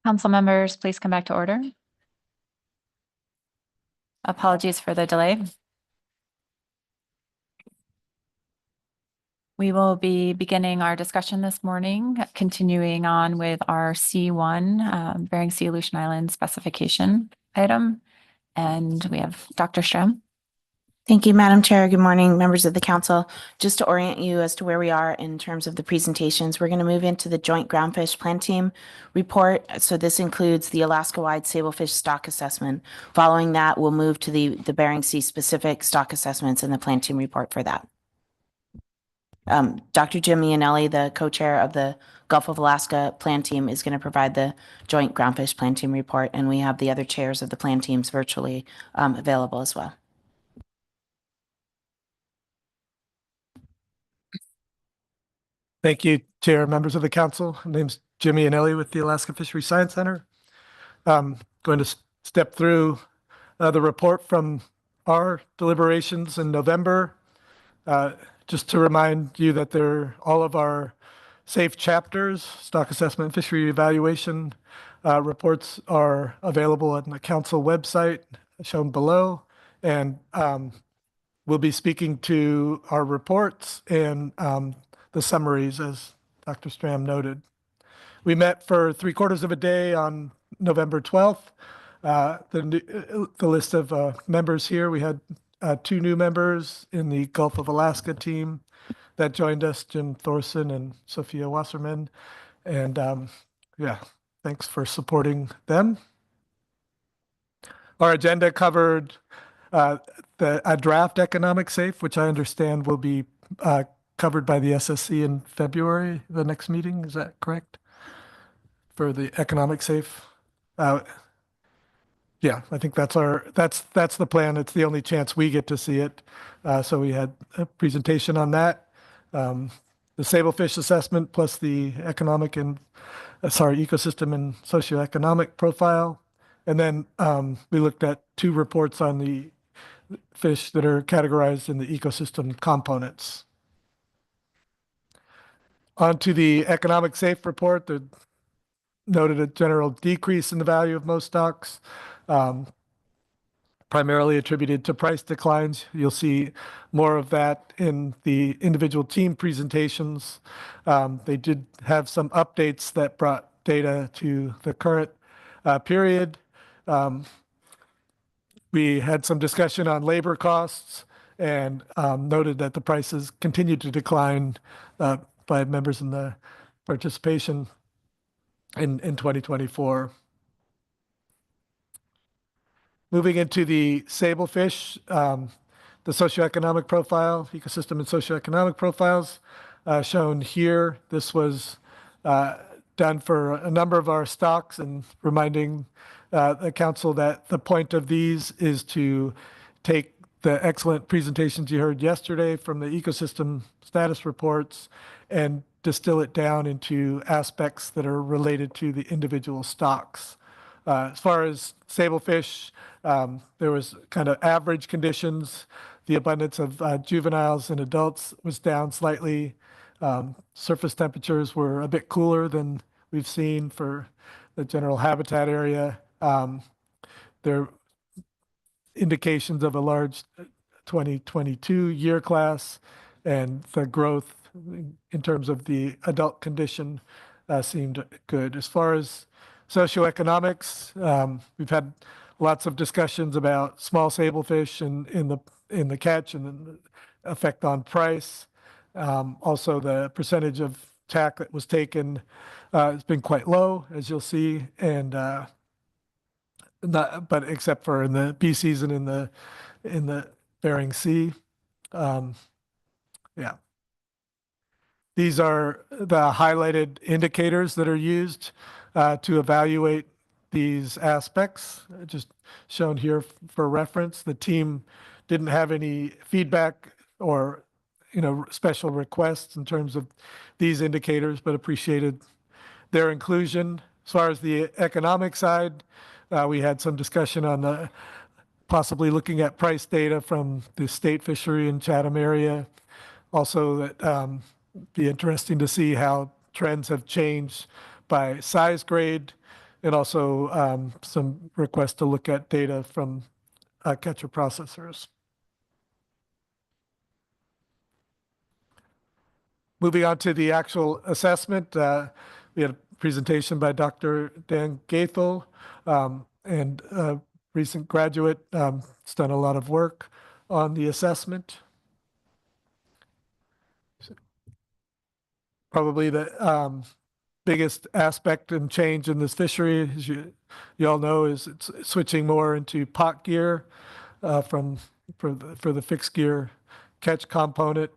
Council members, please come back to order. Apologies for the delay. We will be beginning our discussion this morning, continuing on with our C1 Bering Sea Aleutian Islands specification item. And we have Dr. Strom. Thank you, Madam Chair. Good morning, members of the council. Just to orient you as to where we are in terms of the presentations, we're going to move into the Joint Groundfish Plan Team report. So this includes the Alaska-wide sablefish stock assessment. Following that, we'll move to the Bering Sea specific stock assessments and the Plan Team report for that. Dr. Jim Iannelli, the co-chair of the Gulf of Alaska Plan Team, is going to provide the Joint Groundfish Plan Team report, and we have the other chairs of the plan teams virtually available as well. Thank you, Chair, members of the council. My name's Jim Iannelli with the Alaska Fisheries Science Center. I'm going to step through the report from our deliberations in November. Just to remind you that all of our SAFE chapters, stock assessment, fishery evaluation reports are available on the council website shown below. And we'll be speaking to our reports and the summaries, as Dr. Stram noted. We met for 3/4 of a day on November 12th. The list of members here, we had 2 new members in the Gulf of Alaska team that joined us, Jim Thorson and Sophia Wasserman. And yeah, thanks for supporting them. Our agenda covered a draft economic SAFE, which I understand will be covered by the SSC in February, the next meeting. Is that correct? For the economic SAFE? Yeah, I think that's the plan. It's the only chance we get to see it. So we had a presentation on that. The sablefish assessment plus the economic and ecosystem and socioeconomic profile. And then we looked at 2 reports on the fish that are categorized in the ecosystem components. On to the economic SAFE report that noted a general decrease in the value of most stocks, primarily attributed to price declines. You'll see more of that in the individual team presentations. They did have some updates that brought data to the current period. We had some discussion on labor costs and noted that the prices continued to decline by members in the participation in 2024. Moving into the sablefish, the socioeconomic profile, ecosystem and socioeconomic profiles shown here. This was done for a number of our stocks, and reminding the council that the point of these is to take the excellent presentations you heard yesterday from the ecosystem status reports and distill it down into aspects that are related to the individual stocks. As far as sablefish, there was kind of average conditions. The abundance of juveniles and adults was down slightly. Surface temperatures were a bit cooler than we've seen for the general habitat area. There are indications of a large 2022 year class, and the growth in terms of the adult condition seemed good. As far as socioeconomics, we've had lots of discussions about small sablefish in the catch and the effect on price. Also, the percentage of TAC that was taken has been quite low, as you'll see, and but except for in the B season in the Bering Sea. Yeah. These are the highlighted indicators that are used to evaluate these aspects, just shown here for reference. The team didn't have any feedback or special requests in terms of these indicators, but appreciated their inclusion. As far as the economic side, we had some discussion on possibly looking at price data from the state fishery in Chatham area. Also, that be interesting to see how trends have changed by size grade. and also some requests to look at data from catcher processors. Moving on to the actual assessment, we had a presentation by Dr. Dan Gaethel, and a recent graduate. Has done a lot of work on the assessment. Probably the biggest aspect and change in this fishery, as you all know, is it's switching more into pot gear for the fixed gear catch component.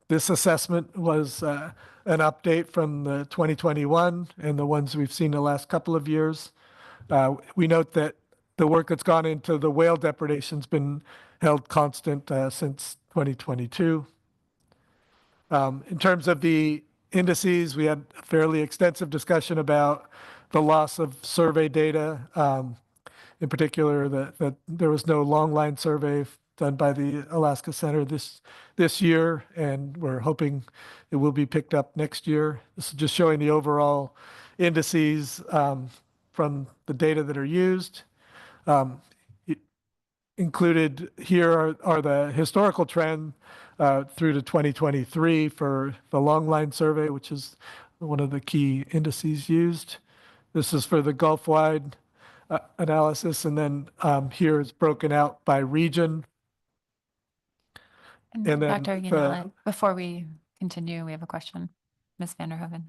This assessment was an update from the 2021 and the ones we've seen the last couple of years. We note that the work that's gone into the whale depredation has been held constant since 2022. In terms of the indices, we had a fairly extensive discussion about the loss of survey data. In particular, that there was no long line survey done by the Alaska Center this year, and we're hoping it will be picked up next year. This is just showing the overall indices from the data that are used. Included here are the historical trend through to 2023 for the long line survey, which is one of the key indices used. This is for the Gulf-wide analysis, and then here it's broken out by region. And then Dr. Yanella, before we continue, we have a question. Ms. Vanderhoven.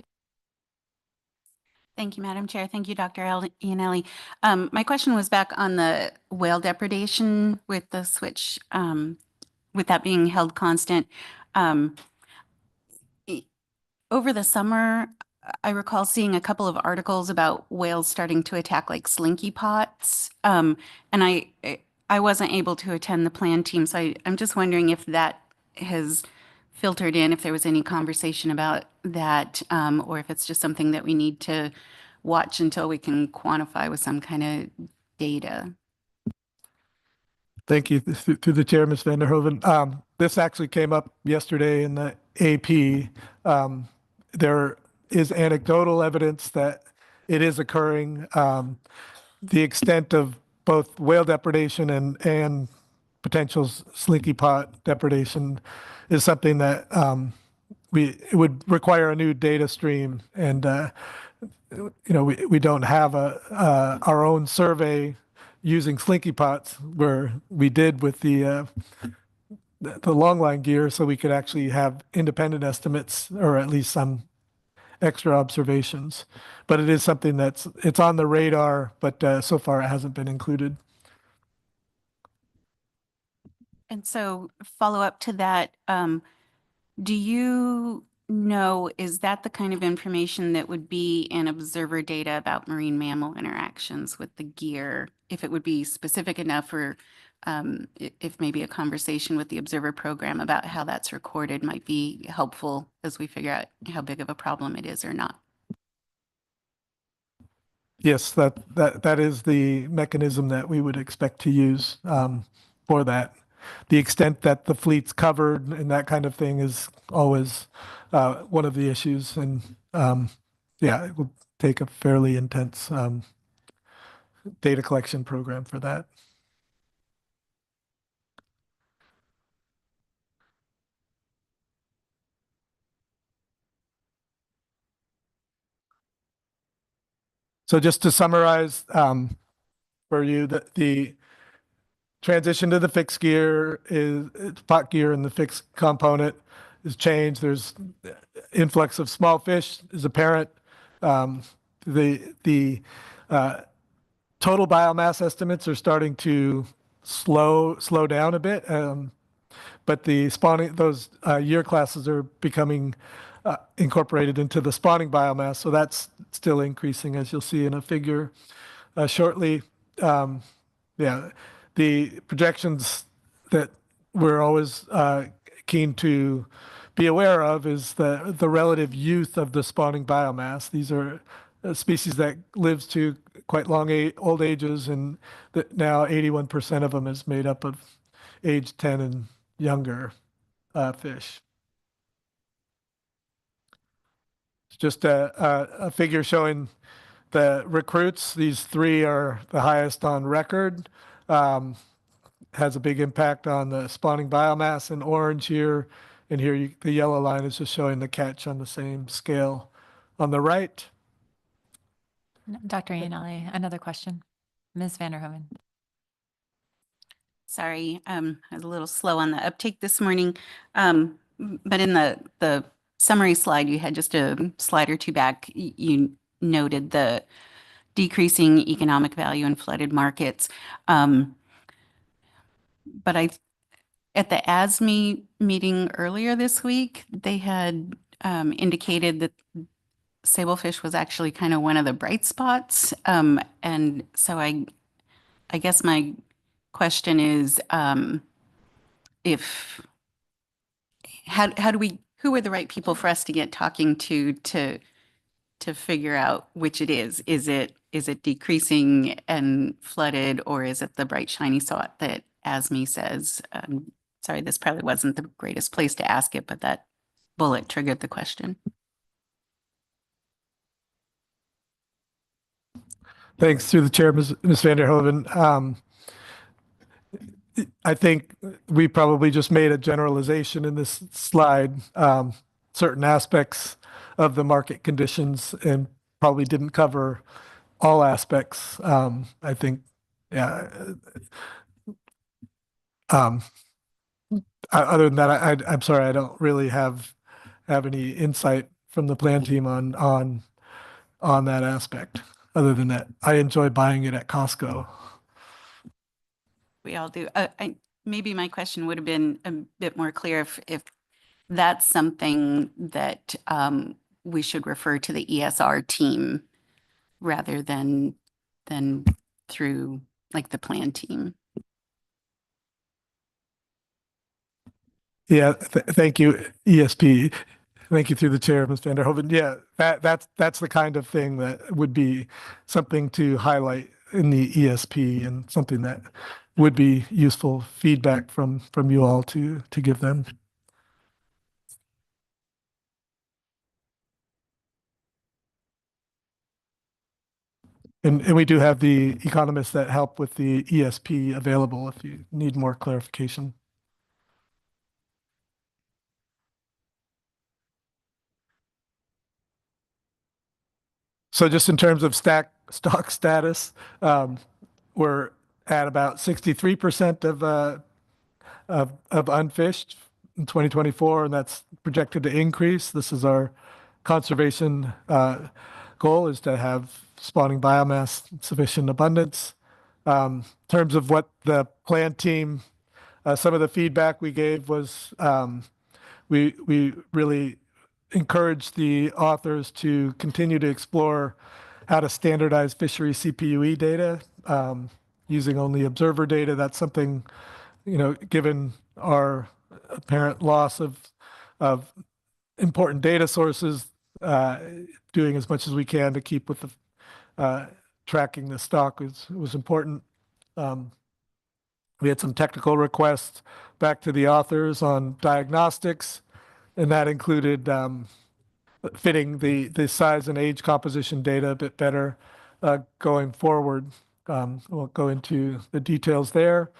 Thank you, Madam Chair. Thank you, Dr. Iannelli. My question was back on the whale depredation with the switch, with that being held constant. Over the summer, I recall seeing a couple of articles about whales starting to attack like slinky pots. And I wasn't able to attend the plan team, so I'm just wondering if that has filtered in, if there was any conversation about that, or if it's just something that we need to watch until we can quantify with some kind of data. Thank you. Through the chair, Ms. Vanderhoven. This actually came up yesterday in the AP. There is anecdotal evidence that it is occurring. The extent of both whale depredation and potential slinky pot depredation is something that it would require a new data stream, and we don't have our own survey using slinky pots where we did with the longline gear, so we could actually have independent estimates or at least some extra observations. But it is something it's on the radar, but so far it hasn't been included. And so follow up to that, do you know, is that the kind of information that would be in observer data about marine mammal interactions with the gear? If it would be specific enough, or if maybe a conversation with the observer program about how that's recorded might be helpful as we figure out how big of a problem it is or not. Yes, that is the mechanism that we would expect to use for that. The extent that the fleet's covered and that kind of thing is always one of the issues. And yeah, it will take a fairly intense data collection program for that. So just to summarize for you, the transition to the fixed gear is pot gear, and the fixed component is changed. There's influx of small fish is apparent. The total biomass estimates are starting to slow down a bit, but the spawning, those year classes are becoming incorporated into the spawning biomass, so that's still increasing, as you'll see in a figure shortly. Yeah, the projections that we're always keen to be aware of is the relative youth of the spawning biomass. These are species that lives to quite long old ages, and that now 81% of them is made up of age 10 and younger fish. It's just a figure showing The recruits, these three are the highest on record. Has a big impact on the spawning biomass in orange here. And here the yellow line is just showing the catch on the same scale on the right. Dr. Iannelli, another question. Ms. Vanderhoven. Sorry, I was a little slow on the uptake this morning. But in the summary slide, you had just a slide or two back, you noted the decreasing economic value in flooded markets. But at the ASME meeting earlier this week, they had indicated that sablefish was actually kind of one of the bright spots. And so I guess my question is, who are the right people for us to get talking to figure out which it is? Is it decreasing and flooded, or is it the bright shiny spot that ASME says? Sorry, this probably wasn't the greatest place to ask it, but that bullet triggered the question. Thanks through the chair, Ms. Vanderhoven. I think we probably just made a generalization in this slide, certain aspects of the market conditions, and probably didn't cover all aspects. I think, yeah. Other than that, I'm sorry, I don't really have any insight from the plan team on that aspect. Other than that, I enjoy buying it at Costco. We all do. Maybe my question would have been a bit more clear if that's something that we should refer to the ESR team rather than through like the plan team. Yeah, thank you, ESP. Thank you through the chair, Ms. Vanderhoven. Yeah, that's the kind of thing that would be something to highlight in the ESP, and something that would be useful feedback from you all to give them. And we do have the economists that help with the ESP available if you need more clarification. So just in terms of stock status, we're at about 63% of unfished in 2024, and that's projected to increase. This is our conservation goal, is to have spawning biomass in sufficient abundance. In terms of what the plan team, some of the feedback we gave was we really encourage the authors to continue to explore how to standardize fishery CPUE data using only observer data. That's something, given our apparent loss of important data sources, doing as much as we can to keep with the tracking the stock was important. We had some technical requests back to the authors on diagnostics, and that included fitting the size and age composition data a bit better going forward. We'll go into the details there,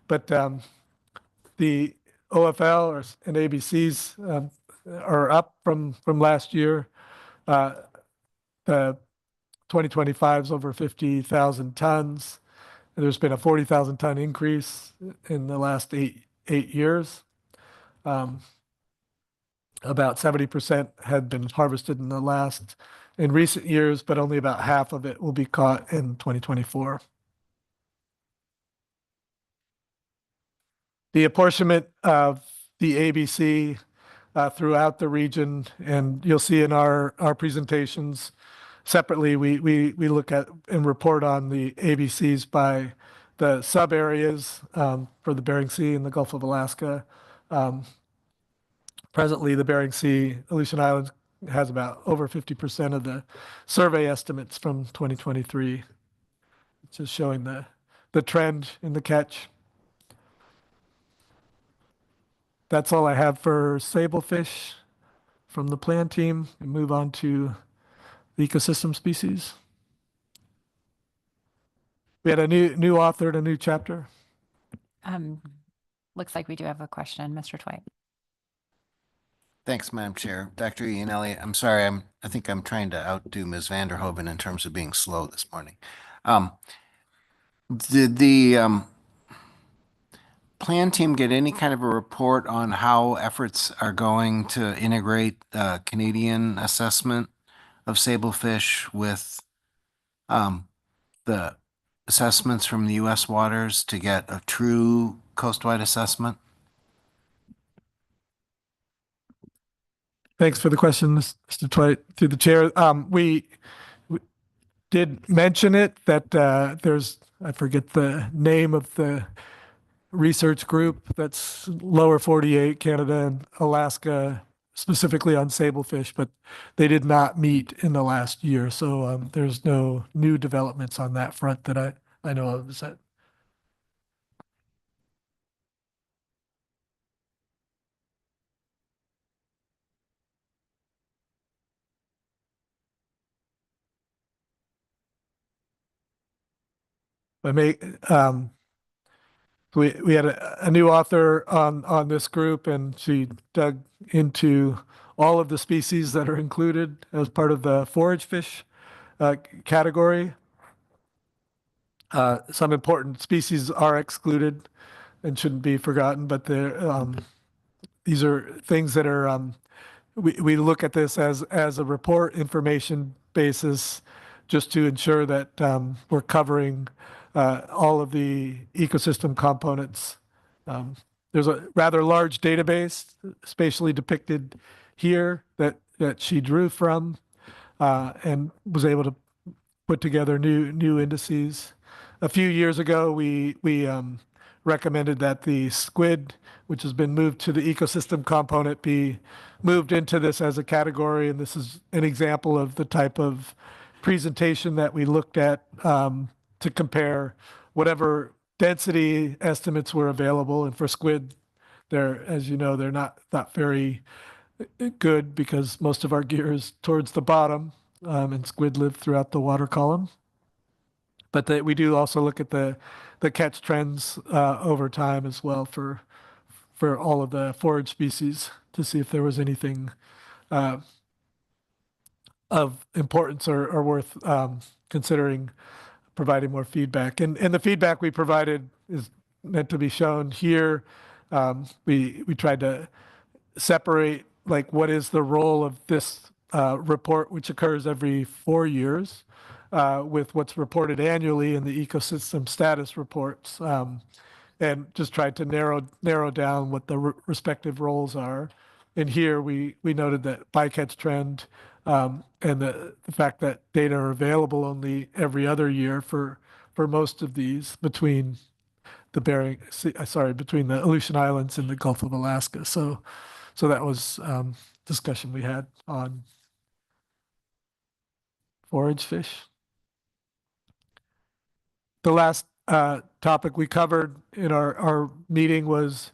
but the OFL and ABCs are up from last year. The 2025 is over 50,000 tons. There's been a 40,000 ton increase in the last eight years. About 70% had been harvested in recent years, but only about half of it will be caught in 2024. The apportionment of the ABC throughout the region, and you'll see in our presentations separately, we look at and report on the ABCs by the sub areas for the Bering Sea and the Gulf of Alaska. Presently, the Bering Sea, Aleutian Islands, has about over 50% of the survey estimates from 2023. It's just showing the trend in the catch. That's all I have for sablefish from the plan team. We move on to the ecosystem species. We had a new author and a new chapter. Looks like we do have a question, Mr. Twite. Thanks, Madam Chair. Dr. Iannelli, I'm sorry, I think I'm trying to outdo Ms. Vanderhoven in terms of being slow this morning. Did the plan team get any kind of a report on how efforts are going to integrate Canadian assessment of sablefish with the assessments from the U.S. waters to get a true coastwide assessment? Thanks for the question, Mr. Twite, through the chair. We did mention it that there's, I forget the name of the research group that's lower 48, Canada and Alaska, specifically on sablefish, but they did not meet in the last year. So there's no new developments on that front that I know of. Is that? I may, we had a new author on this group, and she dug into all of the species that are included as part of the forage fish category. Some important species are excluded and shouldn't be forgotten, but these are things that are, we look at this as a report information basis just to ensure that we're covering all of the ecosystem components. There's a rather large database spatially depicted here that she drew from and was able to put together new indices. A few years ago, we recommended that the squid, which has been moved to the ecosystem component, be moved into this as a category. And this is an example of the type of presentation that we looked at to compare whatever density estimates were available. And for squid, they're, as you know, they're not very good because most of our gear is towards the bottom, and squid live throughout the water column. But we do also look at the catch trends over time as well for all of the forage species to see if there was anything of importance or worth considering providing more feedback. And the feedback we provided is meant to be shown here. We tried to separate like what is the role of this report, which occurs every 4 years, with what's reported annually in the ecosystem status reports, and just tried to narrow down what the respective roles are. And here we noted that bycatch trend and the fact that data are available only every other year for most of these between the between the Aleutian Islands and the Gulf of Alaska. So that was discussion we had on forage fish. The last topic we covered in our meeting was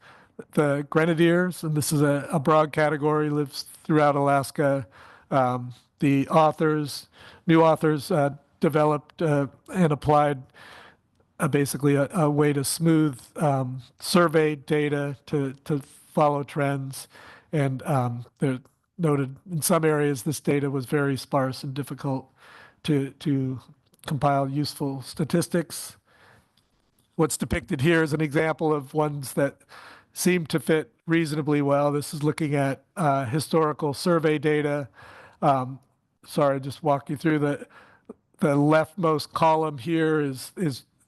the Grenadiers, and this is a broad category, lives throughout Alaska. The new authors developed and applied basically a way to smooth survey data to follow trends. And they're noted in some areas this data was very sparse and difficult to compile useful statistics. What's depicted here is an example of ones that seem to fit reasonably well. This is looking at historical survey data. Sorry, just walk you through the leftmost column here is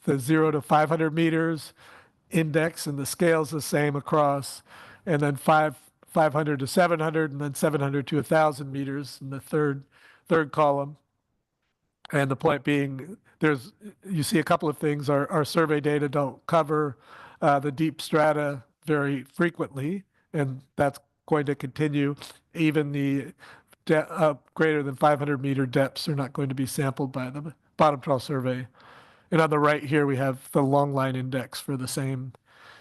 the 0 to 500 meters index, and the scale's the same across, and then 500 to 700, and then 700 to 1,000 meters in the third column. And the point being, you see a couple of things. Our survey data don't cover the deep strata very frequently, and that's going to continue. Even the greater than 500 meter depths are not going to be sampled by the bottom trawl survey. And on the right here, we have the long line index for the same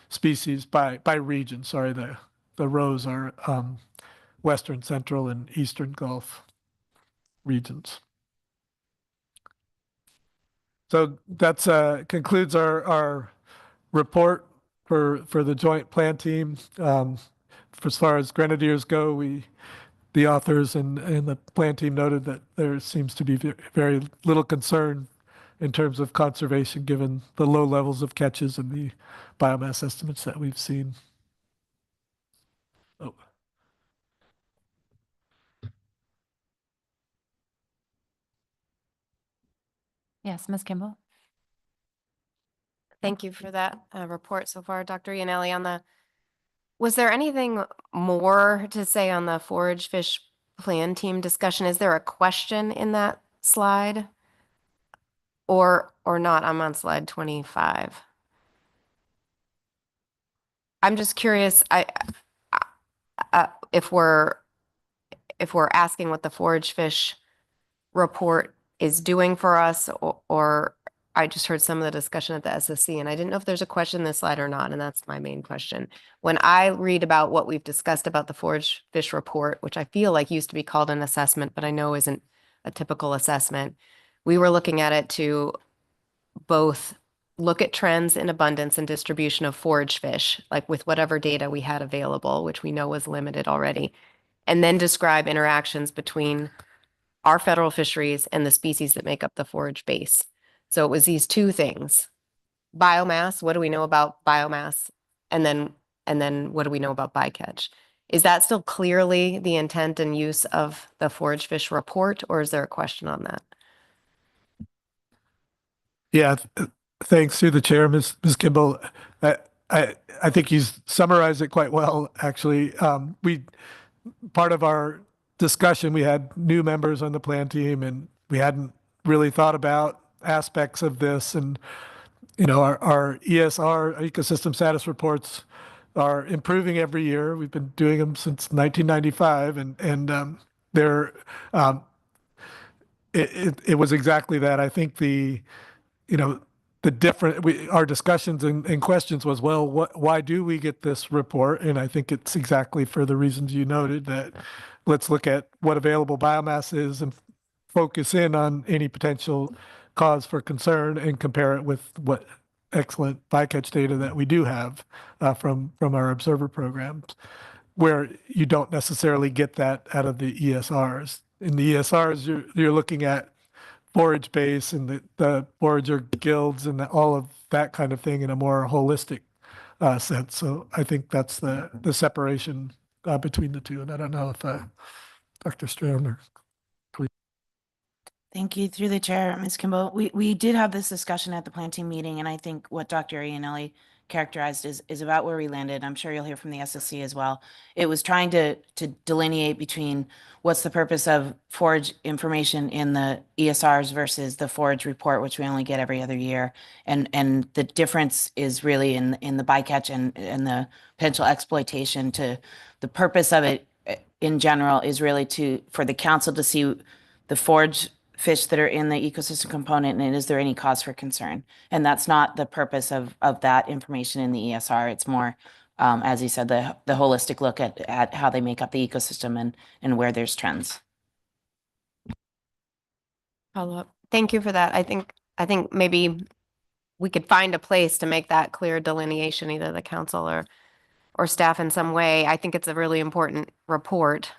species by region. Sorry, the rows are Western, Central, and Eastern Gulf regions. So that's concludes our report for the joint plan team. As far as Grenadiers go, the authors and the plan team noted that there seems to be very little concern in terms of conservation, given the low levels of catches and the biomass estimates that we've seen. Oh. Yes, Ms. Kimball? Thank you for that report so far, Dr. Iannelli. Was there anything more to say on the forage fish plan team discussion? Is there a question in that slide? Or not? I'm on slide 25. I'm just curious, if we're asking what the forage fish report is doing for us, or I just heard some of the discussion at the SSC, and I didn't know if there's a question in this slide or not, and that's my main question. When I read about what we've discussed about the forage fish report, which I feel like used to be called an assessment, but I know isn't a typical assessment, we were looking at it to both look at trends in abundance and distribution of forage fish, like with whatever data we had available, which we know was limited already, and then describe interactions between our federal fisheries and the species that make up the forage base. So it was these two things: biomass, what do we know about biomass? And then what do we know about bycatch? Is that still clearly the intent and use of the forage fish report, or is there a question on that? Yeah, thanks through the chair, Ms. Kimball. I think you summarized it quite well, actually. Part of our discussion, we had new members on the plan team, and we hadn't really thought about aspects of this. And, our ESR, ecosystem status reports, are improving every year. We've been doing them since 1995, and they're it was exactly that. I think our discussions and questions was, well, why do we get this report? And I think it's exactly for the reasons you noted, that let's look at what available biomass is and focus in on any potential cause for concern and compare it with what excellent bycatch data that we do have from our observer programs, where you don't necessarily get that out of the ESRs. In the ESRs, you're looking at forage base and the forager guilds and all of that kind of thing in a more holistic sense. So I think that's the separation between the two. And I don't know if Dr. Strand or Thank you. Through the chair, Ms. Kimball. We did have this discussion at the planting meeting, and I think what Dr. Iannelli characterized is about where we landed. I'm sure you'll hear from the SSC as well. It was trying to delineate between what's the purpose of forage information in the ESRs versus the forage report, which we only get every other year. And the difference is really in the bycatch and the potential exploitation. To the purpose of it in general is really for the council to see the forage fish that are in the ecosystem component, and is there any cause for concern? And that's not the purpose of that information in the ESR. It's more, as you said, the holistic look at how they make up the ecosystem and where there's trends. Follow up. Thank you for that. I think maybe we could find a place to make that clear delineation, either the council or staff in some way. I think it's a really important report.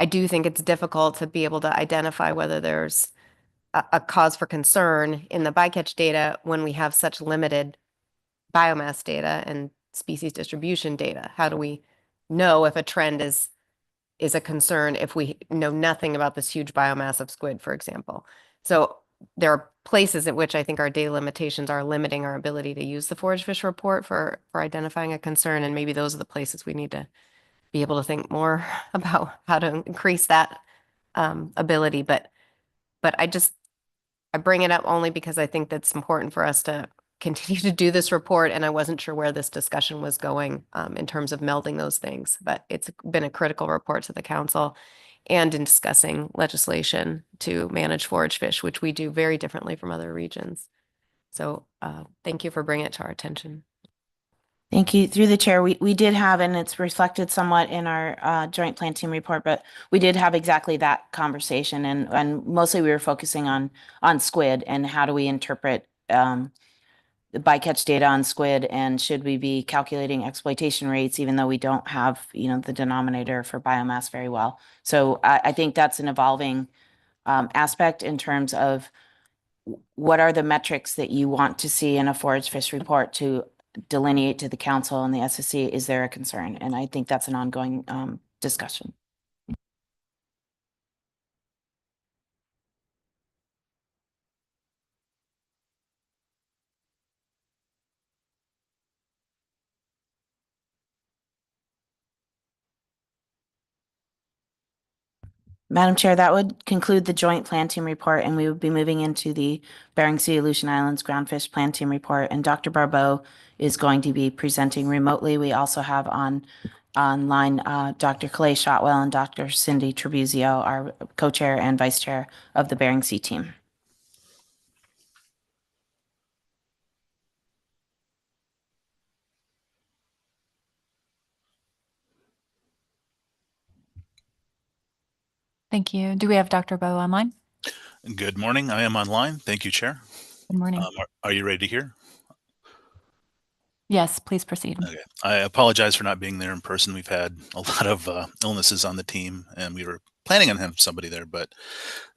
I do think it's difficult to be able to identify whether there's a cause for concern in the bycatch data when we have such limited biomass data and species distribution data. How do we know if a trend is a concern if we know nothing about this huge biomass of squid, for example? So there are places at which I think our data limitations are limiting our ability to use the forage fish report for identifying a concern, and maybe those are the places we need to be able to think more about how to increase that ability. But I bring it up only because I think that's important for us to continue to do this report. And I wasn't sure where this discussion was going in terms of melding those things, but it's been a critical report to the council and in discussing legislation to manage forage fish, which we do very differently from other regions. So thank you for bringing it to our attention. Thank you. Through the chair, we did have, and it's reflected somewhat in our joint plan team report, but we did have exactly that conversation, and mostly we were focusing on squid and how do we interpret the bycatch data on squid, and should we be calculating exploitation rates even though we don't have, the denominator for biomass very well. So I think that's an evolving aspect in terms of what are the metrics that you want to see in a forage fish report to delineate to the council and the SSC, is there a concern? And I think that's an ongoing discussion. Madam Chair, that would conclude the joint plan team report, and we would be moving into the Bering Sea Aleutian Islands groundfish plan team report. And Dr. Barbeau is going to be presenting remotely. We also have online Dr. Clay Shotwell and Dr. Cindy Trebuzio, our co-chair and vice chair of the Bering Sea team. Thank you. Do we have Dr. Bowe online? Good morning. I am online. Thank you, Chair. Good morning. Are you ready to hear? Yes, please proceed. Okay. I apologize for not being there in person. We've had a lot of illnesses on the team, and we were planning on having somebody there, but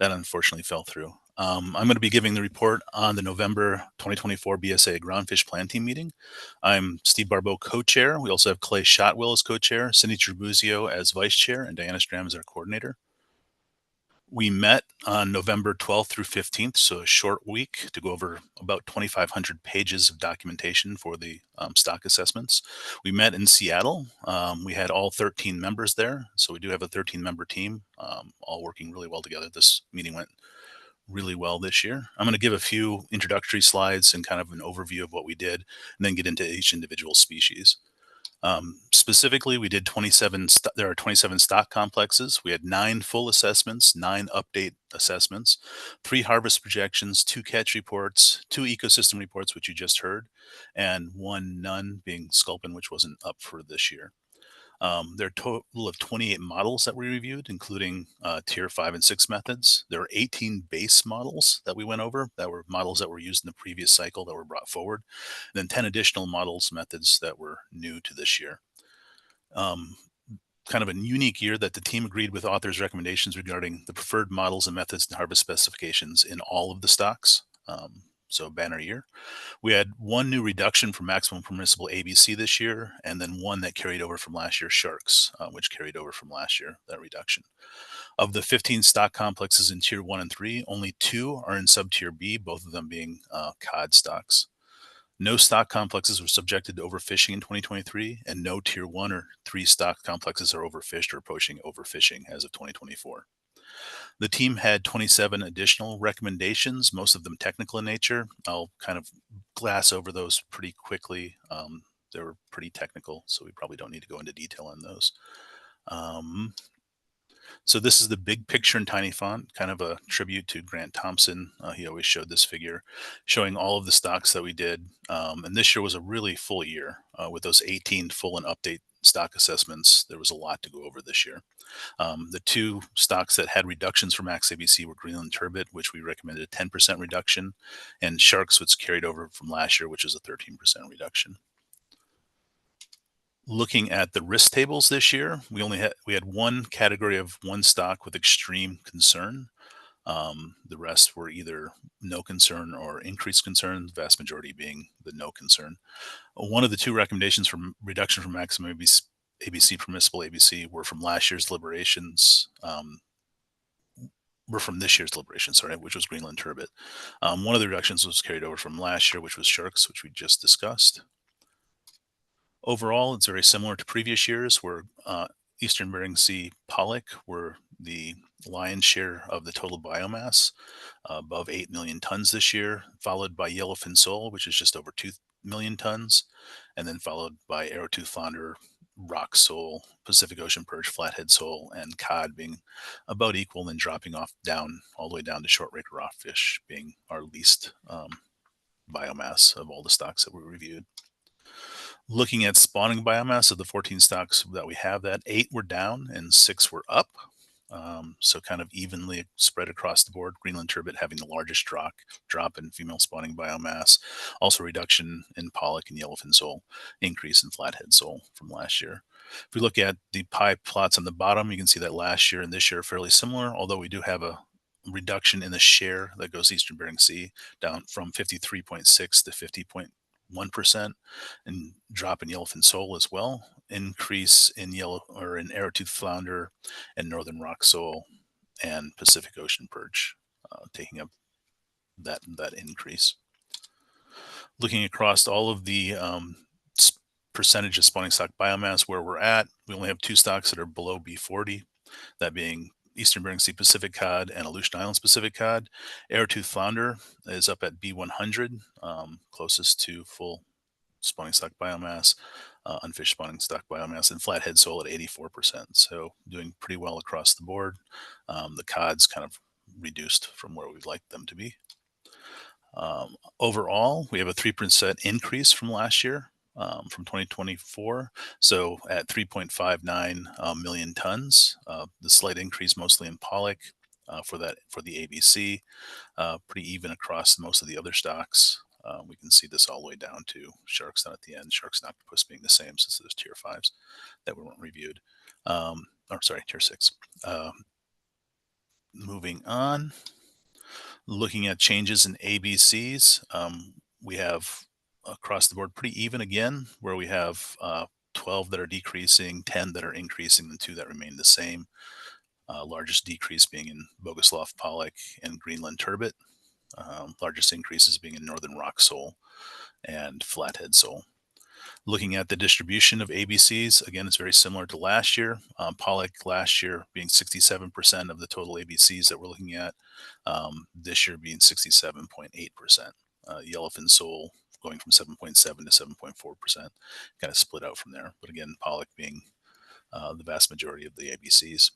that unfortunately fell through. I'm going to be giving the report on the November 2024 BSAI Groundfish Plan Team meeting. I'm Steve Barbeau, co-chair. We also have Clay Shotwell as co-chair, Cindy Trebuzio as vice chair, and Diana Stram as our coordinator. We met on November 12th through 15th, so a short week, to go over about 2,500 pages of documentation for the stock assessments. We met in Seattle. We had all 13 members there, so we do have a 13-member team, all working really well together. This meeting went really well this year. I'm going to give a few introductory slides and kind of an overview of what we did, and then get into each individual species. Specifically, we did 27, there are 27 stock complexes. We had 9 full assessments, 9 update assessments, 3 harvest projections, 2 catch reports, 2 ecosystem reports, which you just heard, and 1 none, being sculpin, which wasn't up for this year. There are a total of 28 models that we reviewed, including tier 5 and 6 methods. There are 18 base models that we went over, that were models that were used in the previous cycle that were brought forward, and then 10 additional models, methods that were new to this year. Kind of a unique year that the team agreed with authors' recommendations regarding the preferred models and methods and harvest specifications in all of the stocks. So banner year. We had 1 new reduction for maximum permissible ABC this year, and then 1 that carried over from last year's sharks, which carried over from last year, that reduction. Of the 15 stock complexes in tier 1 and 3, only 2 are in sub-tier B, both of them being cod stocks. No stock complexes were subjected to overfishing in 2023, and no tier 1 or 3 stock complexes are overfished or approaching overfishing as of 2024. The team had 27 additional recommendations, most of them technical in nature. I'll kind of glass over those pretty quickly. They were pretty technical, so we probably don't need to go into detail on those. So this is the big picture in tiny font, kind of a tribute to Grant Thompson. He always showed this figure, showing all of the stocks that we did. And this year was a really full year with those 18 full and update stock assessments. There was a lot to go over this year. The 2 stocks that had reductions for max ABC were Greenland Turbot, which we recommended a 10% reduction, and sharks, which carried over from last year, which is a 13% reduction. Looking at the risk tables this year, we had 1 category of 1 stock with extreme concern. The rest were either no concern or increased concern, the vast majority being the no concern. One of the 2 recommendations for reduction from maximum ABC, permissible ABC, were from last year's deliberations, were from this year's deliberation, sorry, which was Greenland Turbot. One of the reductions was carried over from last year, which was sharks, which we just discussed. Overall, it's very similar to previous years, where Eastern Bering Sea Pollock were the lion's share of the total biomass, above 8 million tons this year, followed by Yellowfin sole, which is just over 2 million tons, and then followed by arrowtooth flounder, rock sole, Pacific Ocean perch, flathead sole, and cod being about equal, then dropping off down all the way down to Shortraker rockfish being our least biomass of all the stocks that we reviewed. Looking at spawning biomass of the 14 stocks that we have, that 8 were down and 6 were up. So kind of evenly spread across the board. Greenland turbot having the largest drop in female spawning biomass. Also reduction in pollock and yellowfin sole, increase in flathead sole from last year. If we look at the pie plots on the bottom, you can see that last year and this year are fairly similar, although we do have a reduction in the share that goes Eastern Bering Sea, down from 53.6 to 50.1%, and drop in yellowfin sole as well. Increase in arrowtooth flounder and northern rock sole and Pacific Ocean perch, taking up that increase. Looking across all of the percentage of spawning stock biomass where we're at, we only have 2 stocks that are below B40, that being Eastern Bering Sea Pacific cod and Aleutian Islands Pacific cod. Arrowtooth flounder is up at B100, closest to full spawning stock biomass, unfished spawning stock biomass, and flathead sole at 84%. So doing pretty well across the board. The cod's kind of reduced from where we'd like them to be. Overall, we have a 3% increase from last year, from 2024. So at 3.59 million tons, the slight increase mostly in pollock for the ABC, pretty even across most of the other stocks. We can see this all the way down to sharks down at the end, sharks and octopus being the same since there's tier 5s that weren't reviewed. Tier 6. Moving on, looking at changes in ABCs, we have across the board pretty even again, where we have 12 that are decreasing, 10 that are increasing, and 2 that remain the same. Largest decrease being in Bogoslof, pollock, and Greenland turbot. Largest increases being in northern rock sole and flathead sole. Looking at the distribution of ABCs, again, it's very similar to last year. Pollock last year being 67% of the total ABCs that we're looking at, this year being 67.8%. Yellowfin sole going from 7.7 to 7.4%, kind of split out from there. But again, pollock being the vast majority of the ABCs.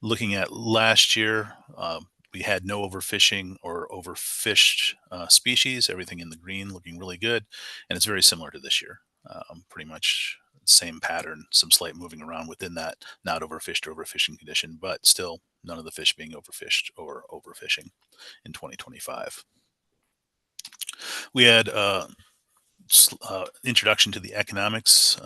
Looking at last year, we had no overfishing or overfished species, everything in the green looking really good. And it's very similar to this year. Pretty much same pattern, some slight moving around within that not overfished or overfishing condition, but still none of the fish being overfished or overfishing in 2025. We had introduction to the economics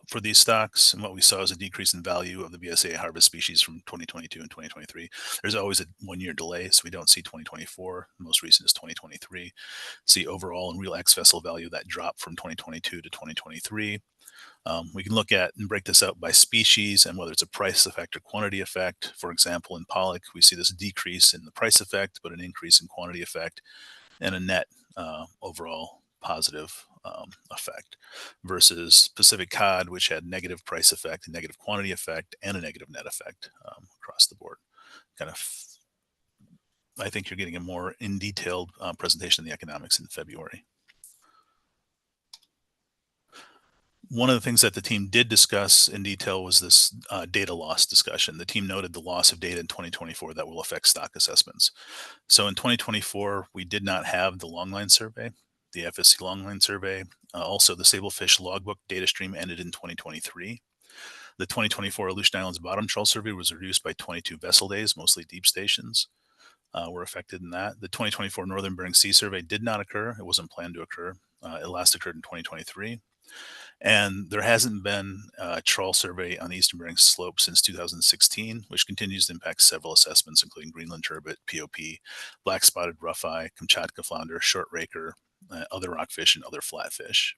for these stocks, and what we saw is a decrease in value of the BSAI harvest species from 2022 and 2023. There's always a 1-year delay, so we don't see 2024. The most recent is 2023. See overall and real ex-vessel value that dropped from 2022 to 2023. We can look at and break this out by species and whether it's a price effect or quantity effect. For example, in pollock, we see this decrease in the price effect, but an increase in quantity effect and a net overall positive effect, versus Pacific cod, which had negative price effect, a negative quantity effect, and a negative net effect across the board. Kind of, I think you're getting a more in detailed presentation of the economics in February. One of the things that the team did discuss in detail was this data loss discussion. The team noted the loss of data in 2024 that will affect stock assessments. So in 2024, we did not have the longline survey, the FSC longline survey. Also, the sablefish logbook data stream ended in 2023. The 2024 Aleutian Islands bottom trawl survey was reduced by 22 vessel days, mostly deep stations were affected in that. The 2024 Northern Bering Sea survey did not occur. It wasn't planned to occur. It last occurred in 2023. And there hasn't been a trawl survey on the Eastern Bering slope since 2016, which continues to impact several assessments, including Greenland turbot, POP, Blackspotted, Rougheye, Kamchatka flounder, Shortraker, other rockfish, and other flatfish.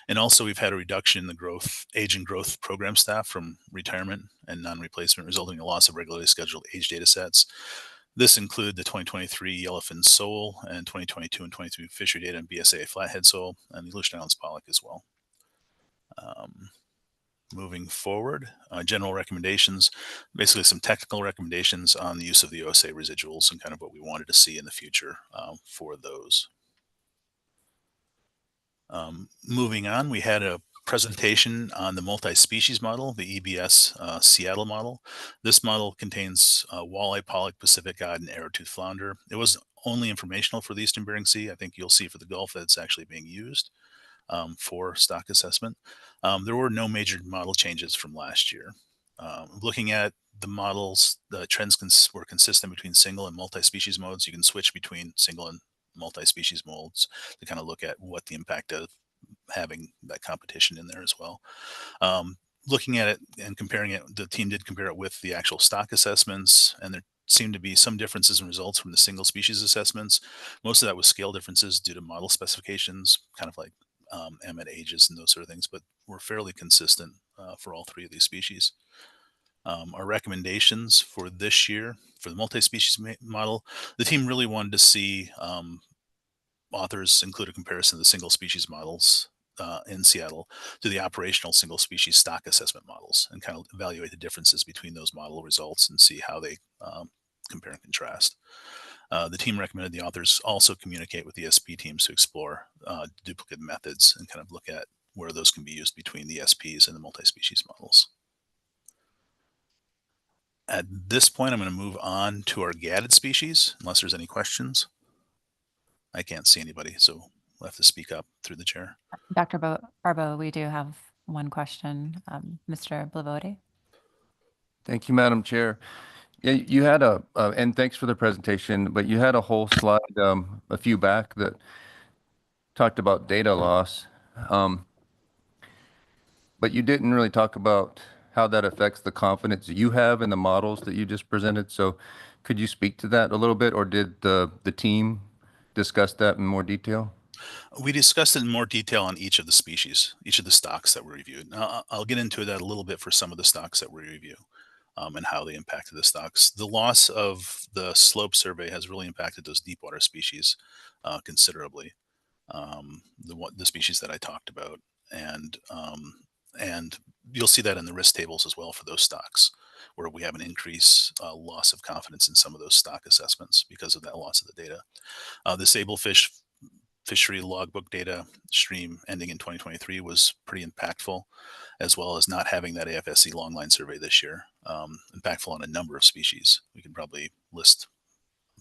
And also we've had a reduction in the age and growth program staff from retirement and non-replacement, resulting in a loss of regularly scheduled age data sets. This include the 2023 yellowfin sole and 2022 and 23 fishery data and BSAI flathead sole and the Aleutian Islands pollock as well. Moving forward, general recommendations, basically some technical recommendations on the use of the OSA residuals and kind of what we wanted to see in the future for those. Moving on, we had a presentation on the multi-species model, the EBS Seattle model. This model contains walleye, pollock, Pacific cod, and arrowtooth flounder. It was only informational for the Eastern Bering Sea. I think you'll see for the Gulf that it's actually being used for stock assessment. There were no major model changes from last year. Looking at the models, the trends were consistent between single and multi-species modes. You can switch between single and multi-species modes to kind of look at what the impact of having that competition in there as well. Looking at it and comparing it, the team did compare it with the actual stock assessments, and there seemed to be some differences in results from the single species assessments. Most of that was scale differences due to model specifications, kind of like emmet ages and those sort of things, but we're fairly consistent for all three of these species. Our recommendations for this year for the multi-species model, the team really wanted to see authors include a comparison of the single species models in Seattle to the operational single species stock assessment models and kind of evaluate the differences between those model results and see how they compare and contrast. The team recommended the authors also communicate with the SP teams to explore duplicate methods and kind of look at where those can be used between the SPs and the multi-species models. At this point, I'm going to move on to our gadded species, unless there's any questions. I can't see anybody, so we'll have to speak up through the chair. Dr. Barbo, we do have one question. Mr. Blavodi. Thank you, Madam Chair. Yeah, you had and thanks for the presentation, but you had a whole slide a few back that talked about data loss. But you didn't really talk about how that affects the confidence you have in the models that you just presented. So could you speak to that a little bit, or did the team discuss that in more detail? We discussed it in more detail on each of the species, each of the stocks that we reviewed. Now, I'll get into that a little bit for some of the stocks that we review and how they impacted the stocks. The loss of the slope survey has really impacted those deep water species considerably. The species that I talked about, and you'll see that in the risk tables as well for those stocks, where we have an increase loss of confidence in some of those stock assessments because of that loss of the data. The sablefish fishery logbook data stream ending in 2023 was pretty impactful, as well as not having that AFSC longline survey this year. Impactful on a number of species. We can probably list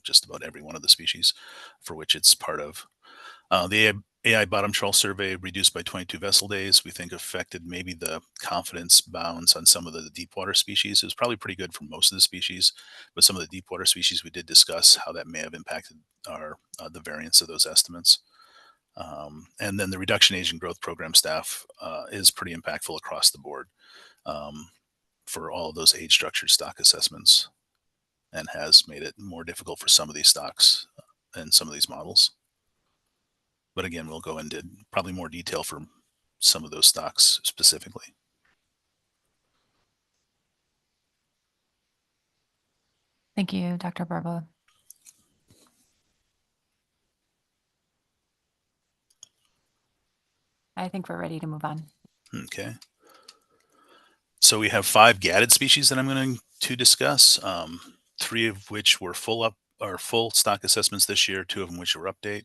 just about every one of the species for which it's part of. The AI bottom trawl survey reduced by 22 vessel days, we think affected maybe the confidence bounds on some of the deep water species. It was probably pretty good for most of the species, but some of the deep water species we did discuss how that may have impacted our the variance of those estimates. And then the reduction age and growth program staff is pretty impactful across the board for all of those age structured stock assessments, and has made it more difficult for some of these stocks and some of these models. But again, we'll go into probably more detail for some of those stocks specifically. Thank you, Dr. Barbo. I think we're ready to move on. Okay. So we have 5 gadded species that I'm going to discuss, 3 of which were full stock assessments this year, 2 of them which were update.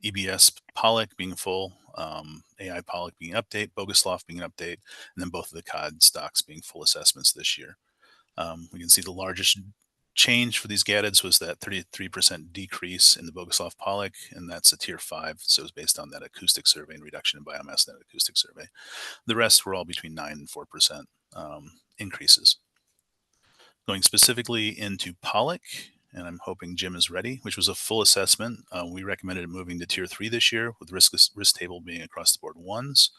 EBS Pollock being full, AI Pollock being update, Bogoslof being an update, and then both of the cod stocks being full assessments this year. We can see the largest change for these gaddeds was that 33% decrease in the Bogoslof Pollock, and that's a tier 5, so it was based on that acoustic survey and reduction in biomass in that acoustic survey. The rest were all between 9 and 4% increases. Going specifically into Pollock, and I'm hoping Jim is ready, which was a full assessment. We recommended moving to tier 3 this year, with risk table being across the board 1s.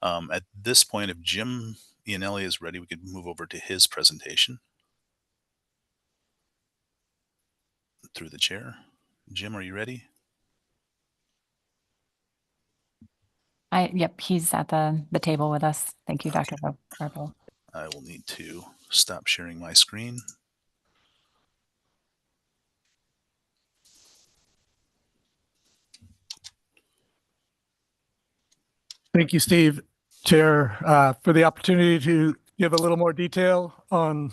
At this point, if Jim Iannelli is ready, we could move over to his presentation. Through the chair. Jim, are you ready? Yep, he's at the table with us. Thank you, Dr. Barbo. I will need to stop sharing my screen. Thank you, Steve, Chair, for the opportunity to give a little more detail on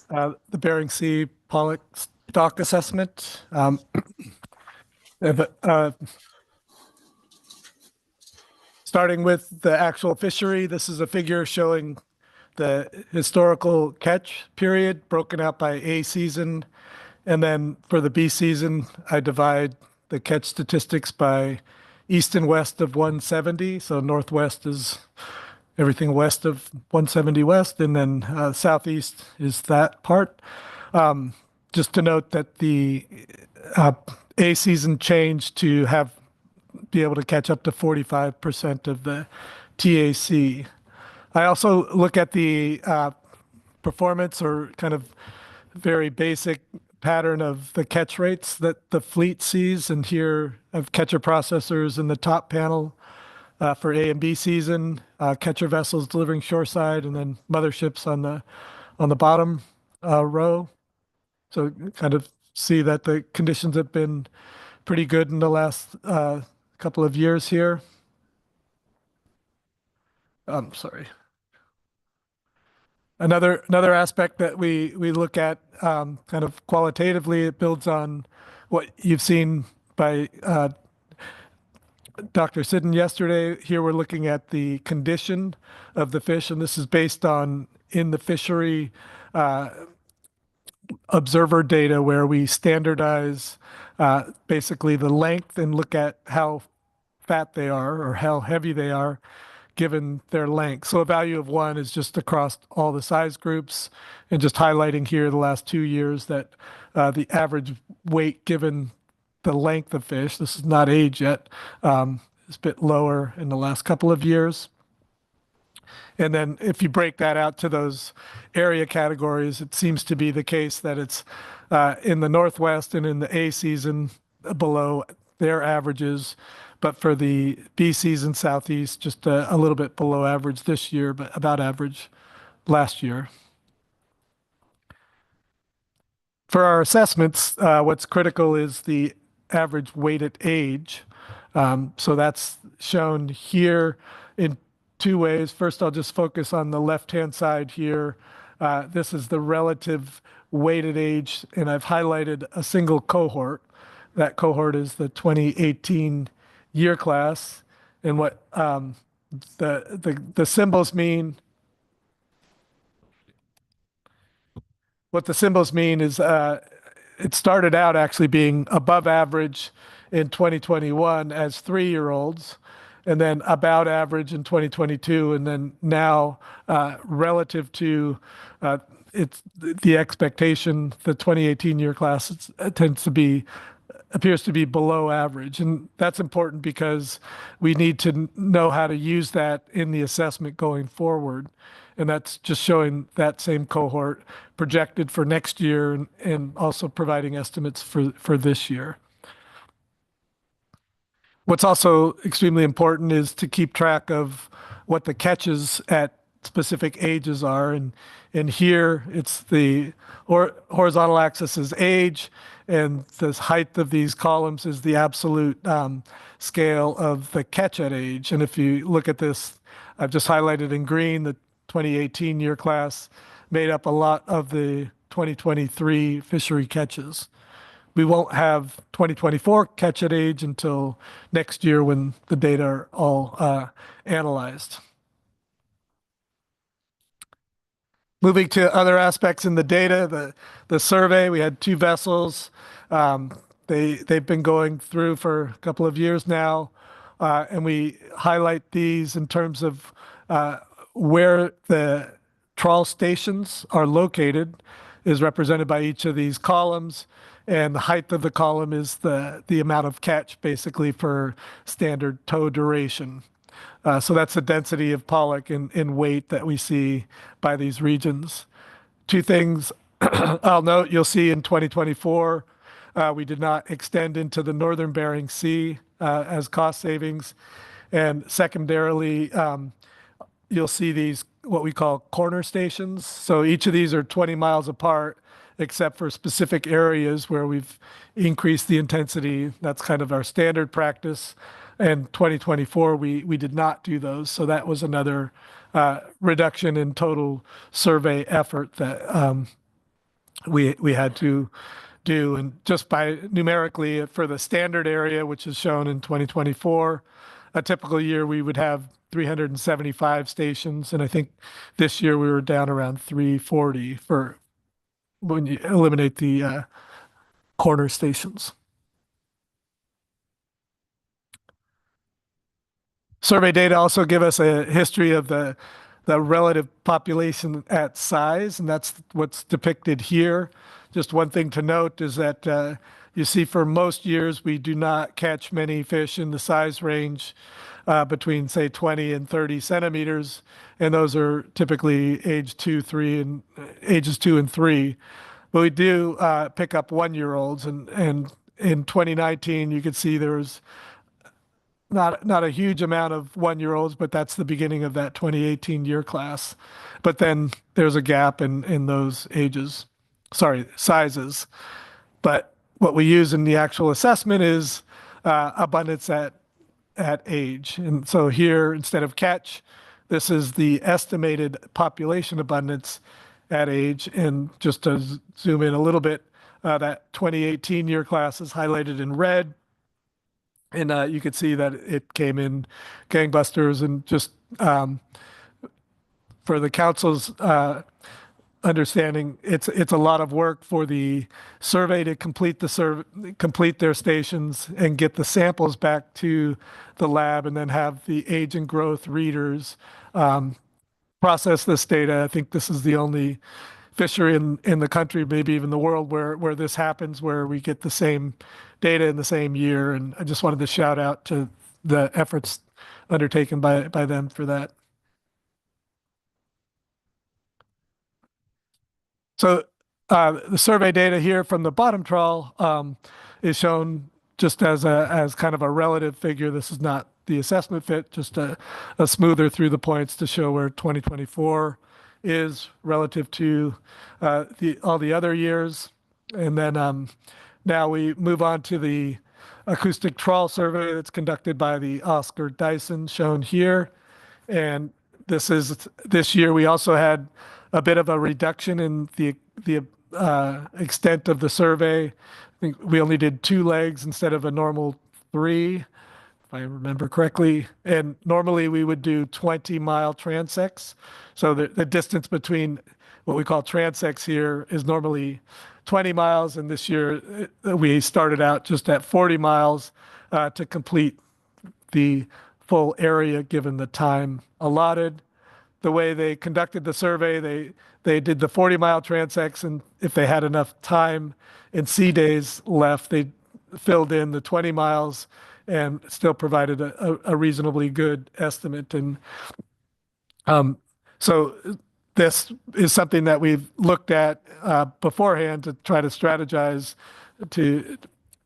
the Bering Sea Pollock stock assessment. Starting with the actual fishery, this is a figure showing the historical catch period broken out by A season And then for the B season, I divide the catch statistics by east and west of 170. So northwest is everything west of 170 west, and then southeast is that part. Just to note that the A season changed to be able to catch up to 45% of the TAC. I also look at the performance or kind of very basic pattern of the catch rates that the fleet sees, and here I've catcher processors in the top panel for A and B season, catcher vessels delivering shoreside, and then motherships on the bottom row. So kind of see that the conditions have been pretty good in the last couple of years here. Sorry. Another aspect that we look at kind of qualitatively, it builds on what you've seen by Dr. Sidden yesterday. Here we're looking at the condition of the fish, and this is based on in the fishery observer data where we standardize basically the length and look at how fat they are or how heavy they are given their length. So a value of 1 is just across all the size groups, and just highlighting here the last 2 years that the average weight given the length of fish, this is not age yet, is a bit lower in the last couple of years. And then if you break that out to those area categories, it seems to be the case that it's in the Northwest and in the A season below their averages, but for the B season Southeast, just a little bit below average this year, but about average last year. For our assessments, what's critical is the average weighted age. So that's shown here in 2 ways. First, I'll just focus on the left-hand side here. This is the relative weighted age, and I've highlighted a single cohort. That cohort is the 2018 year class, and what the symbols mean. What the symbols mean is it started out actually being above average in 2021 as 3-year-olds, and then about average in 2022, and then now relative to it's the expectation, the 2018 year class appears to be below average. And that's important because we need to know how to use that in the assessment going forward. And that's just showing that same cohort projected for next year and also providing estimates for this year. What's also extremely important is to keep track of what the catches at specific ages are. And here it's the horizontal axis is age, and the height of these columns is the absolute scale of the catch at age. And if you look at this, I've just highlighted in green, the 2018 year class made up a lot of the 2023 fishery catches. We won't have 2024 catch at age until next year when the data are all analyzed. Moving to other aspects in the data, the survey, we had 2 vessels. They've been going through for a couple of years now, and we highlight these in terms of where the trawl stations are located is represented by each of these columns, and the height of the column is the amount of catch basically per standard tow duration. So that's the density of pollock in weight that we see by these regions. 2 things I'll note, you'll see in 2024, we did not extend into the northern Bering Sea as cost savings. And secondarily, you'll see these, what we call corner stations. So each of these are 20 miles apart, except for specific areas where we've increased the intensity. That's kind of our standard practice. And 2024, we did not do those. So that was another reduction in total survey effort that we had to do. And just by numerically for the standard area, which is shown in 2024, a typical year we would have 375 stations. And I think this year we were down around 340 for when you eliminate the corner stations. Survey data also give us a history of the relative population at size, and that's what's depicted here. Just one thing to note is that you see for most years we do not catch many fish in the size range between, say, 20 and 30 centimeters, and those are typically ages 2 and 3. But we do pick up 1-year-olds, and in 2019 you could see there was not a huge amount of 1-year-olds, but that's the beginning of that 2018 year class. But then there's a gap in those sizes. But what we use in the actual assessment is abundance at age. And so here, instead of catch, this is the estimated population abundance at age. And just to zoom in a little bit, that 2018 year class is highlighted in red. And you could see that it came in gangbusters, and just for the council's understanding, it's a lot of work for the survey to complete their stations and get the samples back to the lab, and then have the age and growth readers process this data. I think this is the only fishery in the country, maybe even the world, where this happens, where we get the same data in the same year. And I just wanted to shout out to the efforts undertaken by them for that. So the survey data here from the bottom trawl is shown just as kind of a relative figure. This is not the assessment fit, just a smoother through the points to show where 2024 is relative to all the other years. And then now we move on to the acoustic trawl survey that's conducted by the Oscar Dyson, shown here. And this year we also had a bit of a reduction in the extent of the survey. I think we only did 2 legs instead of a normal 3, if I remember correctly. And normally we would do 20-mile transects. So the distance between what we call transects here is normally 20 miles. And this year we started out just at 40 miles to complete the full area given the time allotted. The way they conducted the survey, they did the 40-mile transects, and if they had enough time and sea days left, they filled in the 20 miles and still provided a reasonably good estimate. And so this is something that we've looked at beforehand to try to strategize to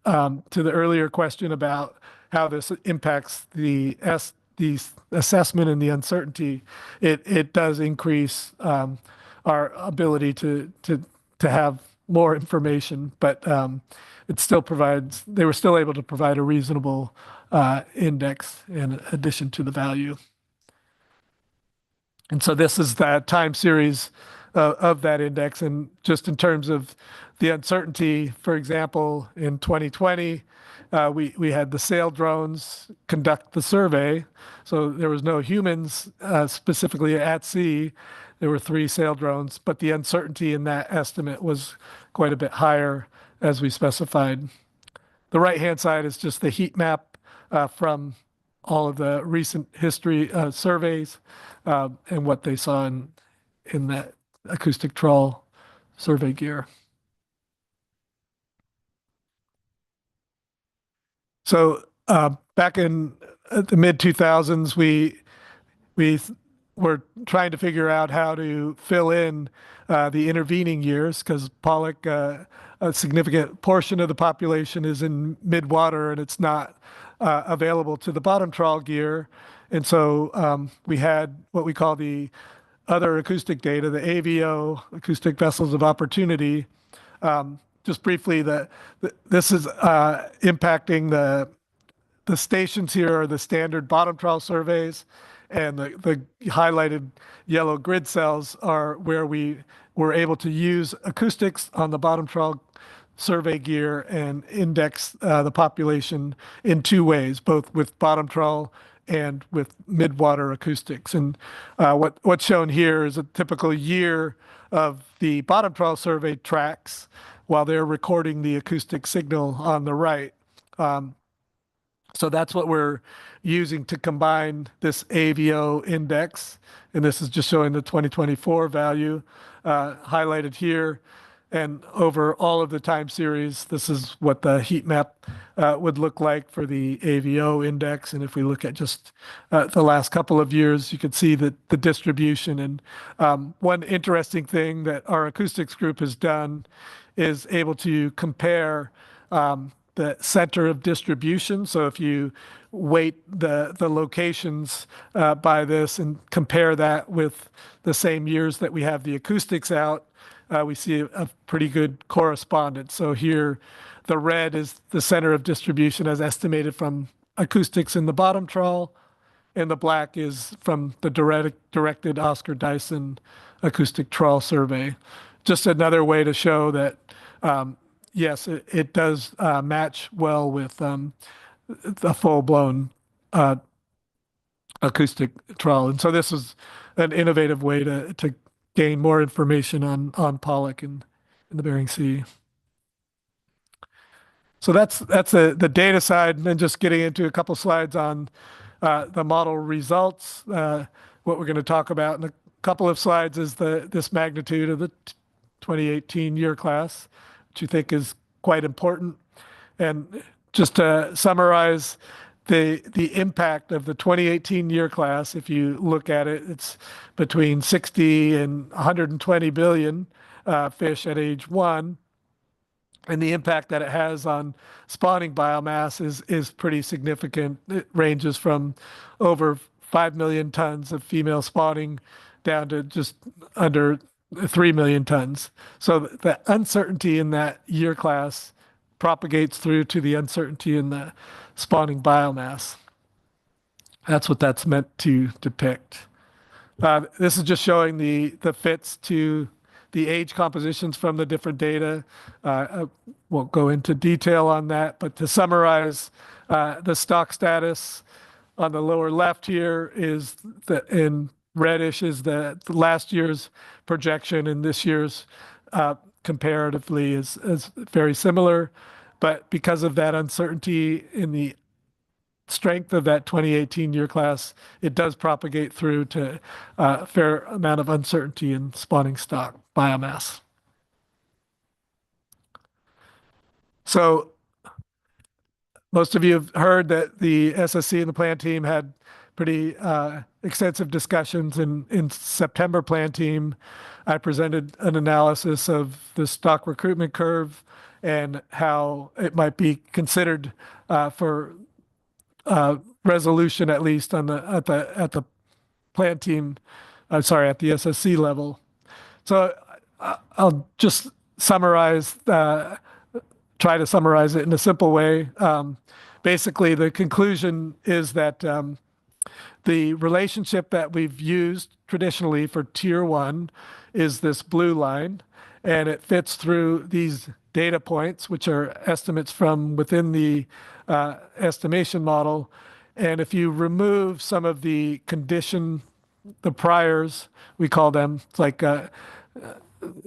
the earlier question about how this impacts the assessment and the uncertainty. It does increase our ability to have more information, but it still provides. They were still able to provide a reasonable index in addition to the value. And so this is that time series of that index. And just in terms of the uncertainty, for example, in 2020, we had the sail drones conduct the survey. So there was no humans specifically at sea. There were 3 sail drones, but the uncertainty in that estimate was quite a bit higher, as we specified. The right-hand side is just the heat map from all of the recent history surveys and what they saw in that acoustic trawl survey gear. So back in the mid-2000s, we were trying to figure out how to fill in the intervening years, because Pollock, a significant portion of the population is in midwater, and it's not available to the bottom trawl gear. And so we had what we call the other acoustic data, the AVO, acoustic vessels of opportunity. Just briefly, this is impacting the stations here are the standard bottom trawl surveys, and the highlighted yellow grid cells are where we were able to use acoustics on the bottom trawl survey gear and index the population in 2 ways, both with bottom trawl and with midwater acoustics. And what's shown here is a typical year of the bottom trawl survey tracks, while they're recording the acoustic signal on the right. So that's what we're using to combine this AVO index. And this is just showing the 2024 value highlighted here. And over all of the time series, this is what the heat map would look like for the AVO index. And if we look at just the last couple of years, you can see that the distribution. And one interesting thing that our acoustics group has done is able to compare the center of distribution. So if you weight the locations by this and compare that with the same years that we have the acoustics out, we see a pretty good correspondence. So here, the red is the center of distribution as estimated from acoustics in the bottom trawl, and the black is from the directed Oscar Dyson acoustic trawl survey. Just another way to show that, yes, it does match well with the full-blown acoustic trawl. And so this is an innovative way to gain more information on Pollock in the Bering Sea. So that's the data side, and then just getting into a couple slides on the model results. What we're going to talk about in a couple of slides is this magnitude of the 2018 year class, which you think is quite important. And just to summarize the impact of the 2018 year class, if you look at it, it's between 60 and 120 billion fish at age 1. And the impact that it has on spawning biomass is pretty significant. It ranges from over 5 million tons of female spawning down to just under 3 million tons. So the uncertainty in that year class propagates through to the uncertainty in the spawning biomass. That's what that's meant to depict. This is just showing the fits to the age compositions from the different data. I won't go into detail on that, but to summarize, the stock status on the lower left here is in reddish is the last year's projection, and this year's comparatively is very similar. But because of that uncertainty in the strength of that 2018 year class, it does propagate through to a fair amount of uncertainty in spawning stock biomass. So most of you have heard that the SSC and the plan team had pretty extensive discussions in September plan team. I presented an analysis of the stock recruitment curve and how it might be considered for resolution, at least at the plan team, at the SSC level. So I'll just summarize, try to summarize it in a simple way. Basically, the conclusion is that the relationship that we've used traditionally for tier 1 is this blue line, and it fits through these data points, which are estimates from within the estimation model. And if you remove some of the condition, the priors, we call them, it's like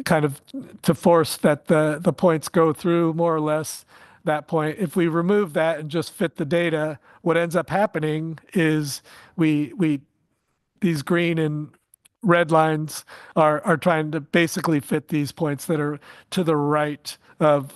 kind of to force that the points go through more or less that point. If we remove that and just fit the data, what ends up happening is these green and red lines are trying to basically fit these points that are to the right of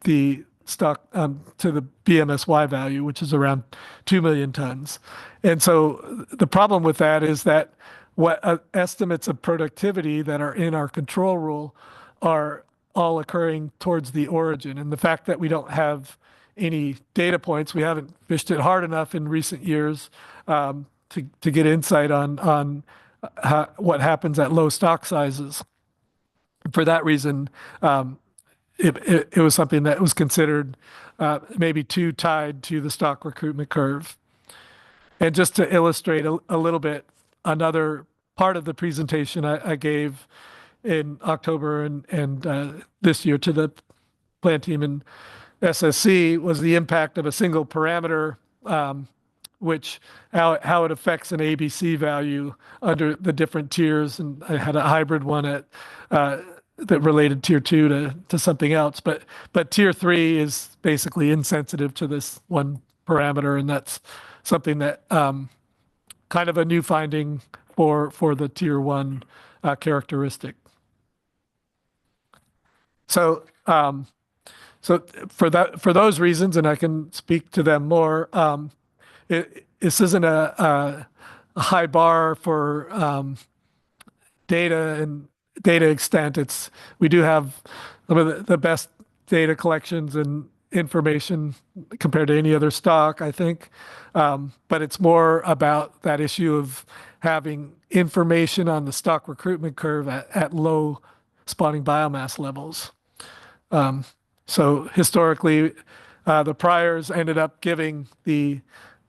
the stock to the BMSY value, which is around 2 million tons. And so the problem with that is that what estimates of productivity that are in our control rule are all occurring towards the origin. And the fact that we don't have any data points, we haven't fished it hard enough in recent years to get insight on what happens at low stock sizes. For that reason, it was something that was considered maybe too tied to the stock recruitment curve. And just to illustrate a little bit, another part of the presentation I gave in October and this year to the plan team in SSC was the impact of a single parameter, which how it affects an ABC value under the different tiers. And I had a hybrid one at that related tier 2 to something else, but tier 3 is basically insensitive to this one parameter, and that's something that kind of a new finding for the tier 1 characteristic. So for those reasons, and I can speak to them more, this isn't a high bar for data and data extent. We do have some of the best data collections and information compared to any other stock, I think. But it's more about that issue of having information on the stock recruitment curve at low spawning biomass levels. So historically, the priors ended up giving the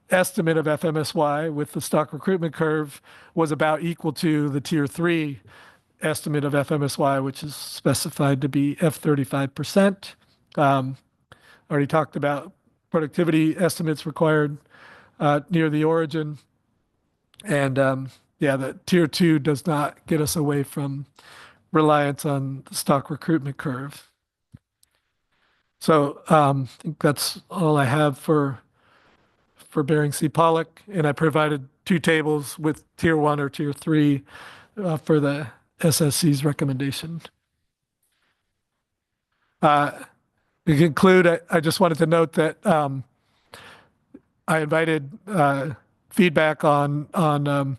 estimate of FMSY with the stock recruitment curve was about equal to the tier 3 estimate of FMSY, which is specified to be F35%. Already talked about productivity estimates required near the origin. And yeah, the tier 2 does not get us away from reliance on the stock recruitment curve. So I think that's all I have for Bering Sea Pollock, and I provided 2 tables with tier 1 or tier 3 for the SSC's recommendation. To conclude, I just wanted to note that I invited feedback on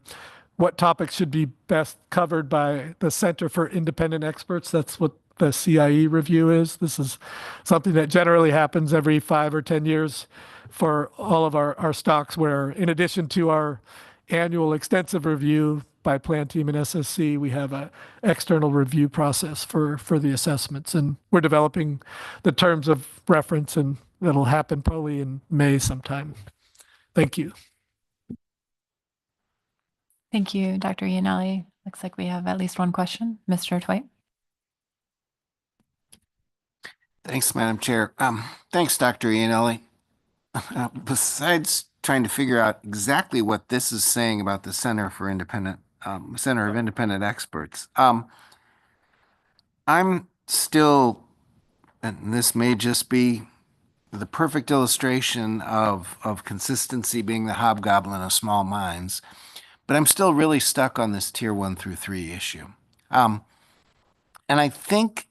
what topics should be best covered by the Center for Independent Experts. That's what the CIE review is. This is something that generally happens every 5 or 10 years for all of our stocks, where in addition to our annual extensive review by Plan Team and SSC, we have an external review process for the assessments. And we're developing the terms of reference, and that'll happen probably in May sometime. Thank you. Thank you, Dr. Iannelli. Looks like we have at least one question. Mr. Twite. Thanks, Madam Chair. Thanks, Dr. Iannelli. Besides trying to figure out exactly what this is saying about the Center of Independent Experts, I'm still, and this may just be the perfect illustration of consistency being the hobgoblin of small minds, but I'm still really stuck on this tier 1 through 3 issue. And I think,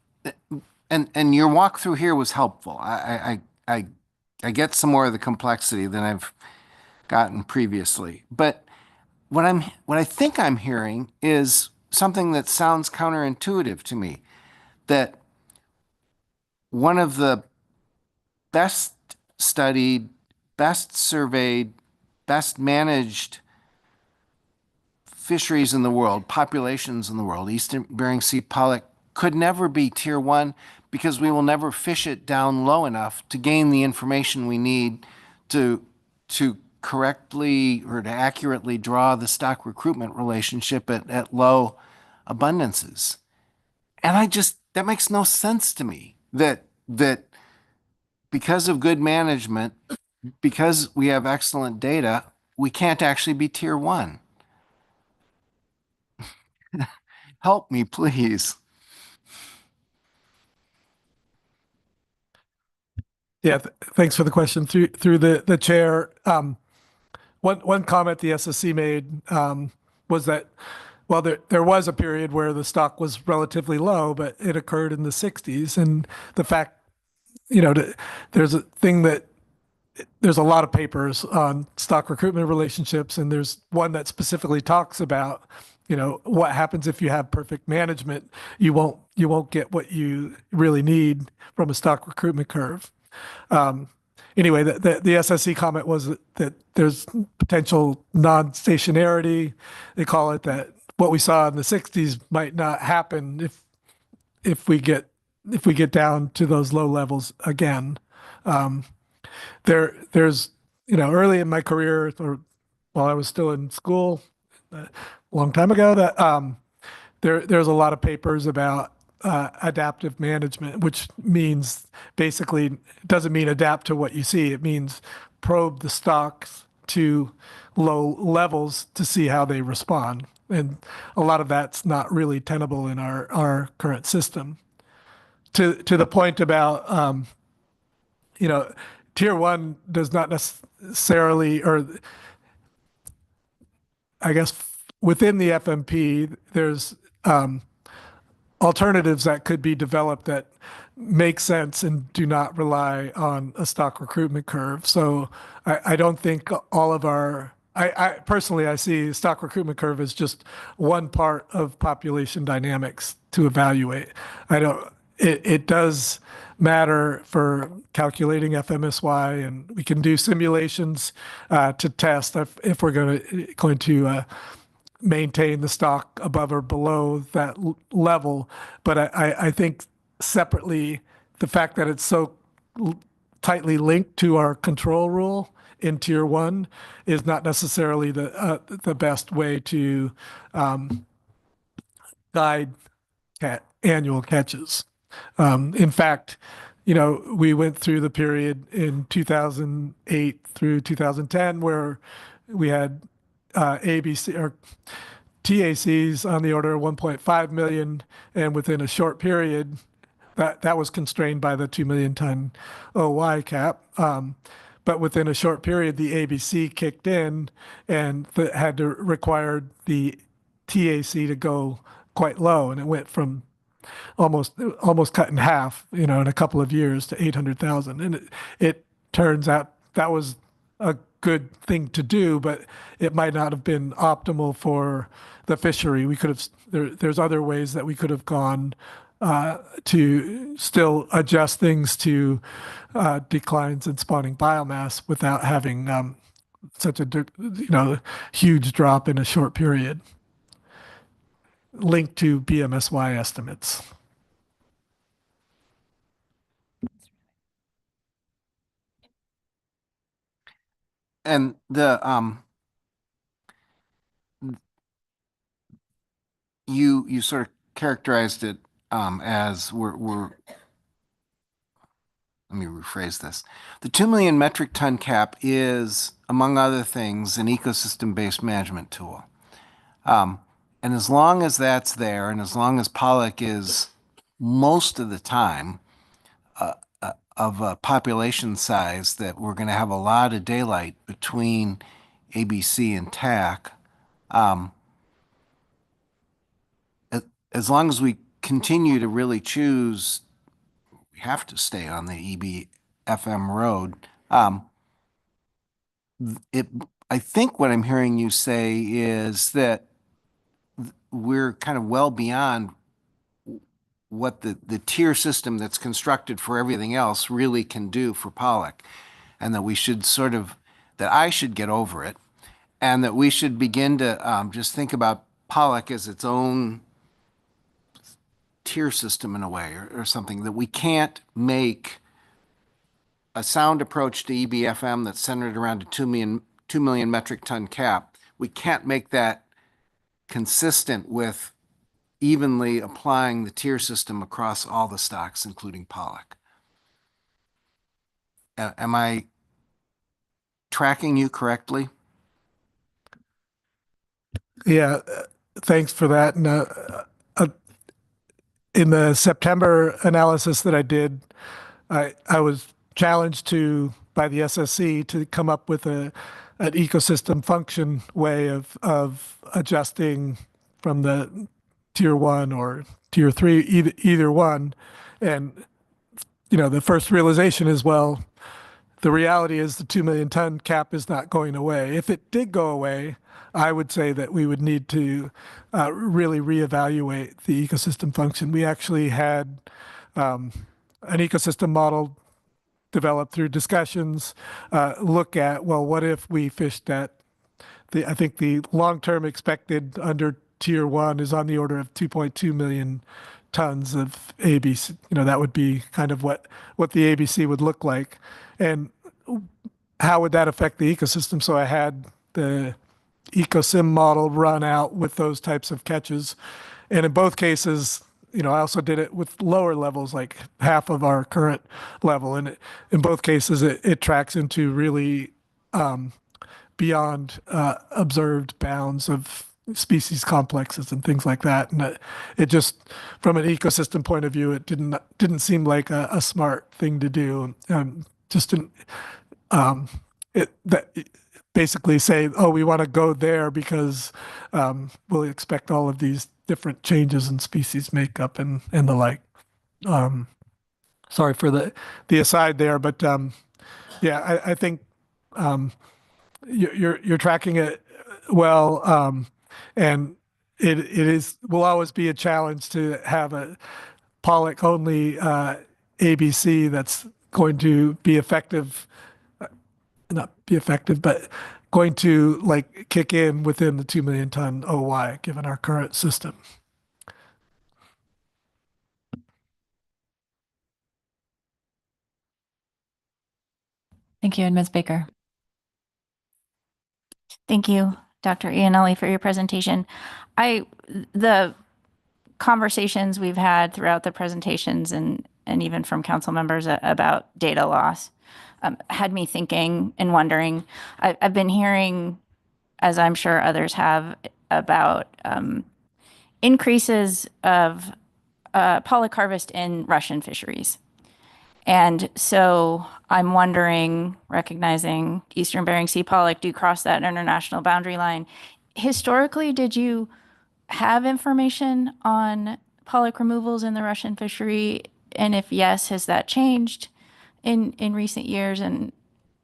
and your walkthrough here was helpful. I get some more of the complexity than I've gotten previously. But what I think I'm hearing is something that sounds counterintuitive to me, that one of the best studied, best surveyed, best managed fisheries in the world, populations in the world, Eastern Bering Sea pollock, could never be tier 1 because we will never fish it down low enough to gain the information we need to correctly or to accurately draw the stock recruitment relationship at low abundances. And that makes no sense to me, that because of good management, because we have excellent data, we can't actually be tier 1. Help me, please. Yeah, thanks for the question. Through the chair, one comment the SSC made was that, well, there was a period where the stock was relatively low, but it occurred in the 60s. And the fact, there's a thing that there's a lot of papers on stock recruitment relationships, and there's one that specifically talks about, what happens if you have perfect management. You won't get what you really need from a stock recruitment curve. Anyway, the SSC comment was that there's potential non-stationarity. They call it that what we saw in the 60s might not happen if we get down to those low levels again. There's early in my career, or while I was still in school a long time ago, that there's a lot of papers about adaptive management, which means basically it doesn't mean adapt to what you see. It means probe the stocks to low levels to see how they respond. And a lot of that's not really tenable in our current system. To the point about, tier one does not necessarily, or I guess within the FMP, there's alternatives that could be developed that make sense and do not rely on a stock recruitment curve. So I don't think all of I personally, I see stock recruitment curve as just one part of population dynamics to evaluate. It does matter for calculating FMSY, and we can do simulations to test if we're going to maintain the stock above or below that level. But I think separately, the fact that it's so tightly linked to our control rule in tier one is not necessarily the best way to guide annual catches. In fact, we went through the period in 2008 through 2010 where we had ABC or TACs on the order of 1.5 million, and within a short period, that was constrained by the 2 million ton OY cap. But within a short period, the ABC kicked in and had to require the TAC to go quite low, and it went from almost cut in half, in a couple of years to 800,000. And it turns out that was a good thing to do, but it might not have been optimal for the fishery. We could have, there's other ways that we could have gone to still adjust things to declines in spawning biomass without having such a huge drop in a short period linked to BMSY estimates. And you sort of characterized it as we're let me rephrase this. The 2 million metric ton cap is, among other things, an ecosystem-based management tool. And as long as that's there, and as long as Pollock is most of the time of a population size that we're going to have a lot of daylight between ABC and TAC, as long as we continue to really choose, we have to stay on the EBFM road. I think what I'm hearing you say is that we're kind of well beyond what the tier system that's constructed for everything else really can do for Pollock, and that we should that I should get over it, and that we should begin to just think about Pollock as its own tier system in a way, or something, that we can't make a sound approach to EBFM that's centered around a 2 million metric ton cap. We can't make that consistent with evenly applying the tier system across all the stocks, including Pollock. Am I tracking you correctly? Yeah, thanks for that. And in the September analysis that I did, I was challenged by the SSC to come up with an ecosystem function way of adjusting from the tier one or tier three, either one. And, the first realization is, well, the reality is the 2 million ton cap is not going away. If it did go away, I would say that we would need to really reevaluate the ecosystem function. We actually had an ecosystem model developed through discussions, look at, well, what if we fished at I think the long-term expected under tier one is on the order of 2.2 million tons of ABC. That would be kind of what the ABC would look like. And how would that affect the ecosystem? So I had the ecosim model run out with those types of catches. And in both cases, I also did it with lower levels, like half of our current level. And in both cases, it tracks into really beyond observed bounds of species complexes and things like that. And it just, from an ecosystem point of view, it didn't seem like a smart thing to do. Just didn't, that basically say, oh, we want to go there because we'll expect all of these different changes in species makeup and the like. Sorry for the aside there, but yeah, I think you're tracking it well, and it will always be a challenge to have a Pollock only ABC that's going to be effective, not be effective, but going to like kick in within the 2 million ton OY given our current system. Thank you, and Ms. Baker. Thank you, Dr. Iannelli, for your presentation. The conversations we've had throughout the presentations and even from council members about data loss had me thinking and wondering. I've been hearing, as I'm sure others have, about increases of pollock harvest in Russian fisheries. And so I'm wondering, recognizing Eastern Bering Sea pollock do cross that international boundary line. Historically, did you have information on pollock removals in the Russian fishery? And if yes, has that changed in recent years? And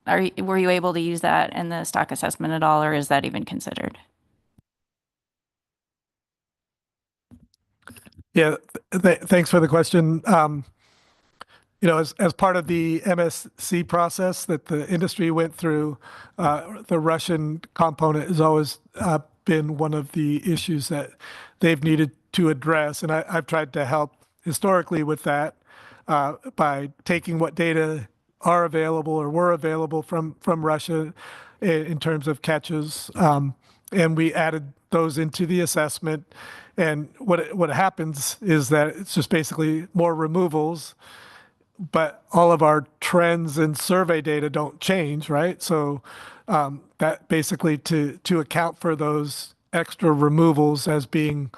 were you able to use that in the stock assessment at all, or is that even considered? Yeah, thanks for the question. You know, as part of the MSC process that the industry went through, the Russian component has always been one of the issues that they've needed to address. And I've tried to help historically with that by taking what data are available or were available from Russia in terms of catches. And we added those into the assessment. And what happens is that it's just basically more removals, but all of our trends and survey data don't change, right? So that basically to account for those extra removals as being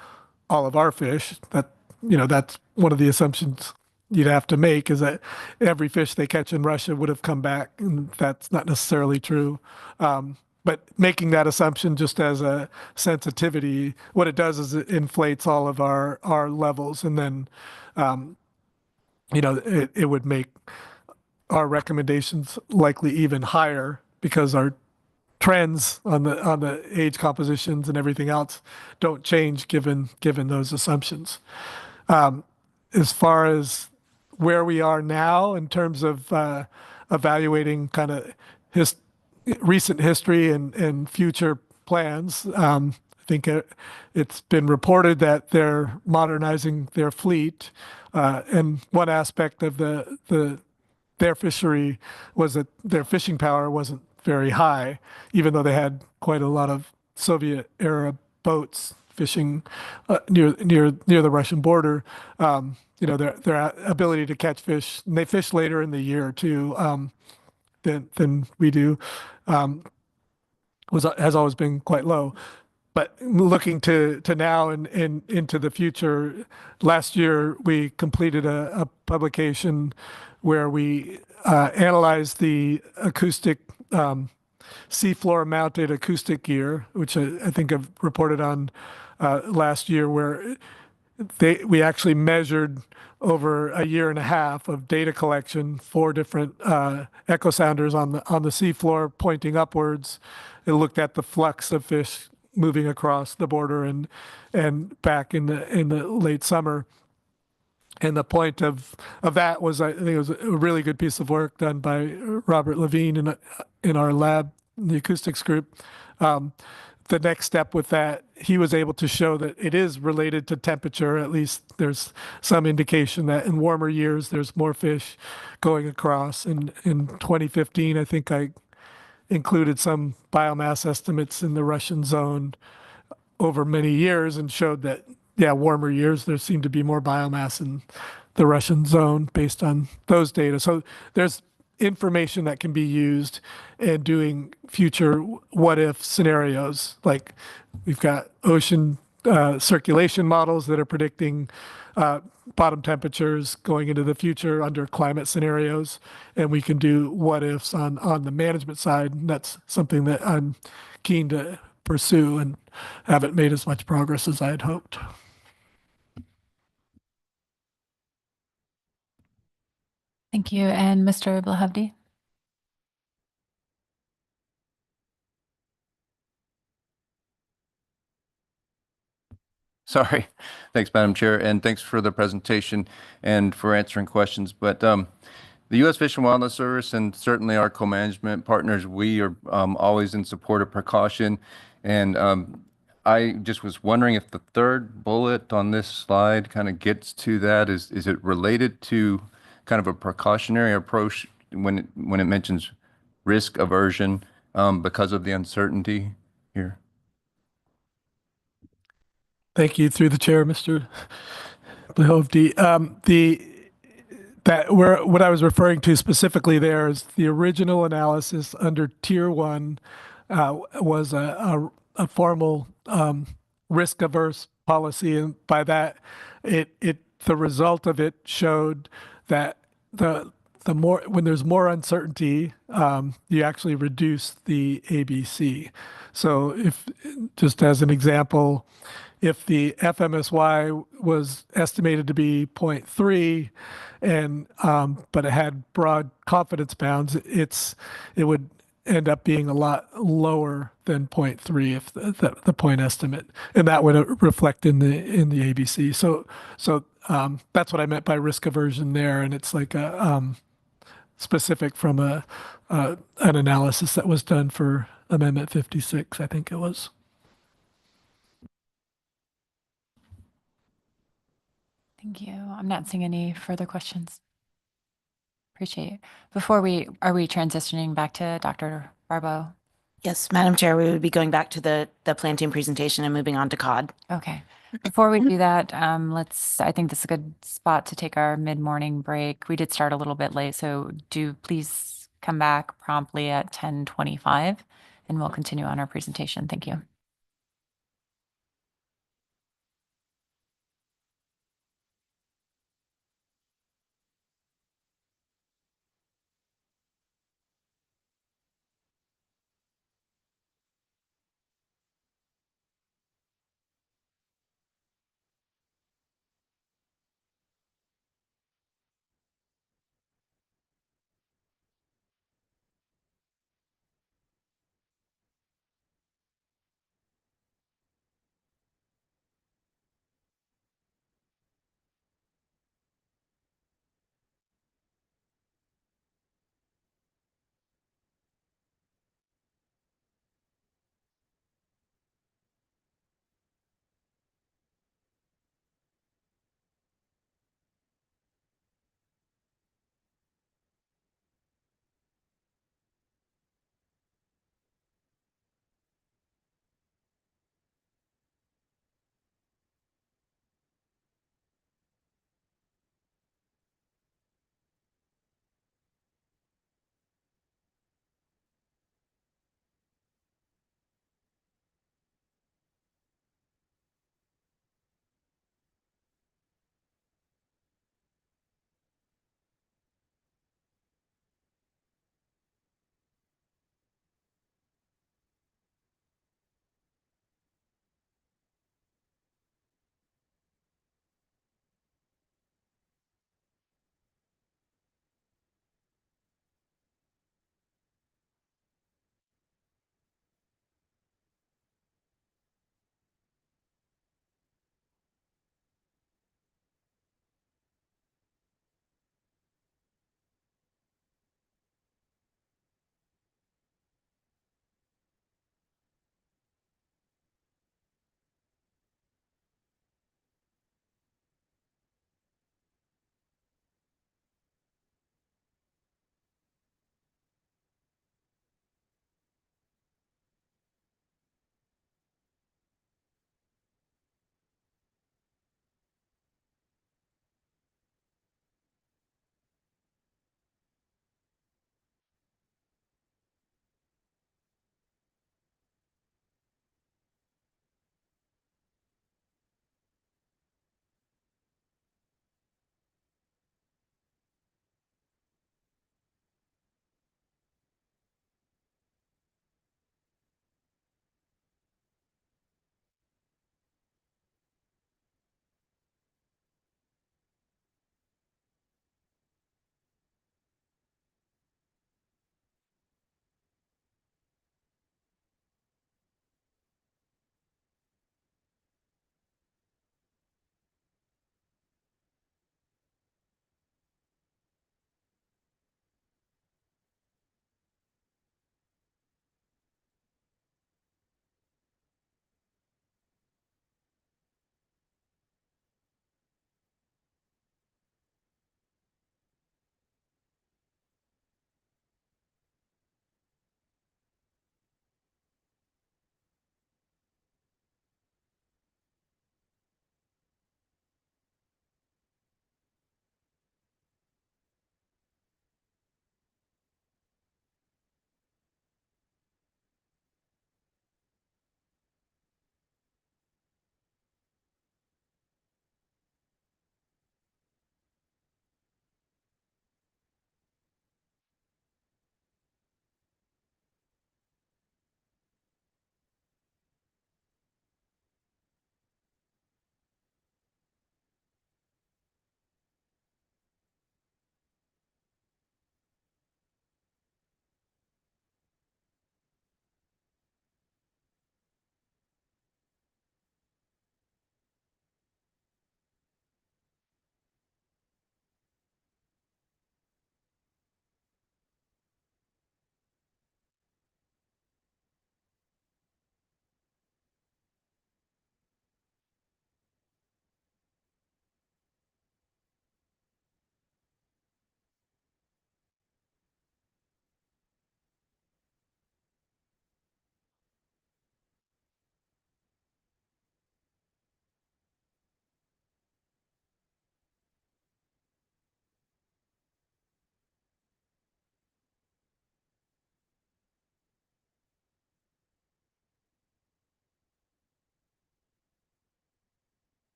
all of our fish, that, you know, that's one of the assumptions you'd have to make, is that every fish they catch in Russia would have come back, and that's not necessarily true. But making that assumption just as a sensitivity, what it does is it inflates all of our levels, and then you know, it would make our recommendations likely even higher because our trends on the age compositions and everything else don't change given those assumptions. As far as where we are now in terms of evaluating kind of recent history and future plans, I think it's been reported that they're modernizing their fleet. And one aspect of their fishery was that their fishing power wasn't very high, even though they had quite a lot of Soviet era boats fishing near the Russian border. You know, their ability to catch fish, and they fish later in the year too than we do, has always been quite low. But looking to now and into the future, last year we completed a publication where we analyzed the acoustic seafloor mounted acoustic gear, which I think I've reported on last year, where we actually measured over a year and a half of data collection, 4 different echo sounders on the seafloor pointing upwards. It looked at the flux of fish moving across the border and back in the late summer. And the point of that was, I think it was a really good piece of work done by Robert Levine in our lab, in the acoustics group. The next step with that, he was able to show that it is related to temperature. At least there's some indication that in warmer years, there's more fish going across. In 2015, I think I included some biomass estimates in the Russian zone over many years and showed that, yeah, warmer years, there seemed to be more biomass in the Russian zone based on those data. So there's information that can be used in doing future what if scenarios. Like we've got ocean circulation models that are predicting bottom temperatures going into the future under climate scenarios, and we can do what ifs on the management side. And that's something that I'm keen to pursue and haven't made as much progress as I had hoped. Thank you. And Mr. Blahovdi? Sorry. Thanks, Madam Chair, and thanks for the presentation and for answering questions. But the U.S. Fish and Wildlife Service and certainly our co-management partners, we are always in support of precaution. And I just was wondering if the third bullet on this slide kind of gets to that. Is it related to kind of a precautionary approach when it mentions risk aversion because of the uncertainty here? Thank you, through the chair, Mr. Blahovdi. What I was referring to specifically there is the original analysis under Tier 1 was a formal risk averse policy, and by that, the result of it showed that the more when there's more uncertainty, you actually reduce the ABC. So if, just as an example, if the FMSY was estimated to be 0.3 and but it had broad confidence bounds, it would end up being a lot lower than 0.3 if the point estimate, and that would reflect in the ABC. So that's what I meant by risk aversion there, and it's like a specific from an analysis that was done for Amendment 56, I think it was. Thank you. I'm not seeing any further questions. Appreciate it. Are we transitioning back to Dr. Barbeau? Yes, Madam Chair, we would be going back to the plan team presentation and moving on to COD. Okay. Before we do that, I think this is a good spot to take our mid-morning break. We did start a little bit late, so do please come back promptly at 10:25 and we'll continue on our presentation. Thank you.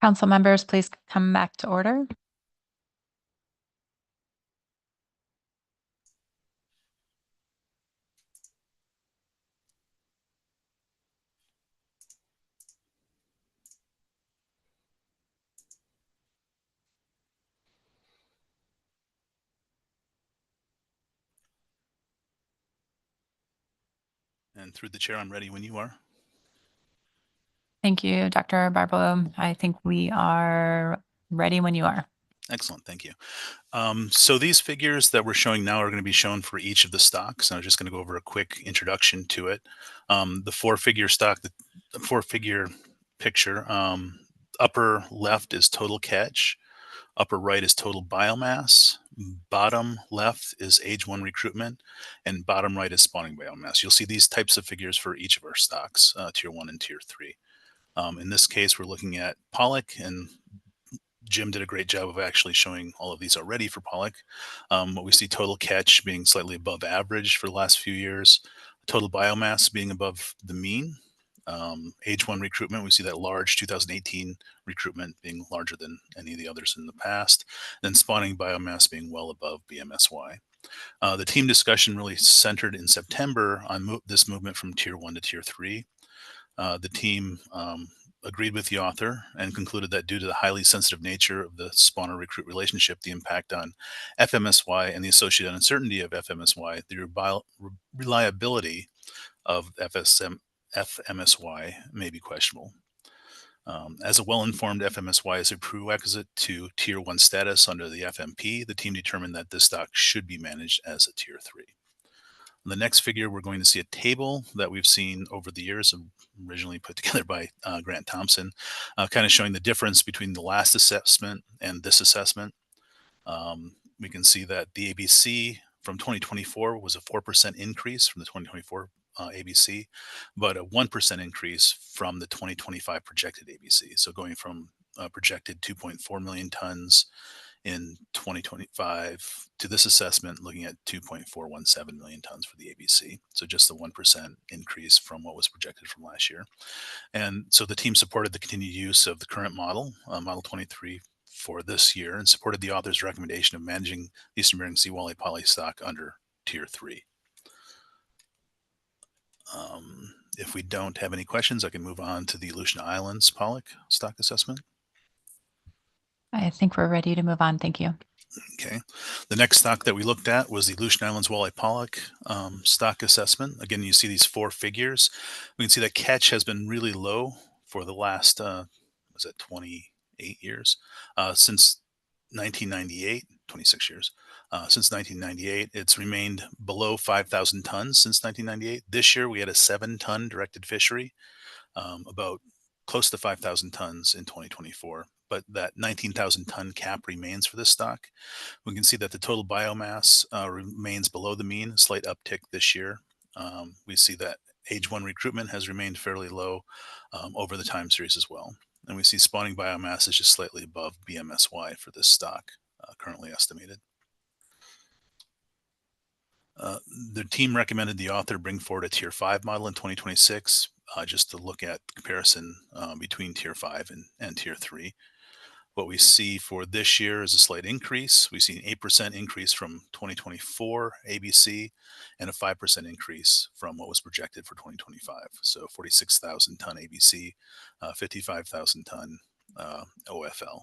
Council members, please come back to order. And through the chair, I'm ready when you are. Thank you, Dr. Barbeau. I think we are ready when you are. Excellent, thank you. So these figures that we're showing now are going to be shown for each of the stocks. And I'm just going to go over a quick introduction to it. The four-figure stock, the four-figure picture, upper left is total catch, upper right is total biomass, bottom left is age 1 recruitment, and bottom right is spawning biomass. You'll see these types of figures for each of our stocks, tier 1 and tier 3. In this case, we're looking at Pollock, and Jim did a great job of actually showing all of these already for Pollock. What we see total catch being slightly above average for the last few years, total biomass being above the mean. Age 1 recruitment, we see that large 2018 recruitment being larger than any of the others in the past. Then spawning biomass being well above BMSY. The team discussion really centered in September on this movement from tier 1 to tier 3. The team agreed with the author and concluded that due to the highly sensitive nature of the spawner-recruit relationship, the impact on FMSY and the associated uncertainty of FMSY, the reliability of FMSY may be questionable. As a well-informed FMSY is a prerequisite to tier 1 status under the FMP, the team determined that this stock should be managed as a tier 3. On the next figure, we're going to see a table that we've seen over the years, originally put together by Grant Thompson, kind of showing the difference between the last assessment and this assessment. We can see that the ABC from 2024 was a 4% increase from the 2024 ABC, but a 1% increase from the 2025 projected ABC. So going from projected 2.4 million tons in 2025 to this assessment looking at 2.417 million tons for the ABC. So just a 1% increase from what was projected from last year. And so the team supported the continued use of the current model, Model 23, for this year, and supported the author's recommendation of managing the Eastern Bering Sea Walleye poly stock under tier 3. If we don't have any questions, I can move on to the Aleutian Islands Pollock stock assessment. I think we're ready to move on. Thank you. Okay. The next stock that we looked at was the Aleutian Islands Walleye Pollock stock assessment. Again, you see these 4 figures. We can see that catch has been really low for the last, was it 28 years? Since 1998, 26 years. Since 1998, it's remained below 5,000 tons since 1998. This year, we had a 7-ton directed fishery, about close to 5,000 tons in 2024. But that 19,000 ton cap remains for this stock. We can see that the total biomass remains below the mean, a slight uptick this year. We see that age 1 recruitment has remained fairly low over the time series as well. And we see spawning biomass is just slightly above BMSY for this stock, currently estimated. The team recommended the author bring forward a tier 5 model in 2026, just to look at comparison between tier 5 and tier 3. What we see for this year is a slight increase. We see an 8% increase from 2024 ABC and a 5% increase from what was projected for 2025. So 46,000 ton ABC, 55,000 ton OFL.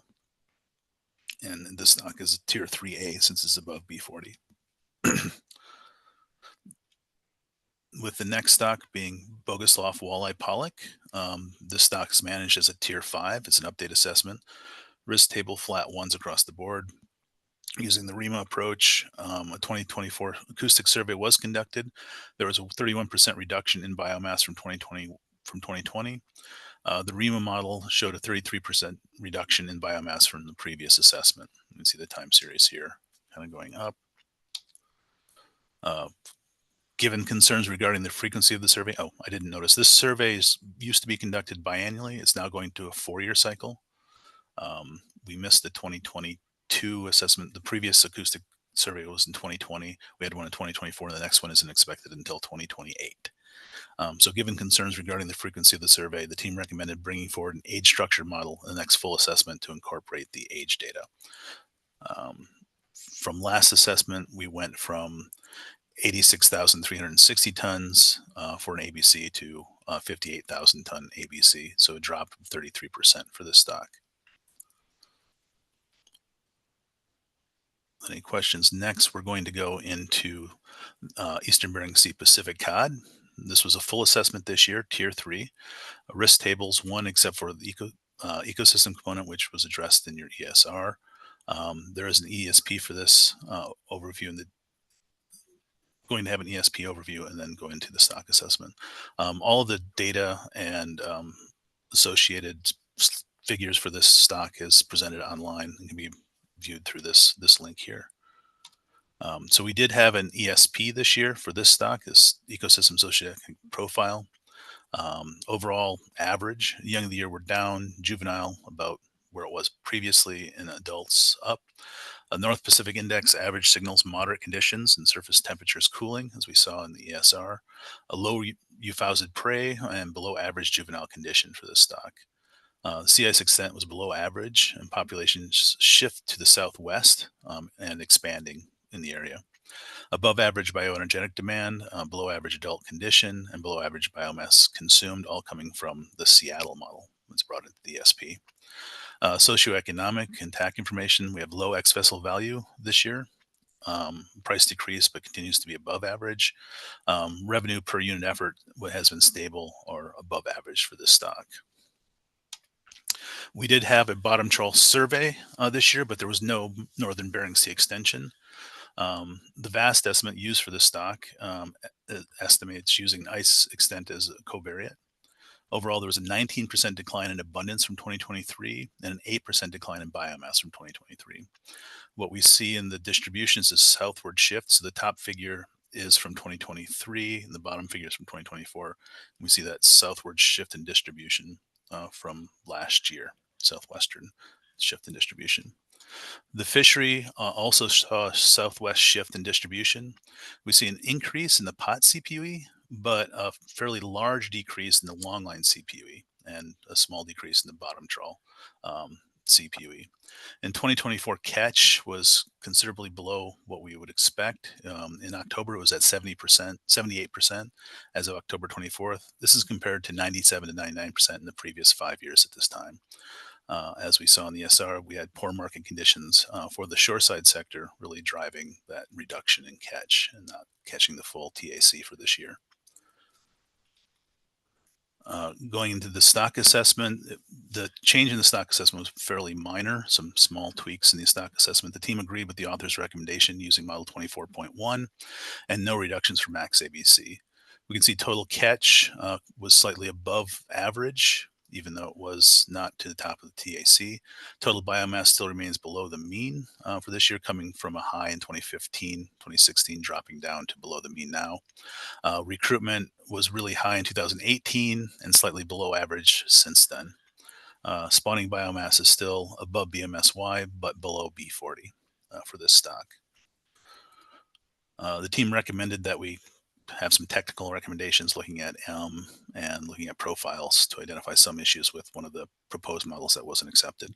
And this stock is a tier 3A since it's above B40. With the next stock being Bogoslof Walleye Pollock. This stock is managed as a tier 5. It's an update assessment. Risk table flat 1s across the board. Using the REMA approach, a 2024 acoustic survey was conducted. There was a 31% reduction in biomass from 2020. The REMA model showed a 33% reduction in biomass from the previous assessment. You can see the time series here kind of going up. Given concerns regarding the frequency of the survey, I didn't notice. This survey used to be conducted biannually. It's now going to a 4-year cycle. We missed the 2022 assessment. The previous acoustic survey was in 2020. We had one in 2024, and the next one isn't expected until 2028. So given concerns regarding the frequency of the survey, the team recommended bringing forward an age structure model in the next full assessment to incorporate the age data. From last assessment, we went from 86,360 tons for an ABC to 58,000 ton ABC, so a drop of 33% for this stock. Any questions? Next, we're going to go into Eastern Bering Sea Pacific cod. This was a full assessment this year, tier 3. Risk tables 1, except for the ecosystem component, which was addressed in your ESR. There is an ESP for this overview, and going to have an ESP overview and then go into the stock assessment. All of the data and associated figures for this stock is presented online and can be viewed through this link here. So we did have an ESP this year for this stock, this ecosystem socioeconomic profile. Overall average, young of the year were down, juvenile about where it was previously, and adults up. A North Pacific Index average signals moderate conditions and surface temperatures cooling, as we saw in the ESR. A low euphoused prey and below average juvenile condition for this stock. Sea ice extent was below average, and populations shift to the southwest and expanding in the area. Above average bioenergetic demand, below average adult condition, and below average biomass consumed, all coming from the Seattle model that's brought into the SP. Socioeconomic and TAC information, we have low ex-vessel value this year. Price decreased, but continues to be above average. Revenue per unit effort has been stable or above average for this stock. We did have a bottom trawl survey this year, but there was no Northern Bering Sea extension. The VAST estimate used for this stock estimates using ice extent as a covariate. Overall, there was a 19% decline in abundance from 2023 and an 8% decline in biomass from 2023. What we see in the distributions is southward shift. So the top figure is from 2023 and the bottom figure is from 2024. We see that southward shift in distribution from last year, southwestern shift in distribution. The fishery also saw a southwest shift in distribution. We see an increase in the pot CPUE, but a fairly large decrease in the longline CPUE and a small decrease in the bottom trawl CPUE. In 2024, catch was considerably below what we would expect. In October, it was at 78% as of October 24th. This is compared to 97 to 99% in the previous 5 years at this time. As we saw in the SR, we had poor market conditions for the shoreside sector, really driving that reduction in catch and not catching the full TAC for this year. Going into the stock assessment, the change in the stock assessment was fairly minor, some small tweaks in the stock assessment. The team agreed with the author's recommendation using model 24.1 and no reductions for max ABC. We can see total catch was slightly above average, even though it was not to the top of the TAC. Total biomass still remains below the mean for this year, coming from a high in 2015, 2016, dropping down to below the mean now. Recruitment was really high in 2018 and slightly below average since then. Spawning biomass is still above BMSY, but below B40 for this stock. The team recommended that we have some technical recommendations looking at M and looking at profiles to identify some issues with one of the proposed models that wasn't accepted.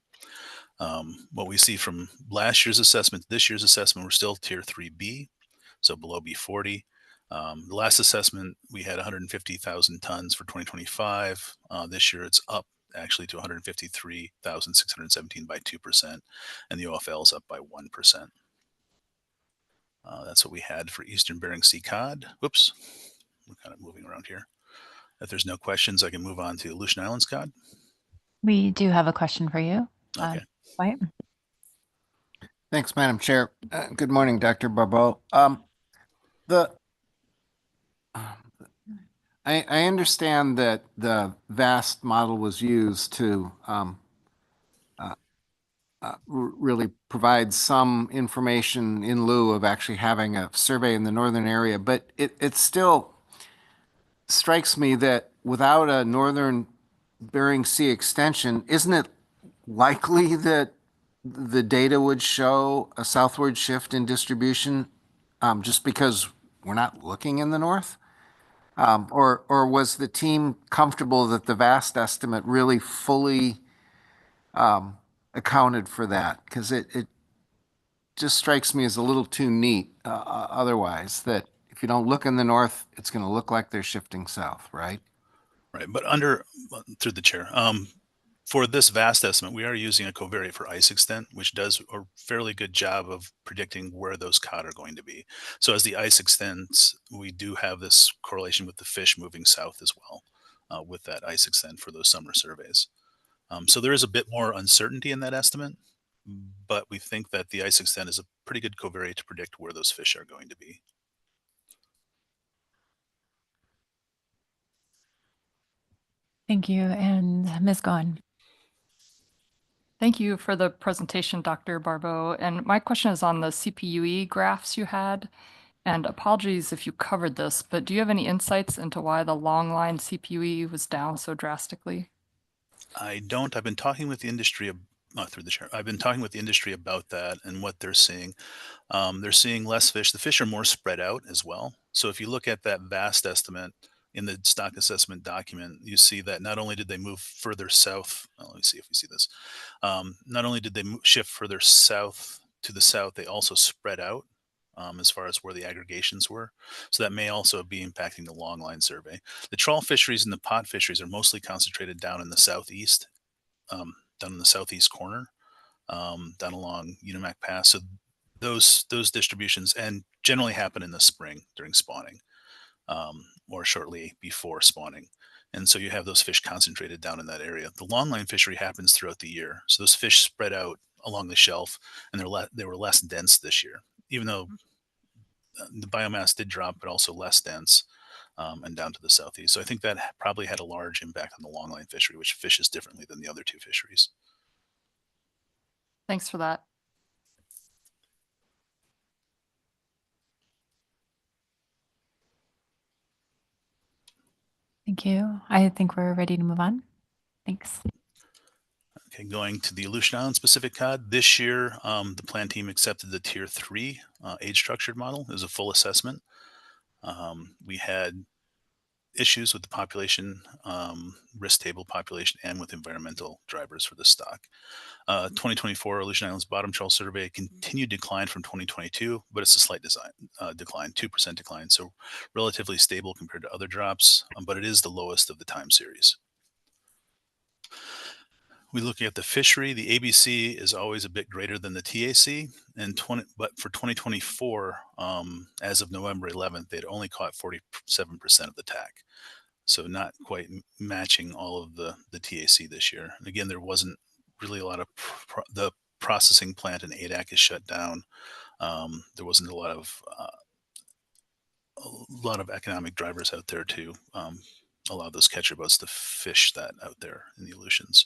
What we see from last year's assessment to this year's assessment, we're still tier 3B, so below B40. The last assessment, we had 150,000 tons for 2025. This year it's up actually to 153,617 by 2%, and the OFL is up by 1%. That's what we had for Eastern Bering Sea cod. Whoops, we're kind of moving around here. If there's no questions, I can move on to Aleutian Islands cod. We do have a question for you. Okay. Wyatt? Thanks, Madam Chair. Good morning, Dr. Barbeau. I understand that the VAST model was used to really provide some information in lieu of actually having a survey in the northern area, but it still strikes me that without a northern Bering Sea extension, isn't it likely that the data would show a southward shift in distribution just because we're not looking in the north? Or was the team comfortable that the VAST estimate really fully accounted for that? Because it just strikes me as a little too neat otherwise, that if you don't look in the north, it's going to look like they're shifting south, right? Right, but through the chair, for this VAST estimate, we are using a covariate for ice extent, which does a fairly good job of predicting where those cod are going to be. So as the ice extends, we do have this correlation with the fish moving south as well, with that ice extent for those summer surveys. So there is a bit more uncertainty in that estimate, but we think that the ice extent is a pretty good covariate to predict where those fish are going to be. Thank you. And Ms. Gahn. Thank you for the presentation, Dr. Barbeau. And my question is on the CPUE graphs you had. And apologies if you covered this, but do you have any insights into why the long line CPUE was down so drastically? I don't. I've been talking with the industry through the chair. I've been talking with the industry about that and what they're seeing. They're seeing less fish. The fish are more spread out as well. So if you look at that VAST estimate in the stock assessment document, you see that not only did they move further south, let me see if we see this. Not only did they shift further south to the south, they also spread out as far as where the aggregations were. So that may also be impacting the long line survey. The trawl fisheries and the pot fisheries are mostly concentrated down in the southeast, down in the southeast corner, down along Unimac Pass. So those distributions and generally happen in the spring during spawning, or shortly before spawning. And so you have those fish concentrated down in that area. The longline fishery happens throughout the year. So those fish spread out along the shelf, and they were less dense this year, even though the biomass did drop, but also less dense, and down to the southeast. So I think that probably had a large impact on the longline fishery, which fishes differently than the other two fisheries. Thanks for that. Thank you. I think we're ready to move on. Thanks. Okay, going to the Aleutian Islands Pacific cod. This year, the plan team accepted the Tier 3 age-structured model. It was a full assessment. We had issues with the population, risk table population, and with environmental drivers for the stock. 2024 Aleutian Islands Bottom Trawl Survey continued decline from 2022, but it's a slight decline, 2% decline. So relatively stable compared to other drops, but it is the lowest of the time series. We looking at the fishery, the ABC is always a bit greater than the TAC, but for 2024, as of November 11th, they'd only caught 47% of the TAC. So not quite matching all of the TAC this year. And again, there wasn't really a lot of the processing plant in ATKA is shut down. There wasn't a lot of economic drivers out there to allow those catcher boats to fish that out there in the Aleutians.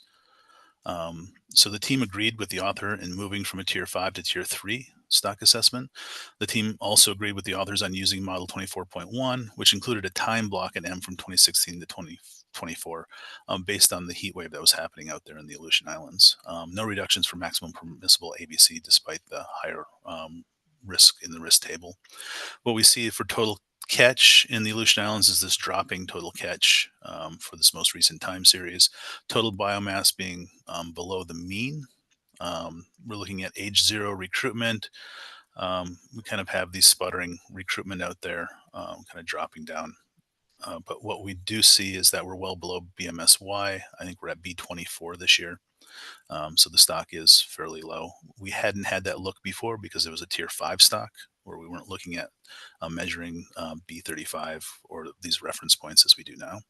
So the team agreed with the author in moving from a Tier 5 to Tier 3 stock assessment. The team also agreed with the authors on using Model 24.1, which included a time block in M from 2016 to 2024, based on the heat wave that was happening out there in the Aleutian Islands. No reductions for maximum permissible ABC, despite the higher risk in the risk table. What we see for total catch in the Aleutian Islands is this dropping total catch for this most recent time series. Total biomass being below the mean. We're looking at age 0 recruitment. We kind of have these sputtering recruitment out there, kind of dropping down. But what we do see is that we're well below BMSY. I think we're at B24 this year. So the stock is fairly low. We hadn't had that look before because it was a Tier 5 stock where we weren't looking at measuring B35 or these reference points as we do now.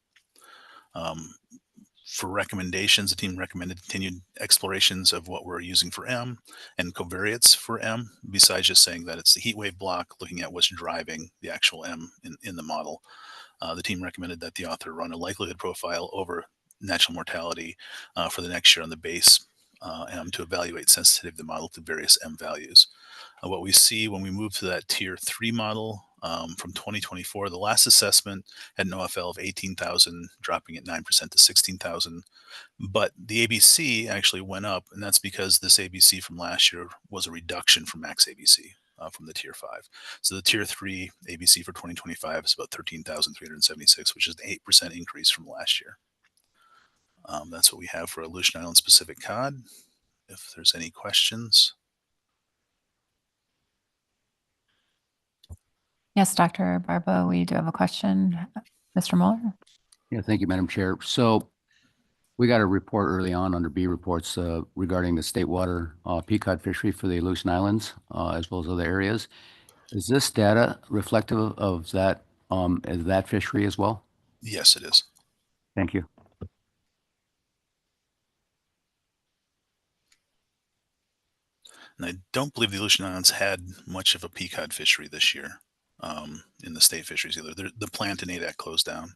For recommendations, the team recommended continued explorations of what we're using for M and covariates for M, besides just saying that it's the heat wave block, looking at what's driving the actual M in the model. The team recommended that the author run a likelihood profile over natural mortality for the next year on the base M to evaluate sensitivity of the model to various M values. What we see when we move to that Tier 3 model from 2024, the last assessment had an OFL of 18,000, dropping at 9% to 16,000. But the ABC actually went up, and that's because this ABC from last year was a reduction from max ABC. from the tier 5. So the tier 3 ABC for 2025 is about 13,376, which is an 8% increase from last year. That's what we have for Aleutian Island specific cod. If there's any questions. Yes, Dr. Barbeau, we do have a question. Mr. Mueller? Yeah, thank you, Madam Chair. So we got a report early on under B reports regarding the state water peacock fishery for the Aleutian Islands, as well as other areas. Is this data reflective of that as that fishery as well? Yes, it is. Thank you. And I don't believe the Aleutian Islands had much of a peacock fishery this year in the state fisheries either. The plant in ADAC closed down.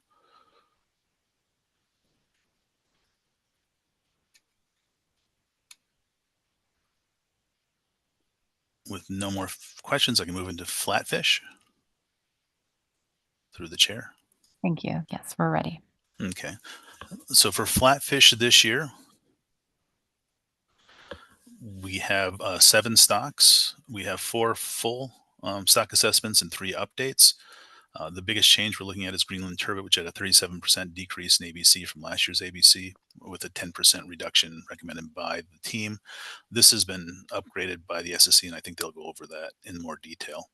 With no more questions, I can move into Flatfish through the chair. Thank you. Yes, we're ready. Okay. So for Flatfish this year, we have 7 stocks. We have 4 full stock assessments and 3 updates. The biggest change we're looking at is Greenland Turbot, which had a 37% decrease in ABC from last year's ABC, with a 10% reduction recommended by the team. This has been upgraded by the SSC, and I think they'll go over that in more detail.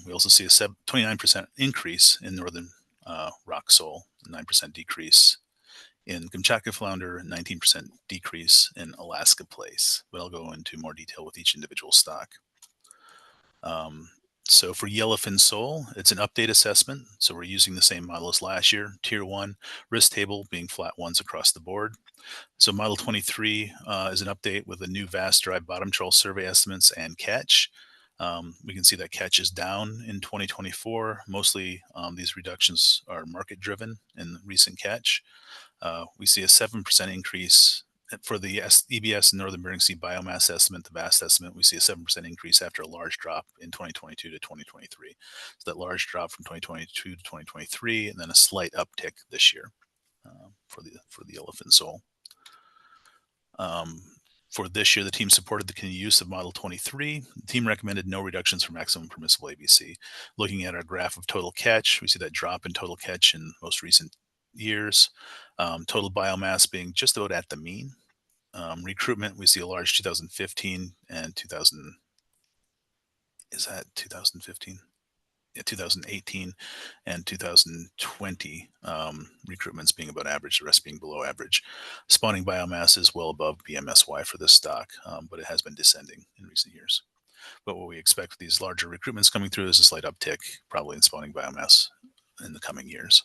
We also see a 29% increase in northern rock sole, 9% decrease in Kamchatka Flounder, 19% decrease in Alaska PLAICE, but I'll go into more detail with each individual stock. So for Yellowfin sole, it's an update assessment. So we're using the same model as last year. Tier 1, risk table being flat ones across the board. So model 23 is an update with a new vast dry bottom trawl survey estimates and catch. We can see that catch is down in 2024. Mostly these reductions are market driven in recent catch. We see a 7% increase for the EBS Northern Bering Sea biomass estimate, the vast estimate. We see a 7% increase after a large drop in 2022 to 2023. So that large drop from 2022 to 2023, and then a slight uptick this year for the Yellowfin sole. For this year, the team supported the continued use of Model 23. The team recommended no reductions for maximum permissible ABC. Looking at our graph of total catch, we see that drop in total catch in most recent years. Total biomass being just about at the mean. Recruitment, we see a large 2015 and 2000. Is that 2015? Yeah, 2018 and 2020 recruitments being about average, the rest being below average. Spawning biomass is well above BMSY for this stock, but it has been descending in recent years. But what we expect with these larger recruitments coming through is a slight uptick, probably in spawning biomass in the coming years.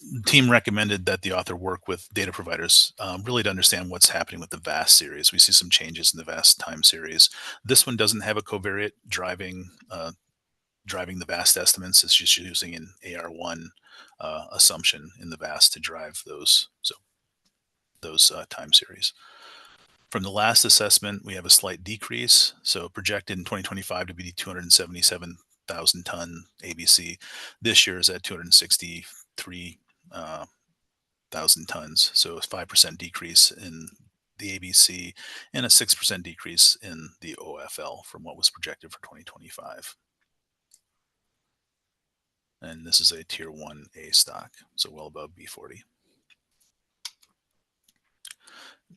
The team recommended that the author work with data providers really to understand what's happening with the VAST series. We see some changes in the VAST time series. This one doesn't have a covariate driving the VAST estimates. It's just using an AR1 assumption in the VAST to drive those time series. From the last assessment, we have a slight decrease. So projected in 2025 to be 277,000 ton ABC. This year is at 263,000 tons. So a 5% decrease in the ABC and a 6% decrease in the OFL from what was projected for 2025. And this is a tier 1A stock, so well above B40.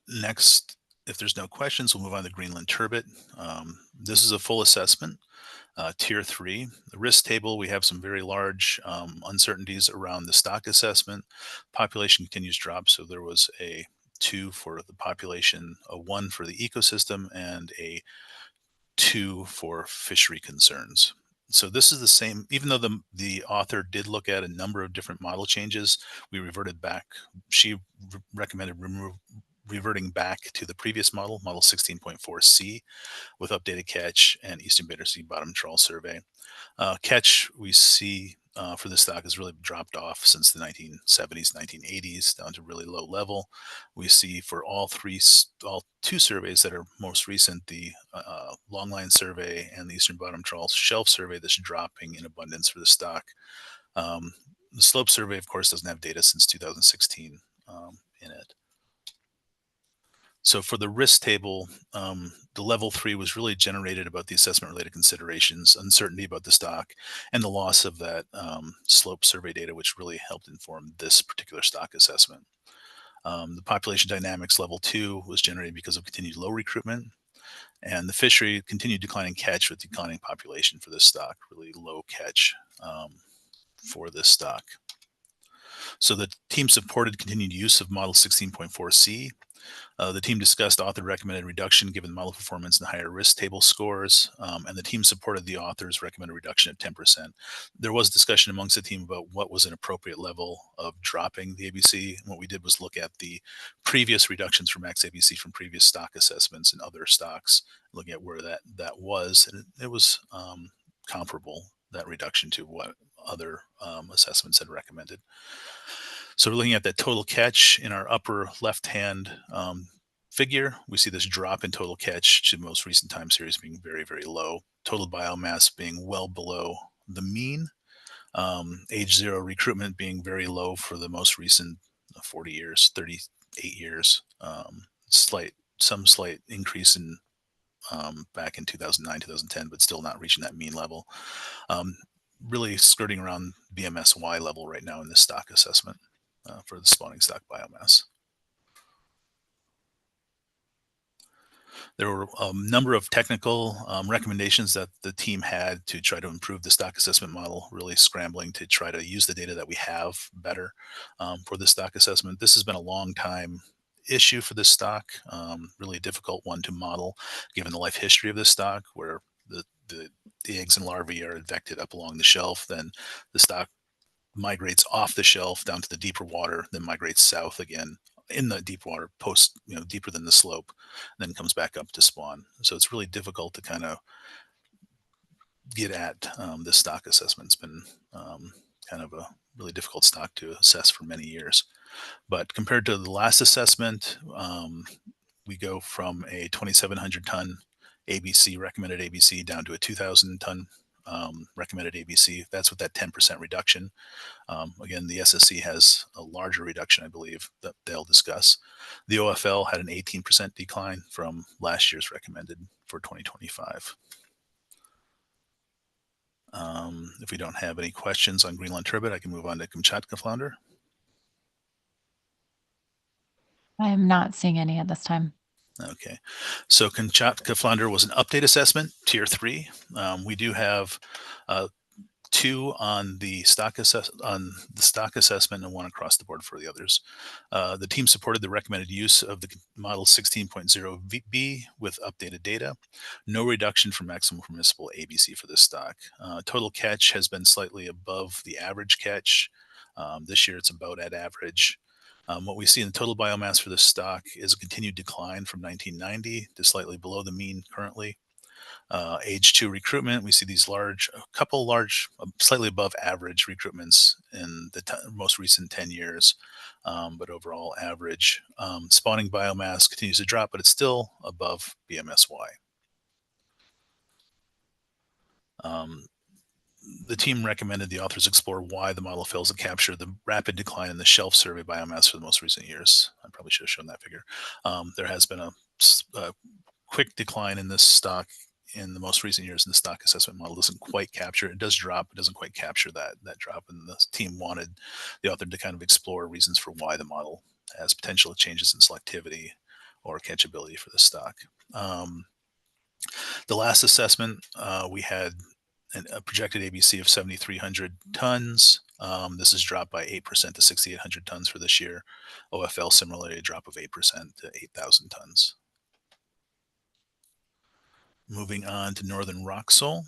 Next, if there's no questions, we'll move on to Greenland Turbot. This is a full assessment. Tier 3, the risk table, we have some very large uncertainties around the stock assessment. Population continues to drop, so there was a 2 for the population, a 1 for the ecosystem, and a 2 for fishery concerns. So this is the same, even though the author did look at a number of different model changes, we reverted back. She recommended reverting back to the previous model, model 16.4C, with updated catch and Eastern Bitter Sea bottom trawl survey. Catch we see for this stock has really dropped off since the 1970s, 1980s, down to really low level. We see for all 2 surveys that are most recent, the longline survey and the Eastern bottom trawl shelf survey, that's dropping in abundance for the stock. The slope survey, of course, doesn't have data since 2016 in it. So for the risk table, the level 3 was really generated about the assessment-related considerations, uncertainty about the stock, and the loss of that slope survey data, which really helped inform this particular stock assessment. The population dynamics level 2 was generated because of continued low recruitment, and the fishery continued declining catch with declining population for this stock, really low catch for this stock. So the team supported continued use of model 16.4C. The team discussed author recommended reduction given model performance and higher risk table scores, and the team supported the author's recommended reduction of 10%. There was discussion amongst the team about what was an appropriate level of dropping the ABC. And what we did was look at the previous reductions for max ABC from previous stock assessments and other stocks, looking at where that was, and it was comparable, that reduction, to what other assessments had recommended. So we're looking at that total catch in our upper left-hand figure. We see this drop in total catch to the most recent time series being very, very low. Total biomass being well below the mean. Age 0 recruitment being very low for the most recent 40 years, 38 years. Some slight increase in back in 2009, 2010, but still not reaching that mean level. Really skirting around BMSY level right now in this stock assessment for the spawning stock biomass. There were a number of technical recommendations that the team had to try to improve the stock assessment model, really scrambling to try to use the data that we have better for the stock assessment. This has been a long time issue for this stock, really a difficult one to model given the life history of this stock, where the eggs and larvae are infected up along the shelf, then the stock migrates off the shelf down to the deeper water, then migrates south again in the deep water, deeper than the slope, then comes back up to spawn. So it's really difficult to kind of get at this stock assessment. It's been kind of a really difficult stock to assess for many years. But compared to the last assessment, we go from a 2,700 ton ABC, recommended ABC, down to a 2,000 ton recommended ABC. That's with that 10% reduction. Again, the SSC has a larger reduction, I believe, that they'll discuss. The OFL had an 18% decline from last year's recommended for 2025. If we don't have any questions on Greenland Turbot, I can move on to Kamchatka Flounder. I am not seeing any at this time. Okay, so Kamchatka Flounder was an update assessment, tier 3. We do have 2 on the stock assessment and 1 across the board for the others. The team supported the recommended use of the model 16.0B with updated data. No reduction for maximum permissible ABC for this stock. Total catch has been slightly above the average catch. This year it's about at average. What we see in the total biomass for this stock is a continued decline from 1990 to slightly below the mean currently. Age 2 recruitment, we see these couple large, slightly above average recruitments in the most recent 10 years, but overall average. Spawning biomass continues to drop, but it's still above BMSY. The team recommended the authors explore why the model fails to capture the rapid decline in the shelf survey biomass for the most recent years. I probably should have shown that figure. There has been a quick decline in this stock in the most recent years, and the stock assessment model doesn't quite capture it. It does drop, it doesn't quite capture that drop, and the team wanted the author to kind of explore reasons for why the model has potential changes in selectivity or catchability for the stock. The last assessment, we had a projected ABC of 7,300 tons. This has dropped by 8% to 6,800 tons for this year. OFL similarly a drop of 8% to 8,000 tons. Moving on to Northern Rock Sole.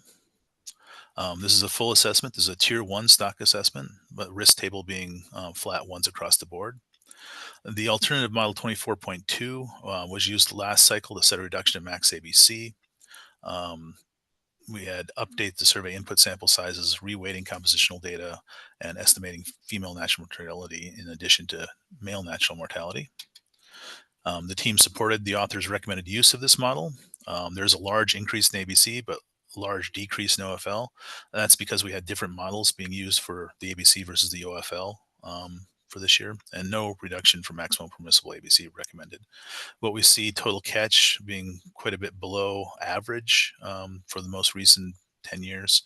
This is a full assessment. This is a tier 1 stock assessment, but risk table being flat ones across the board. The alternative model 24.2 was used last cycle to set a reduction in max ABC. We had update the survey input sample sizes, reweighting compositional data, and estimating female natural mortality in addition to male natural mortality. The team supported the author's recommended use of this model. There's a large increase in ABC, but large decrease in OFL. That's because we had different models being used for the ABC versus the OFL for this year, and no reduction from maximum permissible ABC recommended. What we see total catch being quite a bit below average for the most recent 10 years.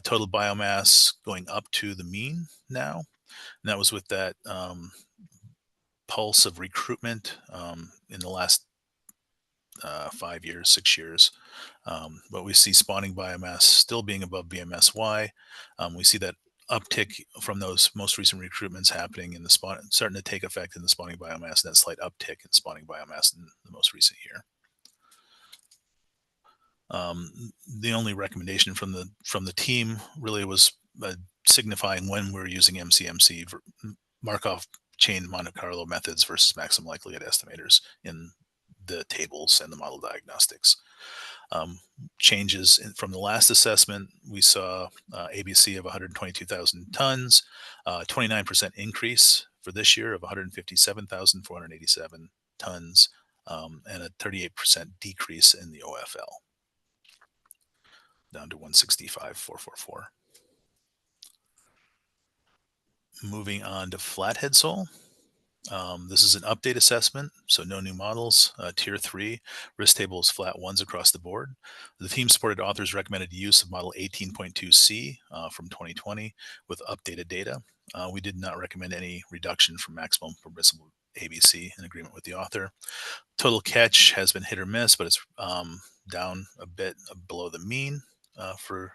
Total biomass going up to the mean now. And that was with that pulse of recruitment in the last 5 years, 6 years. But we see spawning biomass still being above BMSY. We see that uptick from those most recent recruitments happening in the spawn, starting to take effect in the spawning biomass, and that slight uptick in spawning biomass in the most recent year. The only recommendation from the team really was signifying when we're using MCMC Markov chain Monte Carlo methods versus maximum likelihood estimators in the tables and the model diagnostics. Changes from the last assessment, we saw ABC of 122,000 tons, 29% increase for this year of 157,487 tons, and a 38% decrease in the OFL, down to 165,444. Moving on to Flathead sole. This is an update assessment, so no new models. Tier 3, risk table is flat ones across the board. The team supported authors recommended use of model 18.2C from 2020 with updated data. We did not recommend any reduction from maximum permissible ABC in agreement with the author. Total catch has been hit or miss, but it's down a bit below the mean for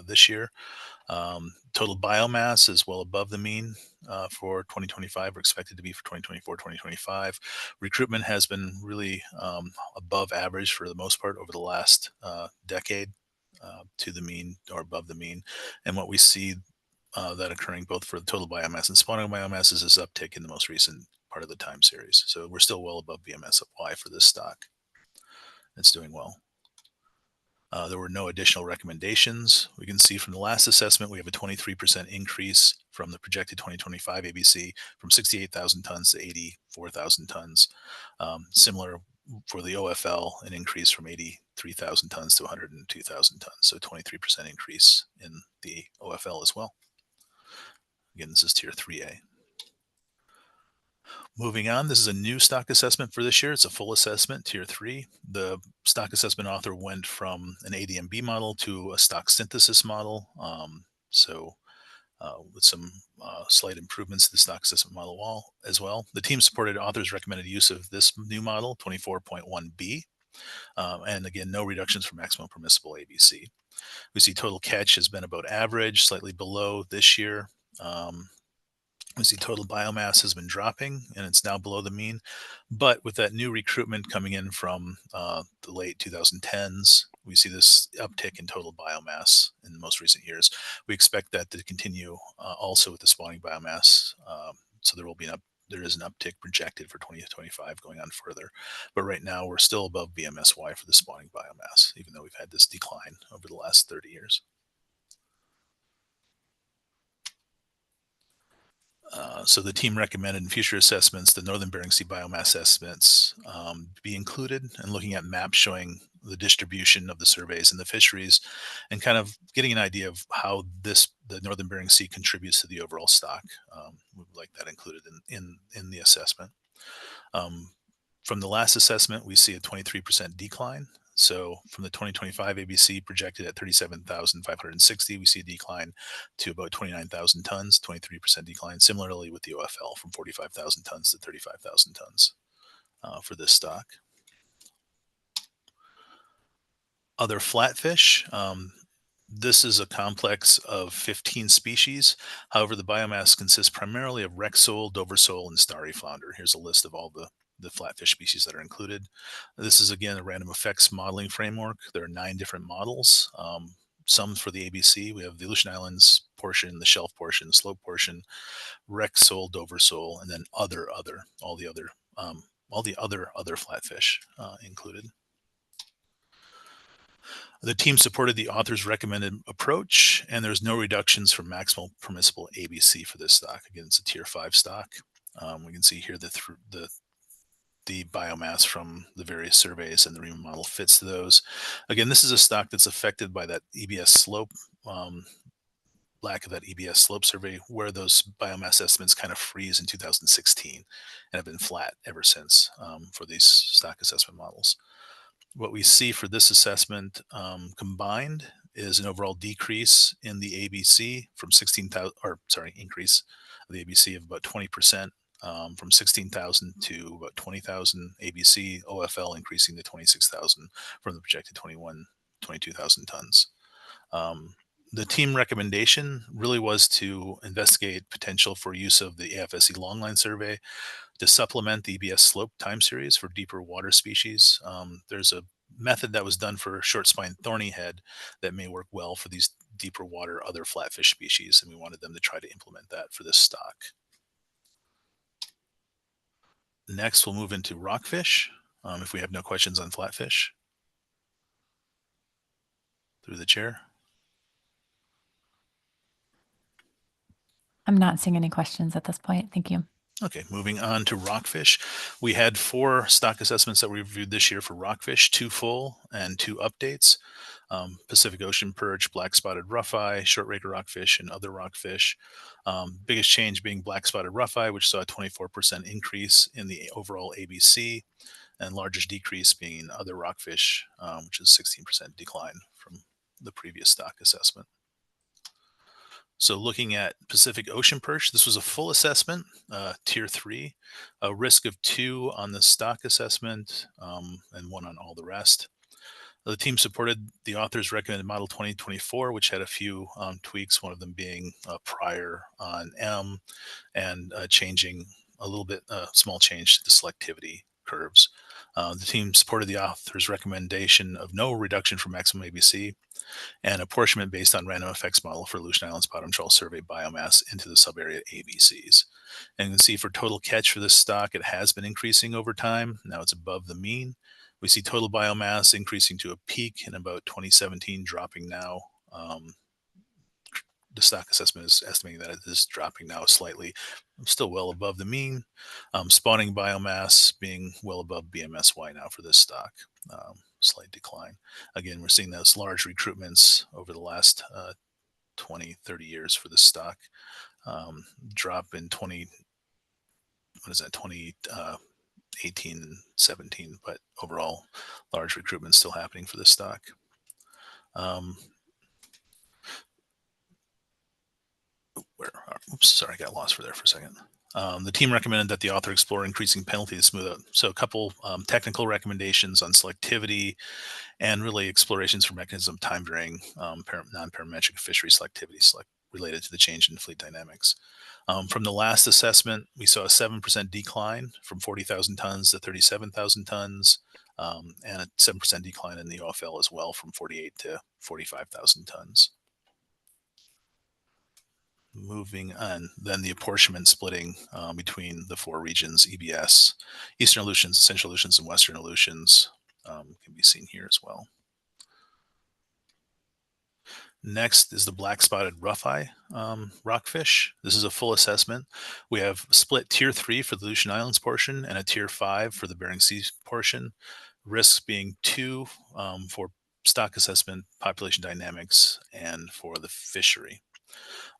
this year. Total biomass is well above the mean for 2025, or expected to be for 2024, 2025. Recruitment has been really above average for the most part over the last decade, to the mean or above the mean. And what we see that occurring both for the total biomass and spawning biomass is this uptick in the most recent part of the time series. So we're still well above BMSY for this stock. It's doing well. There were no additional recommendations. We can see from the last assessment, we have a 23% increase from the projected 2025 ABC from 68,000 tons to 84,000 tons. Similar for the OFL, an increase from 83,000 tons to 102,000 tons. So 23% increase in the OFL as well. Again, this is tier 3A. Moving on, this is a new stock assessment for this year. It's a full assessment, tier 3. The stock assessment author went from an ADMB model to a stock synthesis model. With some slight improvements to the stock assessment model as well. The team supported authors recommended use of this new model, 24.1B. And again, no reductions from maximum permissible ABC. We see total catch has been about average, slightly below this year. We see total biomass has been dropping, and it's now below the mean. But with that new recruitment coming in from the late 2010s, we see this uptick in total biomass in the most recent years. We expect that to continue also with the spawning biomass. So there is an uptick projected for 2025 going on further. But right now, we're still above BMSY for the spawning biomass, even though we've had this decline over the last 30 years. So the team recommended in future assessments, the Northern Bering Sea biomass estimates be included, and looking at maps showing the distribution of the surveys and the fisheries, and kind of getting an idea of how the Northern Bering Sea contributes to the overall stock. We'd like that included in the assessment. From the last assessment, we see a 23% decline. So from the 2025 ABC projected at 37,560, we see a decline to about 29,000 tons, 23% decline. Similarly with the OFL from 45,000 tons to 35,000 tons for this stock. Other flatfish. This is a complex of 15 species. However, the biomass consists primarily of wreck sole, dover sole, and starry flounder. Here's a list of all the flatfish species that are included. This is, again, a random effects modeling framework. There are 9 different models. Some for the ABC. We have the Aleutian Islands portion, the shelf portion, the slope portion, wreck sole, dover sole, and then all the other flatfish included. The team supported the author's recommended approach, and there's no reductions from maximal permissible ABC for this stock. Again, it's a tier 5 stock. We can see here the biomass from the various surveys, and the REMA model fits to those. Again, this is a stock that's affected by that EBS slope lack of that EBS slope survey, where those biomass estimates kind of freeze in 2016 and have been flat ever since for these stock assessment models. What we see for this assessment combined is an overall decrease in the ABC from 16,000, or sorry, increase of the ABC of about 20%, from 16,000 to about 20,000 ABC, OFL increasing to 26,000 from the projected 22,000 tons. The team recommendation really was to investigate potential for use of the AFSC longline survey to supplement the EBS slope time series for deeper water species. There's a method that was done for short spine thorny head that may work well for these deeper water other flatfish species, and we wanted them to try to implement that for this stock. Next, we'll move into rockfish. If we have no questions on flatfish. Through the chair. I'm not seeing any questions at this point. Thank you. Okay, moving on to rockfish. We had 4 stock assessments that we reviewed this year for rockfish, 2 full and 2 updates. Pacific Ocean perch, black-spotted rougheye, shortraker rockfish, and other rockfish. Biggest change being black-spotted rougheye, which saw a 24% increase in the overall ABC, and largest decrease being other rockfish, which is 16% decline from the previous stock assessment. So looking at Pacific Ocean perch, this was a full assessment, tier 3, a risk of 2 on the stock assessment, and 1 on all the rest. The team supported the author's recommended model 2024, which had a few tweaks, one of them being prior on M and changing a little bit, small change to the selectivity curves. The team supported the author's recommendation of no reduction from maximum ABC and apportionment based on random effects model for Aleutian Islands bottom trawl survey biomass into the subarea ABCs. And you can see for total catch for this stock, it has been increasing over time. Now it's above the mean. We see total biomass increasing to a peak in about 2017, dropping now. The stock assessment is estimating that it is dropping now slightly, still well above the mean. Spawning biomass being well above BMSY now for this stock, slight decline. Again, we're seeing those large recruitments over the last 20, 30 years for this stock. Drop in 2018 and 17, but overall large recruitment still happening for this stock. Oops, sorry, I got lost for there for a second. The team recommended that the author explore increasing penalty to smooth out. So a couple technical recommendations on selectivity and really explorations for mechanism time varying non-parametric fishery selectivity related to the change in fleet dynamics. From the last assessment, we saw a 7% decline from 40,000 tons to 37,000 tons, and a 7% decline in the OFL as well from 48 to 45,000 tons. Moving on, then the apportionment splitting between the 4 regions, EBS, Eastern Aleutians, Central Aleutians, and Western Aleutians can be seen here as well. Next is the black-spotted rougheye rockfish. This is a full assessment. We have split tier 3 for the Aleutian Islands portion and a tier 5 for the Bering Sea portion. Risks being 2 for stock assessment, population dynamics, and for the fishery.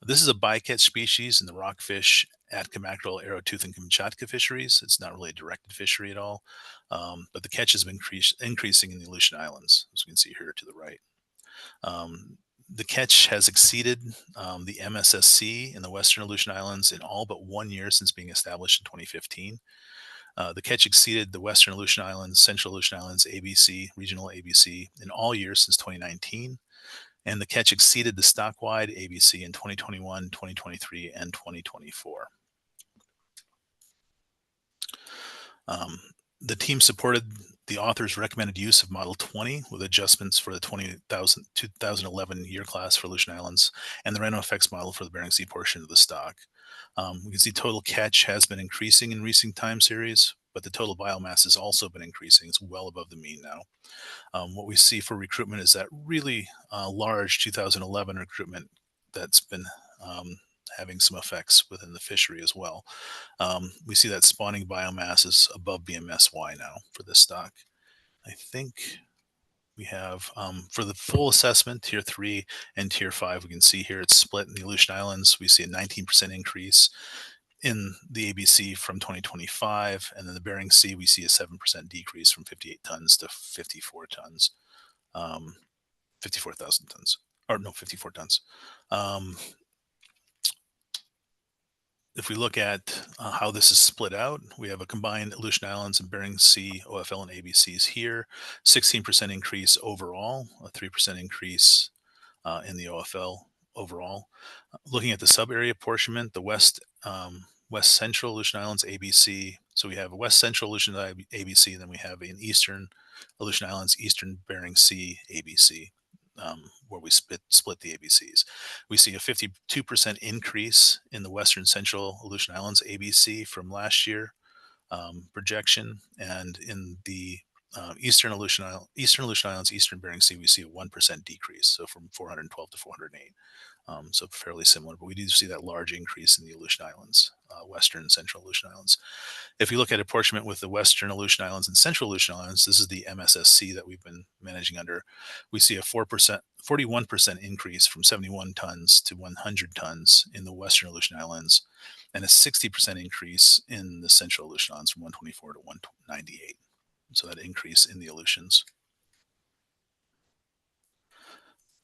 This is a bycatch species in the rockfish, ATKA, Mackerel, Arrowtooth, and Kamchatka fisheries. It's not really a directed fishery at all, but the catch has been increasing in the Aleutian Islands, as we can see here to the right. The catch has exceeded the MSSC in the Western Aleutian Islands in all but 1 year since being established in 2015. The catch exceeded the Western Aleutian Islands, Central Aleutian Islands, ABC, regional ABC in all years since 2019. And the catch exceeded the stock-wide ABC in 2021, 2023, and 2024. The team supported the author's recommended use of Model 20 with adjustments for the 2011 year class for Aleutian Islands and the random effects model for the Bering Sea portion of the stock. We can see total catch has been increasing in recent time series, but the total biomass has also been increasing. It's well above the mean now. What we see for recruitment is that really large 2011 recruitment that's been having some effects within the fishery as well. We see that spawning biomass is above BMSY now for this stock. I think We have for the full assessment, tier 3 and tier 5, we can see here it's split in the Aleutian Islands. We see a 19% increase in the ABC from 2025, and then the Bering Sea, we see a 7% decrease from 58 tons to 54 tons, 54,000 tons, or no, 54 tons. If we look at how this is split out, we have a combined Aleutian Islands and Bering Sea OFL and ABCs here, 16% increase overall, a 3% increase in the OFL overall. Looking at the sub-area apportionment, the West Central Aleutian Islands ABC. So we have a West Central Aleutian ABC, and then we have an Eastern Aleutian Islands, Eastern Bering Sea ABC. Where we split the ABCs. We see a 52% increase in the Western Central Aleutian Islands ABC from last year projection, and in the Eastern Aleutian Islands, Eastern Bering Sea, we see a 1% decrease, so from 412 to 408. So fairly similar, but we do see that large increase in the Aleutian Islands, Western and Central Aleutian Islands. If you look at apportionment with the Western Aleutian Islands and Central Aleutian Islands, this is the MSSC that we've been managing under. We see a 41% increase from 71 tons to 100 tons in the Western Aleutian Islands, and a 60% increase in the Central Aleutian Islands from 124 to 198. So that increase in the Aleutians.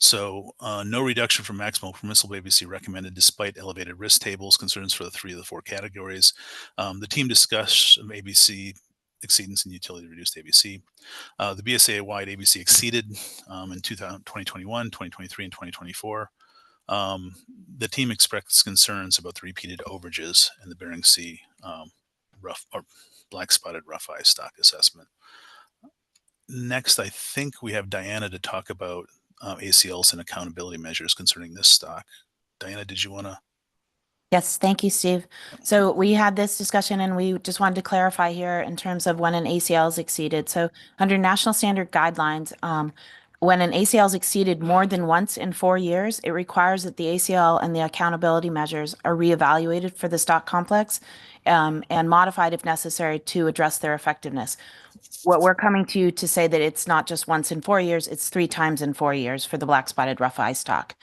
So no reduction from maximum permissible ABC recommended despite elevated risk tables concerns for the 3 of the 4 categories. The team discussed ABC exceedance and utility reduced ABC. The BSAI wide ABC exceeded in 2021, 2023, and 2024. The team expressed concerns about the repeated overages in the Bering Sea black-spotted rougheye stock assessment. Next, I think we have Diana to talk about ACLs and accountability measures concerning this stock. Diana, did you want to? Yes, thank you, Steve. So we had this discussion and we just wanted to clarify here in terms of when an ACL is exceeded. So under national standard guidelines, when an ACL is exceeded more than once in 4 years, it requires that the ACL and the accountability measures are reevaluated for the stock complex and modified if necessary to address their effectiveness. What we're coming to you to say that it's not just once in 4 years, it's 3 times in 4 years for the black-spotted rougheye stock.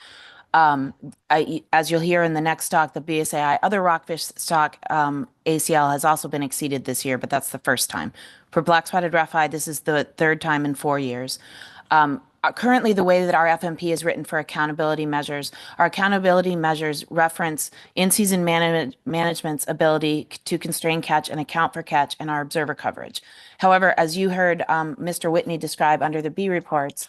As you'll hear in the next stock, the BSAI other rockfish stock ACL has also been exceeded this year, but that's the first time. For black-spotted rougheye, this is the 3rd time in 4 years. Currently, the way that our FMP is written for accountability measures, our accountability measures reference in-season management's ability to constrain catch and account for catch and our observer coverage. However, as you heard Mr. Whitney describe under the B reports,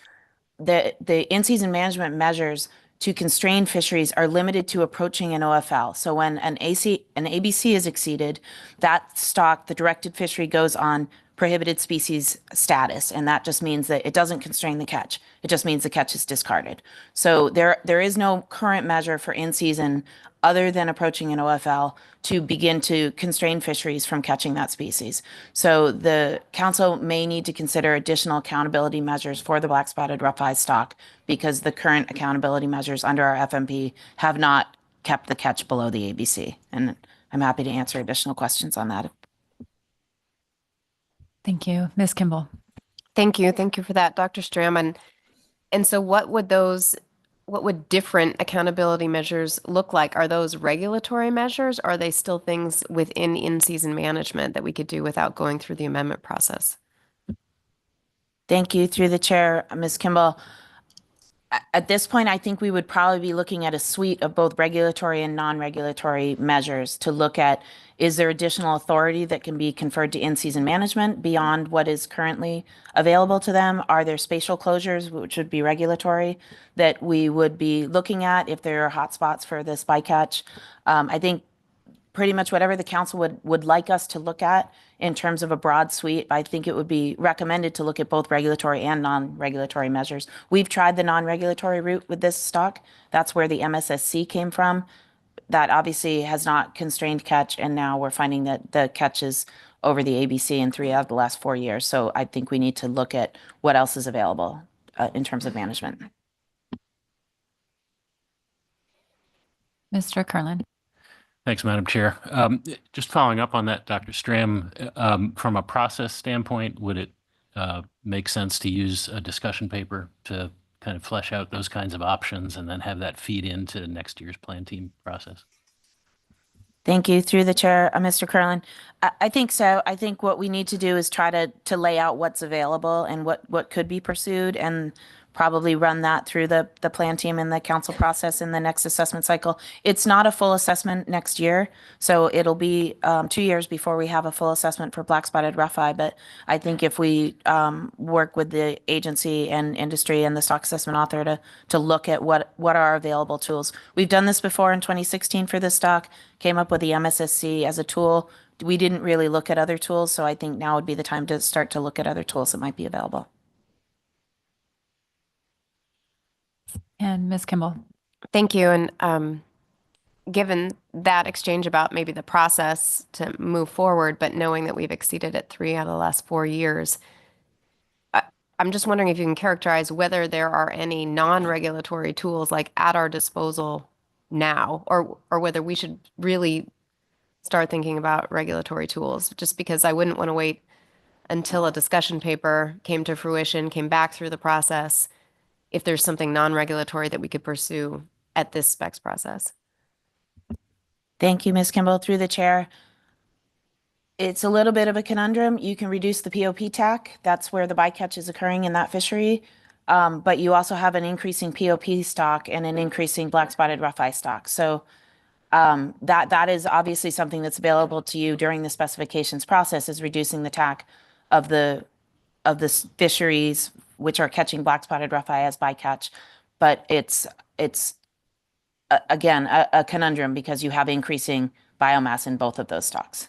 the in-season management measures to constrain fisheries are limited to approaching an OFL. So when an ABC is exceeded, that stock, the directed fishery, goes on prohibited species status, and that just means that it doesn't constrain the catch. It just means the catch is discarded. So there is no current measure for in-season other than approaching an OFL to begin to constrain fisheries from catching that species. So the council may need to consider additional accountability measures for the black-spotted rougheye stock because the current accountability measures under our FMP have not kept the catch below the ABC. And I'm happy to answer additional questions on that. Thank you. Ms. Kimball. Thank you. Thank you for that, Dr. Stram. And so what would different accountability measures look like? Are those regulatory measures? Or are they still things within in-season management that we could do without going through the amendment process? Thank you. Through the chair, Ms. Kimball. At this point, I think we would probably be looking at a suite of both regulatory and non-regulatory measures to look at, is there additional authority that can be conferred to in-season management beyond what is currently available to them? Are there spatial closures, which would be regulatory, that we would be looking at if there are hotspots for this bycatch? I think pretty much whatever the council would like us to look at in terms of a broad suite, I think it would be recommended to look at both regulatory and non-regulatory measures. We've tried the non-regulatory route with this stock. That's where the MSSC came from. That obviously has not constrained catch, and now we're finding that the catch is over the ABC in 3 out of the last 4 years. So I think we need to look at what else is available in terms of management. Mr. Kerlin. Thanks, Madam Chair. Just following up on that, Dr. Stram, from a process standpoint, would it make sense to use a discussion paper to kind of flesh out those kinds of options and then have that feed into next year's plan team process? Thank you. Through the chair, Mr. Curlin. I think so. I think what we need to do is try to lay out what's available and what could be pursued, and probably run that through the plan team and the council process in the next assessment cycle. It's not a full assessment next year, so it'll be 2 years before we have a full assessment for Blackspotted Rougheye. But I think if we work with the agency and industry and the stock assessment author to look at what are available tools. We've done this before in 2016 for this stock, came up with the MSSC as a tool. We didn't really look at other tools, so I think now would be the time to start to look at other tools that might be available. And Ms. Kimball. Thank you. And given that exchange about maybe the process to move forward, but knowing that we've exceeded it 3 out of the last 4 years, I'm just wondering if you can characterize whether there are any non-regulatory tools like at our disposal now, or whether we should really start thinking about regulatory tools, just because I wouldn't want to wait until a discussion paper came to fruition, came back through the process, if there's something non-regulatory that we could pursue at this specs process. Thank you, Ms. Kimball. Through the chair. It's a little bit of a conundrum. You can reduce the POP TAC. That's where the bycatch is occurring in that fishery. But you also have an increasing POP stock and an increasing Blackspotted Rougheye stock. So that is obviously something that's available to you during the specifications process, is reducing the TAC of the fisheries which are catching Blackspotted Rougheye as bycatch. But it's again a conundrum because you have increasing biomass in both of those stocks.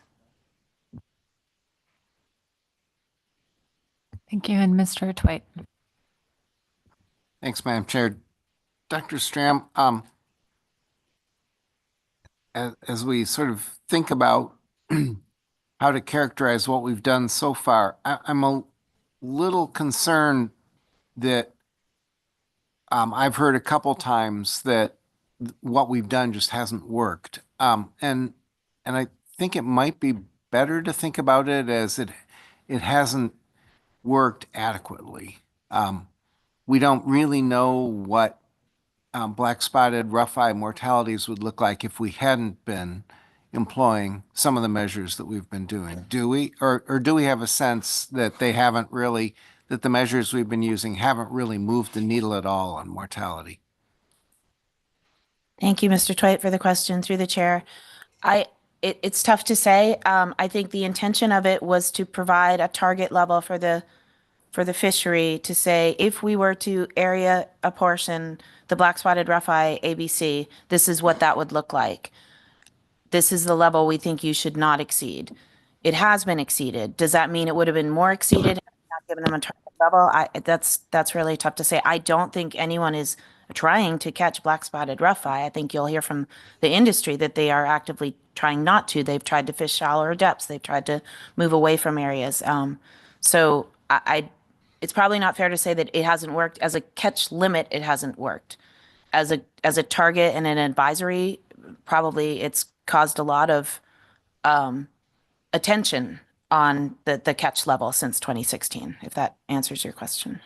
Thank you. And Mr. Twite. Thanks, Madam Chair. Dr. Stram, as we sort of think about how to characterize what we've done so far, I'm a little concerned that I've heard a couple times that what we've done just hasn't worked. And I think it might be better to think about it as it hasn't worked adequately. We don't really know what black-spotted rougheye mortalities would look like if we hadn't been employing some of the measures that we've been doing. Do we? Or do we have a sense that they haven't really, that the measures we've been using haven't really moved the needle at all on mortality? Thank you, Mr. Twite, for the question. Through the chair. It's tough to say. I think the intention of it was to provide a target level for the fishery, to say if we were to area apportion the black-spotted rougheye ABC, this is what that would look like. This is the level we think you should not exceed. It has been exceeded. Does that mean it would have been more exceeded had we not given them a target level? That's really tough to say. I don't think anyone is trying to catch black-spotted rougheye. I think you'll hear from the industry that they are actively trying not to. They've tried to fish shallower depths. They've tried to move away from areas. So it's probably not fair to say that it hasn't worked. As a catch limit, it hasn't worked. As a target and an advisory, probably it's caused a lot of attention on the catch level since 2016, if that answers your question.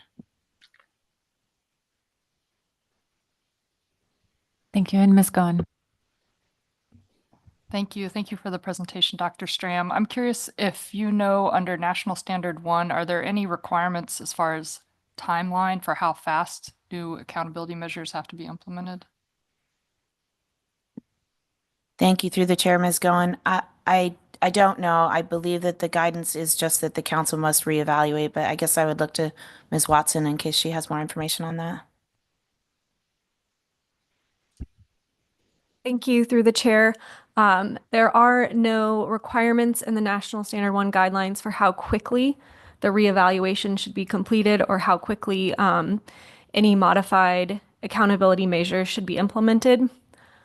Thank you. And Ms. Gahn. Thank you. Thank you for the presentation, Dr. Stram. I'm curious if you know, under National Standard 1, are there any requirements as far as timeline for how fast new accountability measures have to be implemented? Thank you. Through the chair, Ms. Goen. I don't know. I believe that the guidance is just that the council must reevaluate, but I guess I would look to Ms. Watson in case she has more information on that. Thank you. Through the chair. There are no requirements in the National Standard 1 guidelines for how quickly the reevaluation should be completed or how quickly any modified accountability measures should be implemented.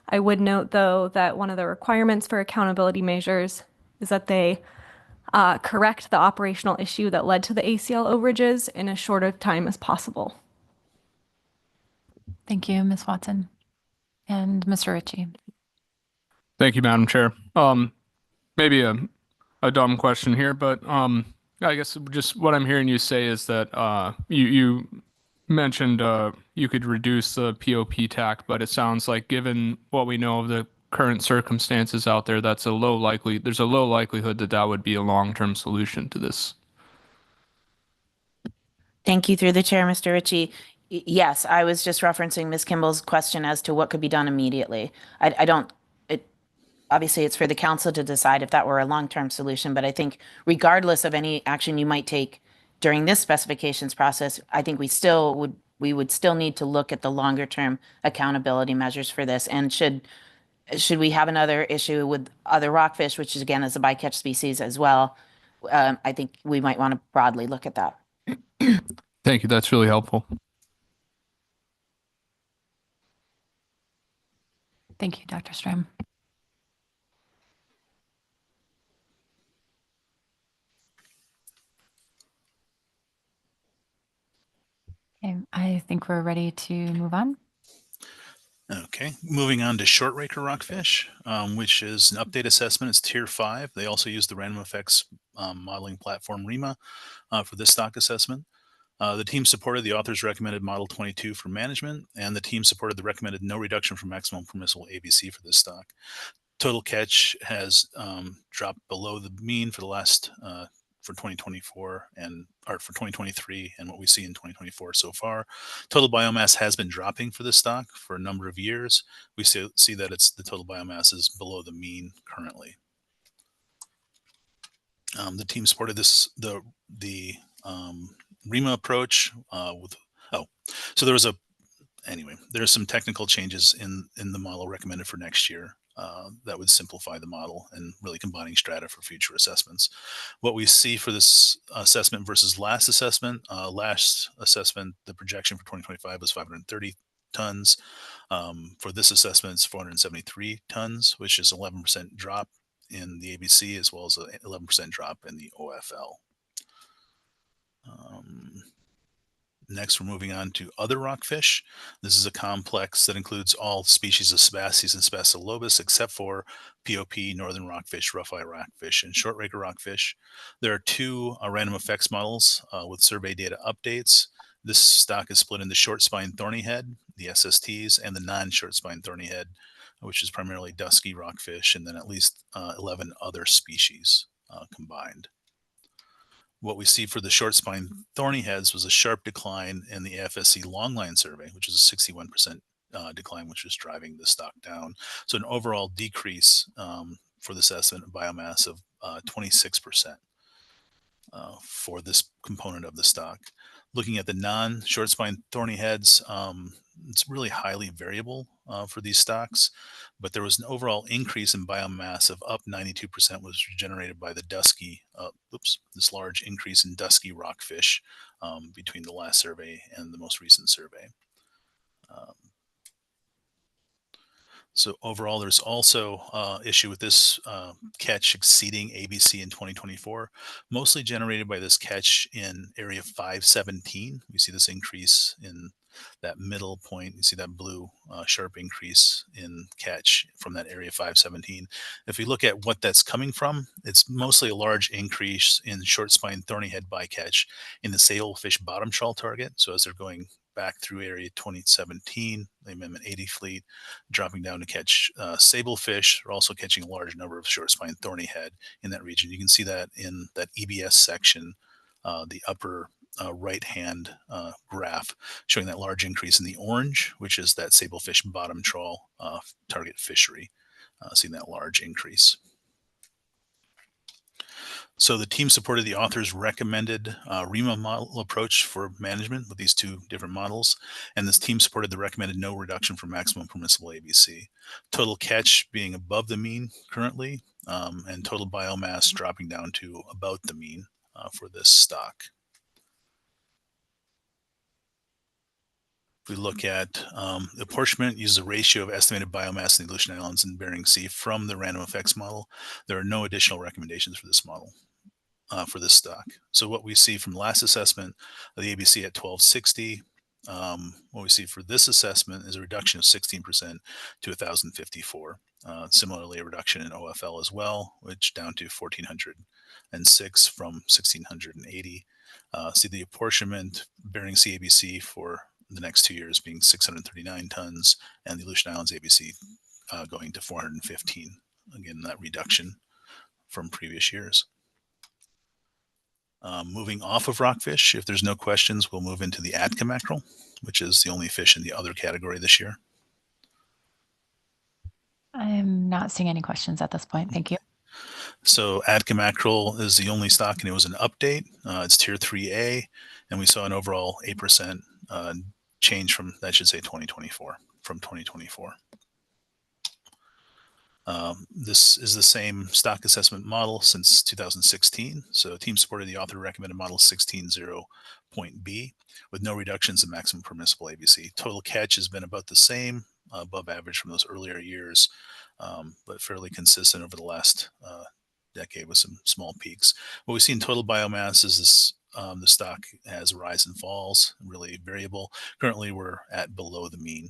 I would note, though, that one of the requirements for accountability measures is that they correct the operational issue that led to the ACL overages in as short a time as possible. Thank you, Ms. Watson. And Mr. Ritchie. Thank you, Madam Chair. Maybe a dumb question here, but I guess just what I'm hearing you say is that you mentioned you could reduce the POP TAC, but it sounds like given what we know of the current circumstances out there, there's a low likelihood that that would be a long-term solution to this. Thank you through the chair, Mr. Ritchie. Yes, I was just referencing Ms. Kimball's question as to what could be done immediately. I don't, obviously it's for the council to decide if that were a long-term solution, but I think regardless of any action you might take during this specifications process, I think we would still need to look at the longer-term accountability measures for this. And should we have another issue with other rockfish, which is again is a bycatch species as well, I think we might want to broadly look at that. Thank you. That's really helpful. Thank you, Dr. Strom. Okay, I think we're ready to move on. Okay, moving on to Shortraker rockfish, which is an update assessment. It's tier 5. They also use the random effects modeling platform REMA for this stock assessment. The team supported the author's recommended model 22 for management, and the team supported the recommended no reduction from maximum permissible ABC for this stock. Total catch has dropped below the mean for the last for 2024 or for 2023 and what we see in 2024 so far. Total biomass has been dropping for this stock for a number of years. We see that the total biomass is below the mean currently. The team supported the REMA approach so there's some technical changes in the model recommended for next year that would simplify the model and really combining strata for future assessments. What we see for this assessment versus last assessment, the projection for 2025 was 530 tons. For this assessment, it's 473 tons, which is 11% drop in the ABC as well as an 11% drop in the OFL. Next, we're moving on to other rockfish. This is a complex that includes all species of Sebaces and Spasilobus except for POP, northern rockfish, Rougheye rockfish, and Shortraker rockfish. There are 2 random effects models with survey data updates. This stock is split into short spine thorny head, the SSTs, and the non-short spine thorny head, which is primarily dusky rockfish, and then at least 11 other species combined. What we see for the short spine thorny heads was a sharp decline in the AFSC longline survey, which is a 61% decline, which was driving the stock down. So an overall decrease for this estimate of biomass of 26% for this component of the stock. Looking at the non-short spine thorny heads, it's really highly variable for these stocks, but there was an overall increase in biomass of up 92% was generated by the dusky, this large increase in dusky rockfish between the last survey and the most recent survey. So overall, there's also issue with this catch exceeding ABC in 2024, mostly generated by this catch in area 517. We see this increase in that middle point. You see that blue sharp increase in catch from that area 517. If we look at what that's coming from, it's mostly a large increase in short spine thorny head bycatch in the sailfish bottom trawl target. So as they're going back through area 2017, the Amendment 80 fleet, dropping down to catch sablefish. They're also catching a large number of short spine thorny head in that region. You can see that in that EBS section, the upper right-hand graph, showing that large increase in the orange, which is that sablefish bottom trawl target fishery, seeing that large increase. So the team supported the author's recommended REMA model approach for management with these 2 different models, and this team supported the recommended no reduction for maximum permissible ABC. Total catch being above the mean currently, and total biomass dropping down to about the mean for this stock. If we look at apportionment, uses a ratio of estimated biomass in the Aleutian Islands and Bering Sea from the random effects model. There are no additional recommendations for this model. For this stock. So what we see from last assessment of the ABC at 1260, what we see for this assessment is a reduction of 16% to 1,054. Similarly, a reduction in OFL as well, which down to 1,406 from 1,680. See the apportionment Bering Sea ABC for the next 2 years being 639 tons, and the Aleutian Islands ABC going to 415. Again, that reduction from previous years. Moving off of rockfish, if there's no questions, we'll move into the ATKA mackerel, which is the only fish in the other category this year. I'm not seeing any questions at this point. Thank you. So ATKA mackerel is the only stock, and it was an update. It's tier 3A, and we saw an overall 8% change from, that should say 2024, from 2024. This is the same stock assessment model since 2016. So team supported the author recommended model 16.0.B with no reductions in maximum permissible ABC. Total catch has been about the same, above average from those earlier years, but fairly consistent over the last decade with some small peaks. What we see in total biomass is this, the stock has rise and falls, really variable. Currently, we're at below the mean.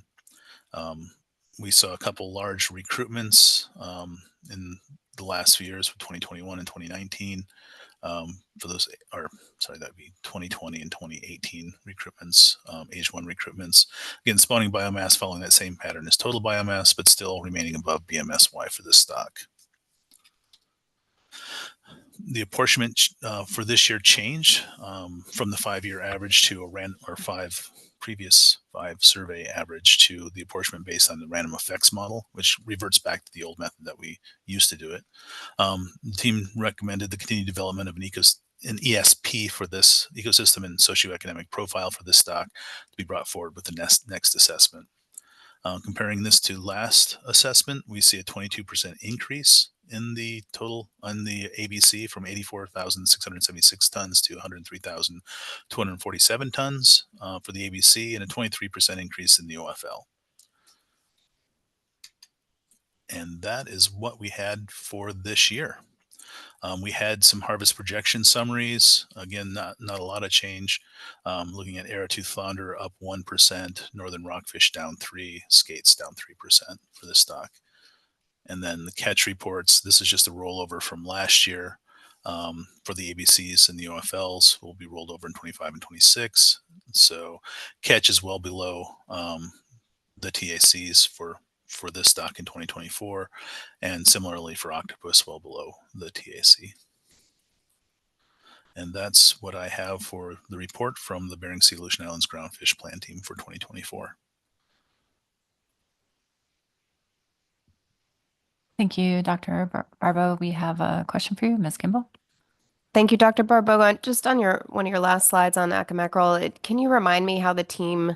We saw a couple large recruitments in the last few years, 2021 and 2019. For those, or sorry, that'd be 2020 and 2018 recruitments, age 1 recruitments. Again, spawning biomass following that same pattern as total biomass, but still remaining above BMSY for this stock. The apportionment for this year changed from the 5-year average to a previous 5 survey average to the apportionment based on the random effects model, which reverts back to the old method that we used to do it. The team recommended the continued development of an ESP for this ecosystem and socioeconomic profile for this stock to be brought forward with the next assessment. Comparing this to last assessment, we see a 22% increase in the total on the ABC from 84,676 tons to 103,247 tons for the ABC, and a 23% increase in the OFL. And that is what we had for this year. We had some harvest projection summaries. Again, not a lot of change. Looking at Arrowtooth Flounder up 1%, Northern Rockfish down 3%, Skates down 3% for this stock. And then the catch reports, this is just a rollover from last year for the ABCs and the OFLs will be rolled over in 25 and 26. So catch is well below the TACs for this stock in 2024, and similarly for octopus, well below the TAC. And that's what I have for the report from the Bering Sea Aleutian Islands Groundfish Plan Team for 2024. Thank you, Dr. Barbo. We have a question for you, Ms. Kimball. Thank you, Dr. Barbo. Just on one of your last slides on ATKA mackerel, can you remind me how the team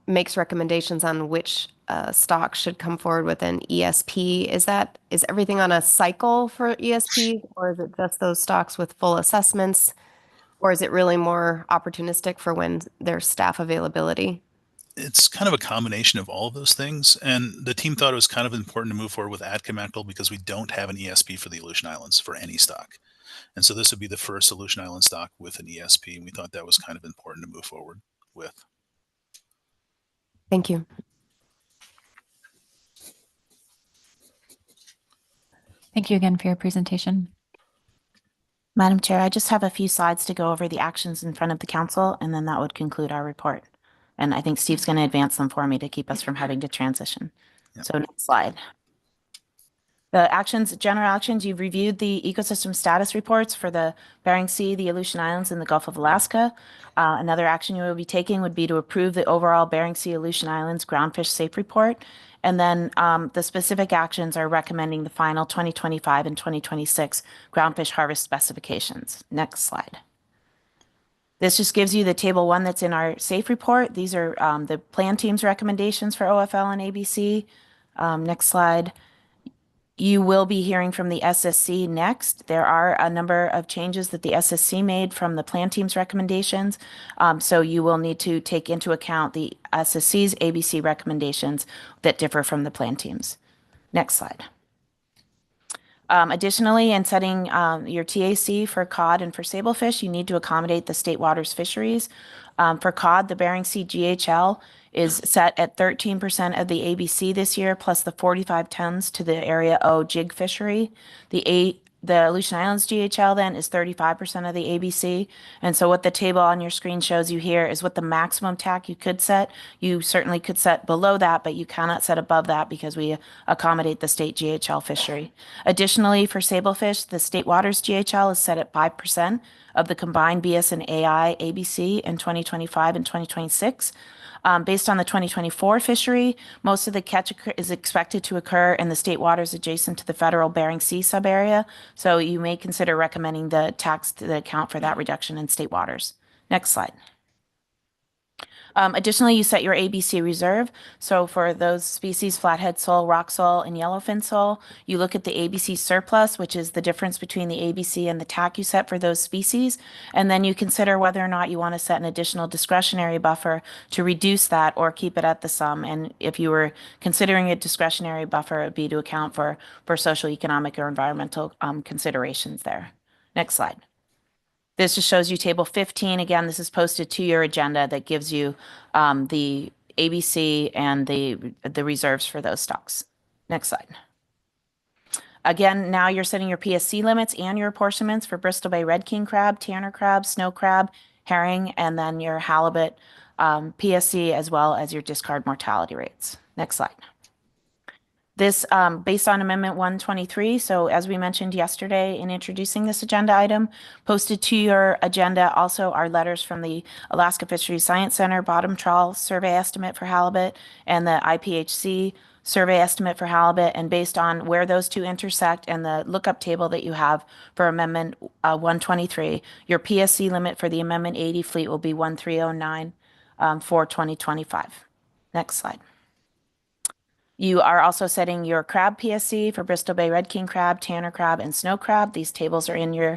makes recommendations on which stock should come forward with an ESP? Is everything on a cycle for ESP, or is it just those stocks with full assessments, or is it really more opportunistic for when there's staff availability? It's kind of a combination of all of those things, and the team thought it was kind of important to move forward with ATKA mackerel because we don't have an ESP for the Aleutian Islands for any stock. And so this would be the first Aleutian Island stock with an ESP, and we thought that was kind of important to move forward with. Thank you. Thank you again for your presentation. Madam Chair, I just have a few slides to go over the actions in front of the council, and then that would conclude our report. And I think Steve's going to advance them for me to keep us from having to transition. Yep. So next slide. The actions, general actions, you've reviewed the ecosystem status reports for the Bering Sea, the Aleutian Islands, and the Gulf of Alaska. Another action you will be taking would be to approve the overall Bering Sea, Aleutian Islands groundfish safe report. And then the specific actions are recommending the final 2025 and 2026 groundfish harvest specifications. Next slide. This just gives you the table 1 that's in our safe report. These are the plan team's recommendations for OFL and ABC. Next slide. You will be hearing from the SSC next. There are a number of changes that the SSC made from the plan team's recommendations. So you will need to take into account the SSC's ABC recommendations that differ from the plan team's. Next slide. Additionally, in setting your TAC for cod and for sablefish, you need to accommodate the state waters fisheries. For cod, the Bering Sea GHL is set at 13% of the ABC this year, plus the 45 tons to the Area O jig fishery. The Aleutian Islands GHL then is 35% of the ABC. And so what the table on your screen shows you here is what the maximum TAC you could set. You certainly could set below that, but you cannot set above that because we accommodate the state GHL fishery. Additionally, for sablefish, the state waters GHL is set at 5% of the combined BSAI ABC in 2025 and 2026. Based on the 2024 fishery, most of the catch is expected to occur in the state waters adjacent to the federal Bering Sea subarea. So you may consider recommending the tax to account for that reduction in state waters. Next slide. Additionally, you set your ABC reserve. So for those species, flathead sole, rock sole, and yellowfin sole, you look at the ABC surplus, which is the difference between the ABC and the TAC you set for those species. And then you consider whether or not you want to set an additional discretionary buffer to reduce that or keep it at the sum. And if you were considering a discretionary buffer, it would be to account for social, economic, or environmental considerations there. Next slide. This just shows you table 15. Again, this is posted to your agenda that gives you the ABC and the reserves for those stocks. Next slide. Again, now you're setting your PSC limits and your apportionments for Bristol Bay red king crab, tanner crab, snow crab, herring, and then your halibut PSC as well as your discard mortality rates. Next slide. This, based on Amendment 123, so as we mentioned yesterday in introducing this agenda item, posted to your agenda also are letters from the Alaska Fisheries Science Center bottom trawl survey estimate for halibut and the IPHC survey estimate for halibut. And based on where those two intersect and the lookup table that you have for Amendment 123, your PSC limit for the Amendment 80 fleet will be 1309 for 2025. Next slide. You are also setting your crab PSC for Bristol Bay red king crab, tanner crab, and snow crab. These tables are in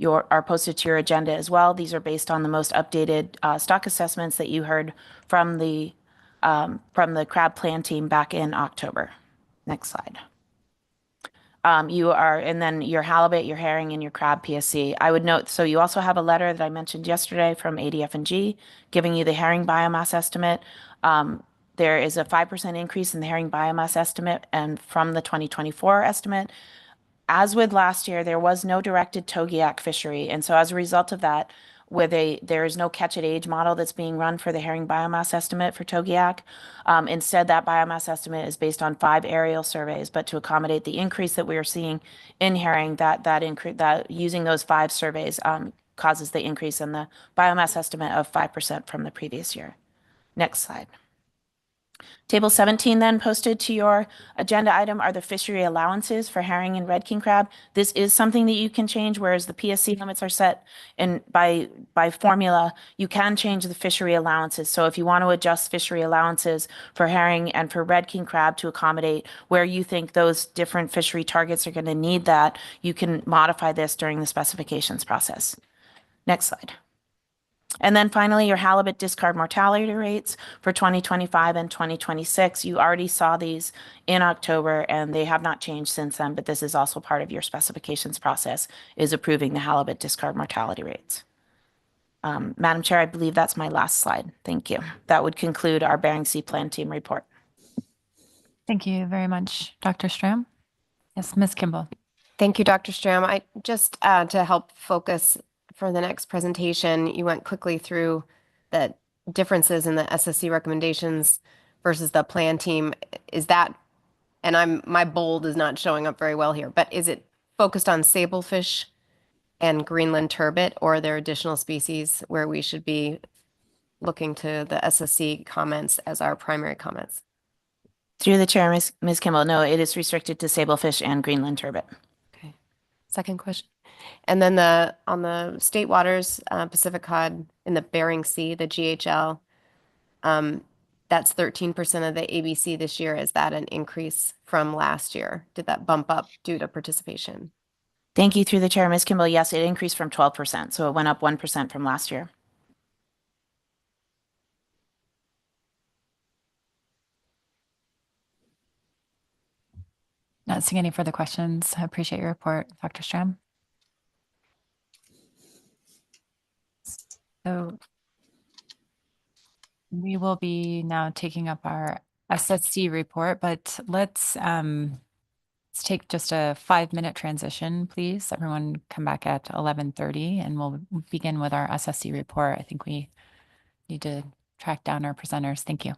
are posted to your agenda as well. These are based on the most updated stock assessments that you heard from the crab plan team back in October. Next slide. And then your halibut, your herring, and your crab PSC. I would note, so you also have a letter that I mentioned yesterday from ADF&G giving you the herring biomass estimate. There is a 5% increase in the herring biomass estimate and from the 2024 estimate. As with last year, there was no directed togiak fishery. And so as a result of that, there is no catch at age model that's being run for the herring biomass estimate for togiak. Instead, that biomass estimate is based on 5 aerial surveys, but to accommodate the increase that we are seeing in herring, that using those 5 surveys causes the increase in the biomass estimate of 5% from the previous year. Next slide. Table 17 then posted to your agenda item are the fishery allowances for herring and red king crab. This is something that you can change, whereas the PSC limits are set by formula. You can change the fishery allowances. So if you want to adjust fishery allowances for herring and for red king crab to accommodate where you think those different fishery targets are going to need that, you can modify this during the specifications process. Next slide. And then finally, your halibut discard mortality rates for 2025 and 2026. You already saw these in October and they have not changed since then, but this is also part of your specifications process, is approving the halibut discard mortality rates. Madam Chair, I believe that's my last slide. Thank you. That would conclude our Bering Sea Plan Team report. Thank you very much, Dr. Stram. Yes, Ms. Kimball. Thank you, Dr. Stram. I just to help focus for the next presentation, you went quickly through the differences in the SSC recommendations versus the plan team. Is that, and my bold is not showing up very well here, but is it focused on sablefish and Greenland turbot, or are there additional species where we should be looking to the SSC comments as our primary comments? Through the chair, Ms. Kimball, no, it is restricted to sablefish and Greenland turbot. Okay. Second question. And then on the state waters, Pacific cod in the Bering Sea, the GHL, that's 13% of the ABC this year. Is that an increase from last year? Did that bump up due to participation? Thank you. Through the chair, Ms. Kimball, yes, it increased from 12%, so it went up 1% from last year. Not seeing any further questions. I appreciate your report, Dr. Stram. So We will be now taking up our SSC report, but let's take just a 5-minute transition, please. Everyone come back at 11:30 and we'll begin with our SSC report. I think we need to track down our presenters. Thank you.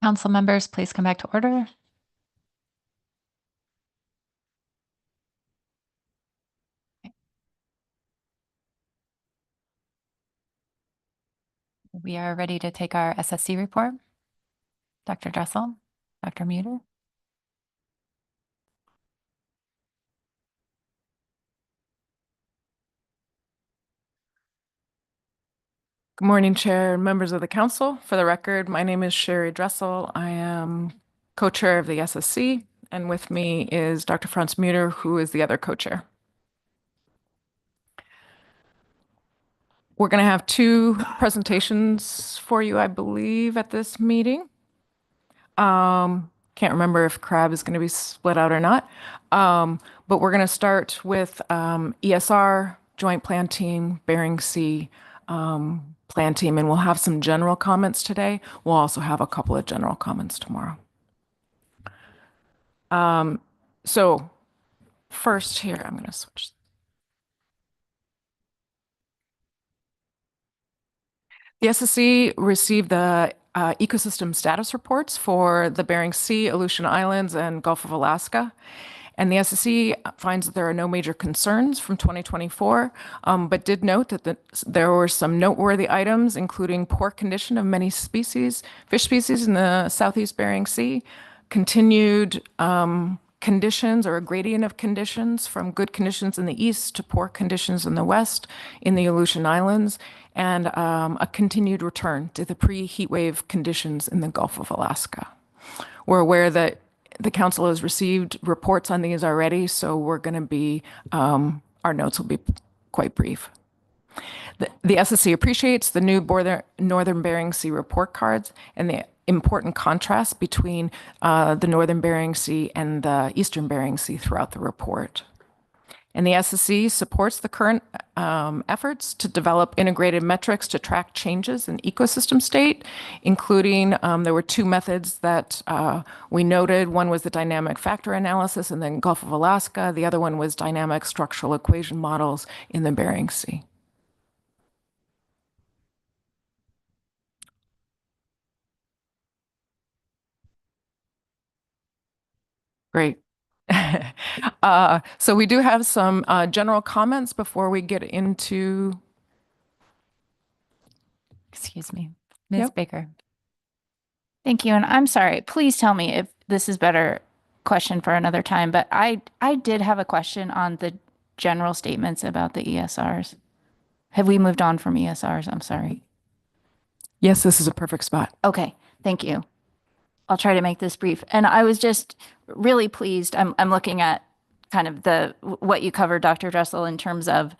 Council members, please come back to order. We are ready to take our SSC report. Dr. Dressel, Dr. Muter. Good morning, Chair and members of the Council. For the record, my name is Sherry Dressel. I am co-chair of the SSC, and with me is Dr. Franz Muter, who is the other co-chair. We're going to have two presentations for you, I believe, at this meeting. Can't remember if Crab is going to be split out or not, but we're going to start with ESR, Joint Plan Team, Bering Sea, Plan Team, and we'll have some general comments today. We'll also have a couple of general comments tomorrow. So first here, I'm going to switch. The SSC received the ecosystem status reports for the Bering Sea, Aleutian Islands, and Gulf of Alaska. And the SSC finds that there are no major concerns from 2024, but did note that there were some noteworthy items, including poor condition of many species, fish species in the Southeast Bering Sea, continued conditions or a gradient of conditions from good conditions in the east to poor conditions in the west in the Aleutian Islands, and a continued return to the pre-heat wave conditions in the Gulf of Alaska. We're aware that the Council has received reports on these already, so we're going to be, our notes will be quite brief. The SSC appreciates the new Northern Bering Sea report cards and the important contrast between the Northern Bering Sea and the Eastern Bering Sea throughout the report. And the SSC supports the current efforts to develop integrated metrics to track changes in ecosystem state, including there were two methods that we noted. One was the dynamic factor analysis in the Gulf of Alaska. The other one was dynamic structural equation models in the Bering Sea. Great. So we do have some general comments before we get into. Excuse me, Ms. Yep. Baker. Thank you. And I'm sorry, please tell me if this is better question for another time, but I did have a question on the general statements about the ESRs. Have we moved on from ESRs? I'm sorry. Yes, this is a perfect spot. Okay, thank you. I'll try to make this brief. And I was just really pleased. I'm looking at kind of what you covered, Dr. Dressel, in terms of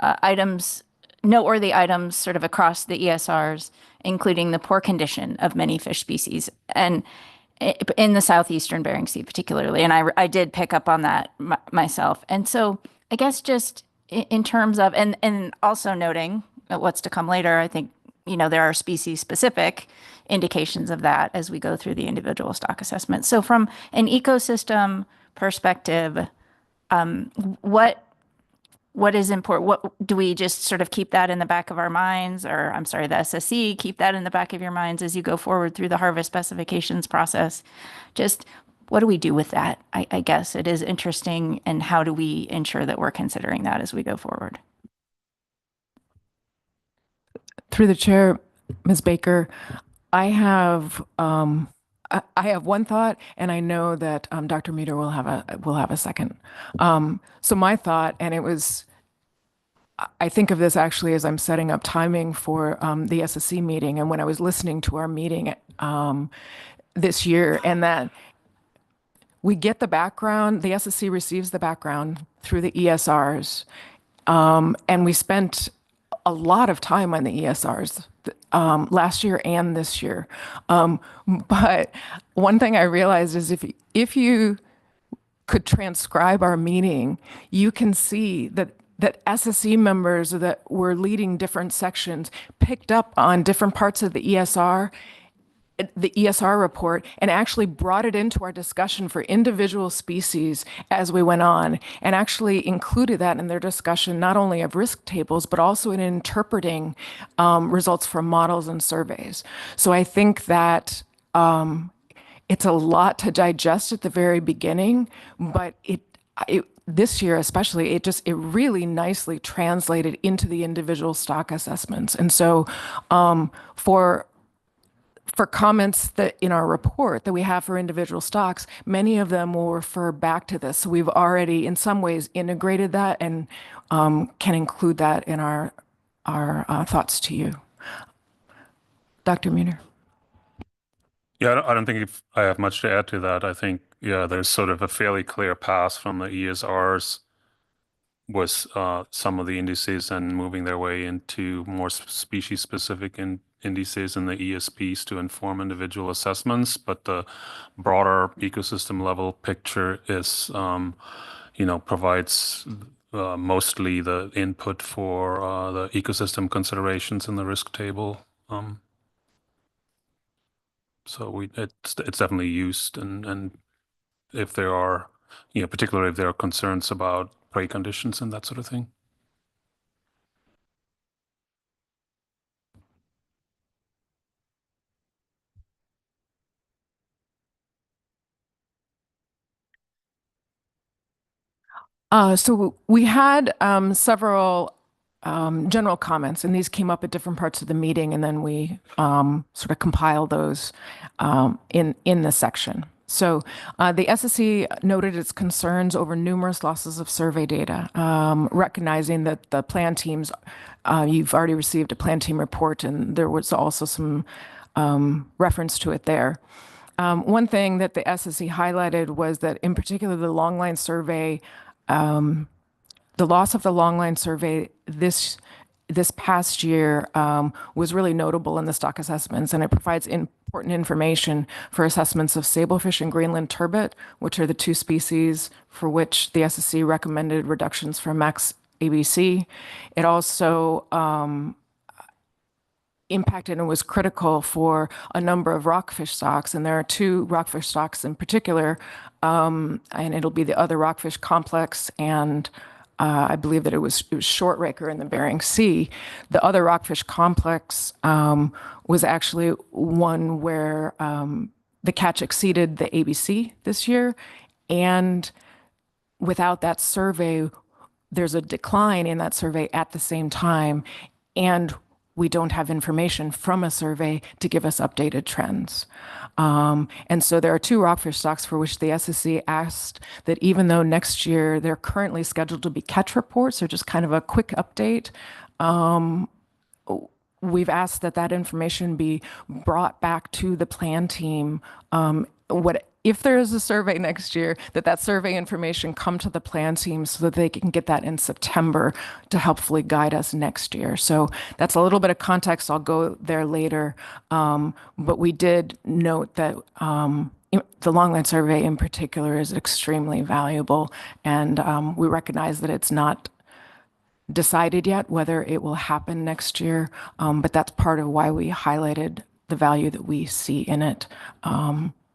items, noteworthy items sort of across the ESRs, including the poor condition of many fish species and in the southeastern Bering Sea particularly. And I did pick up on that myself. And so I guess just in terms of, and also noting what's to come later, I think, there are species specific indications of that as we go through the individual stock assessment. So from an ecosystem perspective, what is important? What do we just sort of keep that in the back of our minds, or I'm sorry, the SSC, keep that in the back of your minds as you go forward through the harvest specifications process? Just what do we do with that? I guess it is interesting, and how do we ensure that we're considering that as we go forward? Through the chair, Ms. Baker, I have one thought, and I know that Dr. Muter will have a second. So my thought, and I think of this actually as I'm setting up timing for the SSC meeting, and when I was listening to our meeting this year, and that we get the background, the SSC receives the background through the ESRs, and we spent a lot of time on the ESRs last year and this year. But one thing I realized is if you could transcribe our meeting, you can see that SSC members that were leading different sections picked up on different parts of the ESR report, and actually brought it into our discussion for individual species as we went on, and actually included that in their discussion, not only of risk tables, but also in interpreting results from models and surveys. So I think that it's a lot to digest at the very beginning, but this year especially, it really nicely translated into the individual stock assessments. And so for comments that in our report that we have for individual stocks, many of them will refer back to this. So we've already in some ways integrated that and can include that in our thoughts to you. Dr. Mueller. Yeah, I don't think I have much to add to that. I think, yeah, there's sort of a fairly clear path from the ESRs with some of the indices and moving their way into more species-specific indices in the ESPs to inform individual assessments. But the broader ecosystem level picture is, provides mostly the input for the ecosystem considerations in the risk table. So it's definitely used, and if there are, particularly if there are concerns about prey conditions and that sort of thing. So we had several general comments, and these came up at different parts of the meeting, and then we sort of compiled those in this section. So the SSC noted its concerns over numerous losses of survey data, recognizing that the plan teams, you've already received a plan team report, and there was also some reference to it there. One thing that the SSC highlighted was that in particular the longline survey, the loss of the longline survey this past year was really notable in the stock assessments, and it provides important information for assessments of sablefish and Greenland turbot, which are the two species for which the SSC recommended reductions from max ABC. It also impacted and was critical for a number of rockfish stocks, and there are two rockfish stocks in particular, and it'll be the other rockfish complex, and I believe that it was Shortraker in the Bering Sea. The other rockfish complex was actually one where the catch exceeded the ABC this year, and without that survey, there's a decline in that survey at the same time, and we don't have information from a survey to give us updated trends. And so there are two rockfish stocks for which the SSC asked that even though next year they're currently scheduled to be catch reports or just kind of a quick update, we've asked that that information be brought back to the plan team. If there is a survey next year, that survey information come to the plan team so that they can get that in September to helpfully guide us next year. So that's a little bit of context. I'll go there later. But we did note that the longline survey in particular is extremely valuable, and we recognize that it's not decided yet whether it will happen next year, but that's part of why we highlighted the value that we see in it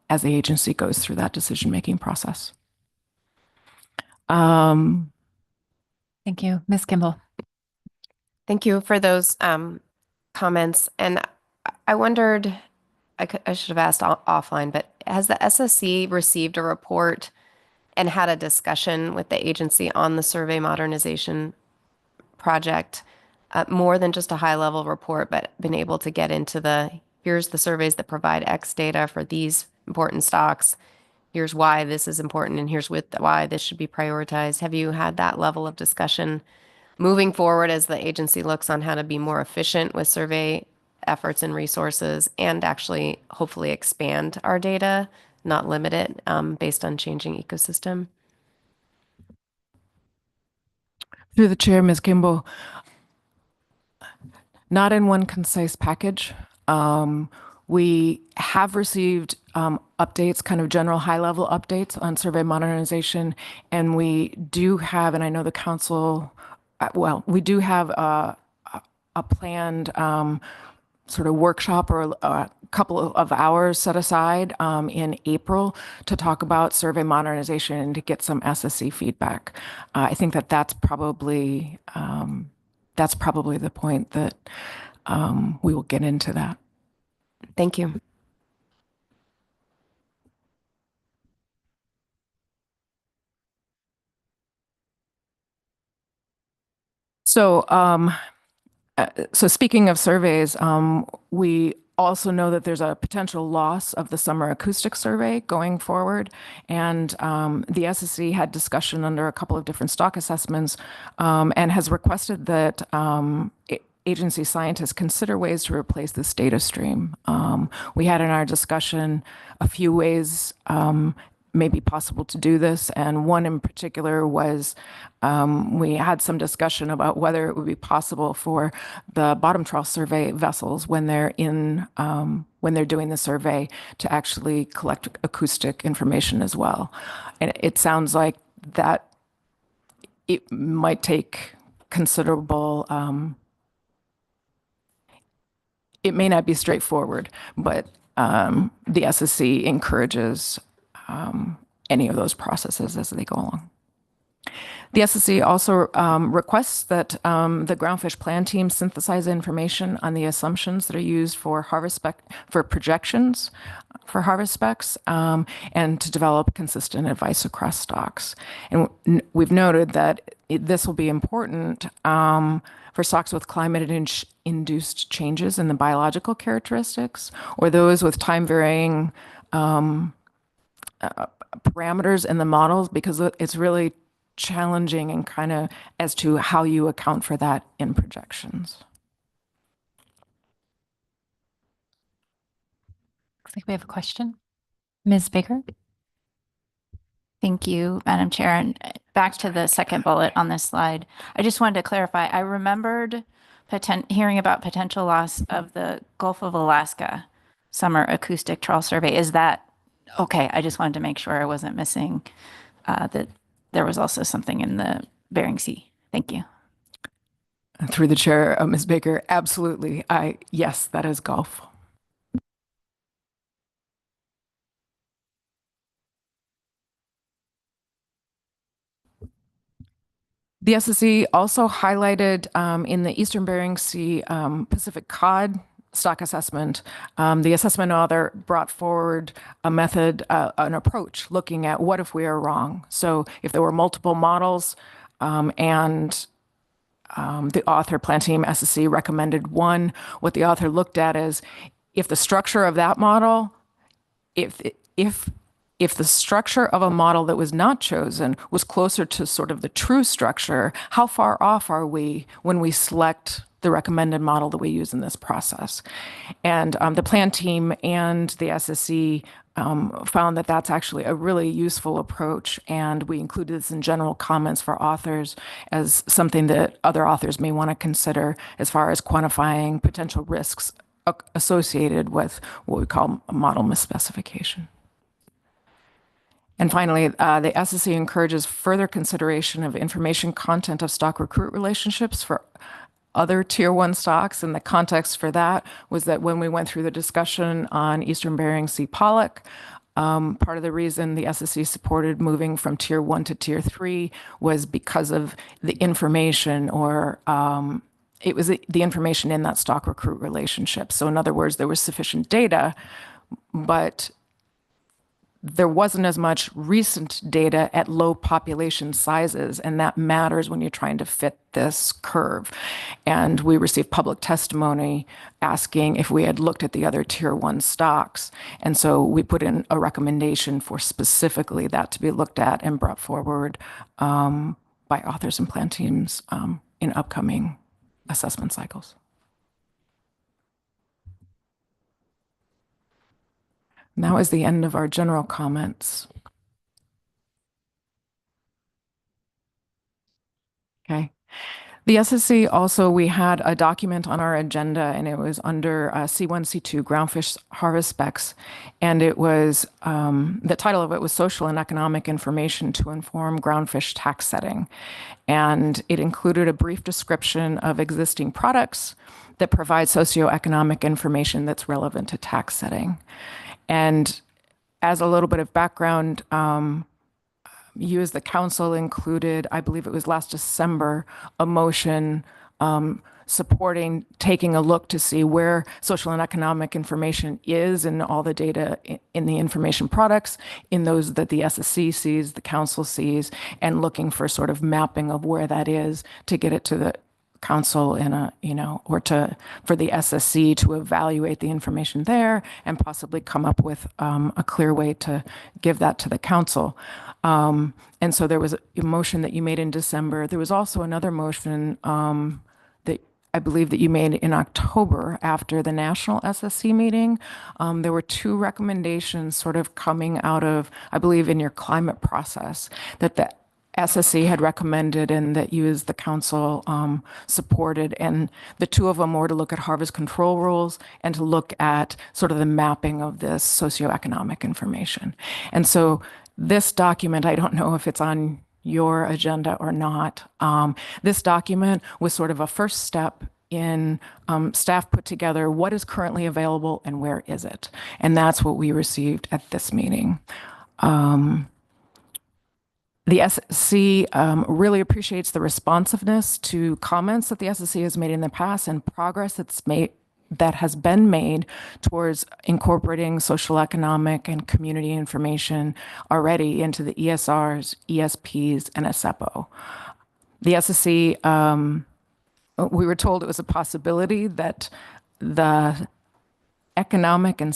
as the agency goes through that decision-making process. Thank you. Ms. Kimball. Thank you for those comments. And I wondered, I should have asked offline, but has the SSC received a report and had a discussion with the agency on the survey modernization project, more than just a high-level report, but been able to get into here's the surveys that provide X data for these important stocks, here's why this is important, and here's why this should be prioritized. Have you had that level of discussion moving forward as the agency looks on how to be more efficient with survey efforts and resources, and actually hopefully expand our data, not limit it based on changing ecosystem? Through the chair, Ms. Kimball, not in one concise package. We have received updates, kind of general high-level updates on survey modernization, and we do have, and I know the council, we do have a planned sort of workshop or a couple of hours set aside in April to talk about survey modernization and to get some SSC feedback. I think that's probably the point that we will get into that. Thank you. So, so speaking of surveys, we also know that there's a potential loss of the summer acoustic survey going forward. And the SSC had discussion under a couple of different stock assessments and has requested that agency scientists consider ways to replace this data stream. We had in our discussion a few ways may be possible to do this. And one in particular was we had some discussion about whether it would be possible for the bottom trawl survey vessels when they're doing the survey to actually collect acoustic information as well. And it sounds like that it might take considerable, it may not be straightforward, but the SSC encourages any of those processes as they go along. The SSC also requests that the groundfish plan team synthesize information on the assumptions that are used for projections for harvest specs and to develop consistent advice across stocks. And we've noted that this will be important for stocks with climate-induced changes in the biological characteristics or those with time-varying parameters in the models, because it's really challenging and kind of as to how you account for that in projections. Looks like we have a question. Ms. Baker? Thank you, Madam Chair. And back to the second bullet on this slide, I just wanted to clarify. I remembered hearing about potential loss of the Gulf of Alaska summer acoustic trawl survey. Is that okay? I just wanted to make sure I wasn't missing that there was also something in the Bering Sea. Thank you. Through the chair, Ms. Baker, absolutely. Yes, that is Gulf. The SSC also highlighted in the Eastern Bering Sea Pacific cod stock assessment, the assessment author brought forward a method, an approach looking at what if we are wrong. So if there were multiple models and the author plan team SSC recommended one, what the author looked at is if the structure of that model, if the structure of a model that was not chosen was closer to sort of the true structure, how far off are we when we select the recommended model that we use in this process? And the plan team and the SSC found that that's actually a really useful approach, and we included this in general comments for authors as something that other authors may want to consider as far as quantifying potential risks associated with what we call a model misspecification. And finally, the SSC encourages further consideration of information content of stock recruit relationships for other tier 1 stocks. And the context for that was that when we went through the discussion on Eastern Bering Sea Pollock, part of the reason the SSC supported moving from tier 1 to tier 3 was because of the information, or it was the information in that stock recruit relationship. So in other words, there was sufficient data, but there wasn't as much recent data at low population sizes, and that matters when you're trying to fit this curve. And we received public testimony asking if we had looked at the other tier 1 stocks. And so we put in a recommendation for specifically that to be looked at and brought forward by authors and plan teams in upcoming assessment cycles. And that was the end of our general comments. Okay. The SSC also, we had a document on our agenda, and it was under C1, C2 groundfish harvest specs. And it was, the title of it was Social and Economic Information to Inform Groundfish Tax Setting. And it included a brief description of existing products that provide socioeconomic information that's relevant to tax setting. And as a little bit of background, you as the council included, I believe it was last December, a motion supporting taking a look to see where social and economic information is in all the data in the information products, in those that the SSC sees, the council sees, and looking for sort of mapping of where that is to get it to council in a, or for the SSC to evaluate the information there and possibly come up with a clear way to give that to the council. And so there was a motion that you made in December. There was also another motion that I believe that you made in October after the national SSC meeting. There were two recommendations sort of coming out of, I believe, in your climate process that the SSC had recommended and that you as the council supported. And the two of them were to look at harvest control rules and to look at sort of the mapping of this socioeconomic information. And so this document, I don't know if it's on your agenda or not. This document was sort of a first step in staff put together what is currently available and where is it. And that's what we received at this meeting. The SSC really appreciates the responsiveness to comments that the SSC has made in the past and progress that has been made towards incorporating social, economic, and community information already into the ESRs, ESPs, and ASEPO. The SSC, we were told it was a possibility that the economic and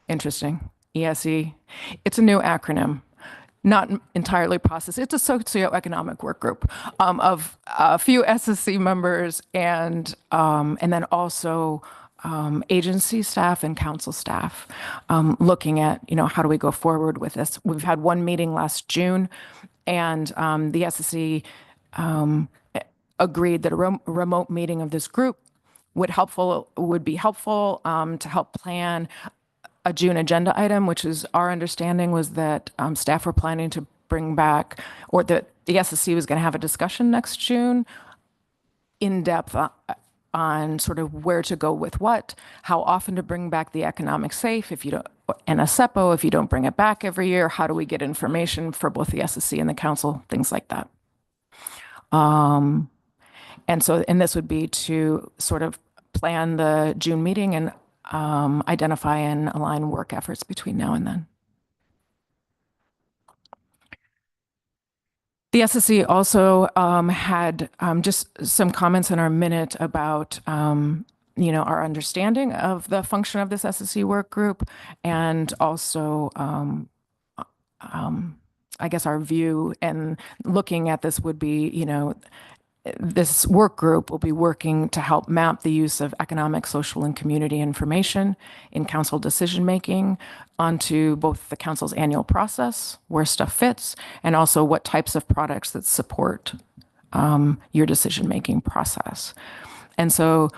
interesting, ESE, it's a new acronym, not entirely processed. It's a socioeconomic work group of a few SSC members and then also agency staff and council staff looking at, how do we go forward with this? We've had one meeting last June, and the SSC agreed that a remote meeting of this group would be helpful to help plan a June agenda item, which is our understanding was that staff were planning to bring back, or that the SSC was going to have a discussion next June in depth on sort of where to go with what, how often to bring back the economic safe if you don't, and a SEPO if you don't bring it back every year, how do we get information for both the SSC and the council, things like that. And this would be to sort of plan the June meeting and identify and align work efforts between now and then. The SSC also had just some comments in our minute about, our understanding of the function of this SSC work group, and also, I guess our view and looking at this would be, this work group will be working to help map the use of economic, social, and community information in council decision-making onto both the council's annual process, where stuff fits, and also what types of products that support your decision-making process. And so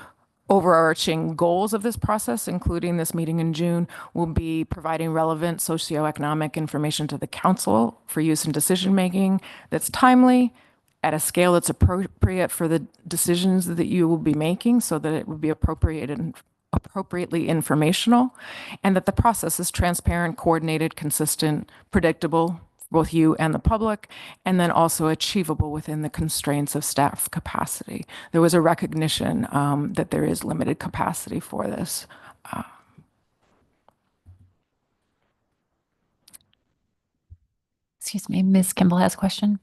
overarching goals of this process, including this meeting in June, will be providing relevant socioeconomic information to the council for use in decision-making that's timely, at a scale that's appropriate for the decisions that you will be making, so that it would be appropriate and appropriately informational, and that the process is transparent, coordinated, consistent, predictable, both you and the public, and then also achievable within the constraints of staff capacity. There was a recognition that there is limited capacity for this. Excuse me, Ms. Kimball has a question.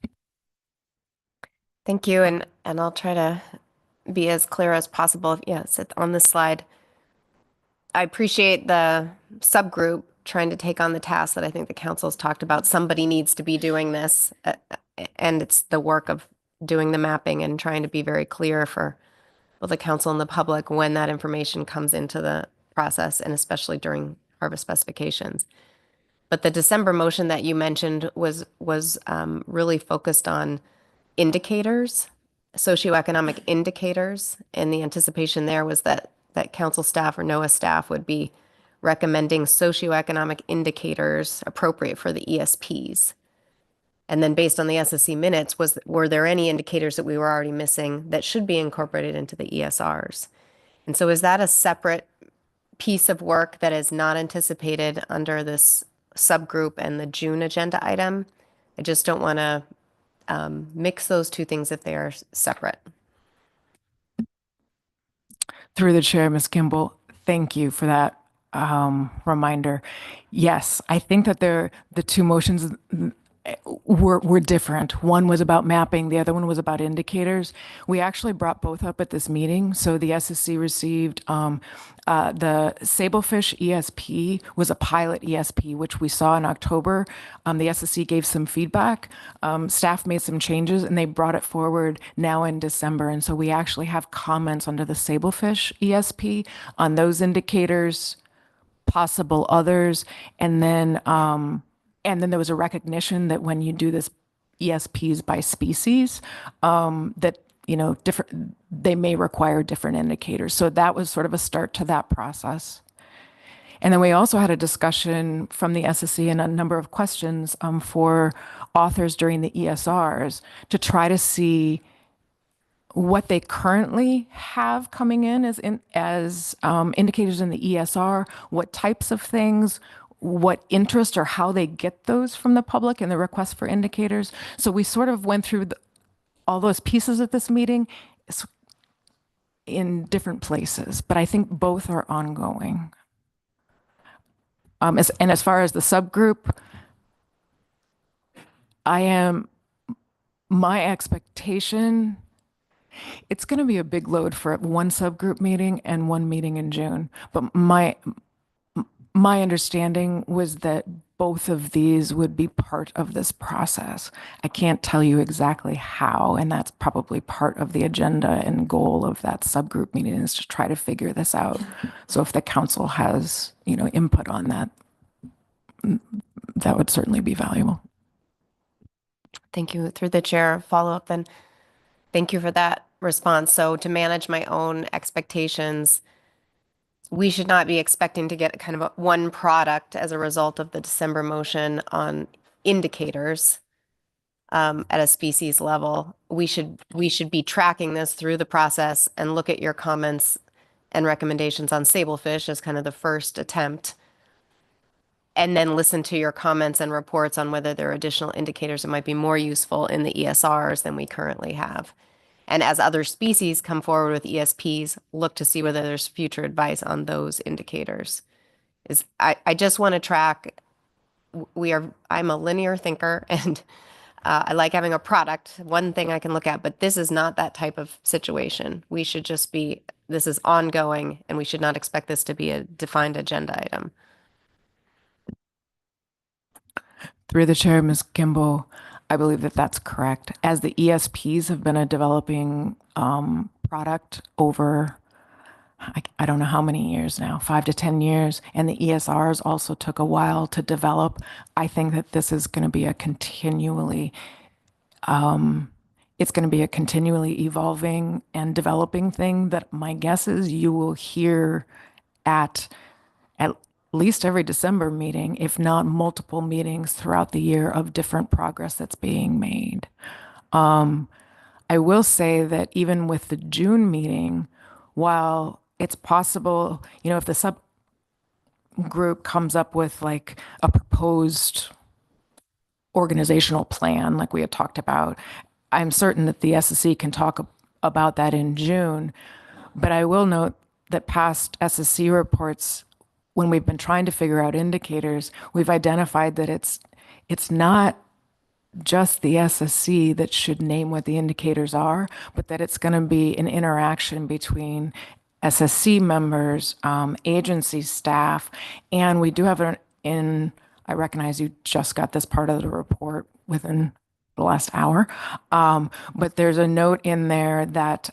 Thank you, and I'll try to be as clear as possible. Yes, it's on this slide. I appreciate the subgroup trying to take on the task that I think the council's talked about. Somebody needs to be doing this, and it's the work of doing the mapping and trying to be very clear for both the council and the public when that information comes into the process, and especially during harvest specifications. But the December motion that you mentioned was really focused on indicators, socioeconomic indicators, and the anticipation there was that council staff or NOAA staff would be recommending socioeconomic indicators appropriate for the ESPs. And then based on the SSC minutes, were there any indicators that we were already missing that should be incorporated into the ESRs? And so is that a separate piece of work that is not anticipated under this subgroup and the June agenda item? I just don't want to mix those two things if they are separate. Through the chair, Ms. Kimball, thank you for that reminder. Yes, I think that the two motions were different. One was about mapping, the other one was about indicators. We actually brought both up at this meeting. So the SSC received the Sablefish ESP was a pilot ESP, which we saw in October. The SSC gave some feedback. Staff made some changes and they brought it forward now in December. And so we actually have comments under the Sablefish ESP on those indicators, possible others, and then there was a recognition that when you do this ESPs by species, that different, they may require different indicators. So that was sort of a start to that process. And then we also had a discussion from the SSC and a number of questions for authors during the ESRs to try to see what they currently have coming in as indicators in the ESR, what types of things, what interest or how they get those from the public and the request for indicators. So we sort of went through all those pieces at this meeting in different places, but I think both are ongoing. As far as the subgroup, my expectation, it's going to be a big load for one subgroup meeting and one meeting in June. But my understanding was that both of these would be part of this process. I can't tell you exactly how, and that's probably part of the agenda and goal of that subgroup meeting is to try to figure this out. So if the council has, input on that, that would certainly be valuable. Thank you. Through the chair, follow up then. Thank you for that response. So to manage my own expectations, we should not be expecting to get kind of one product as a result of the December motion on indicators at a species level. We should be tracking this through the process and look at your comments and recommendations on sablefish as kind of the first attempt, and then listen to your comments and reports on whether there are additional indicators that might be more useful in the ESRs than we currently have. And as other species come forward with ESPs, look to see whether there's future advice on those indicators. I just want to track. I'm a linear thinker, and I like having a product, one thing I can look at, but this is not that type of situation. We should just be, this is ongoing, and we should not expect this to be a defined agenda item. Through the chair, Ms. Kimball, I believe that that's correct. As the ESPs have been a developing product over, I don't know how many years now, 5 to 10 years, and the ESRs also took a while to develop. I think that this is going to be a continually, it's going to be a continually evolving and developing thing that my guess is you will hear at least every December meeting, if not multiple meetings throughout the year of different progress that's being made. I will say that even with the June meeting, while it's possible, if the subgroup comes up with like a proposed organizational plan, like we had talked about, I'm certain that the SSC can talk about that in June. But I will note that past SSC reports, when we've been trying to figure out indicators, we've identified that it's not just the SSC that should name what the indicators are, but that it's going to be an interaction between SSC members, agency staff, and we do have I recognize you just got this part of the report within the last hour, but there's a note in there that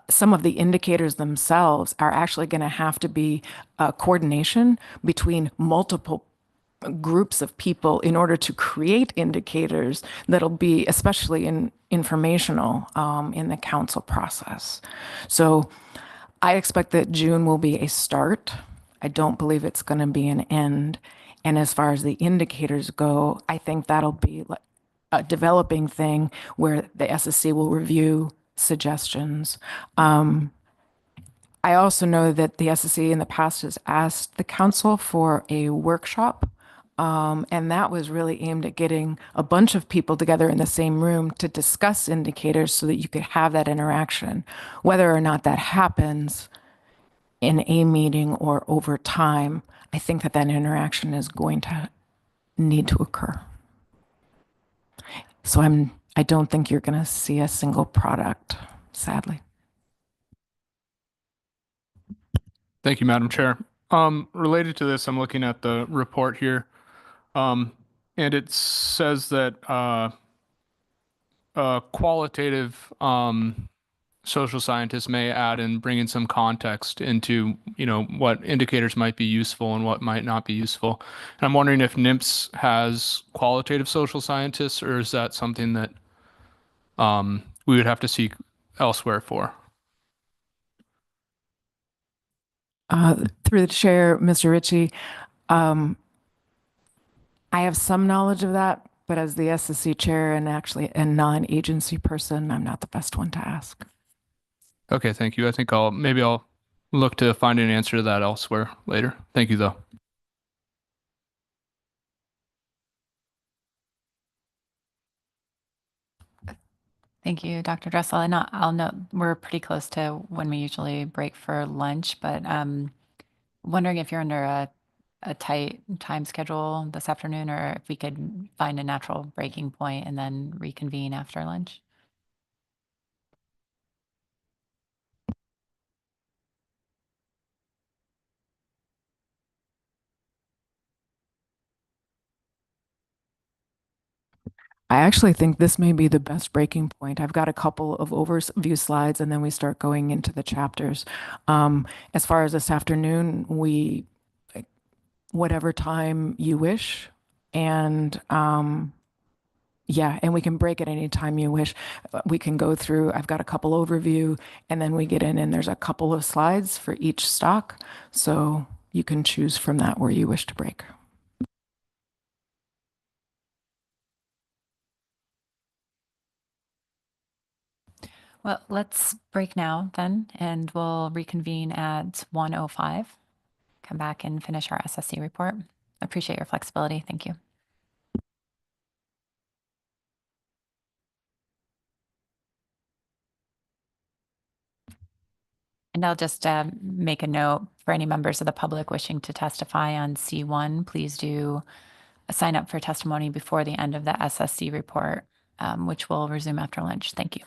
some of the indicators themselves are actually going to have to be coordination between multiple groups of people in order to create indicators that'll be especially informational in the council process. So I expect that June will be a start. I don't believe it's going to be an end. And as far as the indicators go, I think that'll be a developing thing where the SSC will review suggestions. I also know that the SSC in the past has asked the council for a workshop, and that was really aimed at getting a bunch of people together in the same room to discuss indicators so that you could have that interaction. Whether or not that happens in a meeting or over time, I think that interaction is going to need to occur. So I don't think you're going to see a single product, sadly. Thank you, Madam Chair. Related to this, I'm looking at the report here. And it says that qualitative social scientists may add and bring in some context into, what indicators might be useful and what might not be useful. And I'm wondering if NIMS has qualitative social scientists, or is that something that we would have to seek elsewhere for? Through the chair, Mr. Ritchie, I have some knowledge of that, but as the SSC chair and actually a non-agency person, I'm not the best one to ask. Okay, thank you. I think maybe I'll look to find an answer to that elsewhere later. Thank you, though. Thank you, Dr. Dressel. And I'll note we're pretty close to when we usually break for lunch, but wondering if you're under a tight time schedule this afternoon, or if we could find a natural breaking point and then reconvene after lunch. I actually think this may be the best breaking point. I've got a couple of overview slides and then we start going into the chapters. As far as this afternoon, whatever time you wish. And yeah, and we can break at any time you wish. We can go through, I've got a couple overview and then we get in and there's a couple of slides for each stock. So you can choose from that where you wish to break. Well, let's break now then, and we'll reconvene at 1:05. Come back and finish our SSC report. Appreciate your flexibility. Thank you. And I'll just make a note for any members of the public wishing to testify on C1, please do sign up for testimony before the end of the SSC report, which will resume after lunch. Thank you.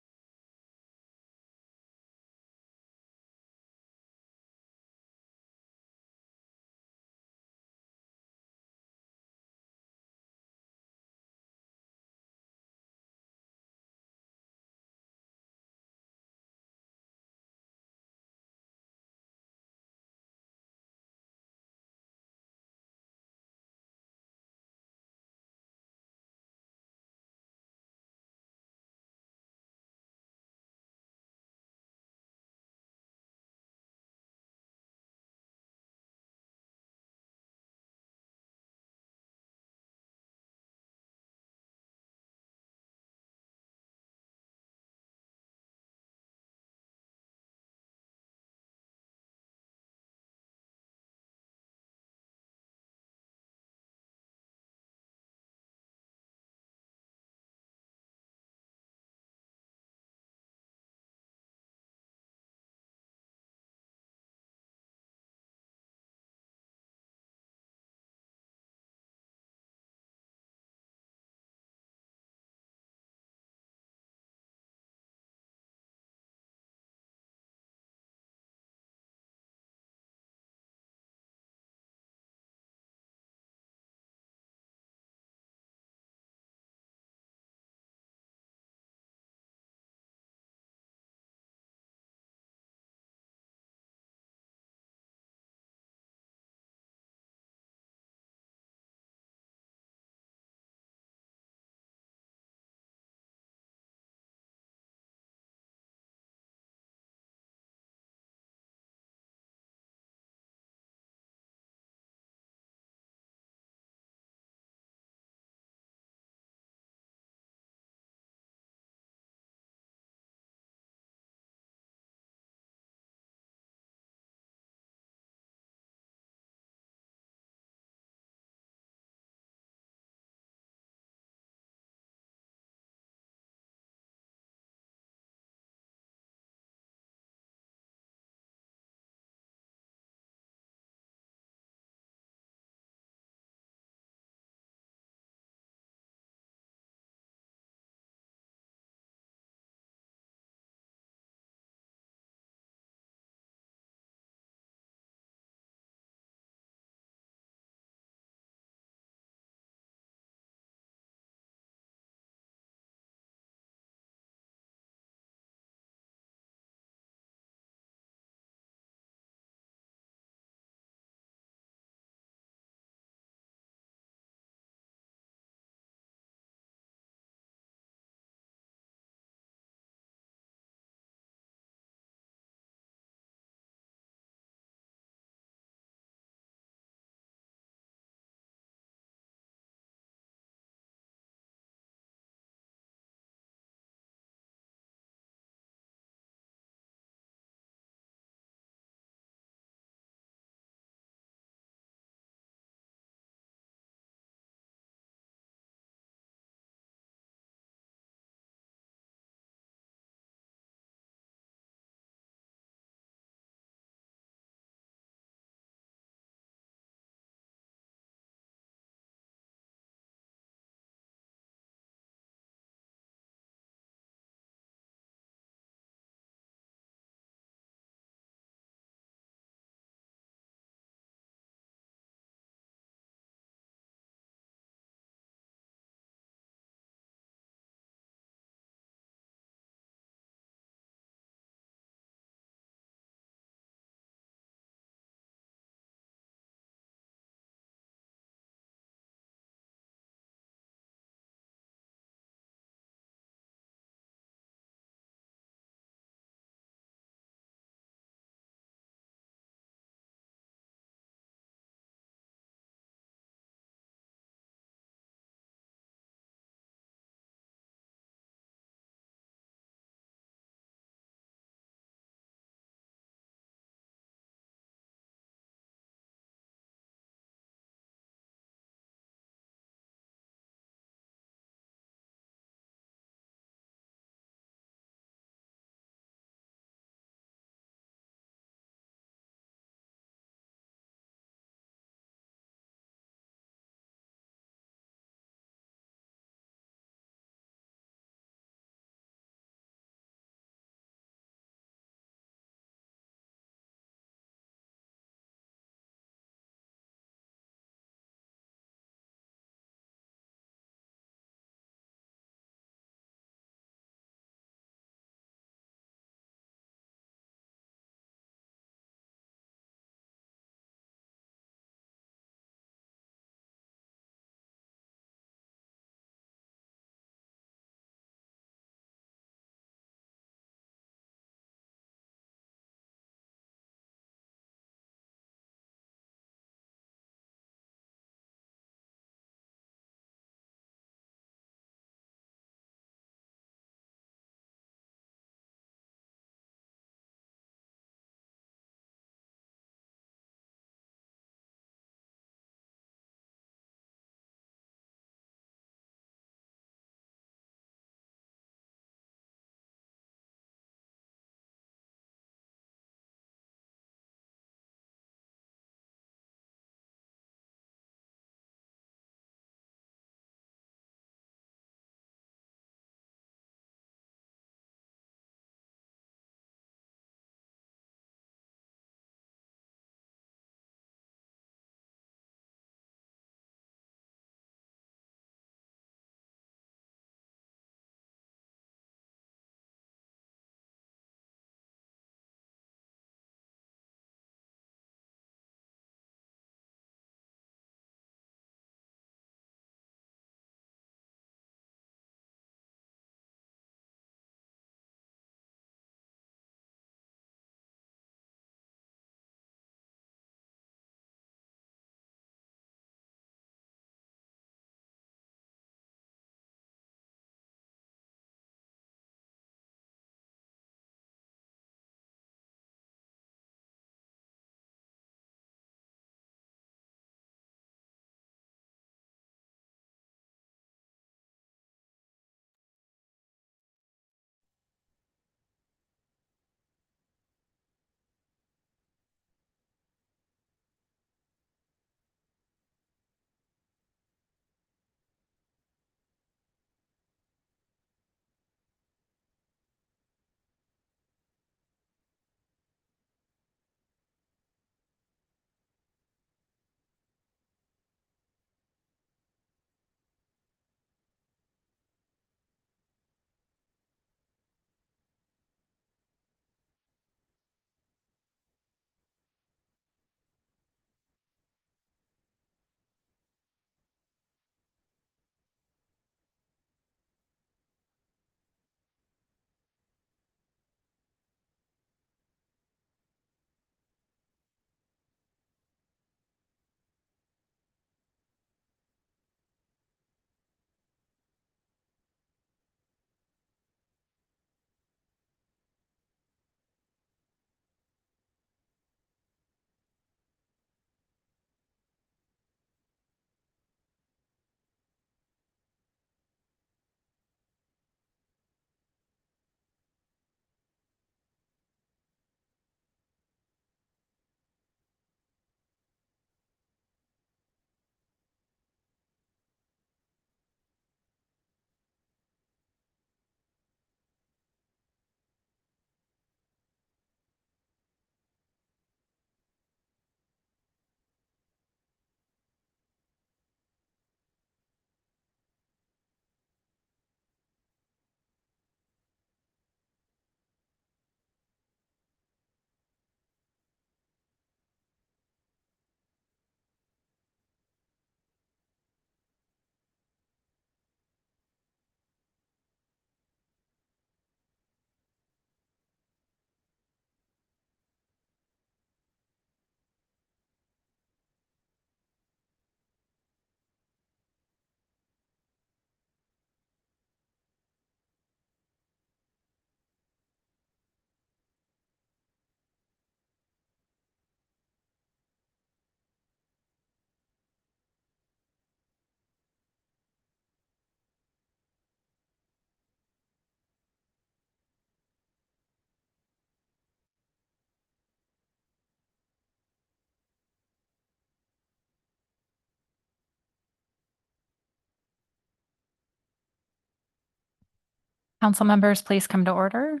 Council members, please come to order.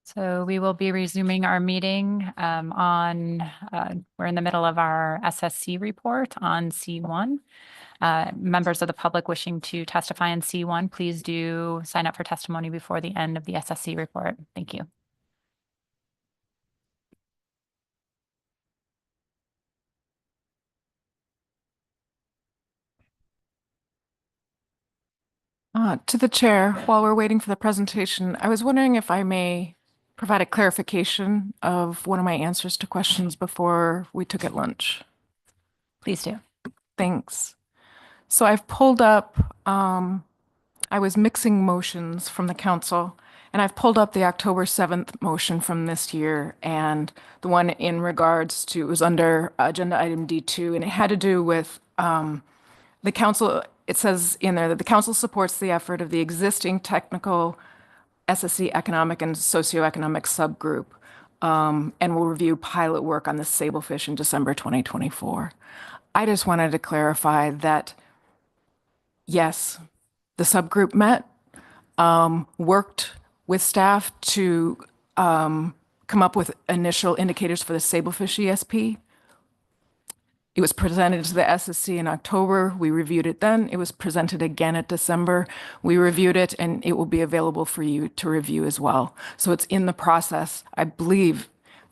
So we will be resuming our meeting we're in the middle of our SSC report on C1. Members of the public wishing to testify in C1, please do sign up for testimony before the end of the SSC report. Thank you. To the chair, while we're waiting for the presentation, I was wondering if I may provide a clarification of one of my answers to questions before we took at lunch. Please do. Thanks. So I've pulled up, I was mixing motions from the council, and I've pulled up the October 7th motion from this year and the one in regards to, it was under agenda item D2, and it had to do with the council. It says in there that the council supports the effort of the existing technical SSC economic and socioeconomic subgroup and will review pilot work on the sablefish in December 2024. I just wanted to clarify that, yes, the subgroup met, worked with staff to come up with initial indicators for the sablefish ESP. It was presented to the SSC in October. We reviewed it then. It was presented again at December. We reviewed it, and it will be available for you to review as well. So it's in the process, I believe,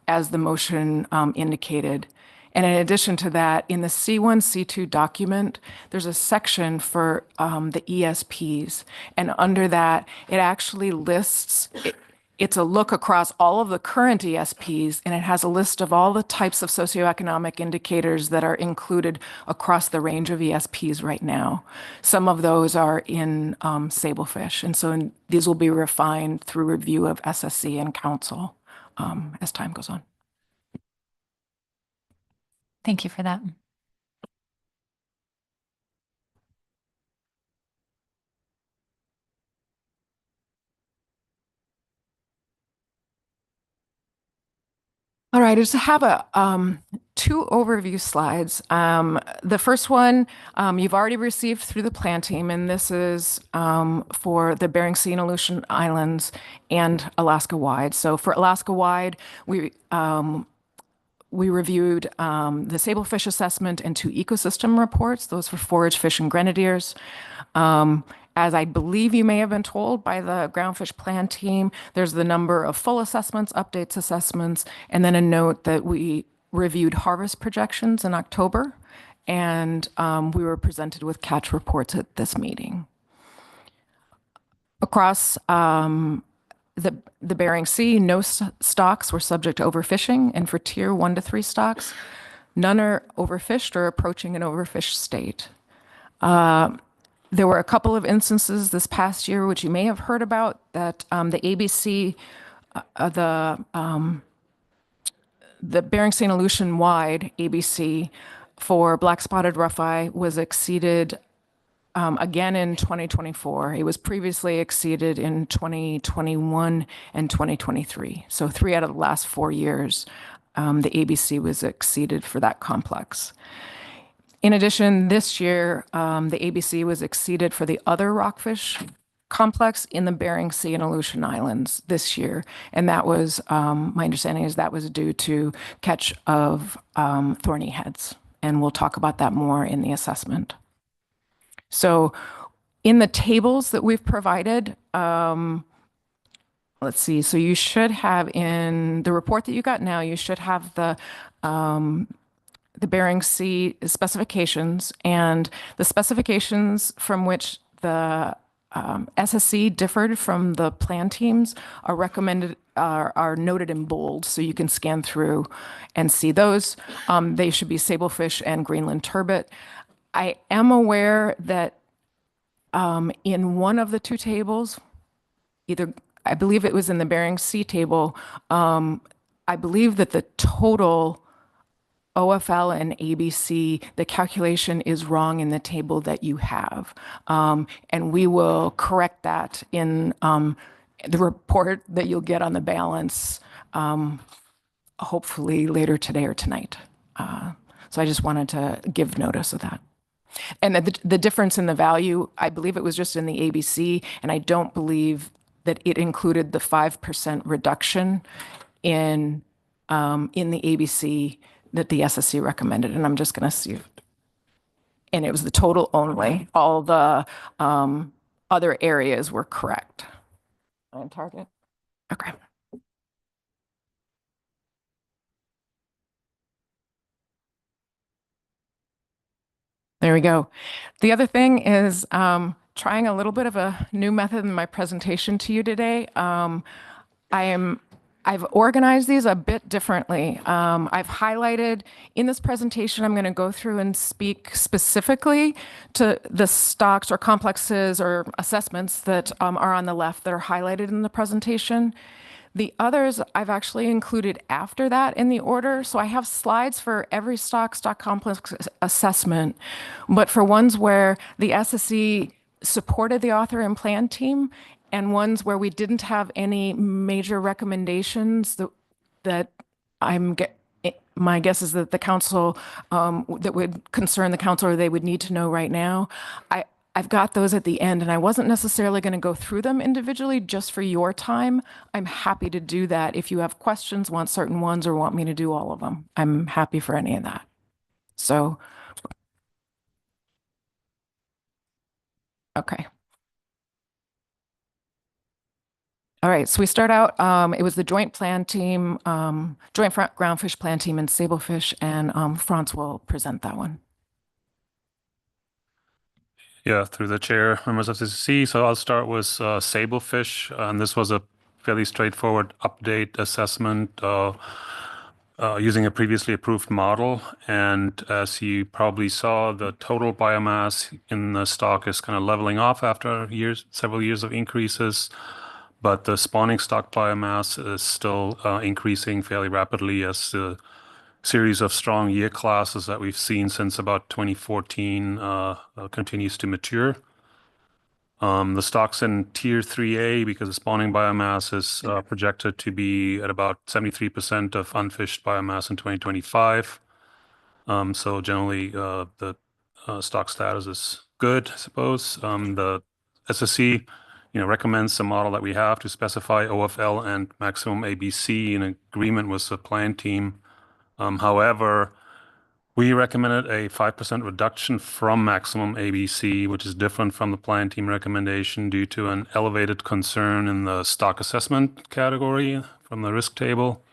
as the motion indicated. And in addition to that, in the C1, C2 document, there's a section for the ESPs. And under that, it actually lists, it's a look across all of the current ESPs, and it has a list of all the types of socioeconomic indicators that are included across the range of ESPs right now. Some of those are in sablefish, and so these will be refined through review of SSC and council as time goes on. Thank you for that. All right, I just have two overview slides. The first one you've already received through the plan team, and this is for the Bering Sea and Aleutian Islands and Alaska wide. So for Alaska wide, we reviewed the sablefish assessment and two ecosystem reports. Those for forage fish and grenadiers. As I believe you may have been told by the groundfish plan team, there's the number of full assessments, updates assessments, and then a note that we reviewed harvest projections in October, and we were presented with catch reports at this meeting. Across the Bering Sea, no stocks were subject to overfishing, and for tier 1 to 3 stocks, none are overfished or approaching an overfished state. There were a couple of instances this past year, which you may have heard about, that the ABC, the Bering Sea and Aleutian wide ABC for Blackspotted Rougheye was exceeded again in 2024. It was previously exceeded in 2021 and 2023. So 3 out of the last 4 years, the ABC was exceeded for that complex. In addition, this year, the ABC was exceeded for the other rockfish complex in the Bering Sea and Aleutian Islands this year. And that was, my understanding is that was due to catch of thorny heads. And we'll talk about that more in the assessment. So in the tables that we've provided, let's see, so you should have in the report that you got now, you should have the Bering Sea specifications, and the specifications from which the SSC differed from the plan teams are recommended, are noted in bold, so you can scan through and see those. They should be sablefish and Greenland turbot. I am aware that in one of the two tables, either, I believe it was in the Bering Sea table, I believe that the total OFL and ABC, the calculation is wrong in the table that you have. And we will correct that in the report that you'll get on the balance, hopefully later today or tonight. So I just wanted to give notice of that. And the difference in the value, I believe it was just in the ABC, and I don't believe that it included the 5% reduction in the ABC that the SSC recommended. And I'm just going to see. And it was the total only. All the other areas were correct. On target. Okay. There we go. The other thing is trying a little bit of a new method in my presentation to you today. I've organized these a bit differently. I've highlighted in this presentation, I'm going to go through and speak specifically to the stocks or complexes or assessments that are on the left that are highlighted in the presentation. The others I've actually included after that in the order. So I have slides for every stock complex assessment, but for ones where the SSC supported the author and plan team, and ones where we didn't have any major recommendations that my guess is that the council, that would concern the council or they would need to know right now. I've got those at the end, and I wasn't necessarily going to go through them individually just for your time. I'm happy to do that. If you have questions, want certain ones, or want me to do all of them, I'm happy for any of that. So, okay. All right, so we start out, it was the joint plan team, joint groundfish plan team and sablefish, and Franz will present that one. Yeah, through the chair, members of the SSC. So I'll start with sablefish, and this was a fairly straightforward update assessment using a previously approved model. And as you probably saw, the total biomass in the stock is kind of leveling off after several years of increases. But the spawning stock biomass is still increasing fairly rapidly as the series of strong year classes that we've seen since about 2014 continues to mature. The stocks in Tier 3A, because the spawning biomass is projected to be at about 73% of unfished biomass in 2025. So generally, the stock status is good, I suppose. The SSC recommends the model that we have to specify OFL and maximum ABC in agreement with the plan team. However, we recommended a 5% reduction from maximum ABC, which is different from the plan team recommendation due to an elevated concern in the stock assessment category from the risk table.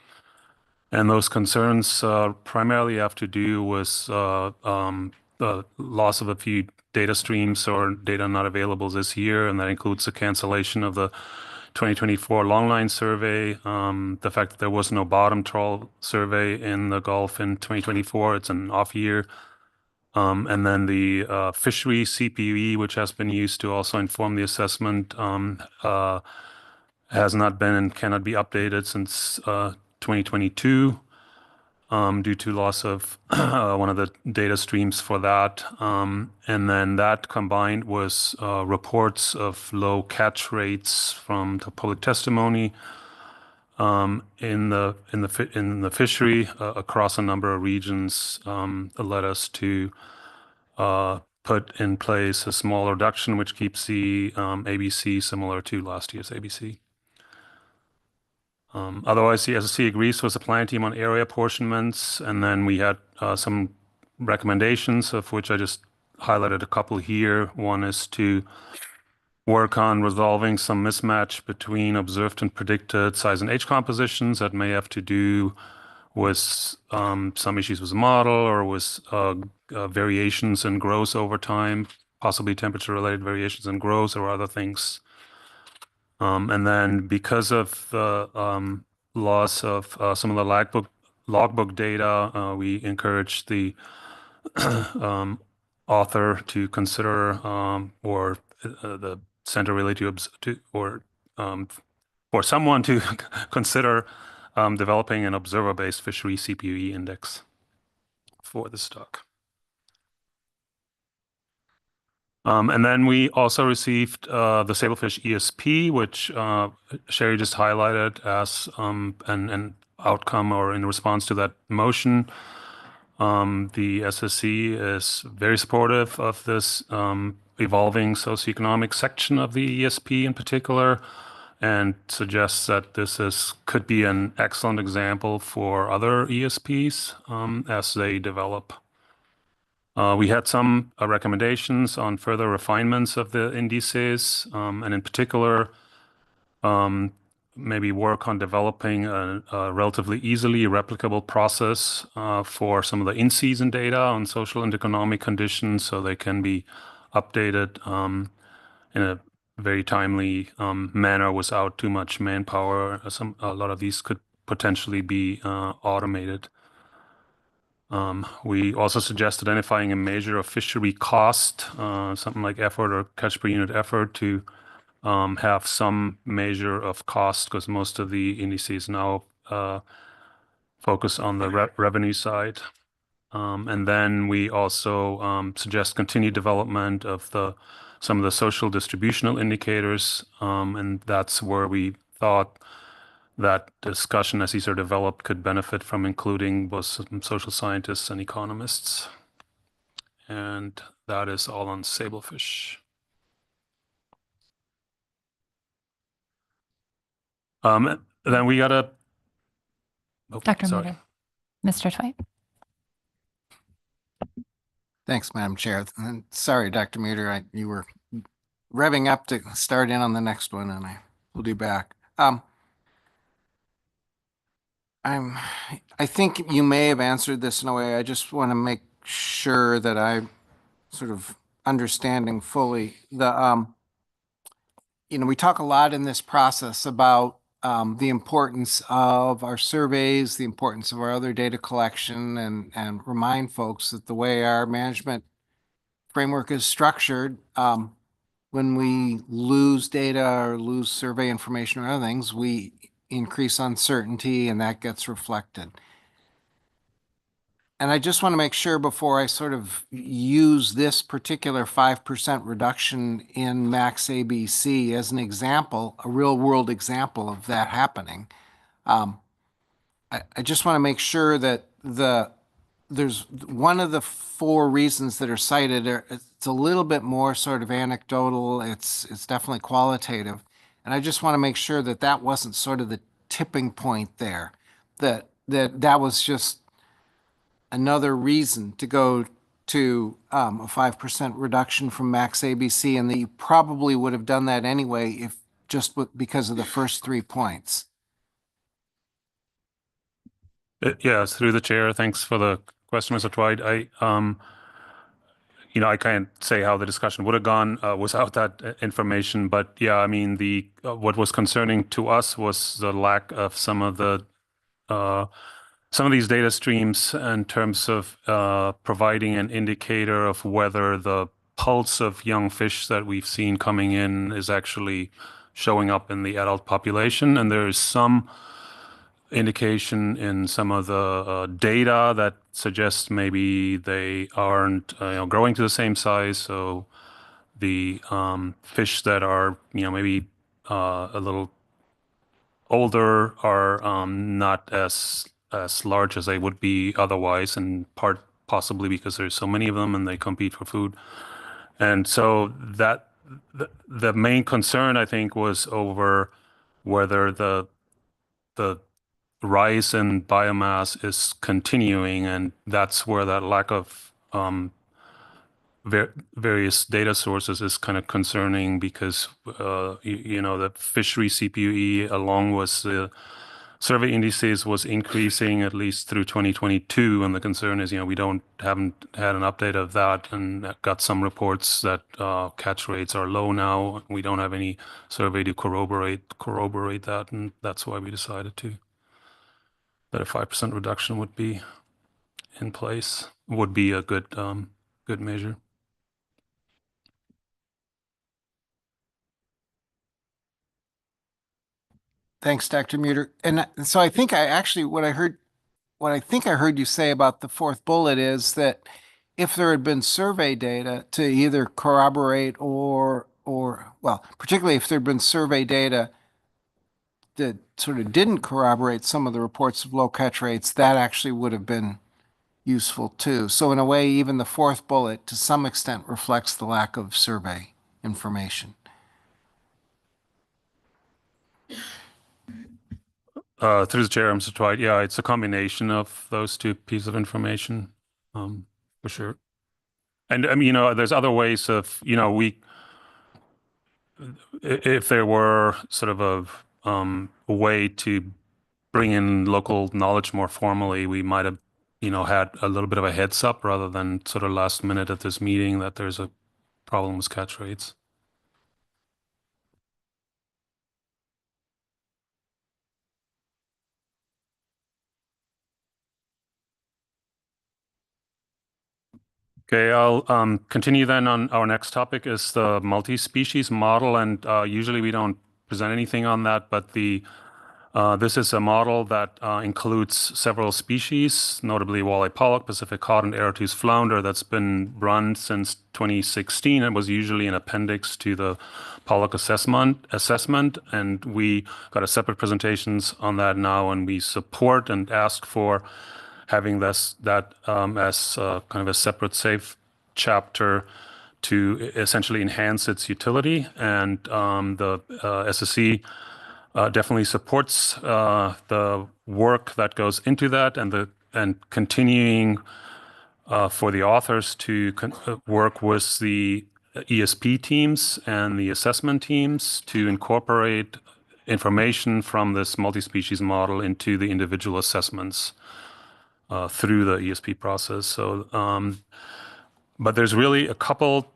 And those concerns primarily have to do with the loss of a few data streams or data not available this year, and that includes the cancellation of the 2024 longline survey, the fact that there was no bottom trawl survey in the Gulf in 2024, it's an off year, and then the fishery CPUE, which has been used to also inform the assessment, has not been and cannot be updated since 2022. Due to loss of one of the data streams for that. And then that combined with reports of low catch rates from the public testimony in the fishery across a number of regions led us to put in place a small reduction, which keeps the ABC similar to last year's ABC. Otherwise, the SSC agrees with the plan team on area apportionments, and then we had some recommendations, of which I just highlighted a couple here. One is to work on resolving some mismatch between observed and predicted size and age compositions that may have to do with some issues with the model or with variations in growth over time, possibly temperature-related variations in growth or other things. And then because of the loss of some of the logbook data, we encourage the author to consider or the center really or for someone to consider developing an observer-based fishery CPUE index for the stock. And then we also received the Sablefish ESP, which Sherry just highlighted as an outcome or in response to that motion. The SSC is very supportive of this evolving socioeconomic section of the ESP in particular, and suggests that could be an excellent example for other ESPs as they develop. We had some recommendations on further refinements of the indices, and in particular, maybe work on developing a relatively easily replicable process for some of the in-season data on social and economic conditions, so they can be updated in a very timely manner without too much manpower. A lot of these could potentially be automated. We also suggest identifying a measure of fishery cost, something like effort or catch per unit effort, to have some measure of cost, because most of the indices now focus on the revenue side. And then we also suggest continued development of some of the social distributional indicators, and that's where we thought that discussion, as these are developed, could benefit from including both some social scientists and economists. And that is all on sablefish. Then we got a... Oh, Dr. sorry. Mutter. Mr. Twite. Thanks, Madam Chair. And sorry, Dr. Muter, you were revving up to start in on the next one, and I pulled you back. I think you may have answered this in a way. I just want to make sure that I'm sort of understanding fully the, we talk a lot in this process about the importance of our surveys, the importance of our other data collection, and remind folks that the way our management framework is structured, when we lose data or lose survey information or other things, we increase uncertainty, and that gets reflected. And I just want to make sure before I sort of use this particular 5% reduction in max ABC as an example, a real world example of that happening. I just want to make sure that there's one of the 4 reasons that are cited. It's a little bit more sort of anecdotal. It's definitely qualitative. And I just want to make sure that that wasn't sort of the tipping point there, that was just another reason to go to a 5% reduction from max ABC, and that you probably would have done that anyway if just because of the first 3 points. Yes, through the chair. Thanks for the question, Mr. Twite. I can't say how the discussion would have gone without that information, but yeah, I mean, what was concerning to us was the lack of some of these data streams in terms of providing an indicator of whether the pulse of young fish that we've seen coming in is actually showing up in the adult population. And there is some indication in some of the data that suggests maybe they aren't growing to the same size. So the fish that are maybe a little older are not as large as they would be otherwise, in part possibly because there's so many of them and they compete for food. And so that the main concern, I think, was over whether the rise in biomass is continuing, and that's where that lack of various data sources is kind of concerning, because the fishery CPUE along with the survey indices was increasing at least through 2022, and the concern is we haven't had an update of that, and got some reports that catch rates are low now. We don't have any survey to corroborate that, and that's why we decided that a 5% reduction would be in place, would be a good measure. Thanks, Dr. Muter. And so I think what I think I heard you say about the 4th bullet is that if there had been survey data to either corroborate or well, particularly if there had been survey data that sort of didn't corroborate some of the reports of low catch rates, that actually would have been useful too. So in a way, even the fourth bullet to some extent reflects the lack of survey information. Through the chair, Mr. Dwight. Yeah, it's a combination of those two pieces of information, for sure. And I mean, there's other ways of, if there were sort of a way to bring in local knowledge more formally, we might have, had a little bit of a heads up rather than sort of last minute at this meeting that there's a problem with catch rates. Okay, I'll continue then on our next topic is the multi-species model, and usually we don't present anything on that, but this is a model that includes several species, notably walleye pollock, Pacific cod, and arrow-toothed flounder that's been run since 2016. It was usually an appendix to the pollock assessment, and we got a separate presentations on that now, and we support and ask for having that as kind of a separate safe chapter to essentially enhance its utility. And the SSC definitely supports the work that goes into that, and continuing for the authors to work with the ESP teams and the assessment teams to incorporate information from this multi-species model into the individual assessments through the ESP process. So, but there's really a couple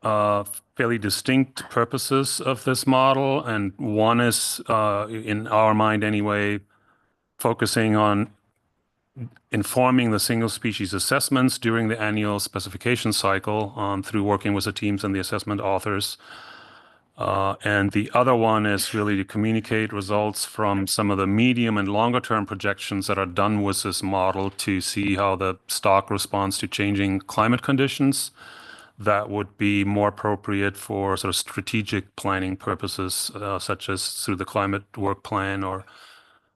fairly distinct purposes of this model, and one is, in our mind anyway, focusing on informing the single species assessments during the annual specification cycle through working with the teams and the assessment authors. And the other one is really to communicate results from some of the medium and longer term projections that are done with this model to see how the stock responds to changing climate conditions that would be more appropriate for sort of strategic planning purposes, such as through the climate work plan or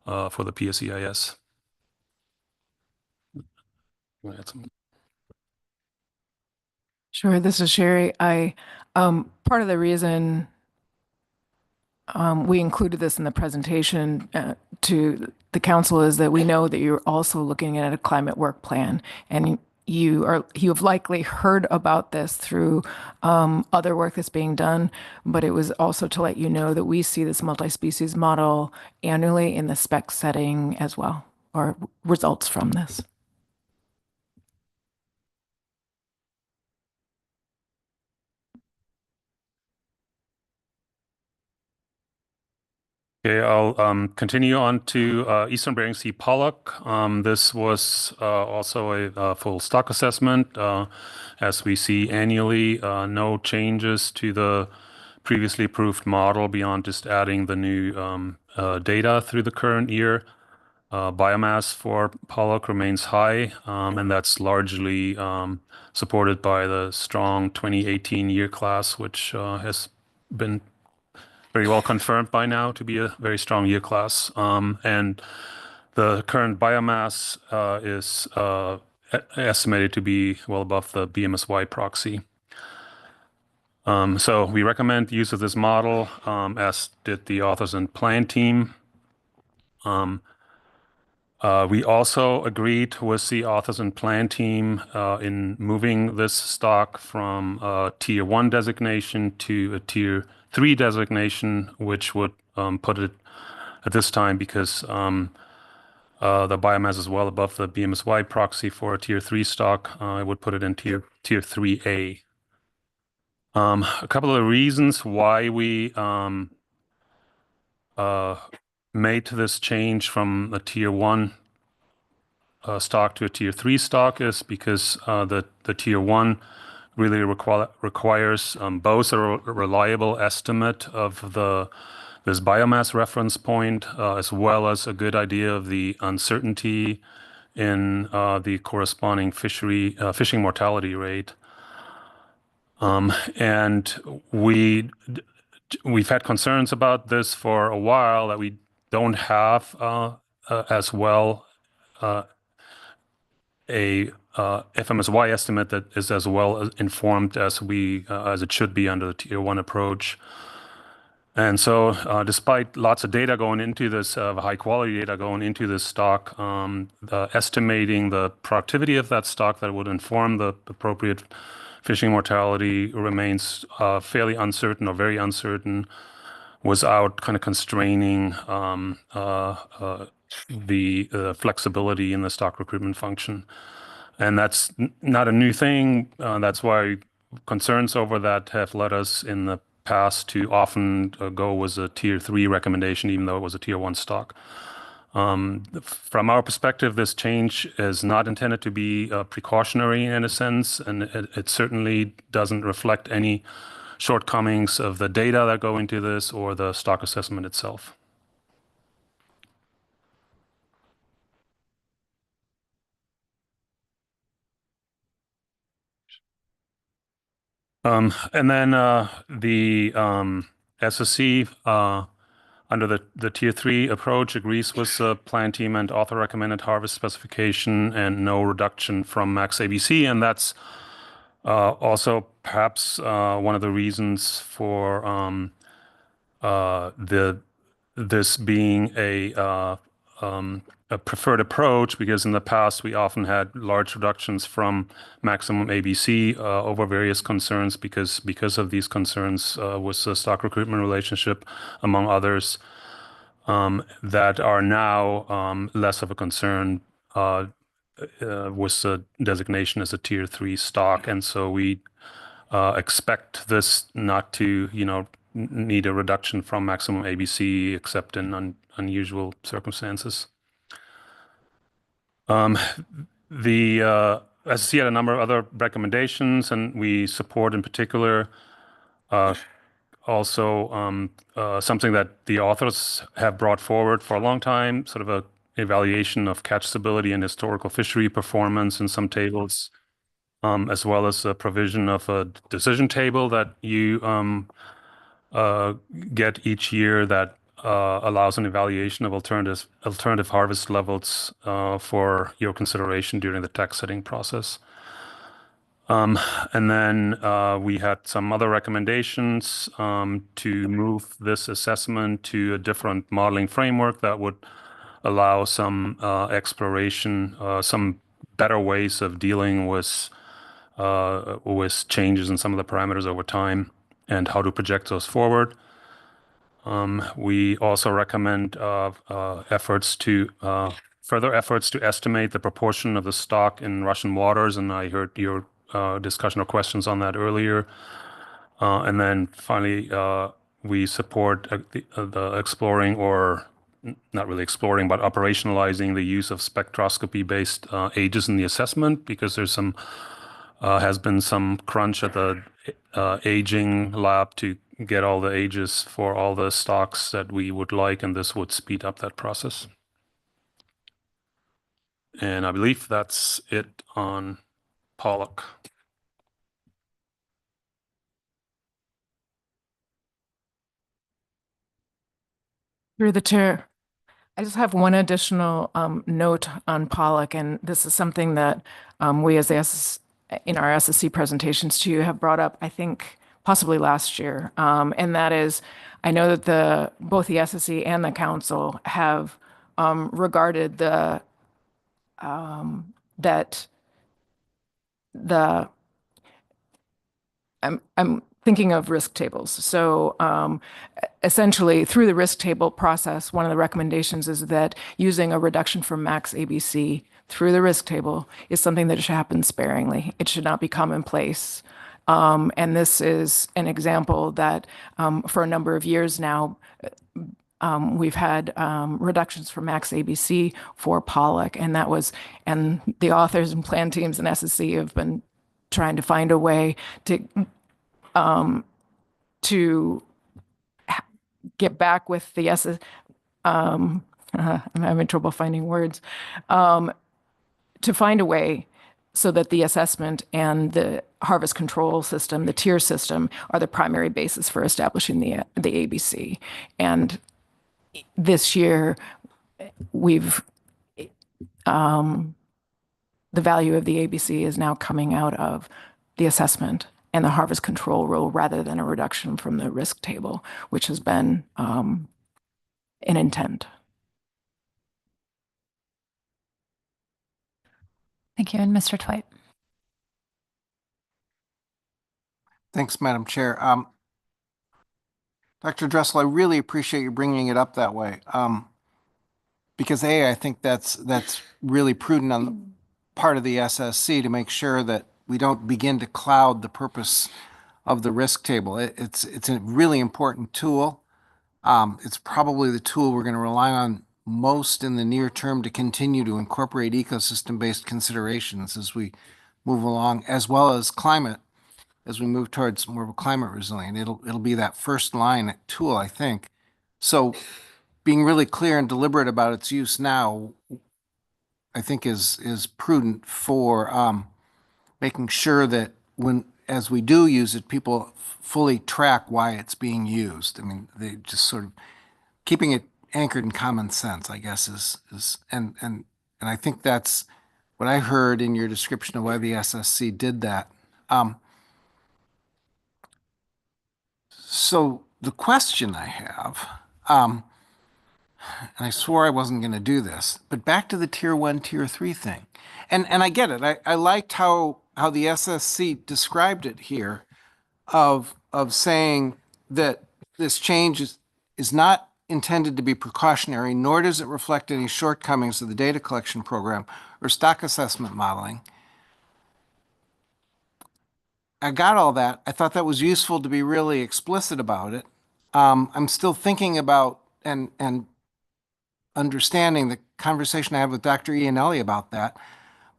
for the PSEIS. Sure, this is Sherry. Part of the reason we included this in the presentation to the council is that we know that you're also looking at a climate work plan, and you've likely heard about this through other work that's being done, but it was also to let you know that we see this multi-species model annually in the spec setting as well, or results from this. Okay, I'll continue on to Eastern Bering Sea pollock. This was also a full stock assessment. As we see annually, no changes to the previously approved model beyond just adding the new data through the current year. Biomass for pollock remains high, and that's largely supported by the strong 2018 year class, which has been very well confirmed by now to be a very strong year class. And the current biomass is estimated to be well above the BMSY proxy. So we recommend use of this model, as did the authors and plan team. We also agreed with the authors and plan team in moving this stock from a Tier 1 designation to a Tier 3 designation, which would put it at this time, because the biomass is well above the BMSY proxy for a Tier 3 stock. I would put it in Tier 3A. A couple of reasons why we made this change from a Tier 1 stock to a Tier 3 stock is because the Tier 1 really requires both a reliable estimate of this biomass reference point, as well as a good idea of the uncertainty in the corresponding fishing mortality rate. And we've had concerns about this for a while, that we don't have as well a FMSY estimate that is as well informed as as it should be under the Tier 1 approach. And so despite lots of data going into this, high quality data going into this stock, estimating the productivity of that stock that would inform the appropriate fishing mortality remains fairly uncertain or very uncertain, without kind of constraining the flexibility in the stock recruitment function. And that's not a new thing. That's why concerns over that have led us in the past to often go with a Tier 3 recommendation, even though it was a Tier 1 stock. From our perspective, this change is not intended to be precautionary in a sense, and it certainly doesn't reflect any shortcomings of the data that go into this or the stock assessment itself. And then the SSC under the Tier 3 approach agrees with the plan team and author recommended harvest specification and no reduction from max ABC. And that's also perhaps one of the reasons for this being a preferred approach, because in the past we often had large reductions from maximum ABC over various concerns because of these concerns with the stock recruitment relationship, among others, that are now less of a concern with the designation as a Tier 3 stock. And so we expect this not to, need a reduction from maximum ABC except in unusual circumstances. The SSC had a number of other recommendations, and we support in particular also something that the authors have brought forward for a long time, sort of a evaluation of catch stability and historical fishery performance in some tables, as well as a provision of a decision table that you get each year that allows an evaluation of alternative harvest levels for your consideration during the tax setting process. And then we had some other recommendations to move this assessment to a different modeling framework that would allow some exploration, some better ways of dealing with changes in some of the parameters over time and how to project those forward. We also recommend further efforts to estimate the proportion of the stock in Russian waters, and I heard your discussion or questions on that earlier. And then finally, we support the exploring, or not really exploring, but operationalizing the use of spectroscopy-based ages in the assessment, because there's has been some crunch at the aging lab to get all the ages for all the stocks that we would like, and this would speed up that process. And I believe that's it on Pollock. Through the chair, I just have one additional note on Pollock, and this is something that we as in our SSC presentations to you have brought up, I think, possibly last year. And that is, I know that both the SSC and the council have regarded I'm thinking of risk tables. So essentially, through the risk table process, one of the recommendations is that using a reduction from max ABC through the risk table is something that should happen sparingly. It should not be commonplace. And this is an example that for a number of years now, we've had reductions from max ABC for Pollock, and the authors and plan teams and SSC have been trying to find a way to get back with the I'm having trouble finding words, to find a way so that the assessment and the harvest control system, the tier system, are the primary basis for establishing the ABC. And this year, the the value of the ABC is now coming out of the assessment and the harvest control rule rather than a reduction from the risk table, which has been an intent. Thank you. And Mr. Twite. Thanks, Madam Chair. Dr. Dressel, I really appreciate you bringing it up that way. Because I think that's really prudent on the part of the SSC to make sure that we don't begin to cloud the purpose of the risk table. It's a really important tool. It's probably the tool we're going to rely on most in the near term to continue to incorporate ecosystem-based considerations as we move along, as well as climate, as we move towards more of a climate resilient. It'll be that first line tool, I think. So being really clear and deliberate about its use now, I think is prudent for making sure that as we do use it, people fully track why it's being used. I mean, they just sort of keeping it anchored in common sense, I guess, and I think that's what I heard in your description of why the SSC did that. So the question I have, and I swore I wasn't going to do this, but back to the tier 1, tier 3 thing. And I get it. I liked how the SSC described it here of saying that this change is not intended to be precautionary, nor does it reflect any shortcomings of the data collection program or stock assessment modeling. I got all that. I thought that was useful to be really explicit about it. I'm still thinking about and understanding the conversation I had with Dr. Iannelli about that.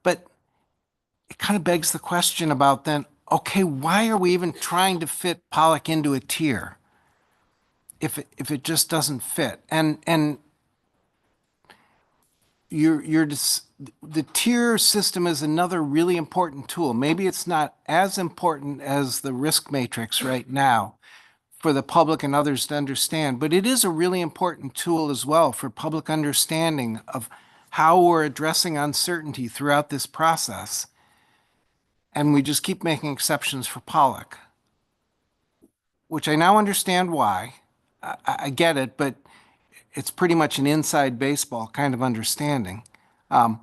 But it kind of begs the question about then, okay, why are we even trying to fit Pollock into a tier if it just doesn't fit? And the tier system is another really important tool. Maybe it's not as important as the risk matrix right now for the public and others to understand, but it is a really important tool as well for public understanding of how we're addressing uncertainty throughout this process. And we just keep making exceptions for Pollock, which I now understand why. I get it, but it's pretty much an inside baseball kind of understanding. And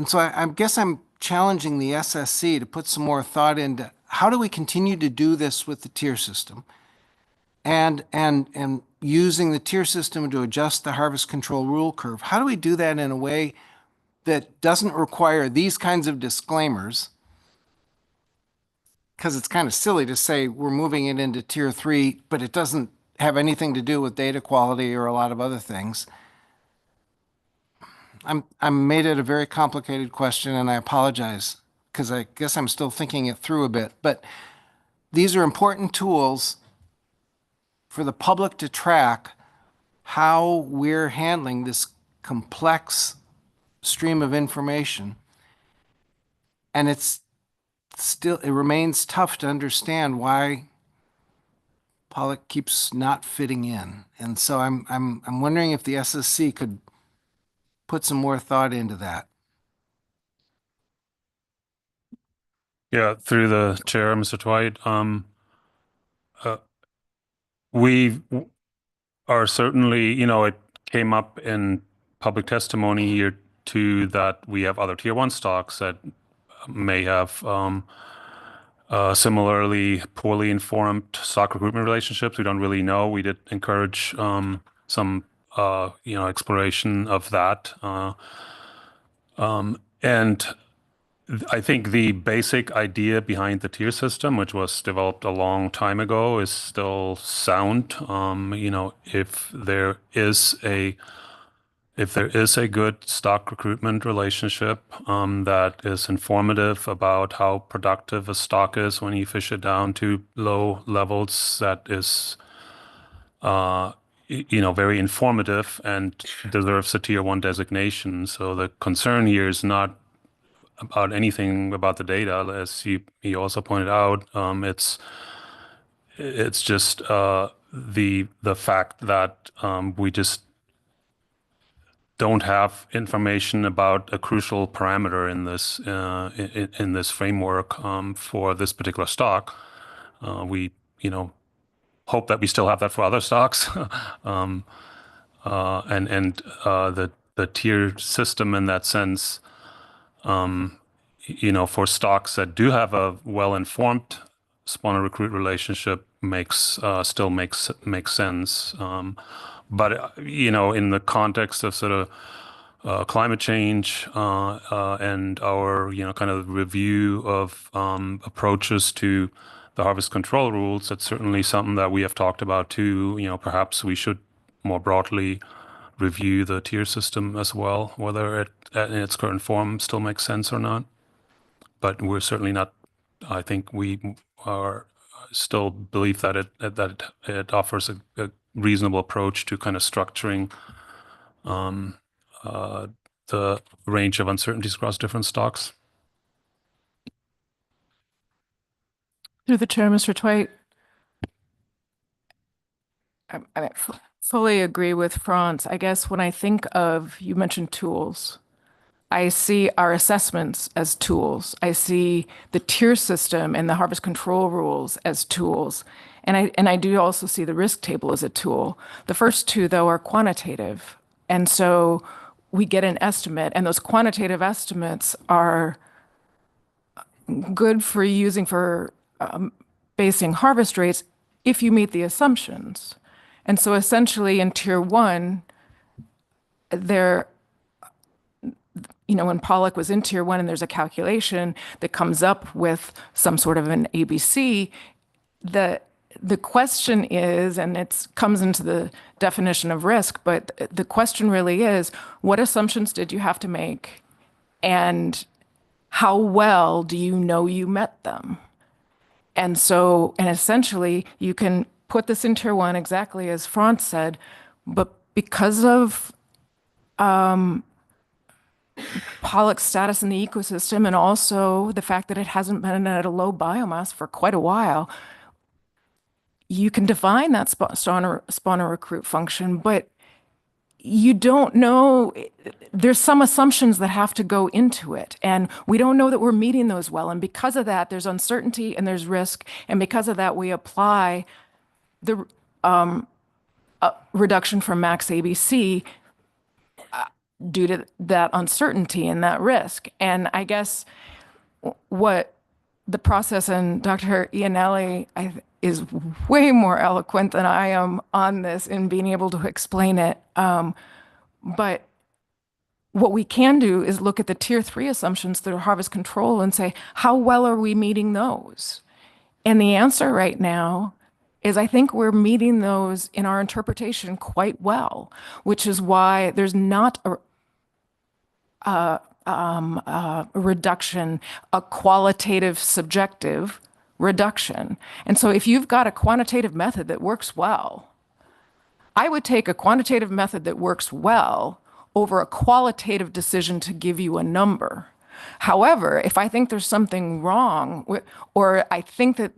so I guess I'm challenging the SSC to put some more thought into how do we continue to do this with the tier system and using the tier system to adjust the harvest control rule curve. How do we do that in a way that doesn't require these kinds of disclaimers? Because it's kind of silly to say we're moving it into tier 3, but it doesn't have anything to do with data quality or a lot of other things. I'm made it a very complicated question, and I apologize because I guess I'm still thinking it through a bit. But these are important tools for the public to track how we're handling this complex stream of information. And it remains tough to understand why Pollock keeps not fitting in. And so I'm wondering if the SSC could put some more thought into that. Yeah, through the chair, Mr. Twite, we are certainly, it came up in public testimony here too that we have other tier 1 stocks that may have similarly poorly informed stock recruitment relationships. We don't really know. We did encourage some exploration of that. And I think the basic idea behind the tier system, which was developed a long time ago, is still sound. If there is a good stock recruitment relationship that is informative about how productive a stock is when you fish it down to low levels, that is very informative and deserves a tier 1 designation. So the concern here is not about anything about the data, as he also pointed out. It's just the fact that we just don't have information about a crucial parameter in this framework for this particular stock. We, hope that we still have that for other stocks. The tier system in that sense, for stocks that do have a well-informed spawner-recruit relationship still makes sense. But in the context of sort of climate change and our kind of review of approaches to the harvest control rules, that's certainly something that we have talked about too. Perhaps we should more broadly review the tier system as well, whether it in its current form still makes sense or not. But we're certainly not. I think we are still believe that it offers a reasonable approach to kind of structuring the range of uncertainties across different stocks. Through the chair, Mr. Twite. I fully agree with Franz. I guess when I think of, you mentioned tools, I see our assessments as tools. I see the tier system and the harvest control rules as tools. And I do also see the risk table as a tool. The first two, though, are quantitative. And so we get an estimate, and those quantitative estimates are good for using for basing harvest rates if you meet the assumptions. And so essentially in tier one, when Pollock was in tier one and there's a calculation that comes up with some sort of an ABC, the question is, and it comes into the definition of risk, but the question really is, what assumptions did you have to make? And how well do you know you met them? And essentially you can put this in tier one exactly as Franz said, but because of Pollock's status in the ecosystem and also the fact that it hasn't been at a low biomass for quite a while, you can define that spawner recruit function, but you don't know, there's some assumptions that have to go into it, and we don't know that we're meeting those well. And because of that, there's uncertainty and there's risk. And because of that, we apply the reduction from max ABC due to that uncertainty and that risk. And I guess what the process, and Dr. Iannelli is way more eloquent than I am on this in being able to explain it. But what we can do is look at the tier 3 assumptions that are harvest control and say, how well are we meeting those? And the answer right now is I think we're meeting those in our interpretation quite well, which is why there's not a reduction, a qualitative subjective reduction. And so if you've got a quantitative method that works well, I would take a quantitative method that works well over a qualitative decision to give you a number. However, if I think there's something wrong, or I think that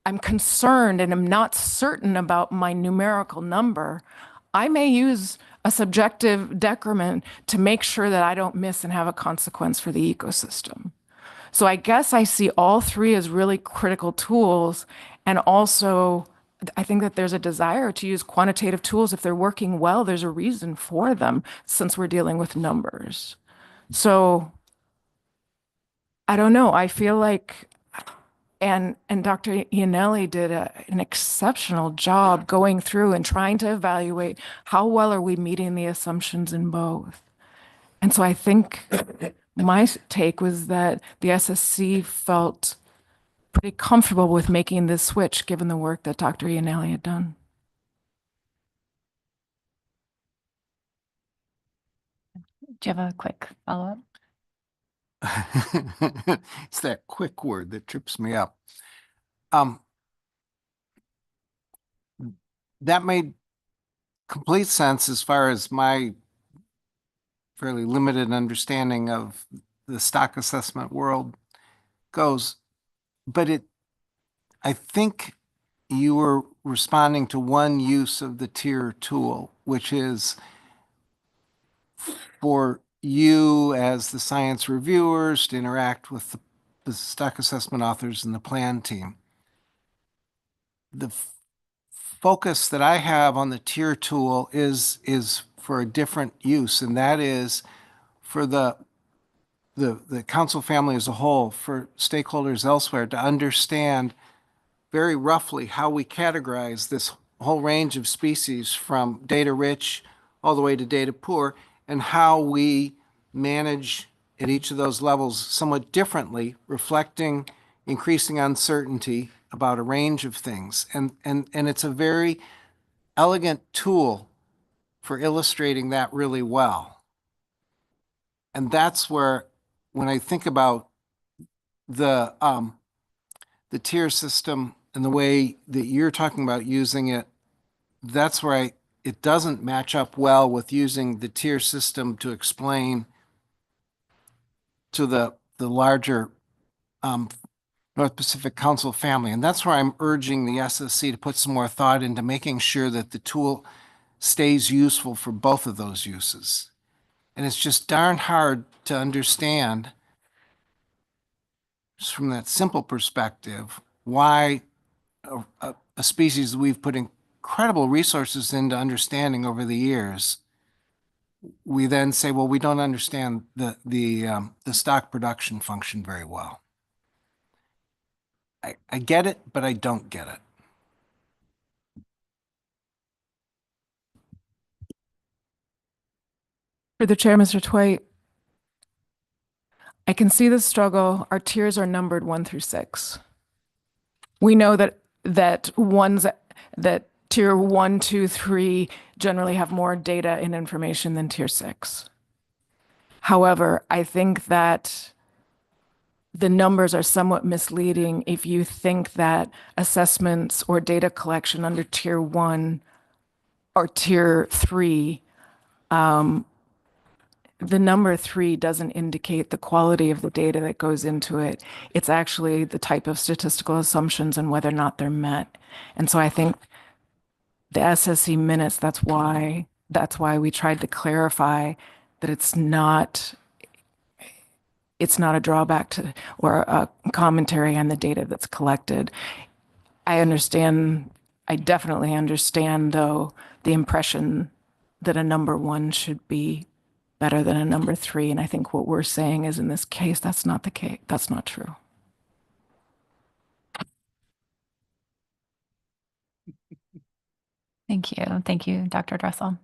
I'm concerned and I'm not certain about my numerical number, I may use a subjective decrement to make sure that I don't miss and have a consequence for the ecosystem. So I guess I see all three as really critical tools. And also, I think that there's a desire to use quantitative tools. If they're working well, there's a reason for them since we're dealing with numbers. So I don't know. I feel like, and Dr. Iannelli did an exceptional job going through and trying to evaluate how well are we meeting the assumptions in both. And so I think my take was that the SSC felt pretty comfortable with making this switch given the work that Dr. Iannelli had done. Do you have a quick follow-up? It's that quick word that trips me up. That made complete sense as far as my fairly limited understanding of the stock assessment world goes. But I think you were responding to one use of the tier tool, which is for you as the science reviewers to interact with the stock assessment authors and the plan team. The focus that I have on the tier tool is for a different use, and that is for the council family as a whole, for stakeholders elsewhere to understand very roughly how we categorize this whole range of species from data rich all the way to data poor, and how we manage at each of those levels somewhat differently, reflecting increasing uncertainty about a range of things. And it's a very elegant tool for illustrating that really well. And that's where, when I think about the tier system and the way that you're talking about using it, that's where it doesn't match up well with using the tier system to explain to the larger North Pacific Council family. And that's where I'm urging the SSC to put some more thought into making sure that the tool stays useful for both of those uses. And it's just darn hard to understand, just from that simple perspective, why a species that we've put incredible resources into understanding over the years, we then say, well, we don't understand the stock production function very well. I get it, but I don't get it. For the chair, Mr. Twite, I can see the struggle. Our tiers are numbered 1 through 6. We know that tier 1, 2, 3 generally have more data and information than tier 6. However, I think that the numbers are somewhat misleading if you think that assessments or data collection under tier 1 or tier 3, the number 3 doesn't indicate the quality of the data that goes into it. It's actually the type of statistical assumptions and whether or not they're met. And so I think the SSC minutes, that's why we tried to clarify that it's not a drawback to or a commentary on the data that's collected. I definitely understand, though, the impression that a number 1 should be better than a number 3. And I think what we're saying is, in this case, that's not the case. That's not true. Thank you. Thank you, Dr. Dressel.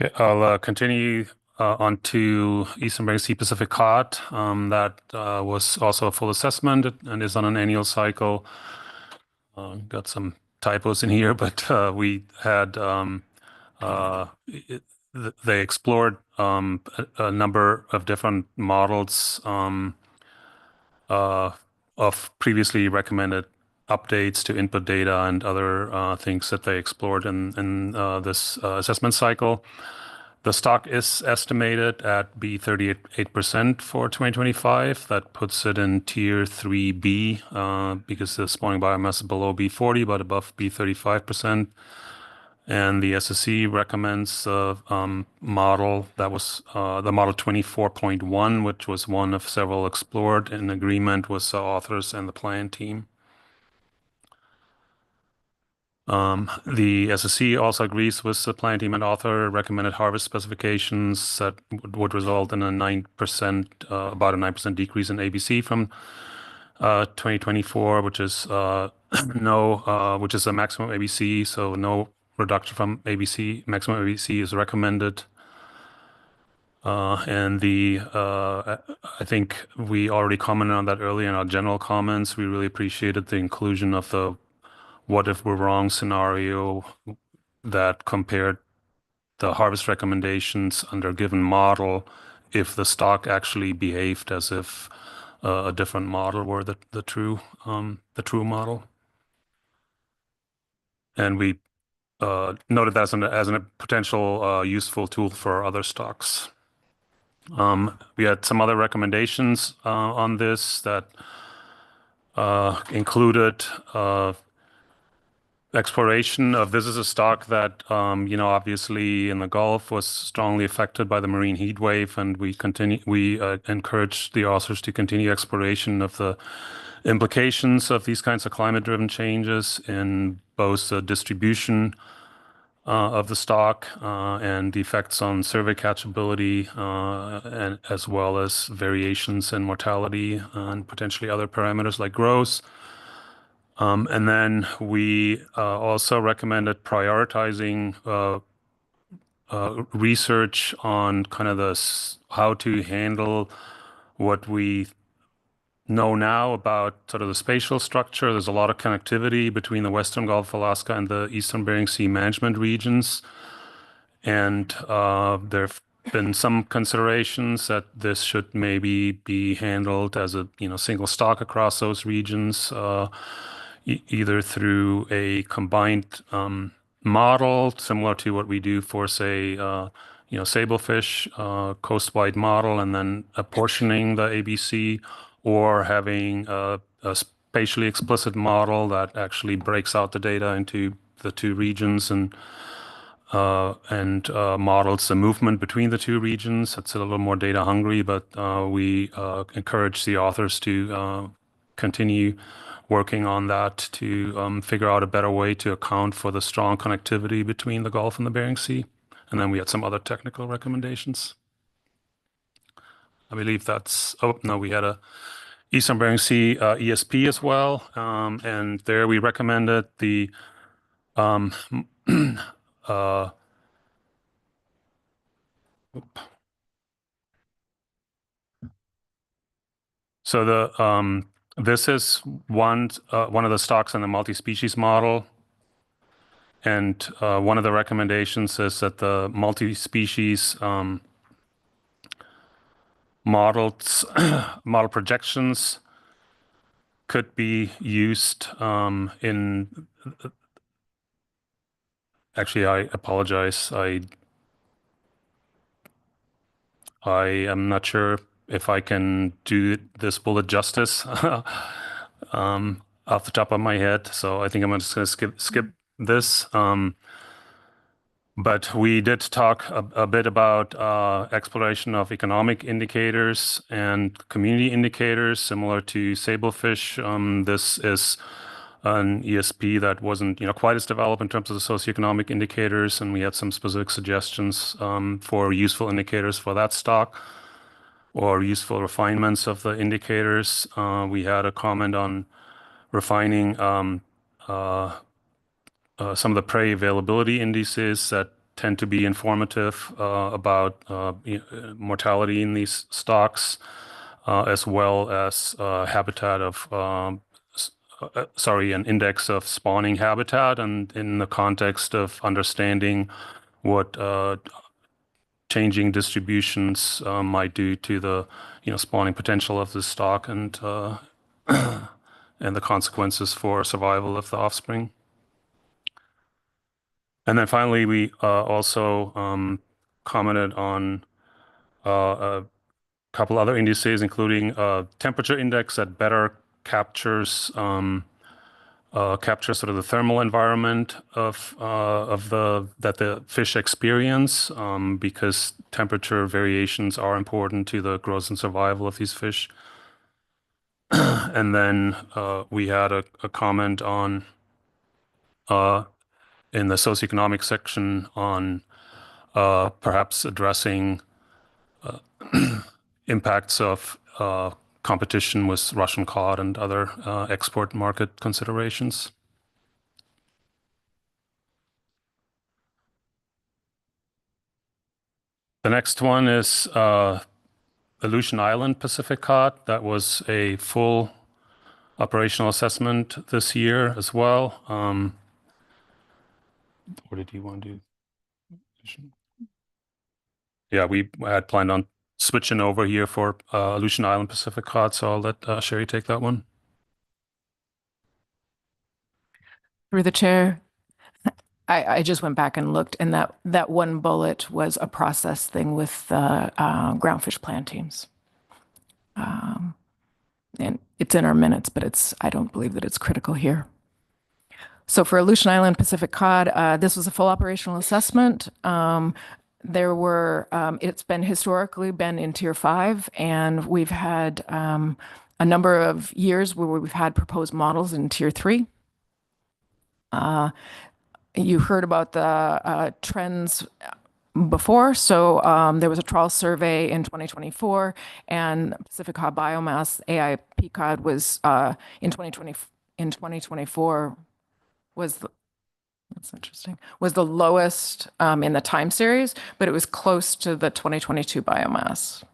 Okay, I'll continue on to Eastern Bering Sea Pacific cod. That was also a full assessment and is on an annual cycle. Got some typos in here, but we had they explored a number of different models of previously recommended updates to input data and other things that they explored in this assessment cycle. The stock is estimated at B38% for 2025. That puts it in tier 3B because the spawning biomass is below B40 but above B35%. And the SSC recommends the model that was the model 24.1, which was one of several explored in agreement with the authors and the plan team. The SSC also agrees with the plan team and author recommended harvest specifications that would result in a 9%, about a 9% decrease in ABC from 2024, which is which is a maximum ABC, so no reduction from ABC. Maximum ABC is recommended. And I think we already commented on that earlier in our general comments. We really appreciated the inclusion of the what if we're wrong scenario that compared the harvest recommendations under a given model if the stock actually behaved as if a different model were the true model. And we noted that as a potential useful tool for other stocks. We had some other recommendations on this that included exploration of this is a stock that, obviously in the Gulf was strongly affected by the marine heat wave, and we encourage the authors to continue exploration of the implications of these kinds of climate-driven changes in both the distribution of the stock and the effects on survey catchability, and as well as variations in mortality and potentially other parameters like growth. And then we also recommended prioritizing research on kind of how to handle what we know now about sort of the spatial structure. There's a lot of connectivity between the Western Gulf of Alaska and the Eastern Bering Sea management regions. And there have been some considerations that this should maybe be handled as a single stock across those regions, either through a combined model similar to what we do for, say, sablefish, coast-wide model, and then apportioning the ABC, or having a spatially explicit model that actually breaks out the data into the two regions and models the movement between the two regions. It's a little more data hungry, but we encourage the authors to continue working on that to figure out a better way to account for the strong connectivity between the Gulf and the Bering Sea. And then we had some other technical recommendations. I believe we had a Eastern Bering Sea ESP as well. And there we recommended the this is one of the stocks in the multi-species model. And one of the recommendations is that the multi-species model projections could be used in. Actually, I apologize. I am not sure if I can do this bullet justice off the top of my head. So I think I'm just going to skip this. But we did talk a bit about exploration of economic indicators and community indicators similar to sablefish. This is an ESP that wasn't quite as developed in terms of the socioeconomic indicators, and we had some specific suggestions for useful indicators for that stock or useful refinements of the indicators. We had a comment on refining some of the prey availability indices that tend to be informative about mortality in these stocks, as well as habitat of, an index of spawning habitat, and in the context of understanding what changing distributions might do to the spawning potential of the stock and and the consequences for survival of the offspring. And then finally, we also commented on a couple other indices, including a temperature index that better captures sort of the thermal environment of that the fish experience, because temperature variations are important to the growth and survival of these fish. And then we had a comment on in the socioeconomic section on perhaps addressing impacts of competition with Russian cod and other export market considerations. The next one is Aleutian Island Pacific cod. That was a full operational assessment this year as well. What did you want to do? Yeah, we had planned on switching over here for Aleutian Island Pacific cod, so I'll let Sherry take that one. Through the chair, I just went back and looked, and that one bullet was a process thing with the groundfish plan teams. And it's in our minutes, but I don't believe that it's critical here. So for Aleutian Island Pacific cod, this was a full operational assessment. There were, it's been historically been in Tier 5, and we've had a number of years where we've had proposed models in Tier 3. You heard about the trends before. So there was a Trawl survey in 2024, and Pacific cod biomass AI PCOD was in 2024 was that's interesting, was the lowest in the time series, but it was close to the 2022 biomass.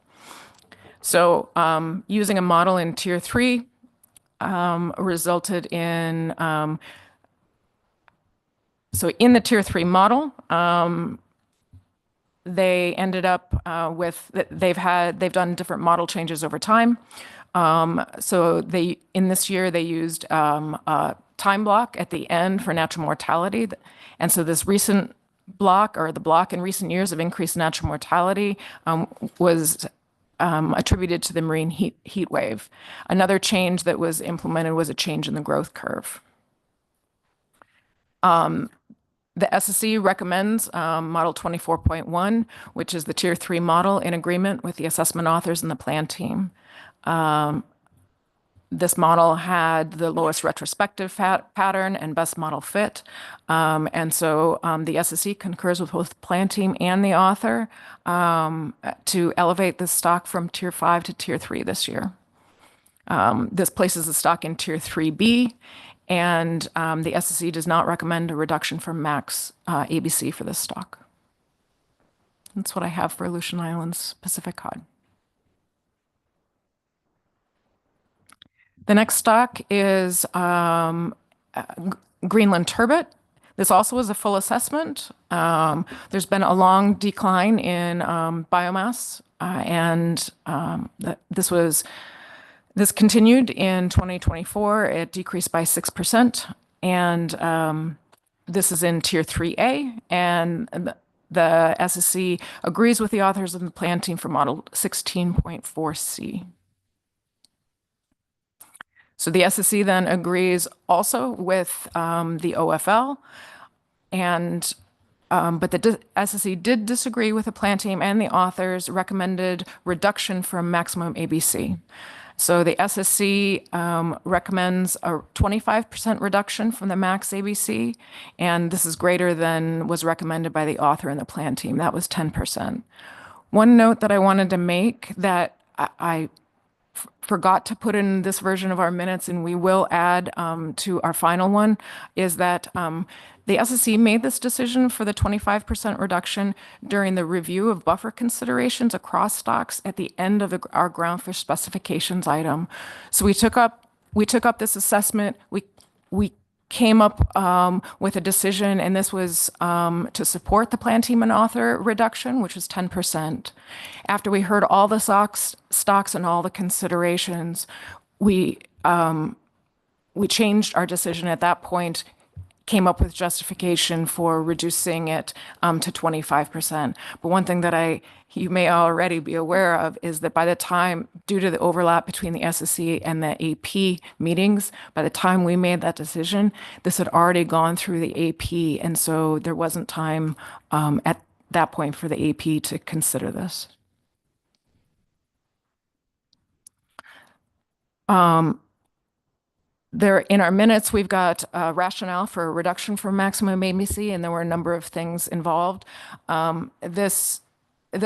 So using a model in Tier 3 resulted in, so in the Tier 3 model, they ended up they've done different model changes over time. So in this year, they used a time block at the end for natural mortality. And so this recent block, or the block in recent years of increased natural mortality, was attributed to the marine heat wave. Another change that was implemented was a change in the growth curve. The SSE recommends Model 24.1, which is the Tier 3 model, in agreement with the assessment authors and the plan team. This model had the lowest retrospective pattern and best model fit. And so the SSE concurs with both the plan team and the author to elevate the stock from Tier 5 to Tier 3 this year. This places the stock in Tier 3B, and the SSE does not recommend a reduction from max ABC for this stock. That's what I have for Aleutian Islands Pacific cod. The next stock is Greenland turbot. This also is a full assessment. There's been a long decline in biomass, and this continued in 2024. It decreased by 6%, and this is in Tier 3A, and the SSE agrees with the authors of the plan team for Model 16.4C. So the SSE then agrees also with the OFL, and but the SSE did disagree with the plan team and the authors' recommended reduction from maximum ABC. So the SSE recommends a 25% reduction from the max ABC, and this is greater than was recommended by the author and the plan team. That was 10%. One note that I wanted to make that I forgot to put in this version of our minutes, and we will add to our final one, is that the SSE made this decision for the 25% reduction during the review of buffer considerations across stocks at the end of our groundfish specifications item. So we took up this assessment. We came up with a decision, and this was to support the plan team and author reduction, which was 10%. After we heard all the stocks and all the considerations, we changed our decision at that point, came up with justification for reducing it to 25%. But one thing that you may already be aware of is that by the time, due to the overlap between the SSE and the AP meetings, by the time we made that decision, this had already gone through the AP, and so there wasn't time at that point for the AP to consider this. There, in our minutes, we've got a rationale for a reduction from maximum ABC, and there were a number of things involved. This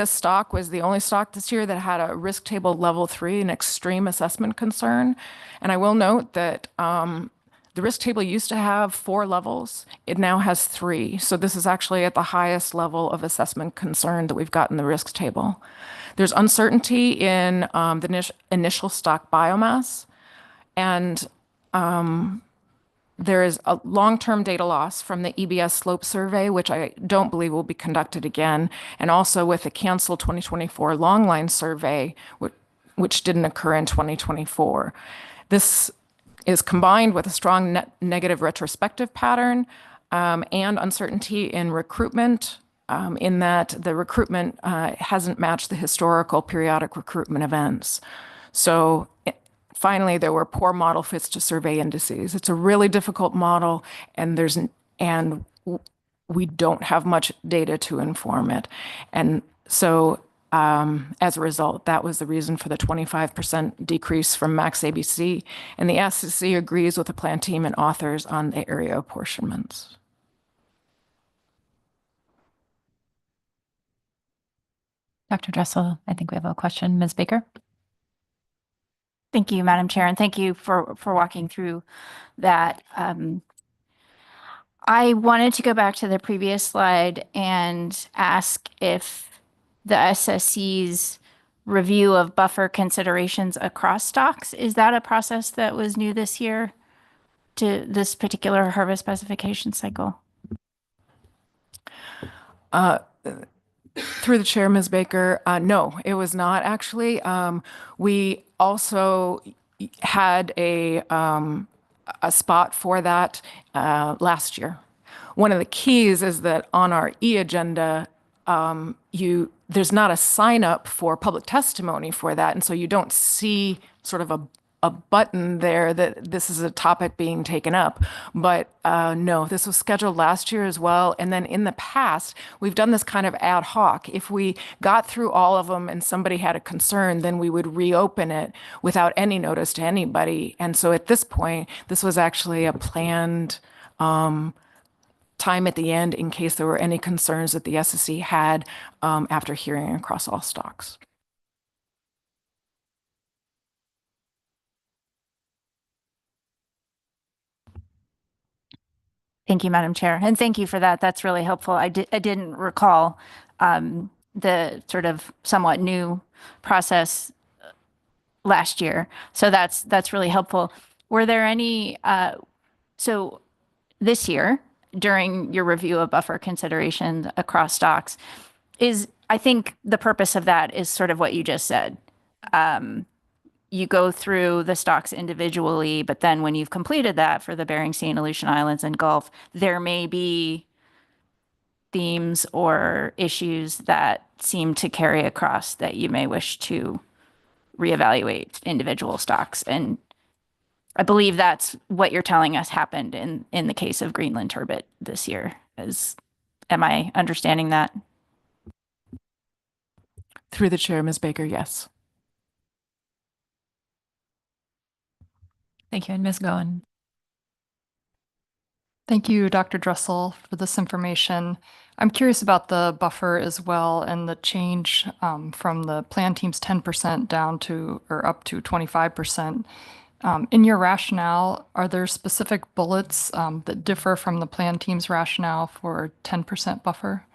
stock was the only stock this year that had a risk table level 3, an extreme assessment concern. And I will note that the risk table used to have 4 levels. It now has 3. So this is actually at the highest level of assessment concern that we've got in the risk table. There's uncertainty in the initial stock biomass, and there is a long-term data loss from the EBS slope survey, which I don't believe will be conducted again, and also with the canceled 2024 longline survey, which didn't occur in 2024. This is combined with a strong negative retrospective pattern and uncertainty in recruitment, in that the recruitment hasn't matched the historical periodic recruitment events. So finally, there were poor model fits to survey indices. It's a really difficult model, and we don't have much data to inform it. And so as a result, that was the reason for the 25% decrease from max ABC. And the SSC agrees with the plan team and authors on the area apportionments. Dr. Dressel, I think we have a question. Ms. Baker? Thank you, Madam Chair, and thank you for walking through that. I wanted to go back to the previous slide and ask if the SSC's review of buffer considerations across stocks, is that a process that was new this year to this particular harvest specification cycle? Through the chair, Ms. Baker, no, it was not actually. We also had a spot for that last year. One of the keys is that on our e-agenda, there's not a sign up for public testimony for that, and so you don't see sort of a button there that this is a topic being taken up. But no, this was scheduled last year as well. And then in the past, we've done this kind of ad hoc. If we got through all of them and somebody had a concern, then we would reopen it without any notice to anybody. And so at this point, this was actually a planned time at the end in case there were any concerns that the SSC had after hearing across all stocks. Thank you, Madam Chair, and thank you for that. That's really helpful. I didn't recall the sort of somewhat new process last year, so that's really helpful. Were there any? So this year, during your review of buffer considerations across stocks, I think the purpose of that is sort of what you just said. You go through the stocks individually, but then when you've completed that for the Bering Sea and Aleutian Islands and Gulf, there may be themes or issues that seem to carry across that you may wish to reevaluate individual stocks. And I believe that's what you're telling us happened in the case of Greenland turbot this year. Am I understanding that? Through the chair, Ms. Baker, yes. Thank you. And Ms. Goen? Thank you, Dr. Dressel, for this information. I'm curious about the buffer as well and the change from the plan team's 10% down to or up to 25%. In your rationale, are there specific bullets that differ from the plan team's rationale for 10% buffer?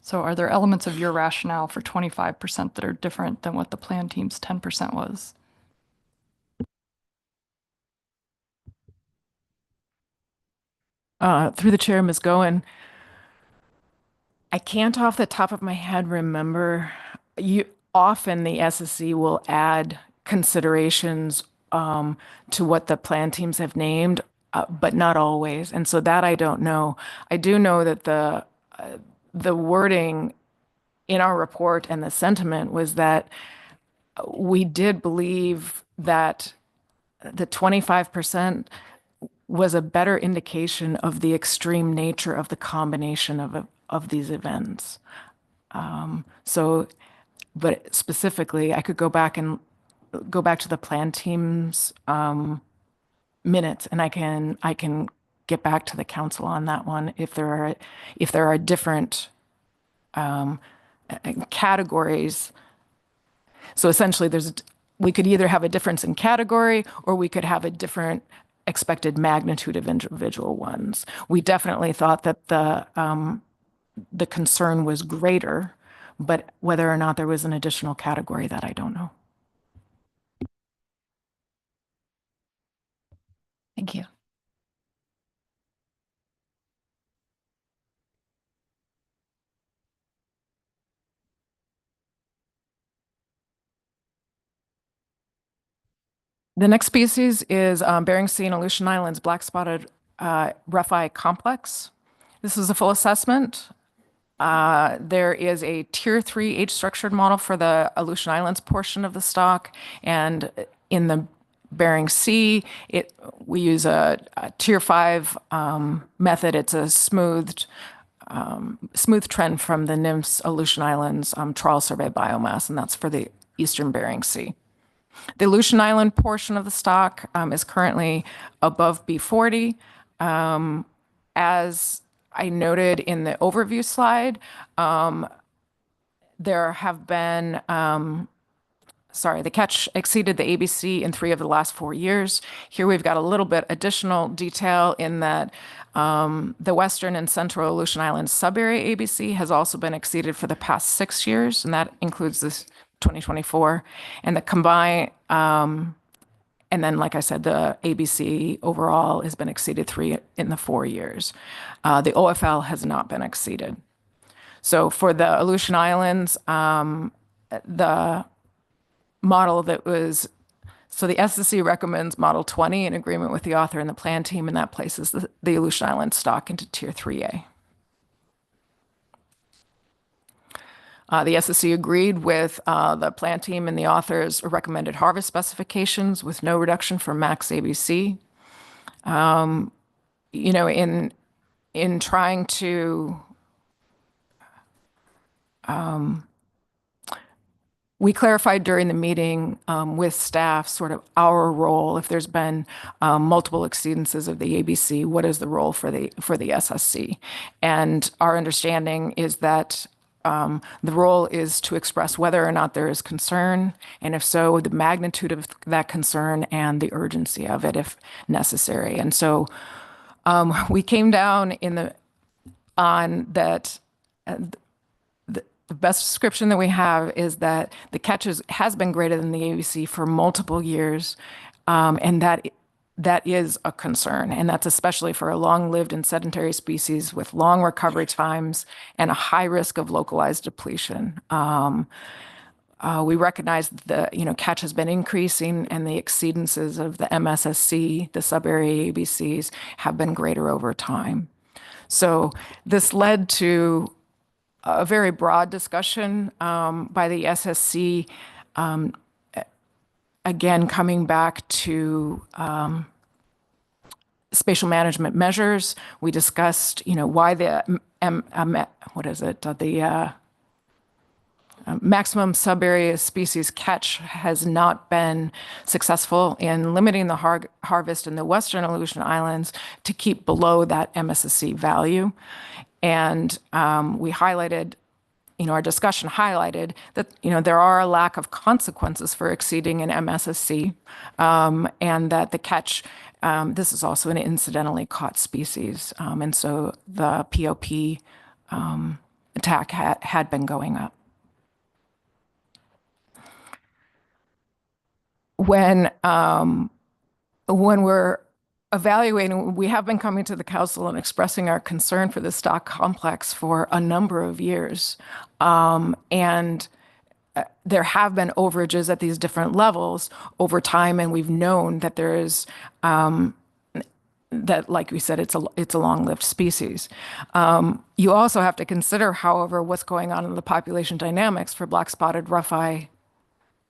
So are there elements of your rationale for 25% that are different than what the plan team's 10% was? Through the chair, Ms. Goen, I can't off the top of my head remember. Often the SSC will add considerations to what the plan teams have named, but not always. And so that I don't know. I do know that the wording in our report and the sentiment was that we did believe that the 25% was a better indication of the extreme nature of the combination of these events. But specifically, I could go back to the plan team's minutes, and I can get back to the council on that one if there are different categories. So essentially, we could either have a difference in category or we could have a different expected magnitude of individual ones. We definitely thought that the concern was greater, but whether or not there was an additional category, that I don't know. Thank you. The next species is Bering Sea and Aleutian Islands Blackspotted Rougheye complex. This is a full assessment. There is a Tier 3 age-structured model for the Aleutian Islands portion of the stock, and In the Bering Sea, we use a Tier 5 method. It's a smooth trend from the Nymphs, Aleutian Islands trawl survey biomass, and that's for the Eastern Bering Sea. The Aleutian Island portion of the stock is currently above B40. As I noted in the overview slide, there have been, the catch exceeded the ABC in 3 of the last 4 years. Here we've got a little bit additional detail in that the Western and Central Aleutian Islands subarea ABC has also been exceeded for the past 6 years, and that includes this 2024. And the combined, and then, like I said, the ABC overall has been exceeded 3 in the 4 years. The OFL has not been exceeded. So for the Aleutian Islands, the model that was, so the SSC recommends Model 20 in agreement with the author and the plan team, and that places the Aleutian Islands stock into Tier 3A. The SSC agreed with the plan team and the author's recommended harvest specifications with no reduction for max ABC. You know, in trying to, we clarified during the meeting with staff sort of our role. If there's been multiple exceedances of the ABC, what is the role for the SSC? And our understanding is that the role is to express whether or not there is concern, and if so, the magnitude of that concern and the urgency of it if necessary. And so we came down on that. The best description that we have is that the catch has been greater than the ABC for multiple years, and that is a concern, and that's especially for a long-lived and sedentary species with long recovery times and a high risk of localized depletion. We recognize that the catch has been increasing, and the exceedances of the MSSC, the subarea ABCs, have been greater over time. So this led to a very broad discussion by the SSC, again, coming back to spatial management measures. We discussed, why the maximum subarea species catch has not been successful in limiting the harvest in the Western Aleutian Islands to keep below that MSSC value. And we highlighted, our discussion highlighted that, there are a lack of consequences for exceeding an MSSC, and that the catch, this is also an incidentally caught species. And so the POP attack had been going up. When we're evaluating, we have been coming to the council and expressing our concern for the stock complex for a number of years. And there have been overages at these different levels over time, and we've known that there is, that, like we said, it's a long-lived species. You also have to consider, however, what's going on in the population dynamics for black-spotted rougheye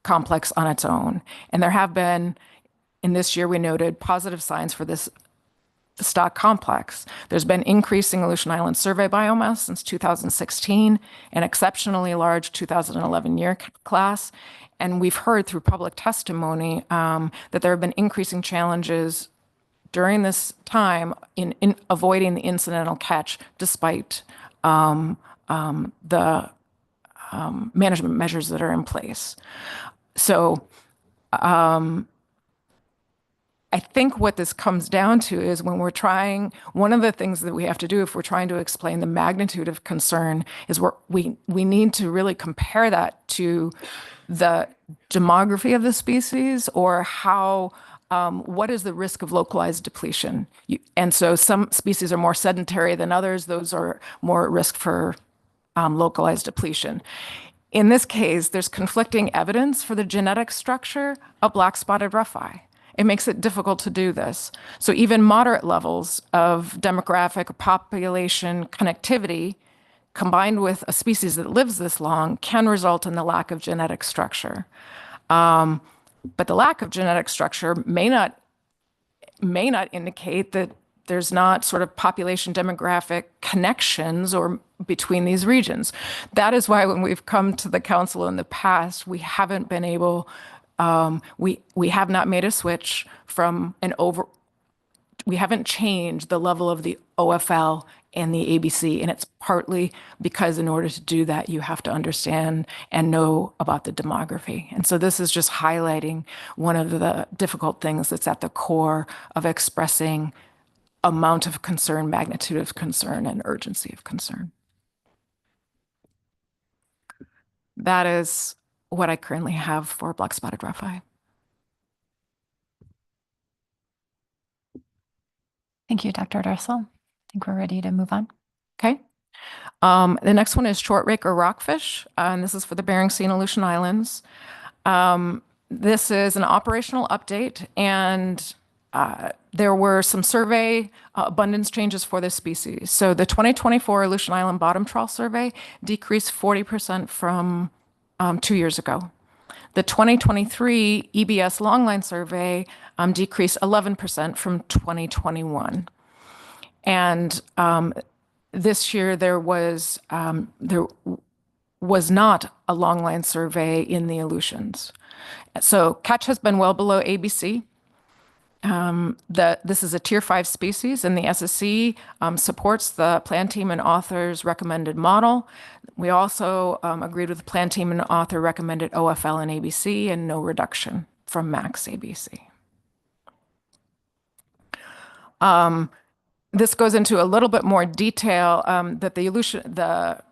complex on its own. And there have been, in this year, we noted positive signs for this stock complex. There's been increasing Aleutian Island survey biomass since 2016, an exceptionally large 2011 year class. And we've heard through public testimony that there have been increasing challenges during this time in avoiding the incidental catch despite the management measures that are in place. So I think what this comes down to is when we're trying, one of the things that we have to do if we're trying to explain the magnitude of concern is we need to really compare that to the demography of the species, or how, what is the risk of localized depletion? And so some species are more sedentary than others. Those are more at risk for localized depletion. In this case, there's conflicting evidence for the genetic structure of black-spotted rougheye. It makes it difficult to do this. So even moderate levels of demographic or population connectivity combined with a species that lives this long can result in the lack of genetic structure. But the lack of genetic structure may not indicate that there's not sort of population demographic connections or between these regions. That is why when we've come to the council in the past, we haven't been able, we have not made a switch from we haven't changed the level of the OFL and the ABC. And it's partly because in order to do that, you have to understand and know about the demography. And so this is just highlighting one of the difficult things that's at the core of expressing amount of concern, magnitude of concern, and urgency of concern. That is what I currently have for Blackspotted Rougheye. Thank you, Dr. Dressel. I think we're ready to move on. Okay. The next one is Shortraker Rockfish, and this is for the Bering Sea and Aleutian Islands. This is an operational update, and there were some survey abundance changes for this species. So the 2024 Aleutian Island Bottom Trawl Survey decreased 40% from 2 years ago. The 2023 EBS Longline Survey decreased 11% from 2021. And this year there was not a longline survey in the Aleutians. So catch has been well below ABC. This is a Tier 5 species, and the SSC supports the plan team and author's recommended model. We also agreed with the plan team and author recommended OFL and ABC and no reduction from max ABC. This goes into a little bit more detail that the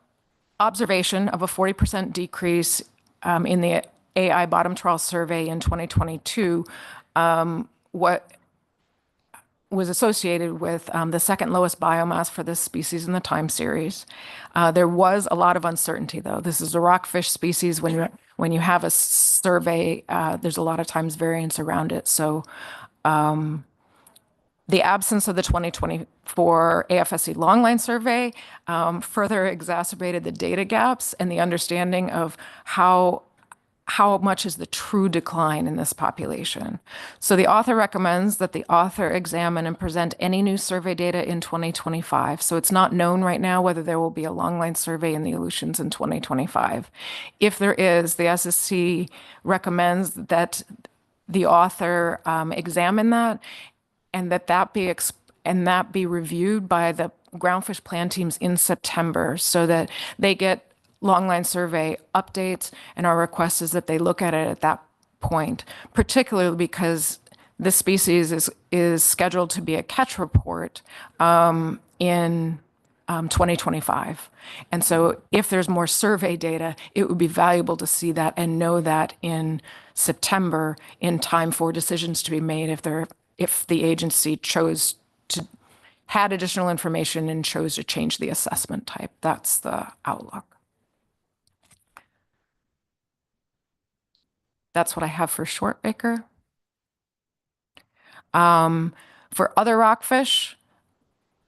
observation of a 40% decrease in the AI bottom trawl survey in 2022 what was associated with the second lowest biomass for this species in the time series. There was a lot of uncertainty, though. This is a rockfish species. When you have a survey, there's a lot of times variance around it. So the absence of the 2024 AFSC Longline Survey further exacerbated the data gaps and the understanding of how much is the true decline in this population. So the author recommends that the author examine and present any new survey data in 2025. So it's not known right now whether there will be a longline survey in the Aleutians in 2025. If there is, the SSC recommends that the author examine that and that be reviewed by the groundfish plan teams in September so that they get longline survey updates, and our request is that they look at it at that point, particularly because this species is scheduled to be a catch report in 2025. And so if there's more survey data, it would be valuable to see that and know that in September in time for decisions to be made if the agency had additional information and chose to change the assessment type. That's the outlook. That's what I have for Shortraker. For other rockfish,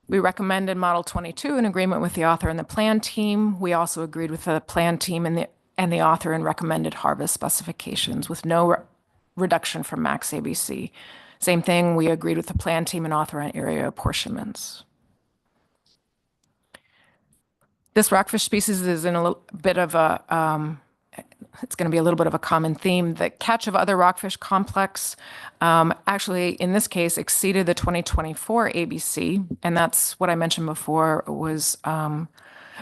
we recommended Model 22 in agreement with the author and the plan team. We also agreed with the plan team and the author and recommended harvest specifications with no reduction from max ABC. Same thing, we agreed with the plan team and author on area apportionments. This rockfish species is in a little bit of a it's going to be a little bit of a common theme. The catch of other rockfish complex actually, in this case, exceeded the 2024 ABC, and that's what I mentioned before was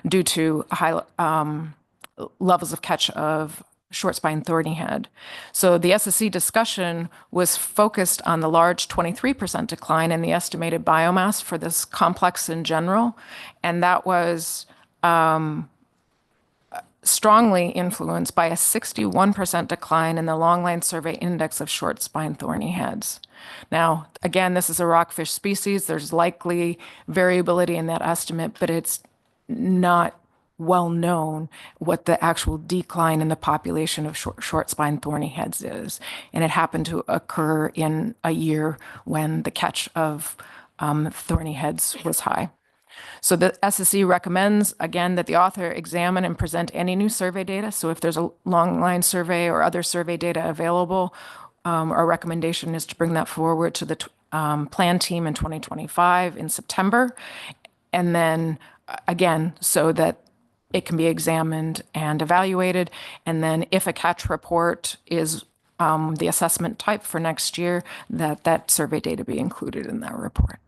due to high levels of catch of short spine thorny head. So the SSC discussion was focused on the large 23% decline in the estimated biomass for this complex in general, and that was strongly influenced by a 61% decline in the longline survey index of short spine thorny heads. Now, again, this is a rockfish species. There's likely variability in that estimate, but it's not well known what the actual decline in the population of short spine thorny heads is. And it happened to occur in a year when the catch of thorny heads was high. So the SSC recommends, again, that the author examine and present any new survey data. So if there's a longline survey or other survey data available, our recommendation is to bring that forward to the plan team in 2025 in September. And then again, so that it can be examined and evaluated. And then if a catch report is the assessment type for next year, that survey data be included in that report.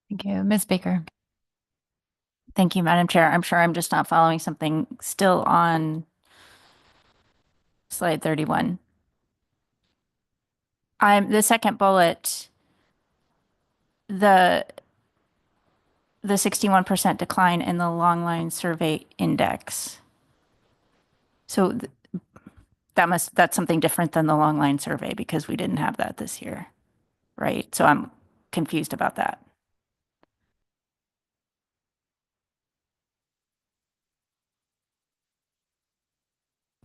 Thank you. Ms. Baker. Thank you, Madam Chair. I'm sure I'm just not following something still on slide 31. The second bullet, the 61% decline in the longline survey index. So that's something different than the longline survey because we didn't have that this year, right? So I'm confused about that.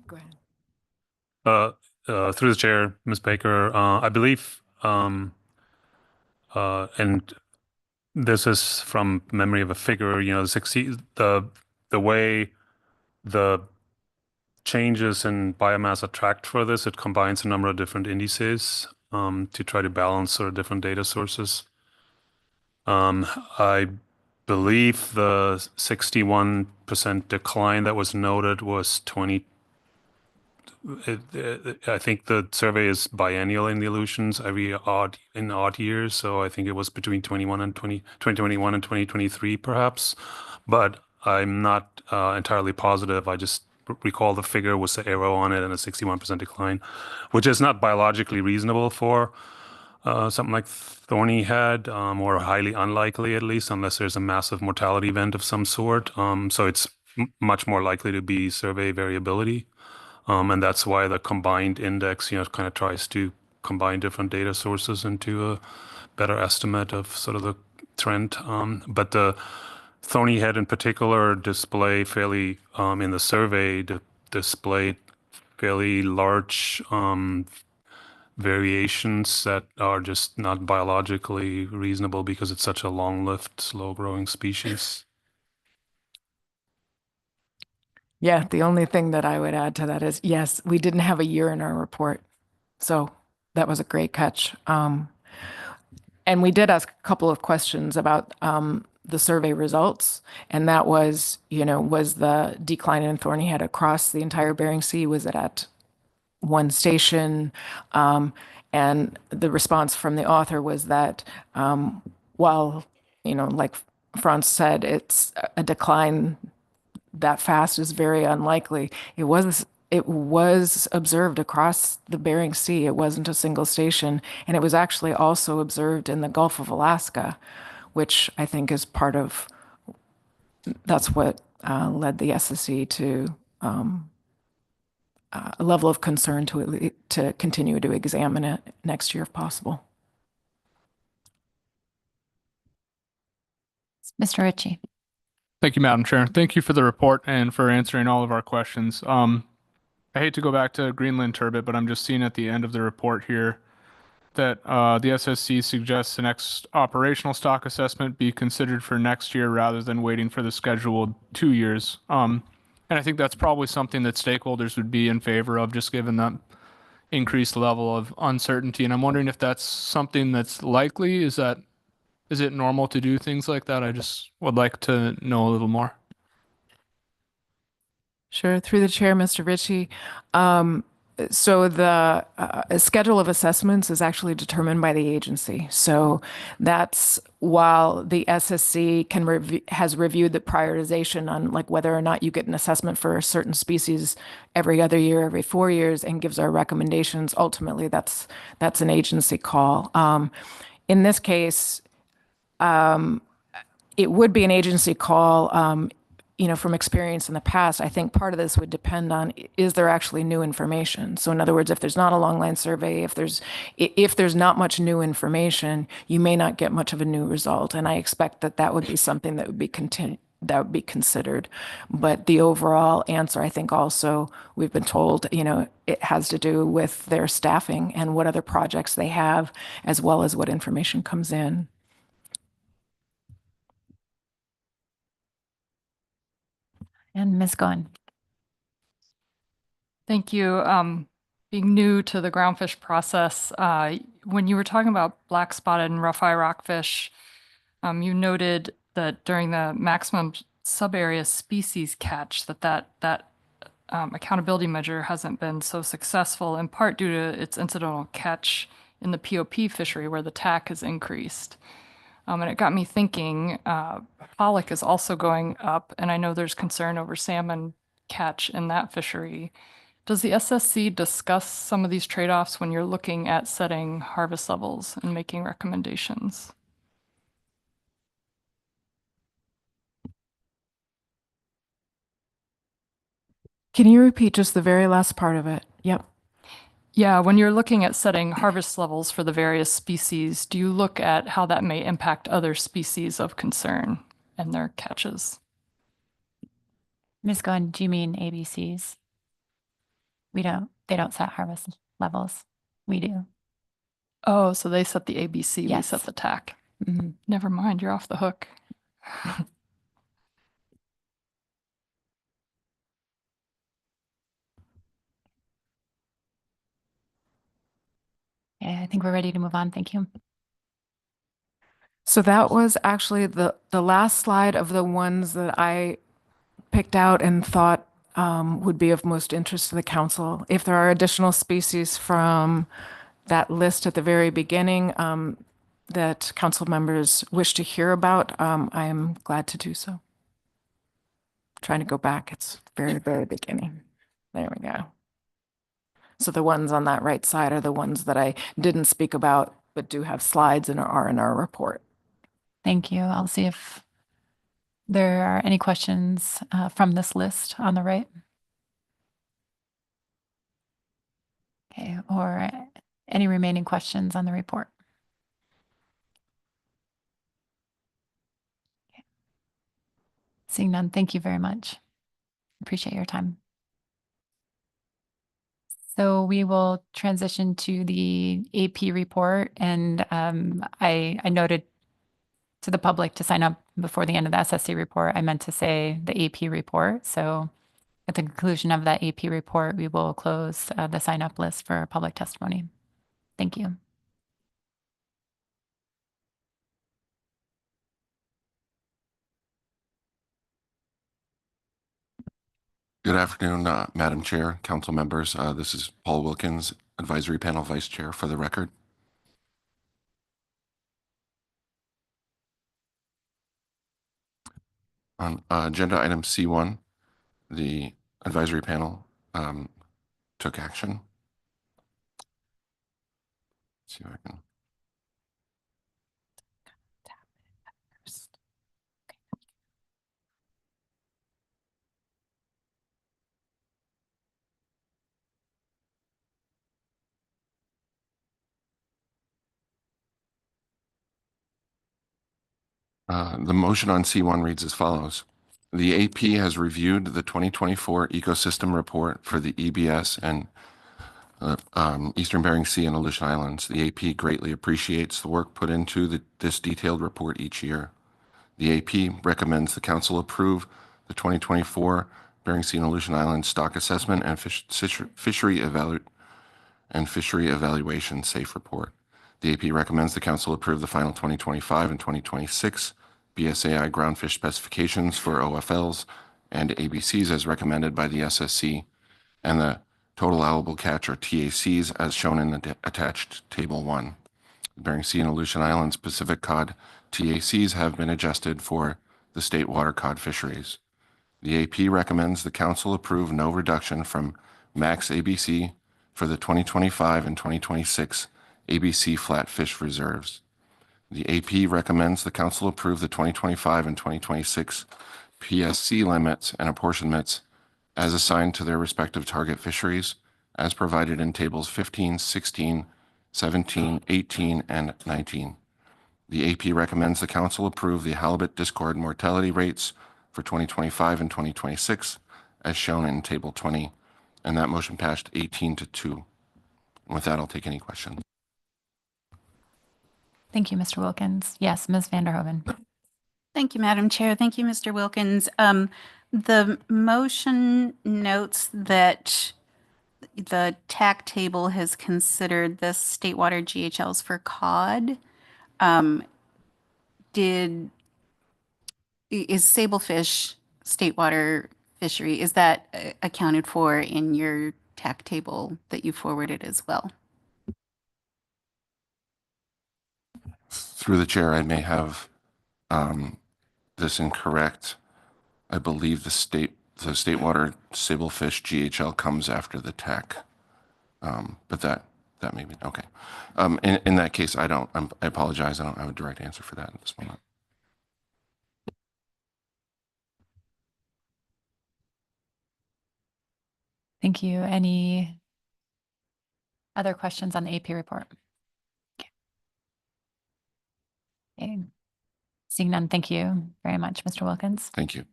Go ahead. Through the chair, Ms. Baker, I believe, and this is from memory of a figure, you know, the way the changes in biomass are tracked for this, it combines a number of different indices to try to balance sort of different data sources. I believe the 61% decline that was noted was I think the survey is biennial in the Aleutians in odd years. So I think it was between 2021 and 2023 perhaps, but I'm not entirely positive. I just recall the figure was the arrow on it and a 61% decline, which is not biologically reasonable for something like Thorny Head, or highly unlikely at least, unless there's a massive mortality event of some sort. So it's much more likely to be survey variability. And that's why the combined index, you know, kind of tries to combine different data sources into a better estimate of sort of the trend. But the Thorny Head in particular display fairly, in the survey, displayed fairly large variations that are just not biologically reasonable because it's such a long-lived, slow-growing species. Yeah, the only thing that I would add to that is, yes, we didn't have a year in our report. So that was a great catch. And we did ask a couple of questions about the survey results. And that was, you know, was the decline in Thorny Head across the entire Bering Sea? Was it at one station? And the response from the author was that while, you know, like Franz said, it's a decline that fast is very unlikely. It was observed across the Bering Sea. It wasn't a single station, and it was actually also observed in the Gulf of Alaska, which I think is part of, that's what led the SSC to a level of concern to continue to examine it next year if possible. Mr. Ritchie. Thank you, Madam Chair. Thank you for the report and for answering all of our questions. I hate to go back to Greenland turbot, but I'm just seeing at the end of the report here that the SSC suggests the next operational stock assessment be considered for next year rather than waiting for the scheduled 2 years. And I think that's probably something that stakeholders would be in favor of, just given that increased level of uncertainty. And I'm wondering if that's something that's likely. Is it normal to do things like that? I just would like to know a little more. Sure. Through the chair, Mr. Ritchie. So the schedule of assessments is actually determined by the agency. So that's while the SSC has reviewed the prioritization on like whether or not you get an assessment for a certain species every other year, every 4 years, and gives our recommendations. Ultimately, that's an agency call. In this case, it would be an agency call. You know, from experience in the past, I think part of this would depend on, is there actually new information? So in other words, if there's not a longline survey, if there's not much new information, you may not get much of a new result. And I expect that would be something that would be considered. But the overall answer, I think also we've been told, you know, it has to do with their staffing and what other projects they have, as well as what information comes in. And Ms. Goen. Thank you. Being new to the groundfish process, when you were talking about black-spotted and rough-eye rockfish, you noted that during the maximum sub-area species catch, that accountability measure hasn't been so successful, in part due to its incidental catch in the POP fishery where the TAC has increased. And it got me thinking, pollock is also going up, and I know there's concern over salmon catch in that fishery. Does the SSC discuss some of these trade-offs when you're looking at setting harvest levels and making recommendations? Can you repeat just the very last part of it? Yep. Yeah, when you're looking at setting harvest levels for the various species, do you look at how that may impact other species of concern and their catches? Ms. Goen, do you mean ABCs? They don't set harvest levels. We do. Oh, so they set the ABC, we Yes. set the TAC. Mm-hmm. Never mind, you're off the hook. Okay, I think we're ready to move on. Thank you. So that was actually the last slide of the ones that I picked out and thought would be of most interest to the council. If there are additional species from that list at the very beginning that council members wish to hear about, I am glad to do so. Trying to go back, it's very, very beginning. There we go. So the ones on that right side are the ones that I didn't speak about, but do have slides and are in our report. Thank you. I'll see if there are any questions from this list on the right. Okay, or any remaining questions on the report? Okay. Seeing none, thank you very much. Appreciate your time. So we will transition to the AP report, and I noted to the public to sign up before the end of the SSC report. I meant to say the AP report. So at the conclusion of that AP report, we will close the sign up list for public testimony. Thank you. Good afternoon, Madam Chair, council members. This is Paul Wilkins, Advisory Panel Vice Chair, for the record. On agenda item C1, the advisory panel took action. Let's see if I can. The motion on C1 reads as follows. The AP has reviewed the 2024 ecosystem report for the EBS and Eastern Bering Sea and Aleutian Islands. The AP greatly appreciates the work put into this detailed report each year. The AP recommends the council approve the 2024 Bering Sea and Aleutian Islands stock assessment and fishery evaluation safe report. The AP recommends the council approve the final 2025 and 2026 BSAI groundfish specifications for OFLs and ABCs as recommended by the SSC, and the total allowable catch, or TACs, as shown in the attached Table 1. Bering Sea and Aleutian Islands Pacific cod TACs have been adjusted for the state water cod fisheries. The AP recommends the council approve no reduction from max ABC for the 2025 and 2026 ABC flatfish reserves. The AP recommends the council approve the 2025 and 2026 PSC limits and apportionments as assigned to their respective target fisheries, as provided in tables 15, 16, 17, 18, and 19. The AP recommends the council approve the halibut discord mortality rates for 2025 and 2026, as shown in table 20, and that motion passed 18-2. With that, I'll take any questions. Thank you, Mr. Wilkins. Yes, Ms. Vanderhoven. Thank you, Madam Chair. Thank you, Mr. Wilkins. The motion notes that the TAC table has considered the state water GHLs for cod. Is sablefish state water fishery, is that accounted for in your TAC table that you forwarded as well? Through the chair, I may have this incorrect. I believe the state water sablefish GHL comes after the TAC, but that may be okay. In that case, I apologize. I don't have a direct answer for that at this moment. Thank you. Any other questions on the AP report? Okay. Seeing none, thank you very much, Mr. Wilkins. Thank you.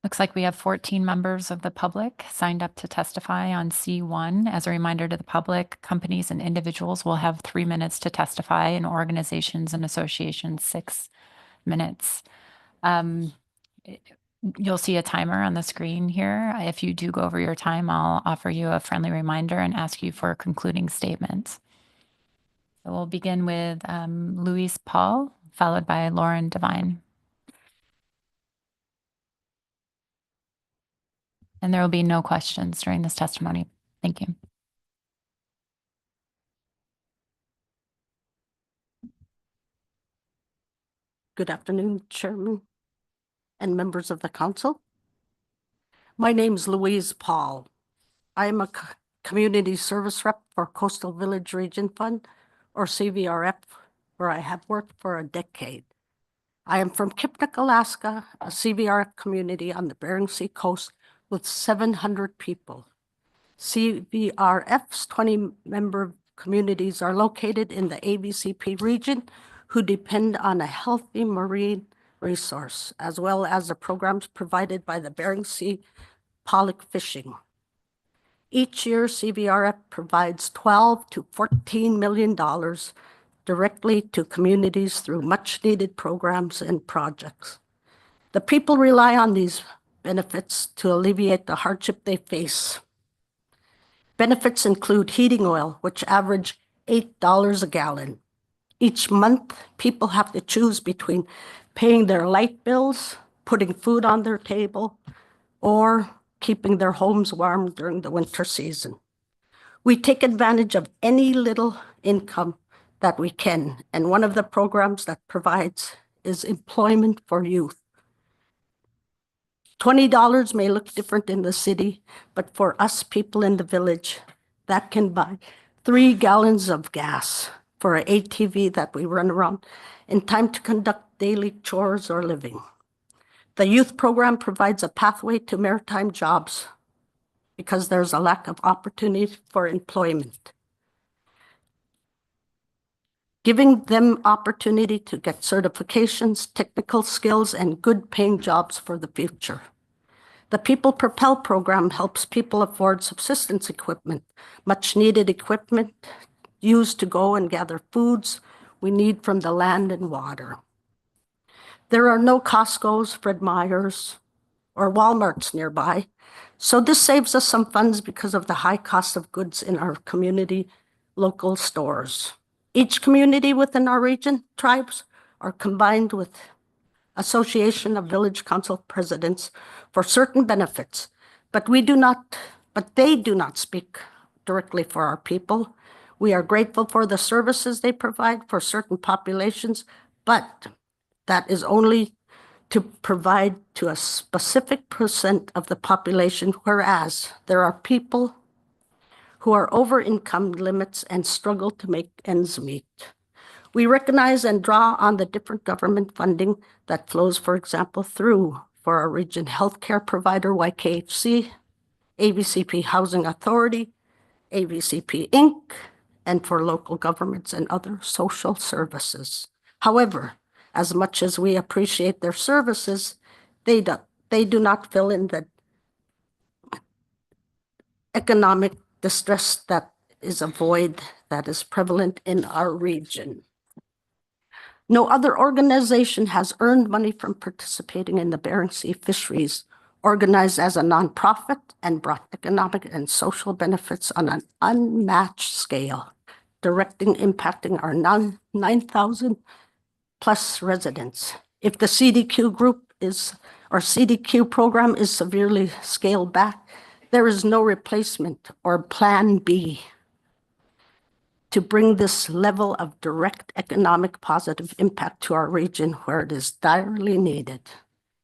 Looks like we have 14 members of the public signed up to testify on C1. As a reminder to the public, companies and individuals will have 3 minutes to testify, and organizations and associations 6 minutes. You'll see a timer on the screen here. If you do go over your time, I'll offer you a friendly reminder and ask you for concluding statements. So we'll begin with Louise Paul, followed by Lauren Devine. And there will be no questions during this testimony. Thank you. Good afternoon, Chairman and members of the council. My name is Louise Paul. I am a community service rep for Coastal Village Region Fund, or CVRF, where I have worked for a decade. I am from Kipnik, Alaska, a CVRF community on the Bering Sea coast with 700 people. CVRF's 20-member communities are located in the ABCP region who depend on a healthy marine resource, as well as the programs provided by the Bering Sea Pollock fishing. Each year, CVRF provides $12 to $14 million directly to communities through much-needed programs and projects. The people rely on these benefits to alleviate the hardship they face. Benefits include heating oil, which average $8 a gallon. Each month, people have to choose between paying their light bills, putting food on their table, or keeping their homes warm during the winter season. We take advantage of any little income that we can, and one of the programs that provides is employment for youth. $20 may look different in the city, but for us people in the village, that can buy 3 gallons of gas for an ATV that we run around in time to conduct daily chores or living. The youth program provides a pathway to maritime jobs because there's a lack of opportunity for employment, giving them opportunity to get certifications, technical skills, and good paying jobs for the future. The People Propel program helps people afford subsistence equipment, much needed equipment used to go and gather foods we need from the land and water. There are no Costco's, Fred Meyer's, or Walmart's nearby, so this saves us some funds because of the high cost of goods in our community local stores. Each community within our region, tribes, are combined with Association of Village Council Presidents for certain benefits, but they do not speak directly for our people. We are grateful for the services they provide for certain populations, but that is only to provide to a specific percent of the population, whereas there are people who are over income limits and struggle to make ends meet. We recognize and draw on the different government funding that flows, for example, through for our region healthcare provider, YKHC, ABCP Housing Authority, ABCP Inc., and for local governments and other social services. However, As much as we appreciate their services, they do not fill in the economic distress that is a void that is prevalent in our region. No other organization has earned money from participating in the Bering Sea fisheries, organized as a nonprofit and brought economic and social benefits on an unmatched scale, impacting our 9,000 plus residents. If the CDQ program is severely scaled back, there is no replacement or plan B to bring this level of direct economic positive impact to our region where it is direly needed.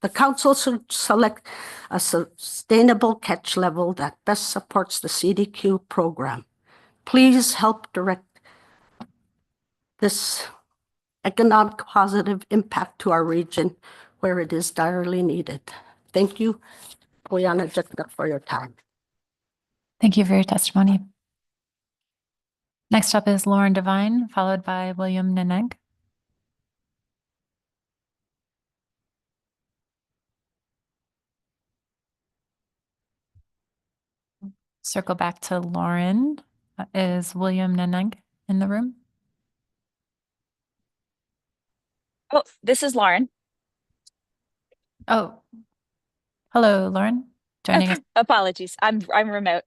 The council should select a sustainable catch level that best supports the CDQ program. Please help direct this economic positive impact to our region where it is direly needed. Thank you, Poyana Jekna, for your time. Thank you for your testimony. Next up is Lauren Devine, followed by William Neneg. Circle back to Lauren. Is William Neneg in the room? Oh, this is Lauren. Oh, hello, Lauren. Joining us. Apologies. I'm remote.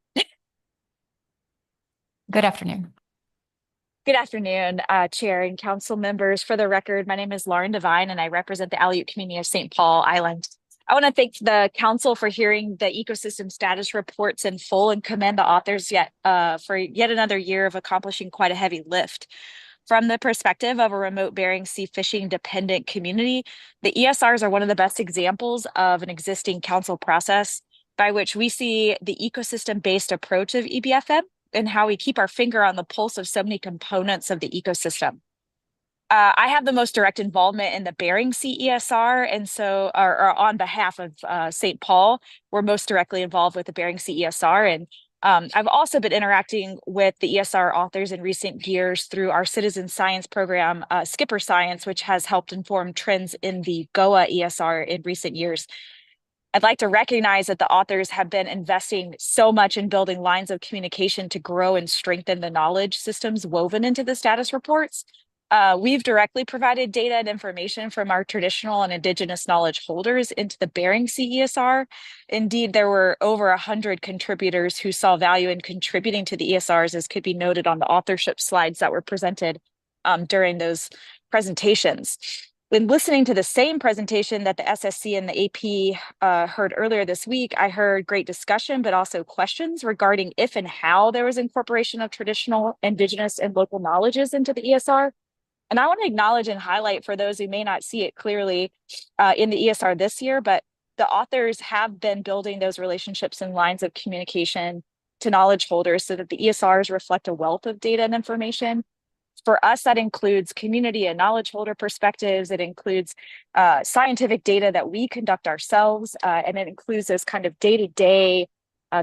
Good afternoon. Good afternoon, Chair and Council members. For the record, my name is Lauren Devine, and I represent the Aleut community of St. Paul Island. I want to thank the Council for hearing the ecosystem status reports in full and commend the authors for yet another year of accomplishing quite a heavy lift. From the perspective of a remote Bering Sea fishing dependent community, the ESRs are one of the best examples of an existing Council process by which we see the ecosystem-based approach of EBFM and how we keep our finger on the pulse of so many components of the ecosystem. I have the most direct involvement in the Bering Sea ESR, and so, or on behalf of St. Paul, we're most directly involved with the Bering Sea ESR. And I've also been interacting with the ESR authors in recent years through our citizen science program, Skipper Science, which has helped inform trends in the GOA ESR in recent years. I'd like to recognize that the authors have been investing so much in building lines of communication to grow and strengthen the knowledge systems woven into the status reports. We've directly provided data and information from our traditional and indigenous knowledge holders into the Bering Sea ESR. Indeed, there were over 100 contributors who saw value in contributing to the ESRs, as could be noted on the authorship slides that were presented during those presentations. When listening to the same presentation that the SSC and the AP heard earlier this week, I heard great discussion, but also questions regarding if and how there was incorporation of traditional, indigenous, and local knowledges into the ESR. And I want to acknowledge and highlight for those who may not see it clearly in the ESR this year, but the authors have been building those relationships and lines of communication to knowledge holders so that the ESRs reflect a wealth of data and information. For us, that includes community and knowledge holder perspectives. It includes scientific data that we conduct ourselves, and it includes those kind of day-to-day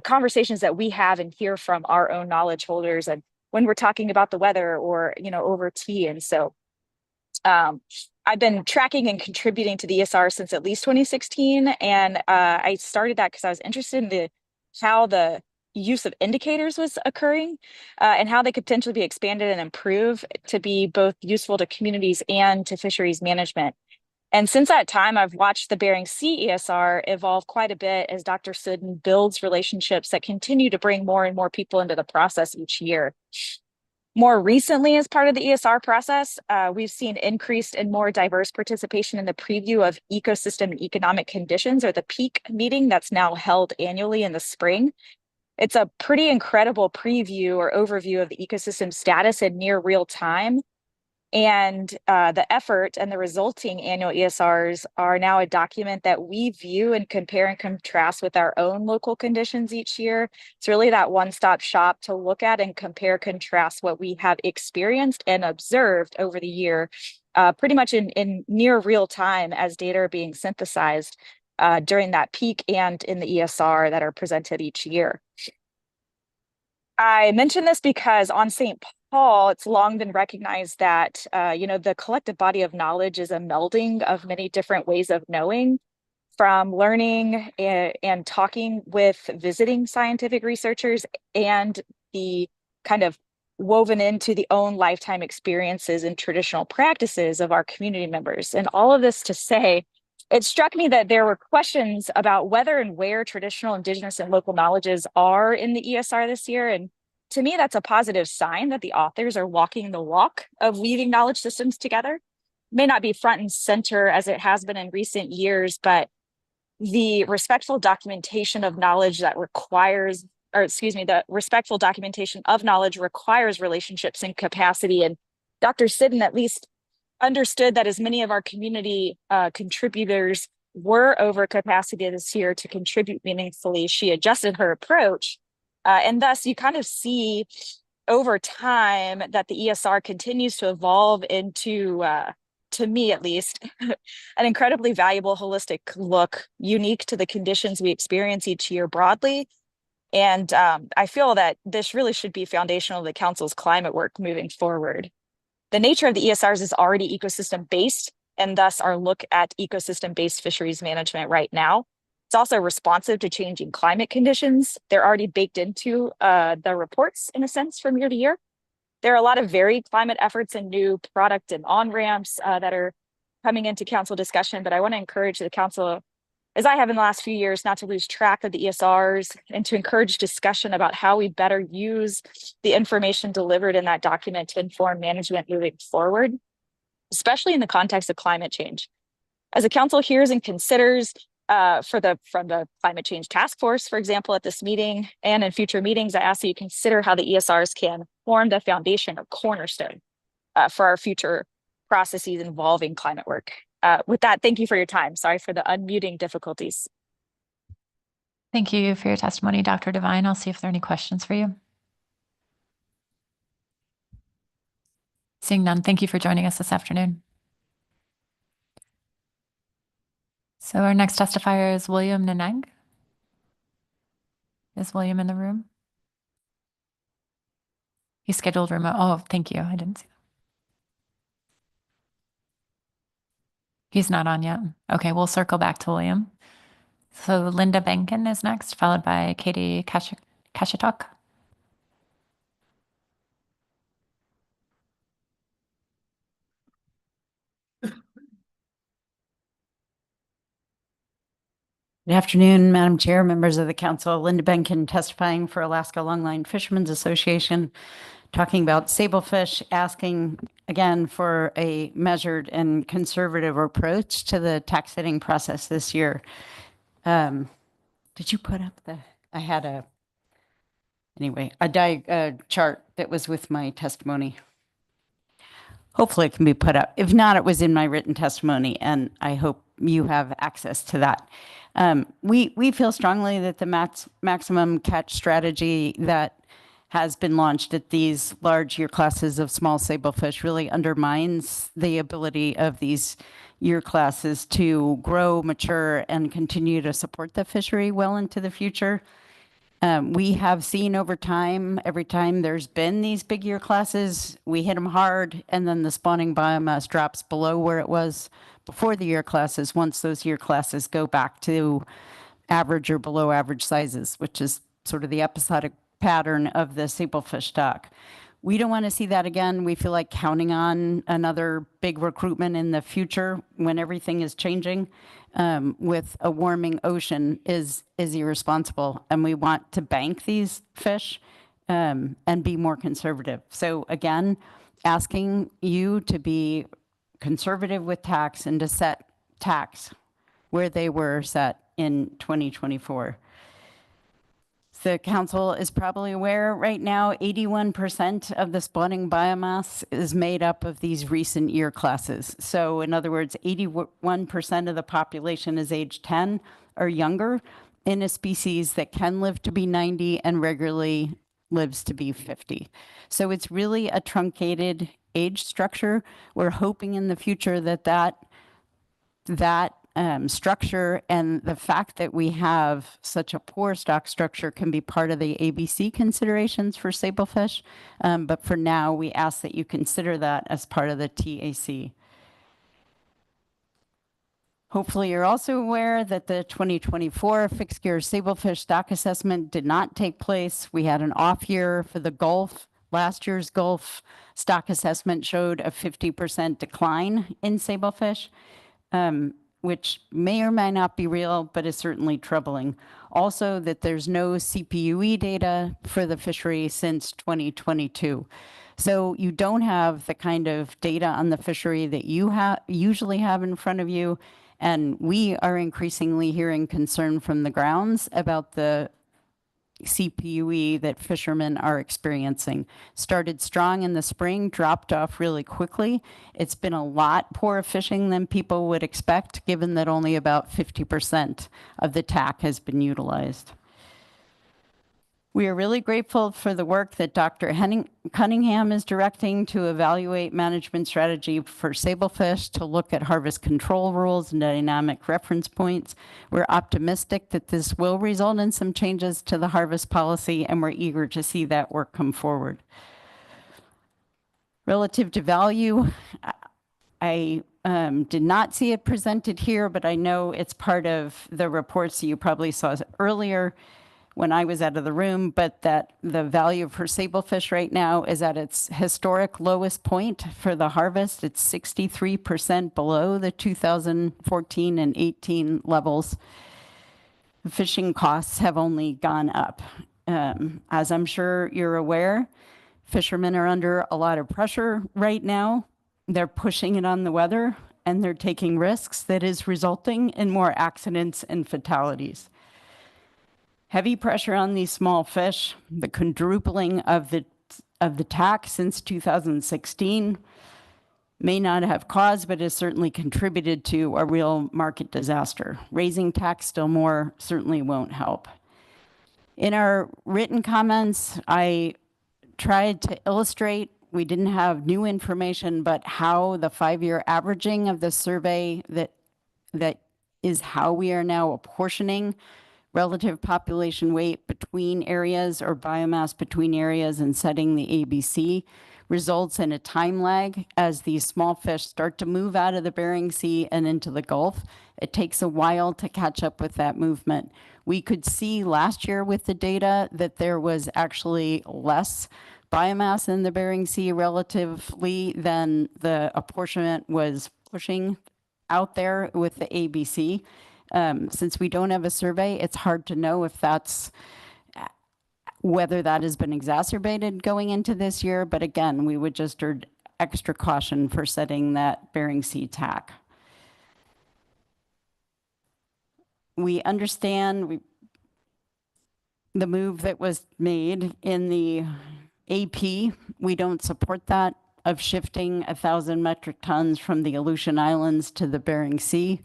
conversations that we have and hear from our own knowledge holders, and when we're talking about the weather or over tea. And so I've been tracking and contributing to the ESR since at least 2016, and I started that because I was interested in how the use of indicators was occurring and how they could potentially be expanded and improved to be both useful to communities and to fisheries management. And since that time, I've watched the Bering Sea ESR evolve quite a bit as Dr. Sudden builds relationships that continue to bring more and more people into the process each year. More recently, as part of the ESR process, we've seen increased and more diverse participation in the preview of ecosystem and economic conditions, or the PEAK meeting that's now held annually in the spring. It's a pretty incredible preview or overview of the ecosystem status in near real time. And the effort and the resulting annual ESRs are now a document that we view and compare and contrast with our own local conditions each year. It's really that one-stop shop to look at and compare, contrast what we have experienced and observed over the year, pretty much in near real time as data are being synthesized during that peak and in the ESR that are presented each year. I mention this because on St. Paul, it's long been recognized that, the collective body of knowledge is a melding of many different ways of knowing, from learning and talking with visiting scientific researchers and the kind of woven into the own lifetime experiences and traditional practices of our community members. And all of this to say, it struck me that there were questions about whether and where traditional, indigenous, and local knowledges are in the ESR this year. And to me, that's a positive sign that the authors are walking the walk of weaving knowledge systems together. May not be front and center as it has been in recent years, but the respectful documentation of knowledge that requires, the respectful documentation of knowledge requires relationships and capacity. And Dr. Siddon at least understood that as many of our community contributors were over capacity this year to contribute meaningfully, she adjusted her approach. And thus you kind of see over time that the ESR continues to evolve into, to me at least, an incredibly valuable holistic look unique to the conditions we experience each year broadly. And I feel that this really should be foundational to the Council's climate work moving forward. The nature of the ESRs is already ecosystem based, and thus our look at ecosystem based fisheries management right now. It's also responsive to changing climate conditions. They're already baked into the reports in a sense from year to year. There are a lot of varied climate efforts and new product and on-ramps that are coming into Council discussion, but I want to encourage the Council, as I have in the last few years, not to lose track of the ESRs and to encourage discussion about how we better use the information delivered in that document to inform management moving forward, especially in the context of climate change. As the Council hears and considers from the Climate Change Task Force, for example, at this meeting and in future meetings, I ask that you consider how the ESRs can form the foundation or cornerstone for our future processes involving climate work. With that, thank you for your time. Sorry for the unmuting difficulties. Thank you for your testimony, Dr. Devine. I'll see if there are any questions for you. Seeing none, thank you for joining us this afternoon. So our next testifier is William Nanang. Is William in the room? He's scheduled remote. Oh, thank you. I didn't see that. He's not on yet. Okay, we'll circle back to William. So Linda Benkin is next, followed by Katie Kashitok. Good afternoon, Madam Chair, members of the Council. Linda Benkin testifying for Alaska Longline Fishermen's Association, talking about sablefish, asking again for a measured and conservative approach to the tax setting process this year. Did you put up I had a chart that was with my testimony. Hopefully it can be put up. If not, it was in my written testimony, and I hope you have access to that. We feel strongly that the maximum catch strategy that has been launched at these large year classes of small sablefish really undermines the ability of these year classes to grow, mature, and continue to support the fishery well into the future. We have seen over time, every time there's been these big year classes, we hit them hard, and then the spawning biomass drops below where it was before the year classes, once those year classes go back to average or below average sizes, which is sort of the episodic pattern of the sablefish stock. We don't want to see that again. We feel like counting on another big recruitment in the future when everything is changing with a warming ocean is irresponsible. And we want to bank these fish and be more conservative. So again, asking you to be conservative with tax and to set tax where they were set in 2024. The Council is probably aware right now, 81% of the spawning biomass is made up of these recent year classes. So in other words, 81% of the population is age 10 or younger in a species that can live to be 90 and regularly lives to be 50. So it's really a truncated age structure. We're hoping in the future that structure, and the fact that we have such a poor stock structure can be part of the ABC considerations for sablefish. But for now, we ask that you consider that as part of the TAC. Hopefully, you're also aware that the 2024 fixed gear sablefish stock assessment did not take place. We had an off year for the Gulf. Last year's Gulf stock assessment showed a 50% decline in sablefish, which may or may not be real, but is certainly troubling. Also, that there's no CPUE data for the fishery since 2022. So you don't have the kind of data on the fishery that you usually have in front of you. And we are increasingly hearing concern from the grounds about the CPUE that fishermen are experiencing. Started strong in the spring, dropped off really quickly. It's been a lot poorer fishing than people would expect, given that only about 50% of the TAC has been utilized. We are really grateful for the work that Dr. Cunningham is directing to evaluate management strategy for sablefish, to look at harvest control rules and dynamic reference points. We're optimistic that this will result in some changes to the harvest policy, and we're eager to see that work come forward. Relative to value, I did not see it presented here, but I know it's part of the reports that you probably saw earlier when I was out of the room, but that the value for sablefish right now is at its historic lowest point for the harvest. It's 63% below the 2014 and 18 levels. Fishing costs have only gone up. As I'm sure you're aware, fishermen are under a lot of pressure right now. They're pushing it on the weather, and they're taking risks that is resulting in more accidents and fatalities. Heavy pressure on these small fish, the quadrupling of the TAC since 2016 may not have caused, but has certainly contributed to a real market disaster. Raising TAC still more certainly won't help. In our written comments, I tried to illustrate, we didn't have new information, but how the 5-year averaging of the survey that is how we are now apportioning relative population weight between areas or biomass between areas and setting the ABC results in a time lag as these small fish start to move out of the Bering Sea and into the Gulf. It takes a while to catch up with that movement. We could see last year with the data that there was actually less biomass in the Bering Sea relatively than the apportionment was pushing out there with the ABC. Since we don't have a survey, it's hard to know if that's whether that has been exacerbated going into this year. But again, we would just urge extra caution for setting that Bering Sea TAC. We understand the move that was made in the AP. We don't support that, of shifting 1,000 metric tons from the Aleutian Islands to the Bering Sea.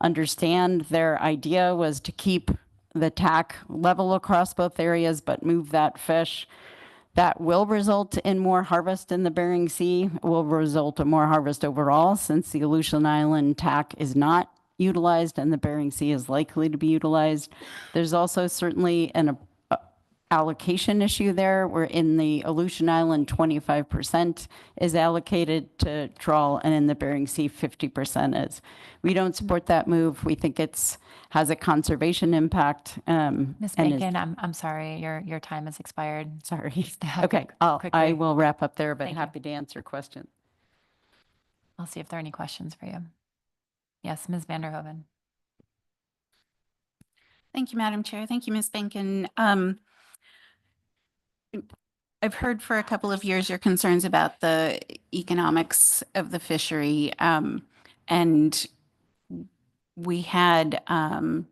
Understand their idea was to keep the TAC level across both areas, but move that fish. That will result in more harvest in the Bering Sea, will result in more harvest overall, since the Aleutian Island TAC is not utilized and the Bering Sea is likely to be utilized. There's also certainly an allocation issue there, where in the Aleutian Island 25% is allocated to trawl, and in the Bering Sea 50% is. We don't support that move. We think it's has a conservation impact. Ms. Bacon, I'm sorry, your time has expired. Sorry. Okay, I will wrap up there, but happy to answer questions. I'll see if there are any questions for you. Yes, Ms. Vanderhoven. Thank you, Madam Chair. Thank you, Ms. Bacon. I've heard for a couple of years your concerns about the economics of the fishery, and we had our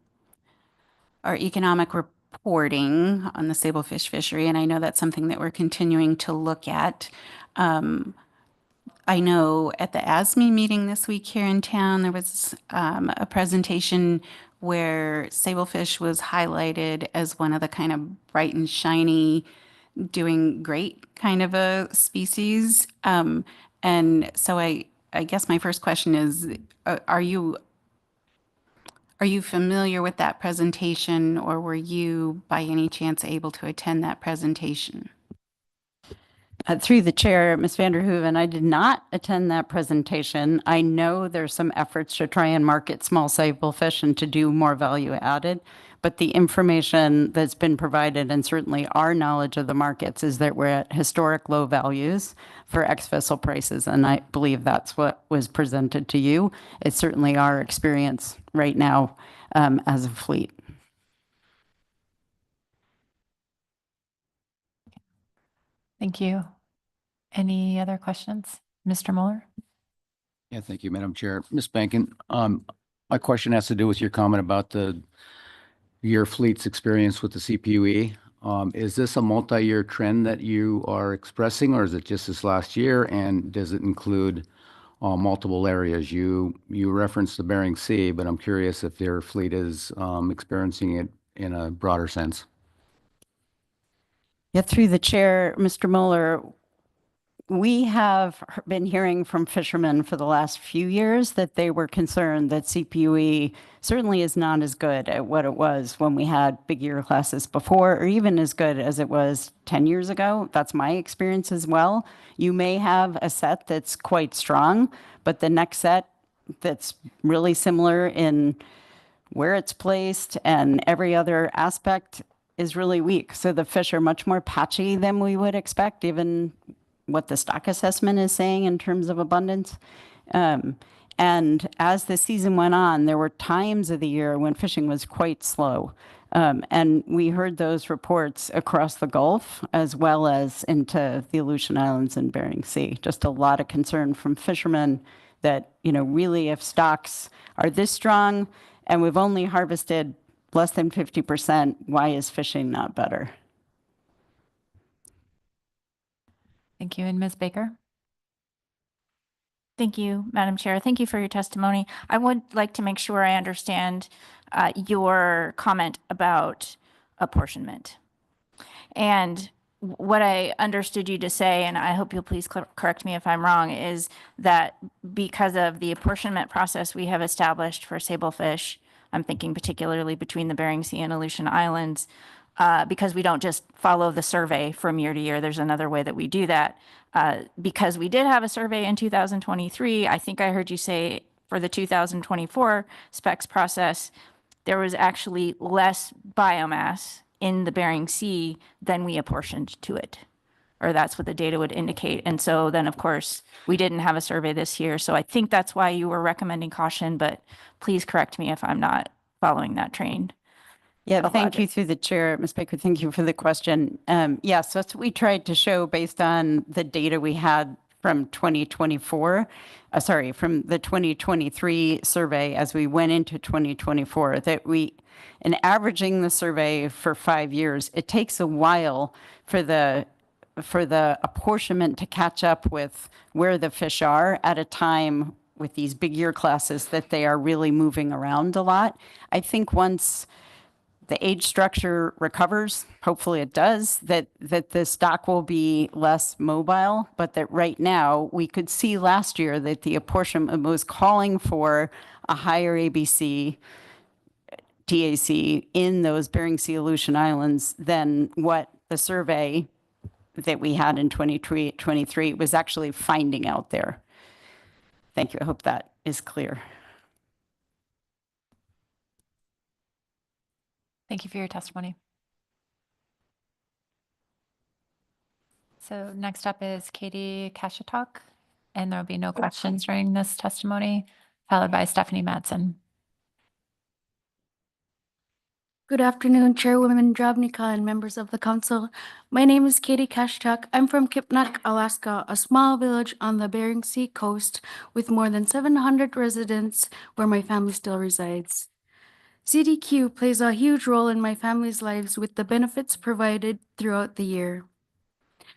economic reporting on the sablefish fishery, and I know that's something that we're continuing to look at. I know at the ASME meeting this week here in town, there was a presentation where sablefish was highlighted as one of the kind of bright and shiny, doing great kind of a species. And so I guess my first question is, are you Are you familiar with that presentation, or were you by any chance able to attend that presentation? Through the chair, Ms. Vanderhoeven, I did not attend that presentation. I know there's some efforts to try and market small saleable fish and to do more value added, but the information that's been provided and certainly our knowledge of the markets is that we're at historic low values for ex-vessel prices, and I believe that's what was presented to you. It's certainly our experience right now as a fleet. Thank you. Any other questions? Mr. Mueller? Yeah, thank you, Madam Chair. Ms. Bankin, my question has to do with your comment about your fleet's experience with the CPUE. Is this a multi-year trend that you are expressing, or is it just this last year? And does it include multiple areas? You referenced the Bering Sea, but I'm curious if your fleet is experiencing it in a broader sense. Yeah, through the chair, Mr. Mueller, we have been hearing from fishermen for the last few years that they were concerned that CPUE certainly is not as good at what it was when we had big year classes before, or even as good as it was 10 years ago. That's my experience as well. You may have a set that's quite strong, but the next set that's really similar in where it's placed and every other aspect is really weak. So the fish are much more patchy than we would expect, even what the stock assessment is saying in terms of abundance. And as the season went on, there were times of the year when fishing was quite slow. And we heard those reports across the Gulf as well as into the Aleutian Islands and Bering Sea. Just a lot of concern from fishermen that, really if stocks are this strong and we've only harvested less than 50%, why is fishing not better? Thank you. And Ms. Baker? Thank you, Madam Chair. Thank you for your testimony. I would like to make sure I understand your comment about apportionment. And what I understood you to say, and I hope you'll please correct me if I'm wrong, is that because of the apportionment process we have established for sablefish, I'm thinking particularly between the Bering Sea and Aleutian Islands, because we don't just follow the survey from year to year. There's another way that we do that. Because we did have a survey in 2023, I think I heard you say for the 2024 specs process, there was actually less biomass in the Bering Sea than we apportioned to it, or that's what the data would indicate. And so then, of course, we didn't have a survey this year. So I think that's why you were recommending caution, but please correct me if I'm not following that train. Yeah, thank you through the chair, Ms. Baker. Thank you for the question. Yes, that's what we tried to show based on the data we had from 2024, from the 2023 survey as we went into 2024, that in averaging the survey for 5 years, it takes a while for the apportionment to catch up with where the fish are at a time with these big year classes that they are really moving around a lot. I think once the age structure recovers, hopefully it does, that the stock will be less mobile, but that right now we could see last year that the apportionment was calling for a higher ABC, TAC in those Bering Sea Aleutian Islands than what the survey that we had in 2023 was actually finding out there. Thank you. I hope that is clear. Thank you for your testimony. So next up is Katie Kashatok, and there will be no questions during this testimony, followed by Stephanie Madsen. Good afternoon, Chairwoman Drobnica and members of the council. My name is Katie Kashatok. I'm from Kipnuk, Alaska, a small village on the Bering Sea coast with more than 700 residents where my family still resides. CDQ plays a huge role in my family's lives with the benefits provided throughout the year.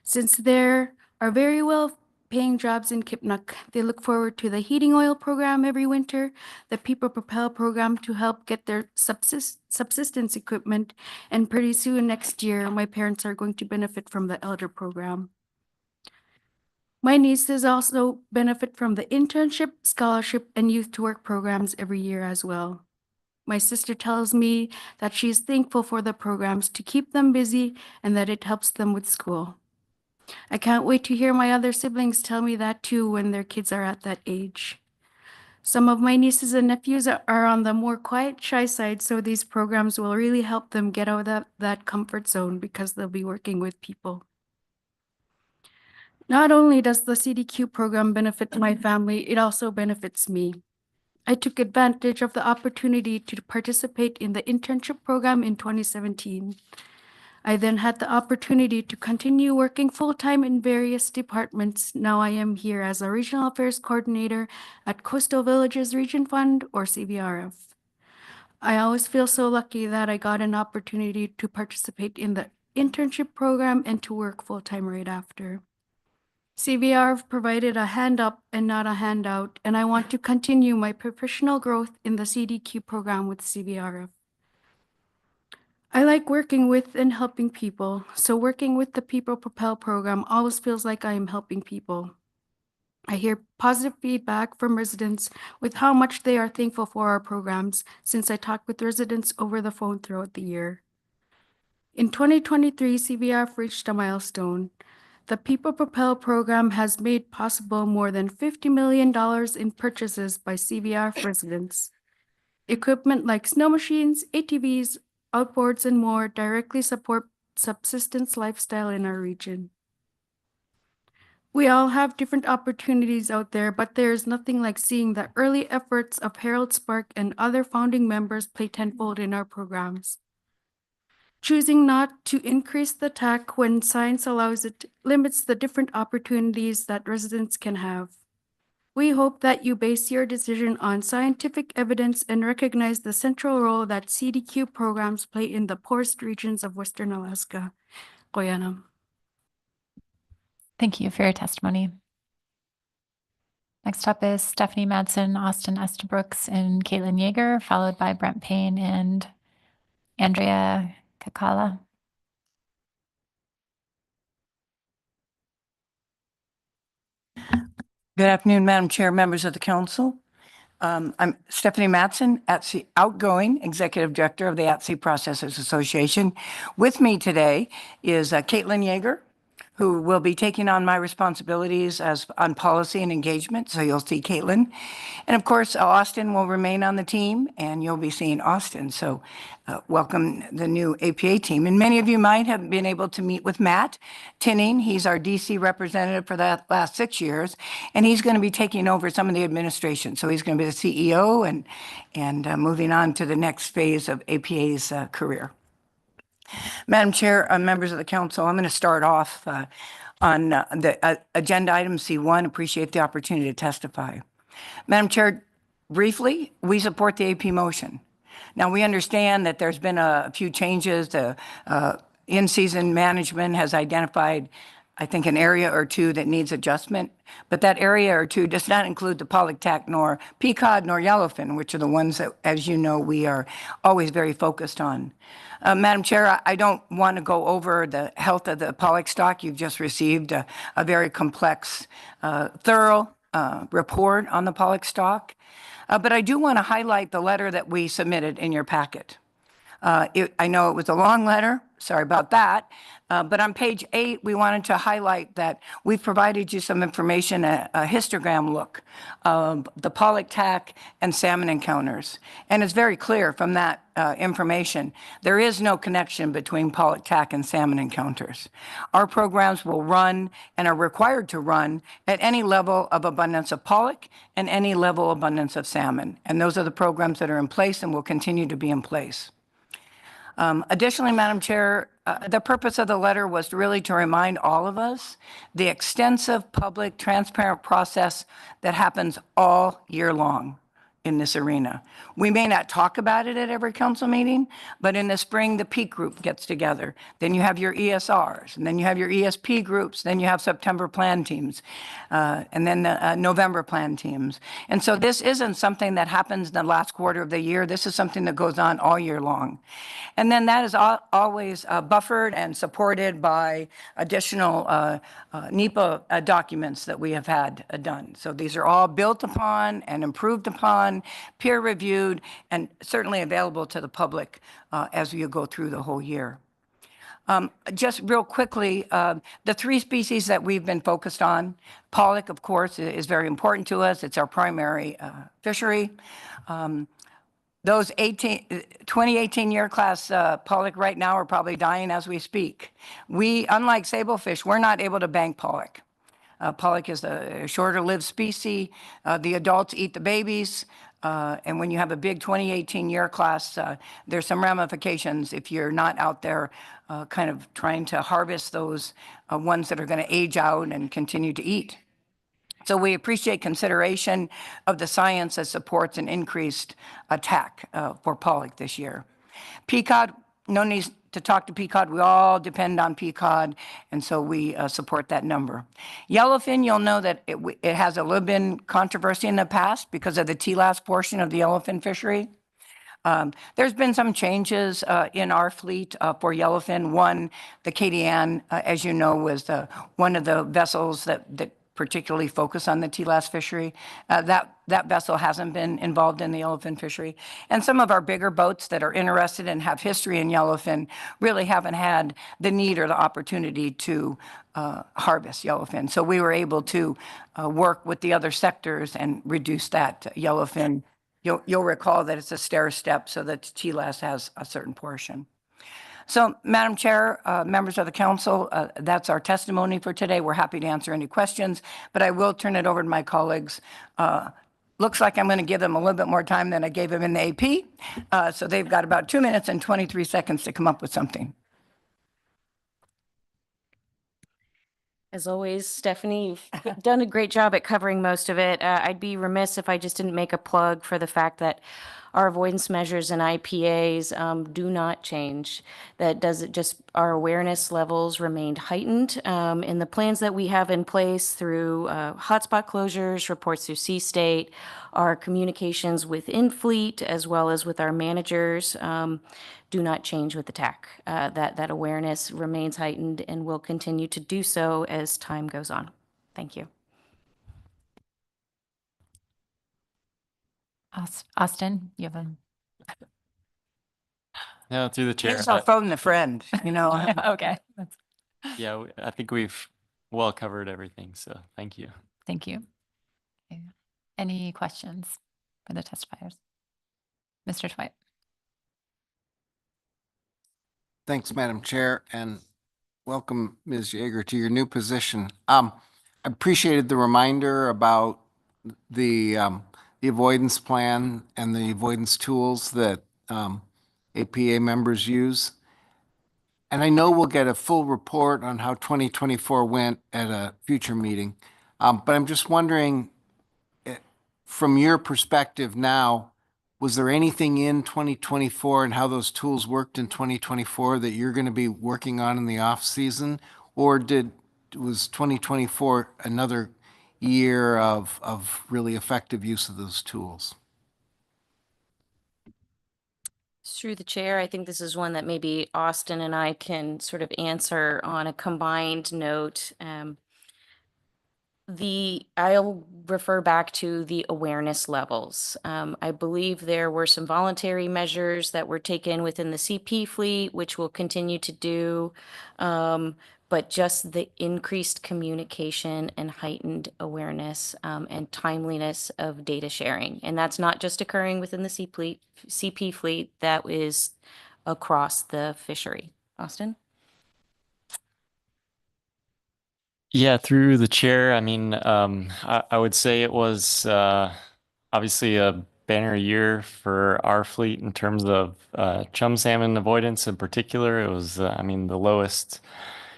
Since there are very well-paying jobs in Kipnuk, they look forward to the heating oil program every winter, the People Propel program to help get their subsistence equipment, and pretty soon next year, my parents are going to benefit from the Elder program. My nieces also benefit from the internship, scholarship, and youth to work programs every year as well. My sister tells me that she is thankful for the programs to keep them busy and that it helps them with school. I can't wait to hear my other siblings tell me that too when their kids are at that age. Some of my nieces and nephews are on the more quiet, shy side, so these programs will really help them get out of that comfort zone because they'll be working with people. Not only does the CDQ program benefit my family, it also benefits me. I took advantage of the opportunity to participate in the internship program in 2017. I then had the opportunity to continue working full-time in various departments. Now I am here as a Regional Affairs Coordinator at Coastal Villages Region Fund, or CVRF. I always feel so lucky that I got an opportunity to participate in the internship program and to work full-time right after. CVRF provided a hand up and not a handout, and I want to continue my professional growth in the CDQ program with CVRF. I like working with and helping people, so working with the People Propel program always feels like I am helping people. I hear positive feedback from residents with how much they are thankful for our programs since I talk with residents over the phone throughout the year. In 2023, CVRF reached a milestone. The People Propel program has made possible more than $50 million in purchases by CVRF residents. Equipment like snow machines, ATVs, outboards, and more directly support subsistence lifestyle in our region. We all have different opportunities out there, but there is nothing like seeing the early efforts of Harold Spark and other founding members play tenfold in our programs. Choosing not to increase the TAC when science allows it limits the different opportunities that residents can have. We hope that you base your decision on scientific evidence and recognize the central role that CDQ programs play in the poorest regions of Western Alaska. Koyanam. Thank you for your testimony. Next up is Stephanie Madsen, Austin Estabrooks, and Caitlin Yeager, followed by Brent Payne and Andrea Kakala. Good afternoon, Madam Chair, members of the council. I'm Stephanie Madsen, outgoing Executive Director of the At-Sea Processors Association. With me today is Caitlin Yeager, who will be taking on my responsibilities on policy and engagement. So you'll see Caitlin. And of course, Austin will remain on the team and you'll be seeing Austin. So welcome the new APA team. And many of you might have been able to meet with Matt Tinning. He's our DC representative for the last 6 years, and he's going to be taking over some of the administration. So he's going to be the CEO and moving on to the next phase of APA's career. Madam Chair, members of the council, I'm going to start off on the agenda item C1. Appreciate the opportunity to testify. Madam Chair, briefly, we support the AP motion. Now, we understand that there's been a few changes. The in-season management has identified, I think, an area or two that needs adjustment, but that area or two does not include the Pollock tack, nor peacock, nor yellowfin, which are the ones that, as you know, we are always very focused on. Madam Chair, I don't want to go over the health of the Pollock stock. You've just received a very complex, thorough report on the Pollock stock. But I do want to highlight the letter that we submitted in your packet. I know it was a long letter. Sorry about that. But on page 8, we wanted to highlight that we've provided you some information, a histogram look of the Pollock tack and salmon encounters. And it's very clear from that information, there is no connection between Pollock tack and salmon encounters. Our programs will run and are required to run at any level of abundance of Pollock and any level of abundance of salmon. And those are the programs that are in place and will continue to be in place. Additionally, Madam Chair, the purpose of the letter was really to remind all of us the extensive public transparent process that happens all year long in this arena. We may not talk about it at every council meeting, but in the spring, the peak group gets together. Then you have your ESRs, and then you have your ESP groups, then you have September plan teams, and then the November plan teams. And so this isn't something that happens in the last quarter of the year. This is something that goes on all year long. And then that is always buffered and supported by additional NEPA documents that we have had done. So these are all built upon and improved upon done, peer-reviewed, and certainly available to the public as you go through the whole year. Just real quickly, the 3 species that we've been focused on, pollock, of course, is very important to us. It's our primary fishery. Those 2018 year class pollock right now are probably dying as we speak. Unlike sablefish, we're not able to bank pollock. Pollock is a shorter lived species. The adults eat the babies. And when you have a big 2018 year class, there's some ramifications if you're not out there kind of trying to harvest those ones that are going to age out and continue to eat. So we appreciate consideration of the science that supports an increased attack for pollock this year. Peacock, no need to talk to peacock. We all depend on peacock, and so we support that number. Yellowfin, you'll know that it has a little bit controversy in the past because of the TLAS portion of the yellowfin fishery. There's been some changes in our fleet for yellowfin. One, the Katie Ann, as you know, was one of the vessels that particularly focus on the TLAS fishery. That vessel hasn't been involved in the yellowfin fishery. And some of our bigger boats that are interested and have history in yellowfin really haven't had the need or the opportunity to harvest yellowfin. So we were able to work with the other sectors and reduce that yellowfin. You'll recall that it's a stair step so that TLAS has a certain portion. So, Madam Chair, members of the council, that's our testimony for today. We're happy to answer any questions, but I will turn it over to my colleagues. Looks like I'm going to give them a little bit more time than I gave them in the AP. So they've got about 2 minutes and 23 seconds to come up with something. As always, Stephanie, you've done a great job at covering most of it. I'd be remiss if I just didn't make a plug for the fact that our avoidance measures and IPAs do not change. That doesn't just, our awareness levels remained heightened. In the plans that we have in place through hotspot closures, reports through Sea State, our communications within fleet, as well as with our managers, do not change with the TAC. That awareness remains heightened and will continue to do so as time goes on. Thank you. Austin, you have Yeah, through the chair. It's our phone a friend, you know. Okay. Yeah, I think we've well covered everything, so thank you. Thank you. Okay. Any questions for the testifiers? Mr. Dwight. Thanks, Madam Chair, and welcome, Ms. Yeager, to your new position. I appreciated the reminder about the avoidance plan and the avoidance tools that APA members use. And I know we'll get a full report on how 2024 went at a future meeting, but I'm just wondering, from your perspective now, was there anything in 2024 and how those tools worked in 2024 that you're going to be working on in the off season? Or was 2024 another year of really effective use of those tools? Through the chair, I think this is one that maybe Austin and I can sort of answer on a combined note. I'll refer back to the awareness levels. I believe there were some voluntary measures that were taken within the CP fleet, which we'll continue to do. But just the increased communication and heightened awareness and timeliness of data sharing. And that's not just occurring within the CP fleet, that is across the fishery. Austin? Yeah, through the chair, I mean, I would say it was obviously a banner year for our fleet in terms of chum salmon avoidance in particular. It was, I mean, the lowest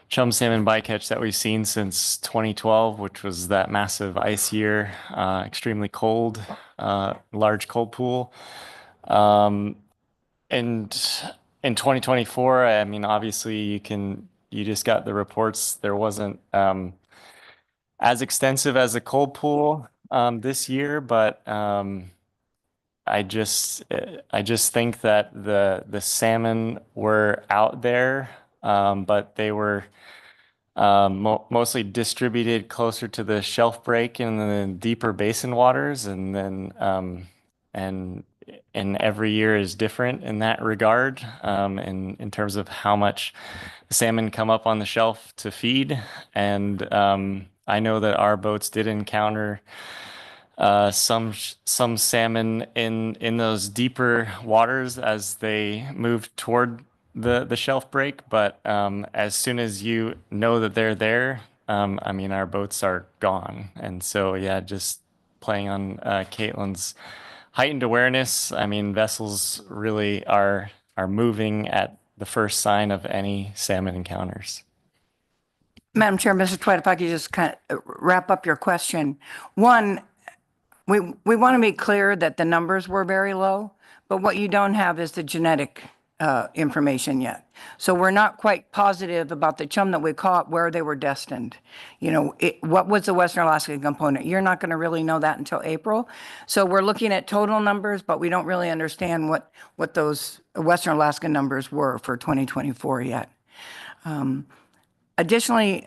chum salmon bycatch that we've seen since 2012, which was that massive ice year, extremely cold, large cold pool. And in 2024, I mean, obviously you just got the reports. There wasn't as extensive as a cold pool this year, but I just think that the salmon were out there, but they were mostly distributed closer to the shelf break in the deeper basin waters, and then and every year is different in that regard, in terms of how much salmon come up on the shelf to feed. And I know that our boats did encounter some salmon in those deeper waters as they moved toward the shelf break. But as soon as you know that they're there, I mean, our boats are gone. And so, yeah, just playing on Caitlin's heightened awareness. I mean, vessels really are moving at the first sign of any salmon encounters. Madam Chair, Mr. Twite, if I could just kind of wrap up your question. One, we want to be clear that the numbers were very low, but what you don't have is the genetic information yet. So we're not quite positive about the chum that we caught, where they were destined. You know, what was the Western Alaska component? You're not going to really know that until April. So we're looking at total numbers, but we don't really understand what those Western Alaska numbers were for 2024 yet. Additionally,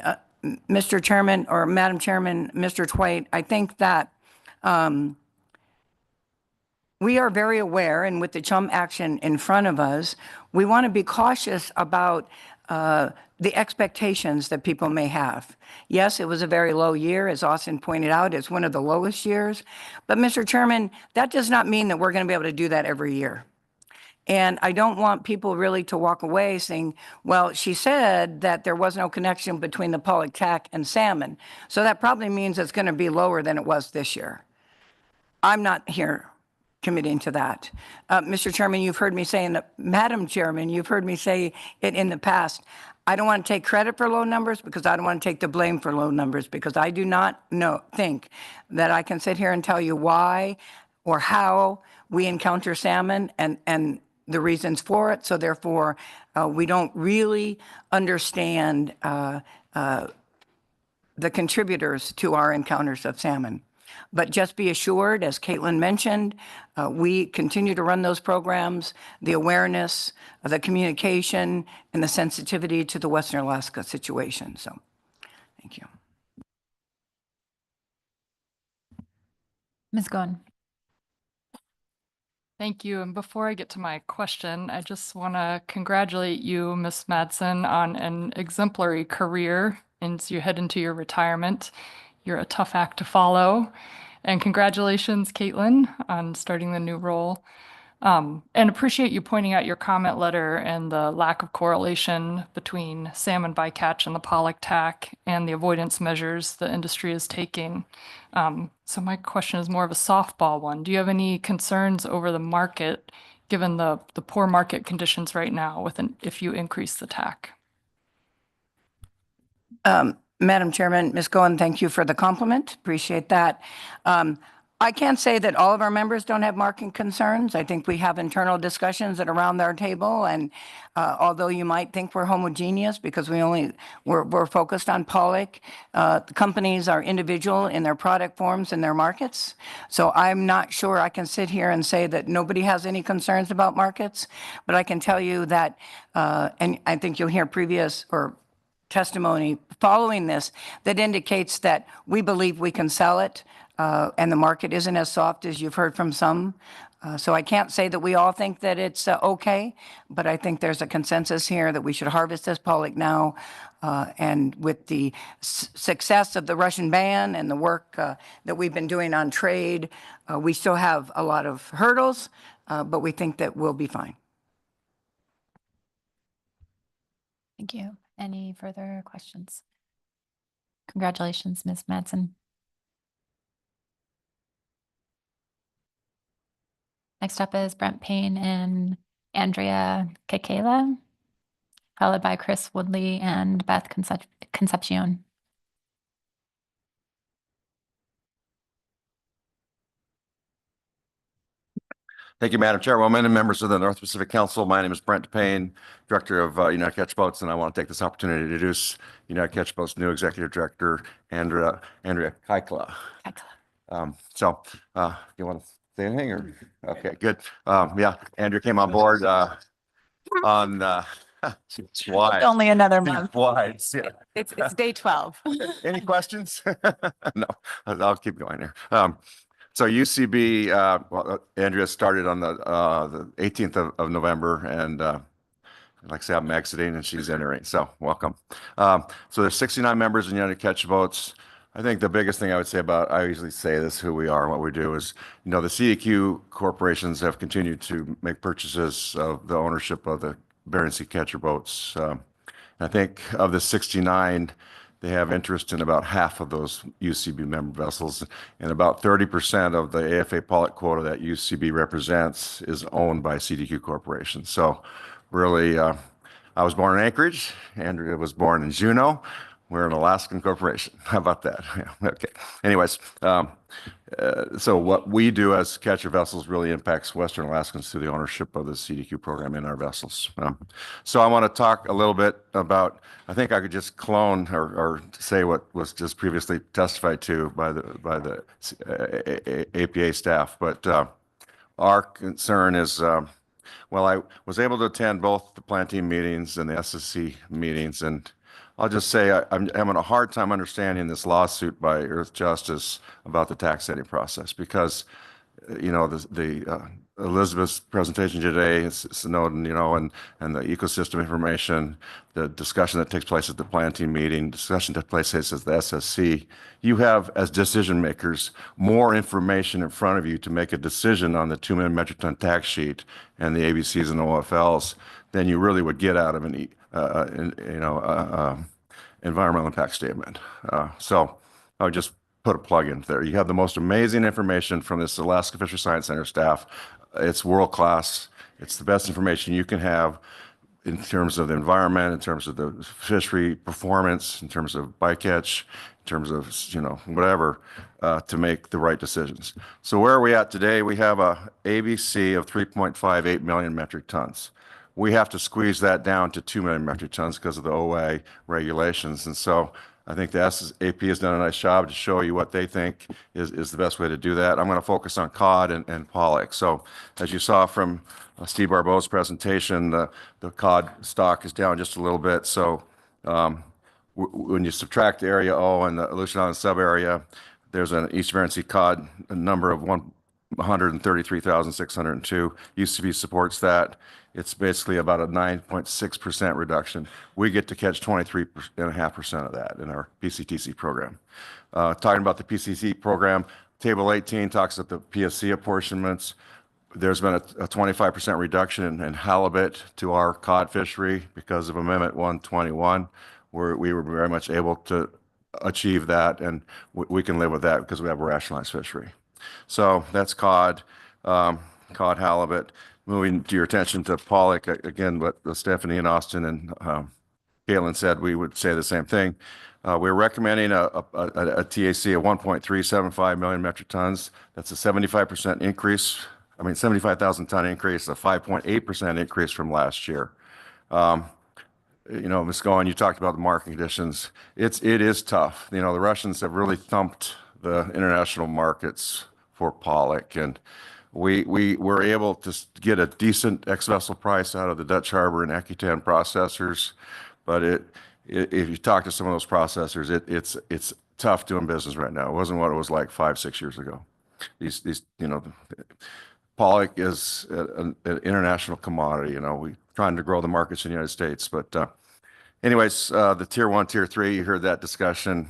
Mr. Chairman or Madam Chairman, Mr. Twite, I think that we are very aware, and with the chum action in front of us, we want to be cautious about the expectations that people may have. Yes, it was a very low year, as Austin pointed out. It's one of the lowest years. But Mr. Chairman, that does not mean that we're going to be able to do that every year. And I don't want people really to walk away saying, well, she said that there was no connection between the Pollock tack and salmon. So that probably means it's going to be lower than it was this year. I'm not here committing to that. Mr. Chairman, you've heard me say, Madam Chairman, you've heard me say it in the past. I don't want to take credit for low numbers because I don't want to take the blame for low numbers, because I do not think that I can sit here and tell you why or how we encounter salmon and the reasons for it. So therefore, we don't really understand the contributors to our encounters of salmon. But just be assured, as Caitlin mentioned, we continue to run those programs, the awareness, the communication, and the sensitivity to the Western Alaska situation. So, thank you. Ms. Goen. Thank you. And before I get to my question, I just want to congratulate you, Ms. Madsen, on an exemplary career as you head into your retirement. You're a tough act to follow. And congratulations, Caitlin, on starting the new role. And appreciate you pointing out your comment letter and the lack of correlation between salmon bycatch and the Pollock tack and the avoidance measures the industry is taking. So my question is more of a softball one. Do you have any concerns over the market, given the poor market conditions right now, if you increase the tack? Madam Chairman, Ms. Goen, thank you for the compliment. Appreciate that. I can't say that all of our members don't have market concerns. I think we have internal discussions that are around our table. And although you might think we're homogeneous because we're focused on Pollock, the companies are individual in their product forms and their markets. So I'm not sure I can sit here and say that nobody has any concerns about markets, but I can tell you that, and I think you'll hear previous or testimony following this that indicates that we believe we can sell it, and the market isn't as soft as you've heard from some. So I can't say that we all think that it's okay, but I think there's a consensus here that we should harvest this Pollock now. And with the success of the Russian ban and the work that we've been doing on trade, we still have a lot of hurdles, but we think that we'll be fine. Thank you. Any further questions? Congratulations, Ms. Madsen. Next up is Brent Payne and Andrea Kekela, followed by Chris Woodley and Beth Concepcion. Thank you, Madam Chairwoman and members of the North Pacific Council. My name is Brent Payne, Director of United Catch Boats, and I want to take this opportunity to introduce United Catch Boats' new Executive Director, Andrea Kekela. So, you want to say anything? Or okay, good. Yeah, Andrea came on board on why Only another month. Why? Yeah. It's day 12. Any questions? No, I'll keep going here. So UCB, Andrea started on the 18th of November, and like I say, I'm exiting and she's entering. So welcome. So there's 69 members in United Catch Boats. I think the biggest thing I would say about, I usually say this, who we are and what we do is, the CDQ corporations have continued to make purchases of the ownership of the Bering Sea catcher boats. I think of the 69, they have interest in about half of those UCB member vessels, and about 30% of the AFA Pollock quota that UCB represents is owned by CDQ Corporation. So really, I was born in Anchorage. Andrea was born in Juneau. We're an Alaskan corporation. How about that? Yeah, okay. Anyways, so what we do as catcher vessels really impacts Western Alaskans through the ownership of the CDQ program in our vessels. So I want to talk a little bit about, I think I could just clone or say what was just previously testified to by the APA staff, but our concern is, well, I was able to attend both the plan team meetings and the SSC meetings, and I'll just say I'm having a hard time understanding this lawsuit by Earth Justice about the tax setting process because, the Elizabeth's presentation today, Snowden, and the ecosystem information, the discussion that takes place at the plan team meeting, discussion that takes place at the SSC, you have, as decision makers, more information in front of you to make a decision on the 2 million metric ton tax sheet and the ABCs and OFLs than you really would get out of an environmental impact statement. So I would just put a plug in there. You have the most amazing information from this Alaska Fishery Science Center staff. It's world class. It's the best information you can have in terms of the environment, in terms of the fishery performance, in terms of bycatch, in terms of, whatever, to make the right decisions. So where are we at today? We have a ABC of 3.58 million metric tons. We have to squeeze that down to 2 million metric tons because of the OA regulations. And so I think the SAP has done a nice job to show you what they think is the best way to do that. I'm going to focus on cod and pollock. So as you saw from Steve Barbeau's presentation, the cod stock is down just a little bit. So when you subtract Area O and the Aleutian Island sub-area, there's an East Bering Sea cod number of 133,602. UCB supports that. It's basically about a 9.6% reduction. We get to catch 23.5% of that in our PCTC program. Talking about the PCC program, Table 18 talks about the PSC apportionments. There's been a 25% reduction in halibut to our cod fishery because of Amendment 121, where we were very much able to achieve that, and we can live with that because we have a rationalized fishery. So that's cod, halibut. Moving to your attention to pollock, again, what Stephanie and Austin and Caitlin said, we would say the same thing. We're recommending a TAC of 1.375 million metric tons. That's a 75% increase. 75,000 ton increase, a 5.8% increase from last year. Ms. Goen, you talked about the market conditions. It is tough. The Russians have really thumped the international markets for pollock, and we were able to get a decent ex-vessel price out of the Dutch Harbor and Aquitaine processors, but if you talk to some of those processors, it's tough doing business right now. It wasn't what it was like 5-6 years ago. Pollock is an international commodity. We're trying to grow the markets in the United States, but anyways, the Tier 1, Tier 3, you heard that discussion.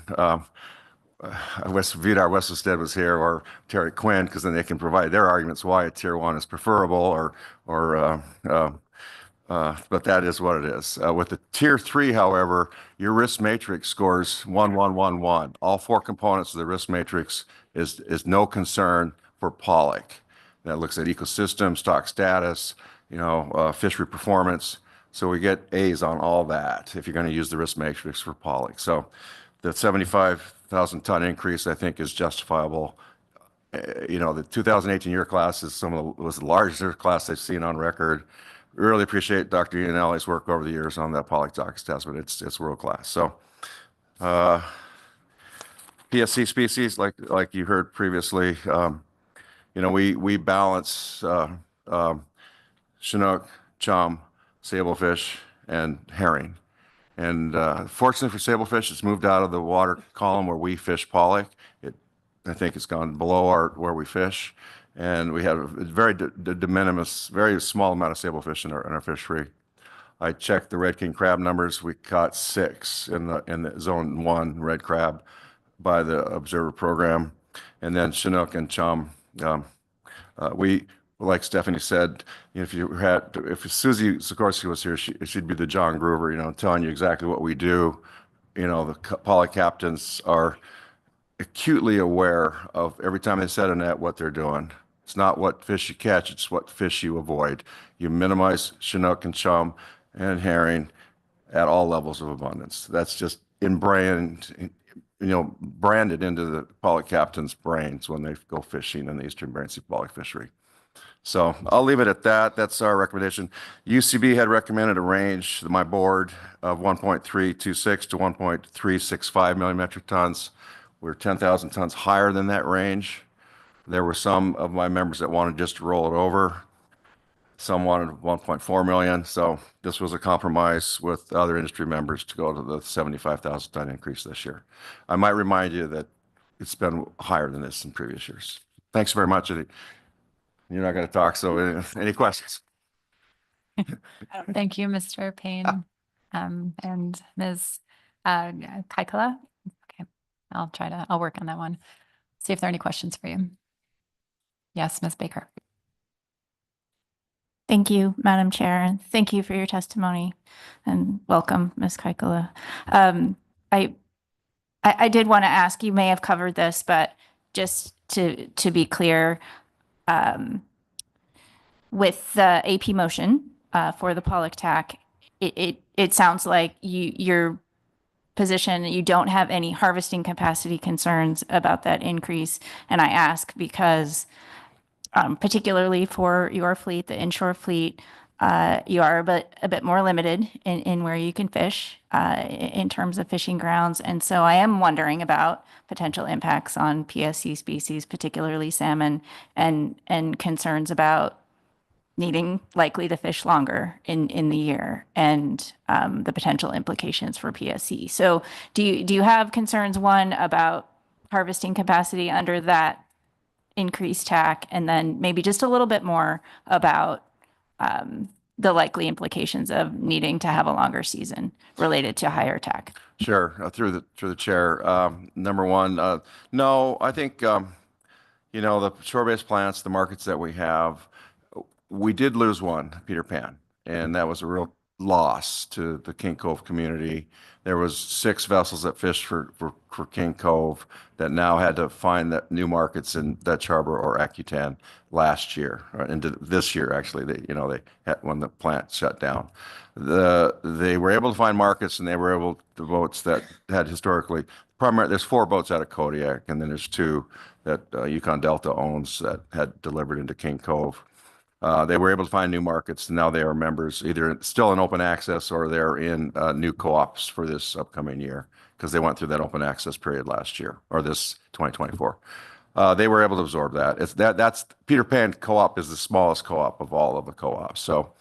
Vidar Wesselstead was here, or Terry Quinn, because then they can provide their arguments why a Tier 1 is preferable, but that is what it is. With the Tier 3, however, your risk matrix scores 1, 1, 1, 1. All 4 components of the risk matrix is no concern for pollock. That looks at ecosystem, stock status, fishery performance. So we get A's on all that if you're going to use the risk matrix for pollock. So the 75,000 ton increase, I think, is justifiable. The 2018 year class was the largest class I've seen on record. Really appreciate Dr. Iannelli's work over the years on that pollock dox test, but it's world class. So PSC species, like you heard previously, we balance Chinook, chum, sablefish, and herring. And fortunately for sablefish, it's moved out of the water column where we fish pollock. It I think it's gone below where we fish. And we have a very de minimis, very small amount of stable fish in our fishery. I checked the red king crab numbers. We caught 6 in the zone 1 red crab by the observer program. And then Chinook and chum. We, like Stephanie said, if Susie Sikorsky was here, she'd be the John Groover, telling you exactly what we do. The Pollock captains are acutely aware of every time they set a net what they're doing. It's not what fish you catch, it's what fish you avoid. You minimize Chinook and chum and herring at all levels of abundance. That's just branded into the Pollock captain's brains when they go fishing in the Eastern Bering Sea Pollock fishery. So I'll leave it at that. That's our recommendation. UCB had recommended a range, my board, of 1.326 to 1.365 million metric tons. We're 10,000 tons higher than that range. There were some of my members that wanted just to roll it over. Some wanted 1.4 million. So this was a compromise with other industry members to go to the 75,000 ton increase this year. I might remind you that it's been higher than this in previous years. Thanks very much. You're not going to talk, so any questions? Thank you, Mr. Payne, and Ms. Kaikala. Okay, I'll work on that one. See if there are any questions for you. Yes, Ms. Baker. Thank you, Madam Chair, and thank you for your testimony, and welcome, Ms. Kaikala. I did want to ask, you may have covered this, but just to be clear, with the AP motion for the Pollock TAC, it sounds like your position, you don't have any harvesting capacity concerns about that increase. And I ask because particularly for your fleet, the inshore fleet, you are a bit more limited in where you can fish in terms of fishing grounds. And so I am wondering about potential impacts on PSC species, particularly salmon, and concerns about needing likely to fish longer in the year and the potential implications for PSC. So do you have concerns, one, about harvesting capacity under that increased TAC, and then maybe just a little bit more about the likely implications of needing to have a longer season related to higher TAC? Sure. Through the chair. Number one, no, I think, the shore-based plants, the markets that we have, we did lose one, Peter Pan, and that was a real loss to the King Cove community. There was 6 vessels that fished for King Cove that now had to find that new markets in Dutch Harbor or Aquitaine last year, or into this year actually. They had, when the plant shut down, they were able to find markets, and they were able to boats that had historically there's 4 boats out of Kodiak, and then there's 2 that Yukon Delta owns that had delivered into King Cove. They were able to find new markets, and now they are members, either still in open access or they're in new co-ops for this upcoming year, because they went through that open access period last year, or this 2024. They were able to absorb that. That's Peter Pan co-op is the smallest co-op of all of the co-ops. So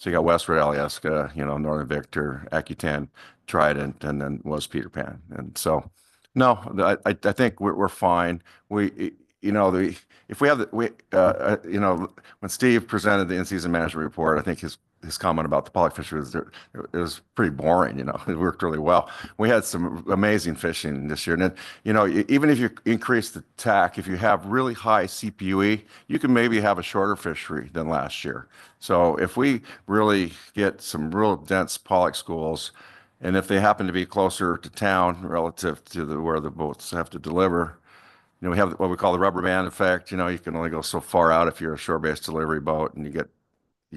you got Westward Alyeska, Northern Victor, Aquitaine, Trident, and then was Peter Pan. And so, no, I think we're fine. If we have when Steve presented the in-season management report, I think his comment about the Pollock fishery was pretty boring. It worked really well. We had some amazing fishing this year, and then, even if you increase the TAC, if you have really high CPUE, you can maybe have a shorter fishery than last year. So if we really get some real dense Pollock schools, and if they happen to be closer to town relative to where the boats have to deliver, we have what we call the rubber band effect. You can only go so far out if you're a shore-based delivery boat, and you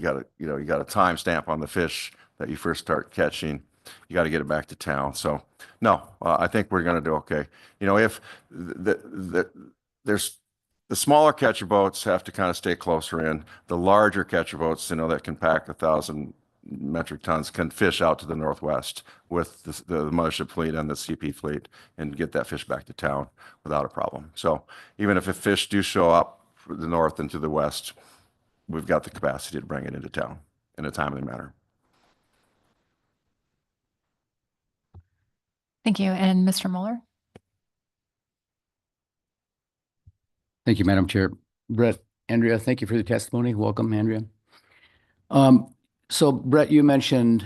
got a time stamp on the fish that you first start catching. You got to get it back to town. So no, I think we're going to do okay. If there's the smaller catcher boats have to kind of stay closer in. The larger catcher boats, that can pack 1,000 metric tons, can fish out to the northwest with the mothership fleet and the CP fleet and get that fish back to town without a problem. So even if fish do show up from the north and to the west, we've got the capacity to bring it into town in a timely manner. Thank you. And Mr. Mueller? Thank you, Madam Chair. Brett, Andrea, thank you for the testimony. Welcome, Andrea. So Brett, you mentioned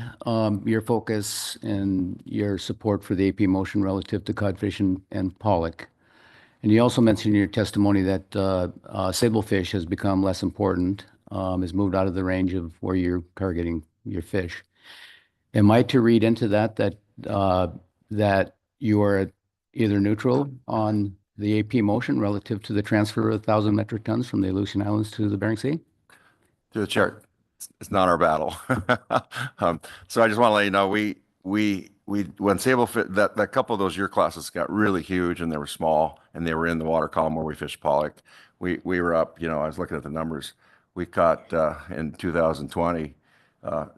your focus and your support for the AP motion relative to codfish and pollock. And you also mentioned in your testimony that sablefish has become less important, has moved out of the range of where you're targeting your fish. Am I to read into that that you are either neutral on the AP motion relative to the transfer of 1,000 metric tons from the Aleutian Islands to the Bering Sea? Through the chair, it's not our battle. So I just want to let you know, we when sablefish, that couple of those year classes got really huge and they were small and they were in the water column where we fished pollock. We were up, I was looking at the numbers. We caught in 2020 a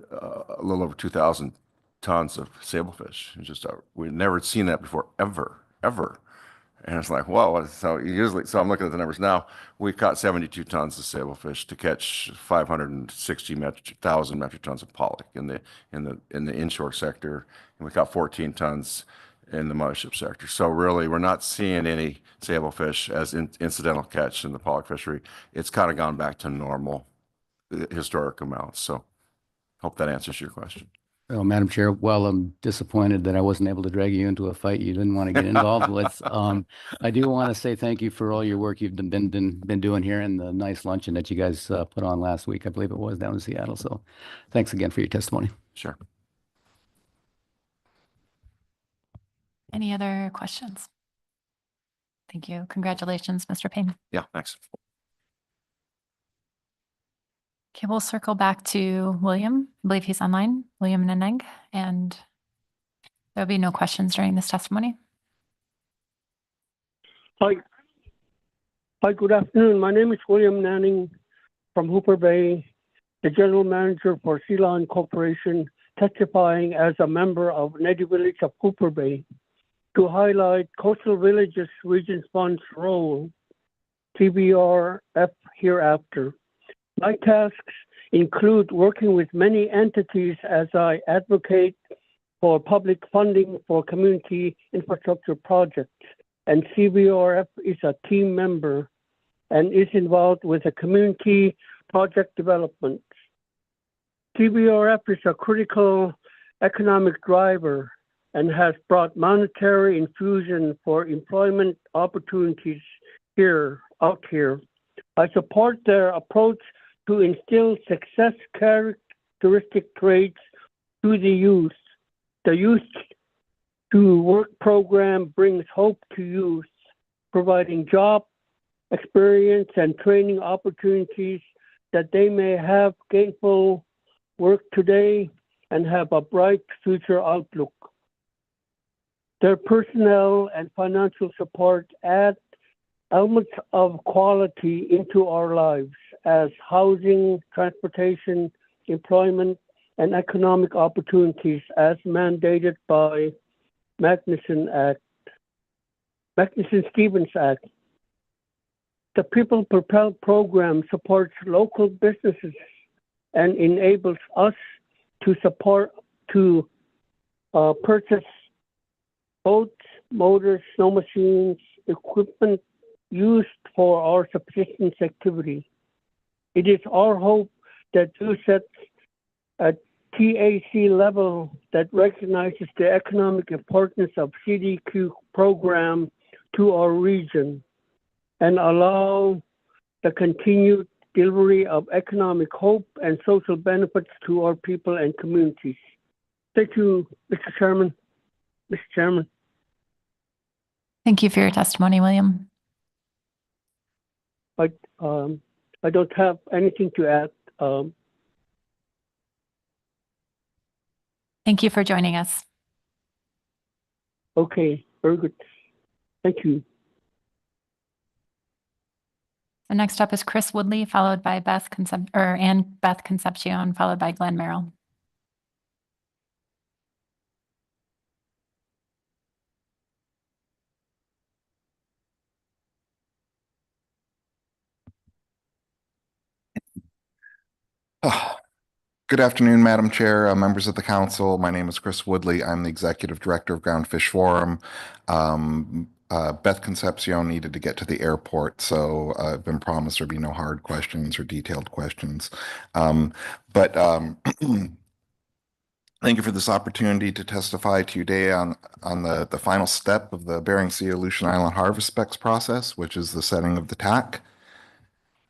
little over 2,000 tons of sablefish. It's just we'd never seen that before, ever. And it's like, whoa. So I'm looking at the numbers now. We caught 72 tons of sablefish to catch 560,000 metric tons of pollock in the inshore sector, and we caught 14 tons in the mothership sector. So really, we're not seeing any sablefish as incidental catch in the pollock fishery. It's kind of gone back to normal historic amounts. So hope that answers your question. Well, Madam Chair, while I'm disappointed that I wasn't able to drag you into a fight you didn't want to get involved with, I do want to say thank you for all your work you've been doing here and the nice luncheon that you guys put on last week. I believe it was down in Seattle. So thanks again for your testimony. Sure. Any other questions? Thank you. Congratulations, Mr. Payne. Yeah, thanks. Okay, we'll circle back to William. I believe he's online, William Neneng, and there'll be no questions during this testimony. Hi, good afternoon. My name is William Nanning from Hooper Bay, the General Manager for Sea Lion Corporation, testifying as a member of Native Village of Hooper Bay to highlight Coastal Villages Region Fund's role, TBRF hereafter. My tasks include working with many entities as I advocate for public funding for community infrastructure projects. And CBRF is a team member and is involved with the community project development. CBRF is a critical economic driver and has brought monetary infusion for employment opportunities out here. I support their approach to instill success characteristic traits to the youth. The Youth to Work program brings hope to youth, providing job experience and training opportunities that they may have gainful work today and have a bright future outlook. Their personnel and financial support add elements of quality into our lives as housing, transportation, employment, and economic opportunities as mandated by Magnuson-Stevens Act. The People Propel program supports local businesses and enables us to purchase boats, motors, snow machines, equipment used for our subsistence activity. It is our hope that you set a TAC level that recognizes the economic importance of CDQ program to our region and allow the continued delivery of economic hope and social benefits to our people and communities. Thank you, Mr. Chairman. Mr. Chairman. Thank you for your testimony, William. I don't have anything to add. Thank you for joining us. Okay, very good. Thank you. So next up is Chris Woodley, followed by Beth Concepcion, followed by Glenn Merrill. Good afternoon, Madam Chair, members of the council. My name is Chris Woodley. I'm the Executive Director of Groundfish Forum. Beth Concepcion needed to get to the airport, so I've been promised there'd be no hard questions or detailed questions. But thank you for this opportunity to testify to you today on the final step of the Bering Sea Aleutian Island harvest specs process, which is the setting of the TAC.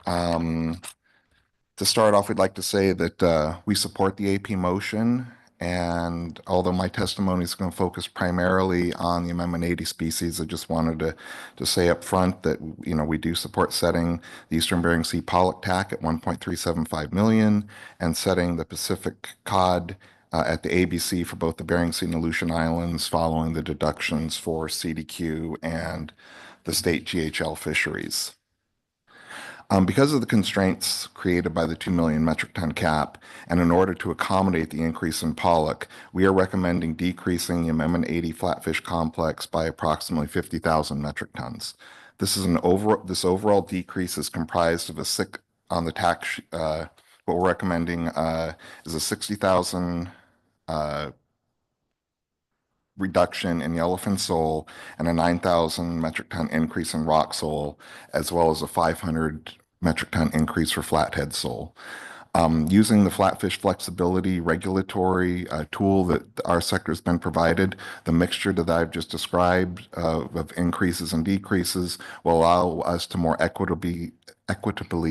To start off, we'd like to say that we support the AP motion, and although my testimony is going to focus primarily on the Amendment 80 species, I just wanted to say up front that we do support setting the Eastern Bering Sea Pollock TAC at 1.375 million and setting the Pacific cod at the ABC for both the Bering Sea and Aleutian Islands following the deductions for CDQ and the state GHL fisheries. Because of the constraints created by the 2 million metric ton cap, and in order to accommodate the increase in pollock, we are recommending decreasing the Amendment 80 flatfish complex by approximately 50,000 metric tons. This overall decrease is comprised of on the tax. What we're recommending is a 60,000 reduction in yellowfin sole and a 9,000 metric ton increase in rock sole, as well as a 500 metric ton increase for flathead sole. Using the flatfish flexibility regulatory tool that our sector has been provided, the mixture that I've just described of increases and decreases will allow us to more equitably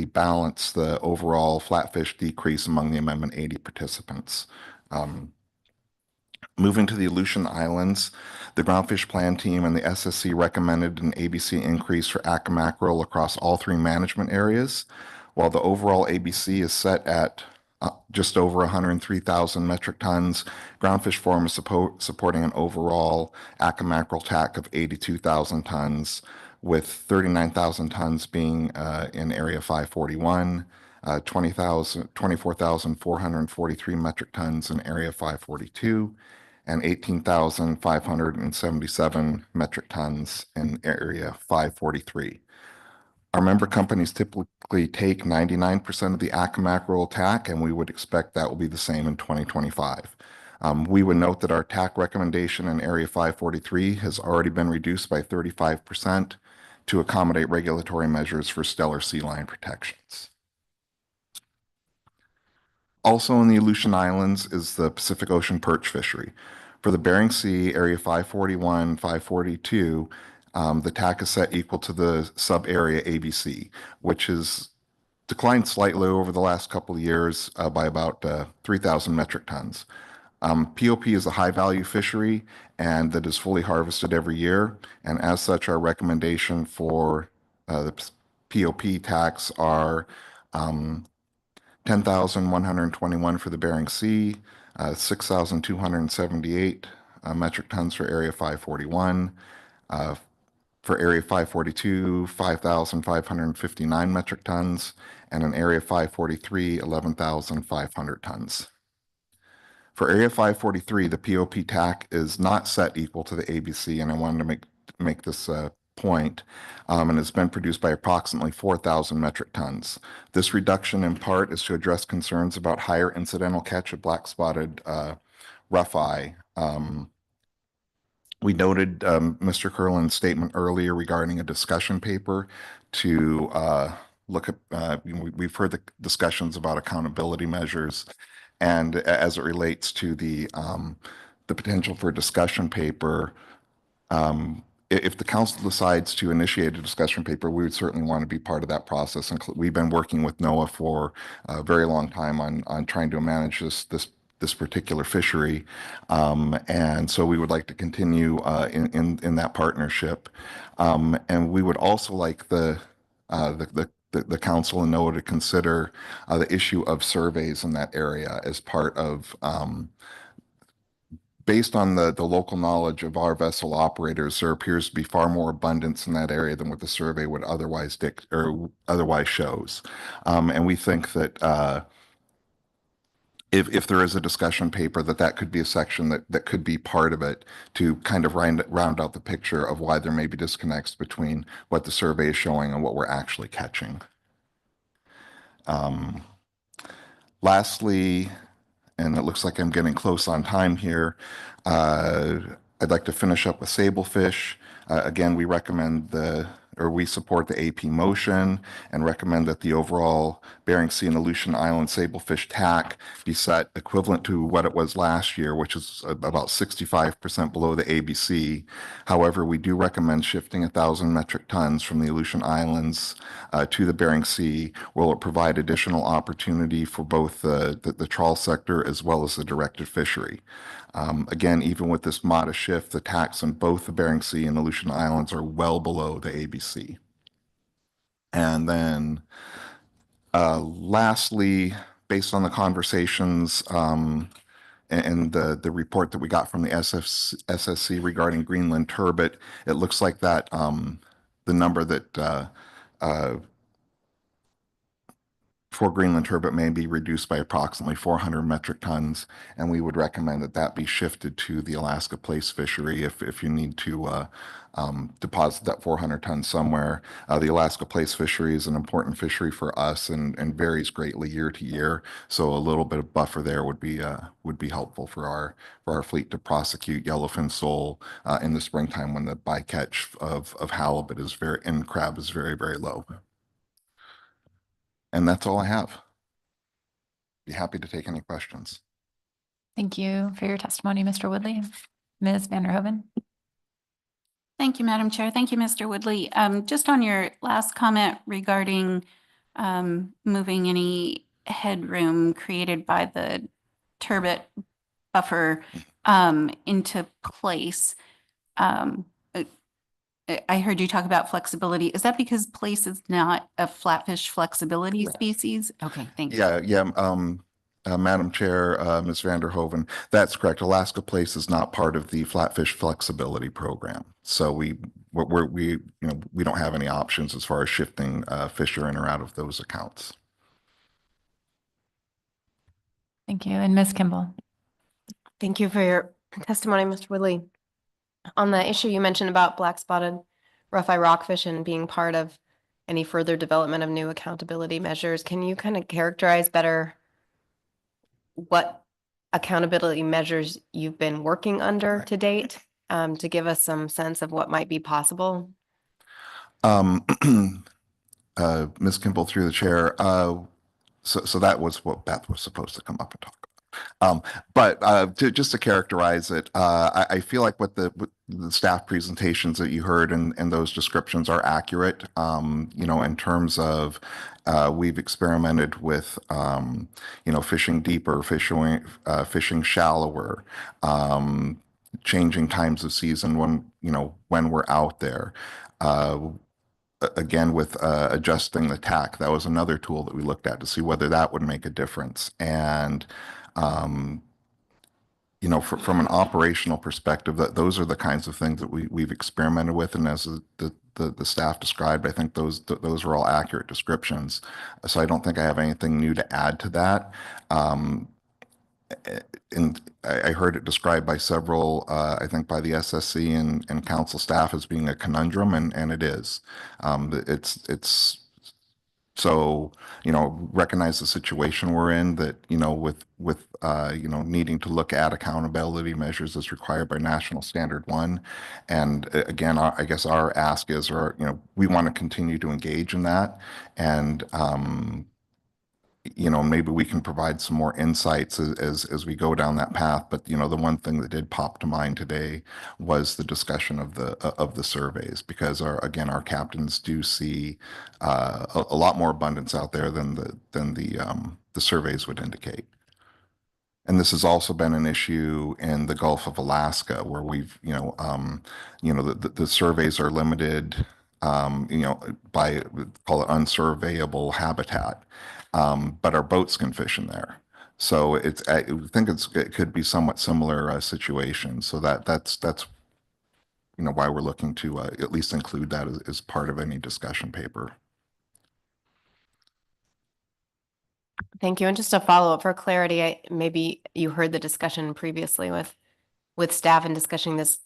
balance the overall flatfish decrease among the Amendment 80 participants. Moving to the Aleutian Islands, the Groundfish Plan Team and the SSC recommended an ABC increase for ATKA mackerel across all 3 management areas. While the overall ABC is set at just over 103,000 metric tons, Groundfish Forum is supporting an overall ATKA mackerel TAC of 82,000 tons, with 39,000 tons being in Area 541, 24,443 metric tons in Area 542, and 18,577 metric tons in Area 543. Our member companies typically take 99% of the ATKA mackerel TAC, and we would expect that will be the same in 2025. We would note that our TAC recommendation in Area 543 has already been reduced by 35% to accommodate regulatory measures for stellar sea lion protections. Also in the Aleutian Islands is the Pacific Ocean perch fishery. For the Bering Sea, Area 541, 542, the TAC is set equal to the sub-area ABC, which has declined slightly over the last couple of years by about 3,000 metric tons. POP is a high-value fishery and that is fully harvested every year, and as such, our recommendation for the POP tax are 10,121 for the Bering Sea, 6,278 metric tons for Area 541. For Area 542, 5,559 metric tons, and in Area 543, 11,500 tons. For Area 543, the POP TAC is not set equal to the ABC, and I wanted to make this point, and it's been produced by approximately 4,000 metric tons. This reduction in part is to address concerns about higher incidental catch of black-spotted rougheye. We noted Mr. Curlin's statement earlier regarding a discussion paper to look at, we've heard the discussions about accountability measures, and as it relates to the potential for a discussion paper, if the council decides to initiate a discussion paper, we would certainly want to be part of that process. And we've been working with NOAA for a very long time on trying to manage this particular fishery, and so we would like to continue in that partnership, and we would also like the council and NOAA to consider the issue of surveys in that area as part of. Based on the local knowledge of our vessel operators, there appears to be far more abundance in that area than what the survey would otherwise shows, and we think that if there is a discussion paper, that could be a section that could be part of it to kind of round out the picture of why there may be disconnects between what the survey is showing and what we're actually catching. Lastly, and it looks like I'm getting close on time here, I'd like to finish up with sablefish. Again, we support the AP motion and recommend that the overall Bering Sea and Aleutian Island sablefish TAC be set equivalent to what it was last year, which is about 65% below the ABC. However, we do recommend shifting 1,000 metric tons from the Aleutian Islands to the Bering Sea, where it will provide additional opportunity for both the trawl sector as well as the directed fishery. Again, even with this modest shift, the tax on both the Bering Sea and Aleutian Islands are well below the ABC. And then lastly, based on the conversations and the report that we got from the SSC regarding Greenland turbot, it looks like that the number that for Greenland turbot may be reduced by approximately 400 metric tons, and we would recommend that that be shifted to the Alaska PLAICE fishery if you need to deposit that 400 tons somewhere. The Alaska PLAICE fishery is an important fishery for us and varies greatly year to year, so a little bit of buffer there would be helpful for our fleet to prosecute yellowfin sole in the springtime when the bycatch of halibut and crab is very, very low. And that's all I have. Be happy to take any questions. Thank you for your testimony, Mr. Woodley. Ms. Vanderhoven. Thank you, Madam Chair. Thank you, Mr. Woodley. Just on your last comment regarding moving any headroom created by the turbot buffer into place. I heard you talk about flexibility. Is that because PLAICE is not a flatfish flexibility species? Okay, thank you. Madam Chair, Ms. Vanderhoven, that's correct. Alaska PLAICE is not part of the flatfish flexibility program. So we don't have any options as far as shifting fish in or out of those accounts. Thank you. And Ms. Kimball. Thank you for your testimony, Mr. Woodley. On the issue you mentioned about black-spotted rough-eye rockfish and being part of any further development of new accountability measures, can you kind of characterize better what accountability measures you've been working under to date to give us some sense of what might be possible? Ms. Kimball, through the chair, so that was what Beth was supposed to come up and talk about. But just to characterize it, I feel like what the staff presentations that you heard and those descriptions are accurate, in terms of we've experimented with, fishing deeper, fishing shallower, changing times of season when we're out there. Again, with adjusting the TAC, that was another tool that we looked at to see whether that would make a difference. And from an operational perspective, those are the kinds of things that we've experimented with, and as the staff described, I think those are all accurate descriptions. So I don't think I have anything new to add to that. And I heard it described by several, I think by the SSC and council staff as being a conundrum, and it is. It's so, recognize the situation we're in, that, with needing to look at accountability measures as required by National Standard 1. And again, I guess our ask is, we want to continue to engage in that. And, maybe we can provide some more insights as we go down that path. But, the one thing that did pop to mind today was the discussion of the surveys, because our captains do see a lot more abundance out there than the surveys would indicate. And this has also been an issue in the Gulf of Alaska, where we've, the surveys are limited, by, call it unsurveyable habitat. But our boats can fish in there. So I think it could be somewhat similar situation. So that's why we're looking to at least include that as part of any discussion paper. Thank you. And just a follow-up for clarity, maybe you heard the discussion previously with staff and discussing this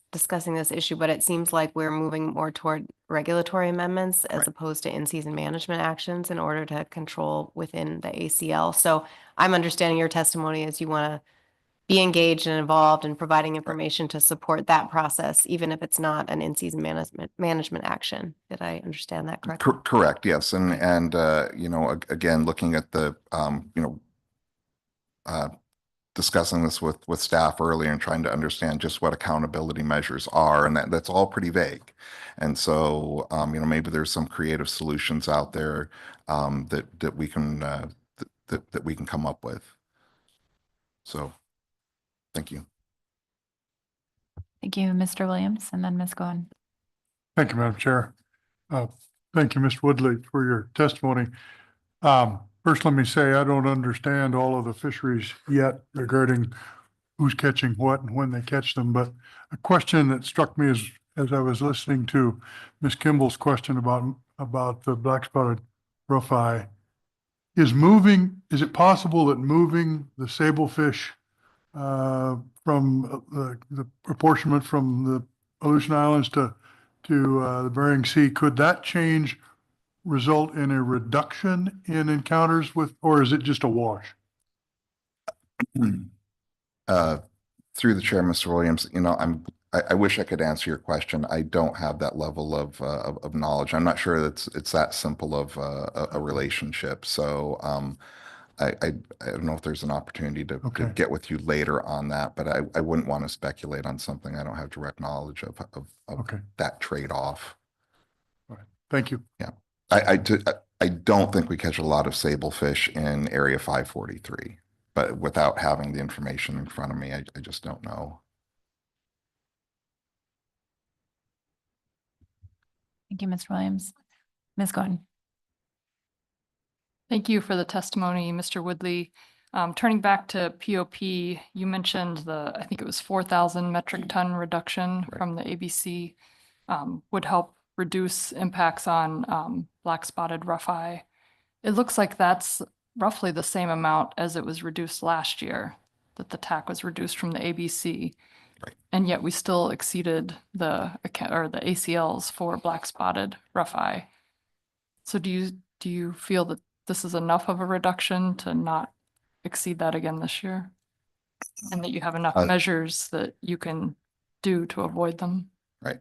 issue, but it seems like we're moving more toward regulatory amendments as opposed to in-season management actions in order to control within the ACL. So I'm understanding your testimony as you want to be engaged and involved in providing information to support that process, even if it's not an in-season management action. Did I understand that correctly? Correct, yes. And again, looking at the, discussing this with staff earlier and trying to understand just what accountability measures are, and that's all pretty vague. And so, maybe there's some creative solutions out there that we can that we can come up with. So, thank you. Thank you, Mr. Williams, and then Ms. Goen. Thank you, Madam Chair. Thank you, Mr. Woodley, for your testimony. First, let me say I don't understand all of the fisheries yet regarding who's catching what and when they catch them. But a question that struck me as I was listening to Ms. Kimball's question about the black-spotted rougheye is it possible that moving the sablefish from the apportionment from the Aleutian Islands to the Bering Sea, could that change result in a reduction in encounters with, or is it just a wash? Through the chair, Mr. Williams, I wish I could answer your question. I don't have that level of knowledge. I'm not sure that it's that simple of a relationship. So I don't know if there's an opportunity to get with you later on that, but I wouldn't want to speculate on something I don't have direct knowledge of that trade-off. All right. Thank you. Yeah. I don't think we catch a lot of sablefish in Area 543, but without having the information in front of me, I just don't know. Thank you, Mr. Williams. Ms. Goen. Thank you for the testimony, Mr. Woodley. Turning back to POP, you mentioned I think it was 4,000 metric ton reduction from the ABC would help reduce impacts on black-spotted rougheye. It looks like that's roughly the same amount as it was reduced last year, that the TAC was reduced from the ABC. Right. And yet we still exceeded the ACLs for black-spotted rougheye. So do you feel that this is enough of a reduction to not exceed that again this year? And that you have enough measures that you can do to avoid them? Right.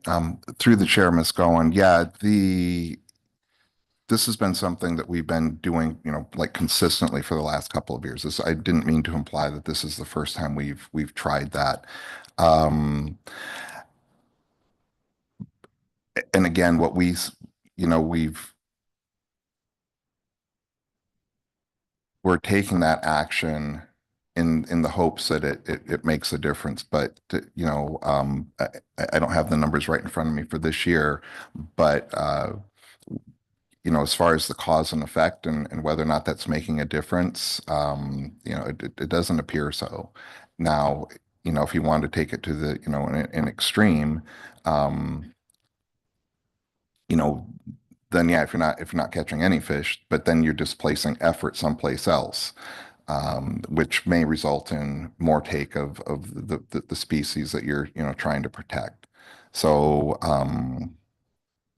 Through the chair, Ms. Goen, this has been something that we've been doing, like consistently for the last couple of years. I didn't mean to imply that this is the first time we've tried that. And again, what we're taking that action in the hopes that it makes a difference. But I don't have the numbers right in front of me for this year, but as far as the cause and effect and whether or not that's making a difference, it doesn't appear so. Now, if you want to take it to the, an extreme, then if you're not catching any fish, but then you're displacing effort someplace else, which may result in more take of the species that you're trying to protect. So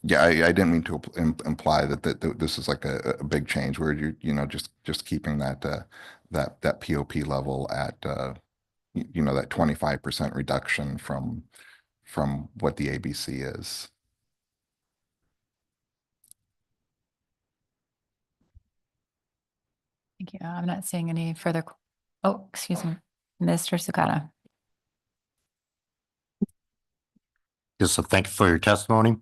I didn't mean to imply that this is like a big change where you're just keeping that POP level at that 25% reduction from what the ABC is. Thank you. I'm not seeing any further. Oh, excuse me, Mr. Sakata. Yes, so thank you for your testimony.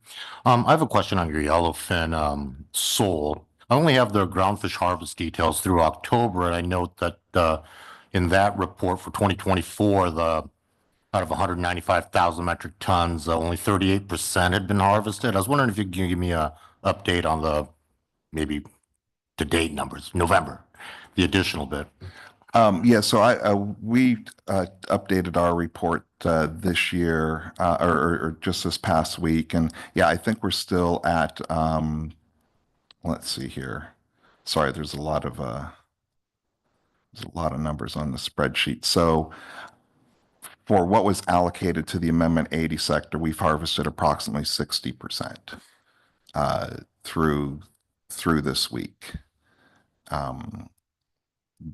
I have a question on your yellowfin sole. I only have the groundfish harvest details through October, and I note that in that report for 2024, out of 195,000 metric tons, only 38% had been harvested. I was wondering if you could give me an update on the maybe to date numbers, November, the additional bit. So we updated our report this year or just this past week, and I think we're still at let's see here. Sorry, there's a lot of numbers on the spreadsheet. So for what was allocated to the Amendment 80 sector, we've harvested approximately 60% through this week.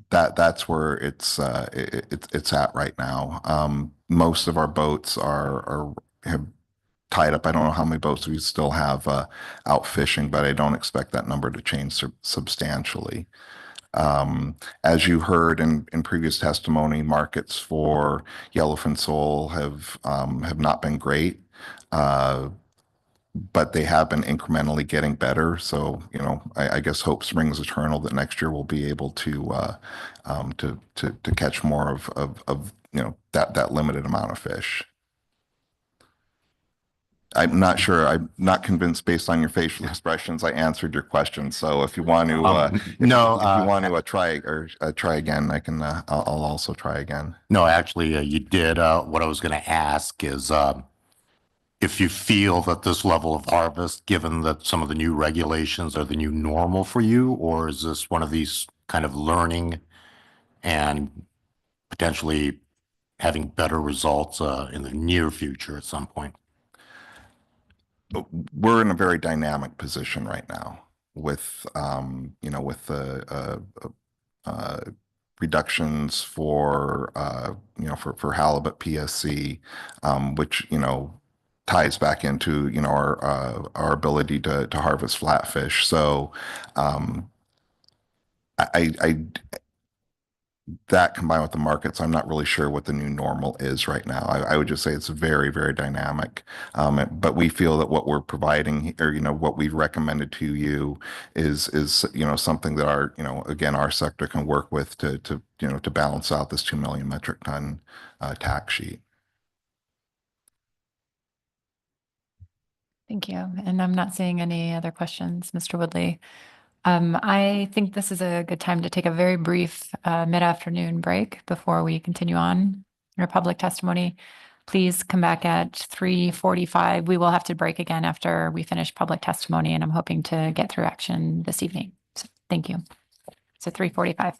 that's where it's at right now. Most of our boats have tied up. I don't know how many boats we still have out fishing, but I don't expect that number to change substantially. As you heard in previous testimony, markets for yellowfin sole have not been great. But they have been incrementally getting better. So, I guess hope springs eternal that next year we'll be able to catch more of that limited amount of fish. I'm not sure. I'm not convinced based on your facial expressions. I answered your question. So if you want to, if you want to try again, I can. I'll also try again. No, actually, you did. What I was going to ask is if you feel that this level of harvest, given that some of the new regulations are the new normal for you, or is this one of these kind of learning and potentially having better results in the near future at some point? We're in a very dynamic position right now with with the reductions for for halibut PSC, which ties back into our ability to harvest flatfish. So I that combined with the markets, I'm not really sure what the new normal is right now. I would just say it's very, very dynamic. But we feel that what we're providing, or what we've recommended to you, is something that our again our sector can work with to balance out this 2 million metric ton tax sheet. Thank you. And I'm not seeing any other questions, Mr. Woodley. I think this is a good time to take a very brief mid-afternoon break before we continue on our public testimony. Please come back at 3:45. We will have to break again after we finish public testimony, and I'm hoping to get through action this evening. So thank you. So 3:45.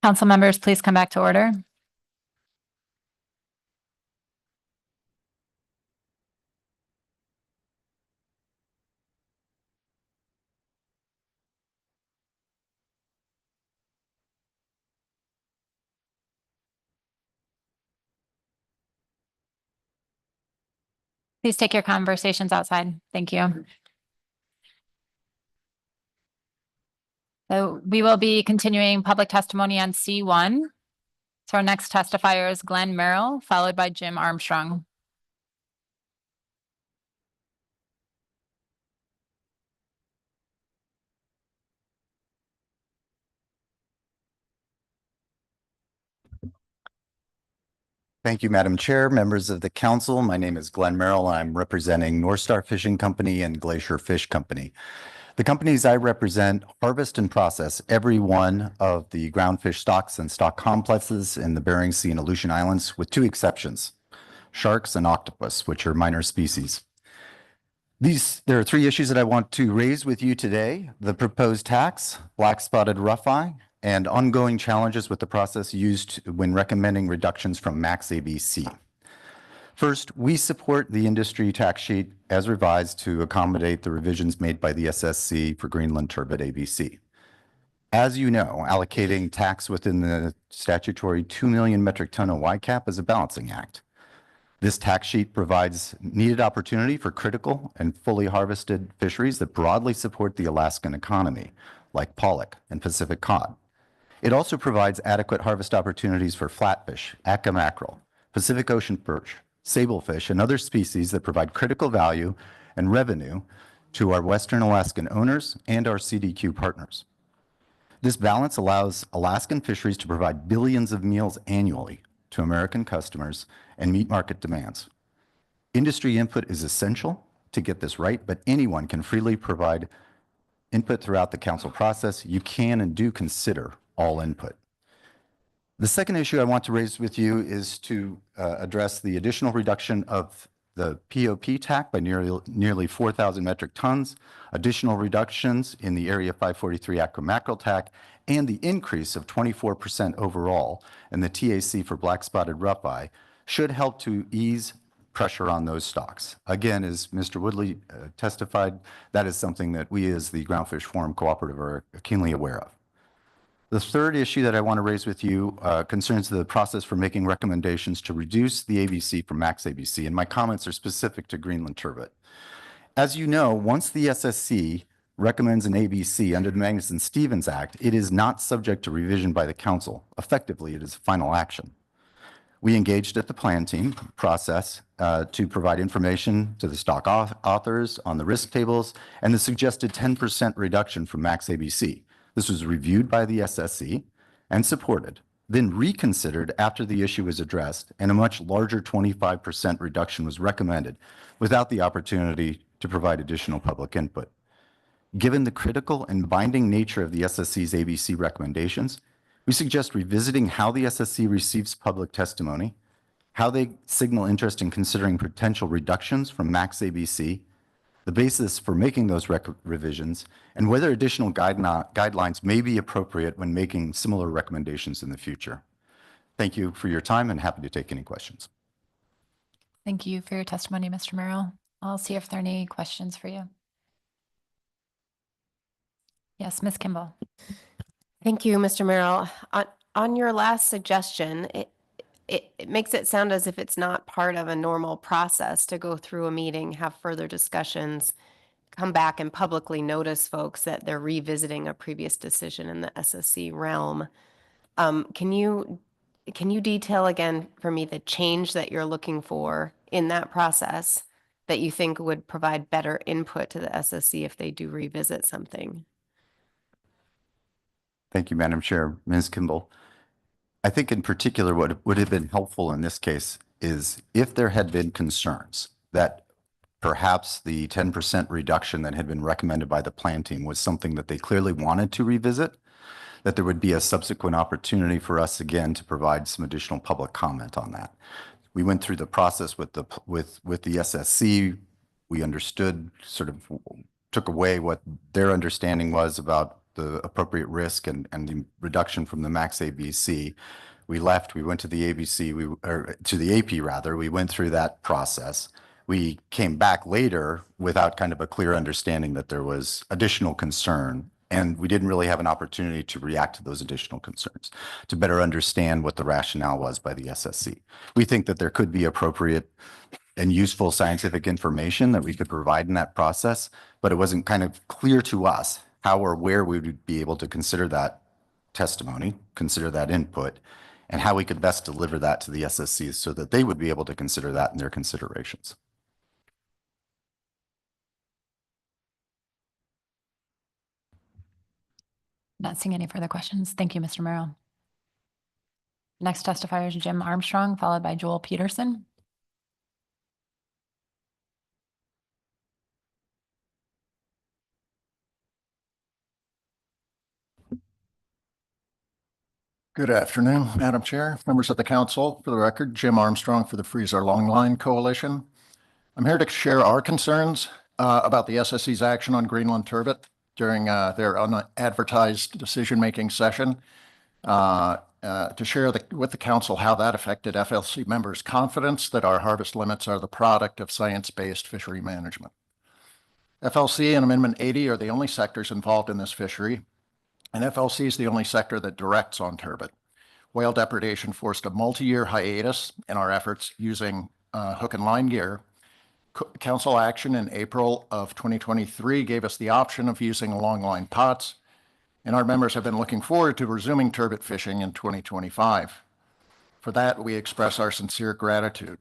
Council members, please come back to order. Please take your conversations outside. Thank you. So we will be continuing public testimony on C1. So our next testifier is Glenn Merrill, followed by Jim Armstrong. Thank you, Madam Chair, members of the council. My name is Glenn Merrill. I'm representing North Star Fishing Company and Glacier Fish Company. The companies I represent harvest and process every one of the groundfish stocks and stock complexes in the Bering Sea and Aleutian Islands, with two exceptions, sharks and octopus, which are minor species. There are three issues that I want to raise with you today: the proposed tax, black-spotted rougheye, and ongoing challenges with the process used when recommending reductions from max ABC. First, we support the industry tax sheet as revised to accommodate the revisions made by the SSC for Greenland turbot ABC. As you know, allocating tax within the statutory 2 million metric ton OY cap is a balancing act. This tax sheet provides needed opportunity for critical and fully harvested fisheries that broadly support the Alaskan economy, like pollock and Pacific cod. It also provides adequate harvest opportunities for flatfish, ATKA mackerel, Pacific Ocean perch, sablefish, and other species that provide critical value and revenue to our Western Alaskan owners and our CDQ partners. This balance allows Alaskan fisheries to provide billions of meals annually to American customers and meet market demands. Industry input is essential to get this right, but anyone can freely provide input throughout the council process. You can and do consider all input. The second issue I want to raise with you is to address the additional reduction of the POP TAC by nearly 4,000 metric tons, additional reductions in the Area 543 ATKA mackerel TAC, and the increase of 24% overall in the TAC for black-spotted rougheye should help to ease pressure on those stocks. Again, as Mr. Woodley testified, that is something that we as the Groundfish Forum Cooperative are keenly aware of. The third issue that I want to raise with you concerns the process for making recommendations to reduce the ABC from max ABC, and my comments are specific to Greenland turbot. As you know, once the SSC recommends an ABC under the Magnuson-Stevens Act, it is not subject to revision by the council. Effectively, it is final action. We engaged at the plan team process to provide information to the stock authors on the risk tables and the suggested 10% reduction from max ABC. This was reviewed by the SSC and supported, then reconsidered after the issue was addressed, and a much larger 25% reduction was recommended without the opportunity to provide additional public input. Given the critical and binding nature of the SSC's ABC recommendations, we suggest revisiting how the SSC receives public testimony, how they signal interest in considering potential reductions from max ABC, the basis for making those revisions, and whether additional guidelines may be appropriate when making similar recommendations in the future. Thank you for your time and happy to take any questions. Thank you for your testimony, Mr. Merrill. I'll see if there are any questions for you. Yes, Ms. Kimball. Thank you, Mr. Merrill. On your last suggestion, it makes it sound as if it's not part of a normal process to go through a meeting, have further discussions, come back and publicly notice folks that they're revisiting a previous decision in the SSC realm. Can you detail again for me the change that you're looking for in that process that you think would provide better input to the SSC if they do revisit something? Thank you, Madam Chair. Ms. Kimball. I think in particular what would have been helpful in this case is if there had been concerns that perhaps the 10% reduction that had been recommended by the plan team was something that they clearly wanted to revisit, that there would be a subsequent opportunity for us again to provide some additional public comment on that. We went through the process with the SSC. We understood, sort of took away what their understanding was about the appropriate risk and the reduction from the max ABC. We left, we went to the ABC, or to the AP rather, we went through that process. We came back later without kind of a clear understanding that there was additional concern. And we didn't really have an opportunity to react to those additional concerns, to better understand what the rationale was by the SSC. We think that there could be appropriate and useful scientific information that we could provide in that process, but it wasn't kind of clear to us how or where we would be able to consider that testimony, consider that input, and how we could best deliver that to the SSCs so that they would be able to consider that in their considerations. Not seeing any further questions. Thank you, Mr. Merrill. Next testifier is Jim Armstrong, followed by Joel Peterson. Good afternoon, Madam Chair, members of the council. For the record, Jim Armstrong for the Freeze Our Longline Coalition. I'm here to share our concerns about the SSC's action on Greenland turbot during their unadvertised decision-making session, to share with the council how that affected FLC members' confidence that our harvest limits are the product of science-based fishery management. FLC and Amendment 80 are the only sectors involved in this fishery, and FLC is the only sector that directs on turbot. Whale depredation forced a multi-year hiatus in our efforts using hook and line gear. Council action in April of 2023 gave us the option of using longline pots, and our members have been looking forward to resuming turbot fishing in 2025. For that, we express our sincere gratitude.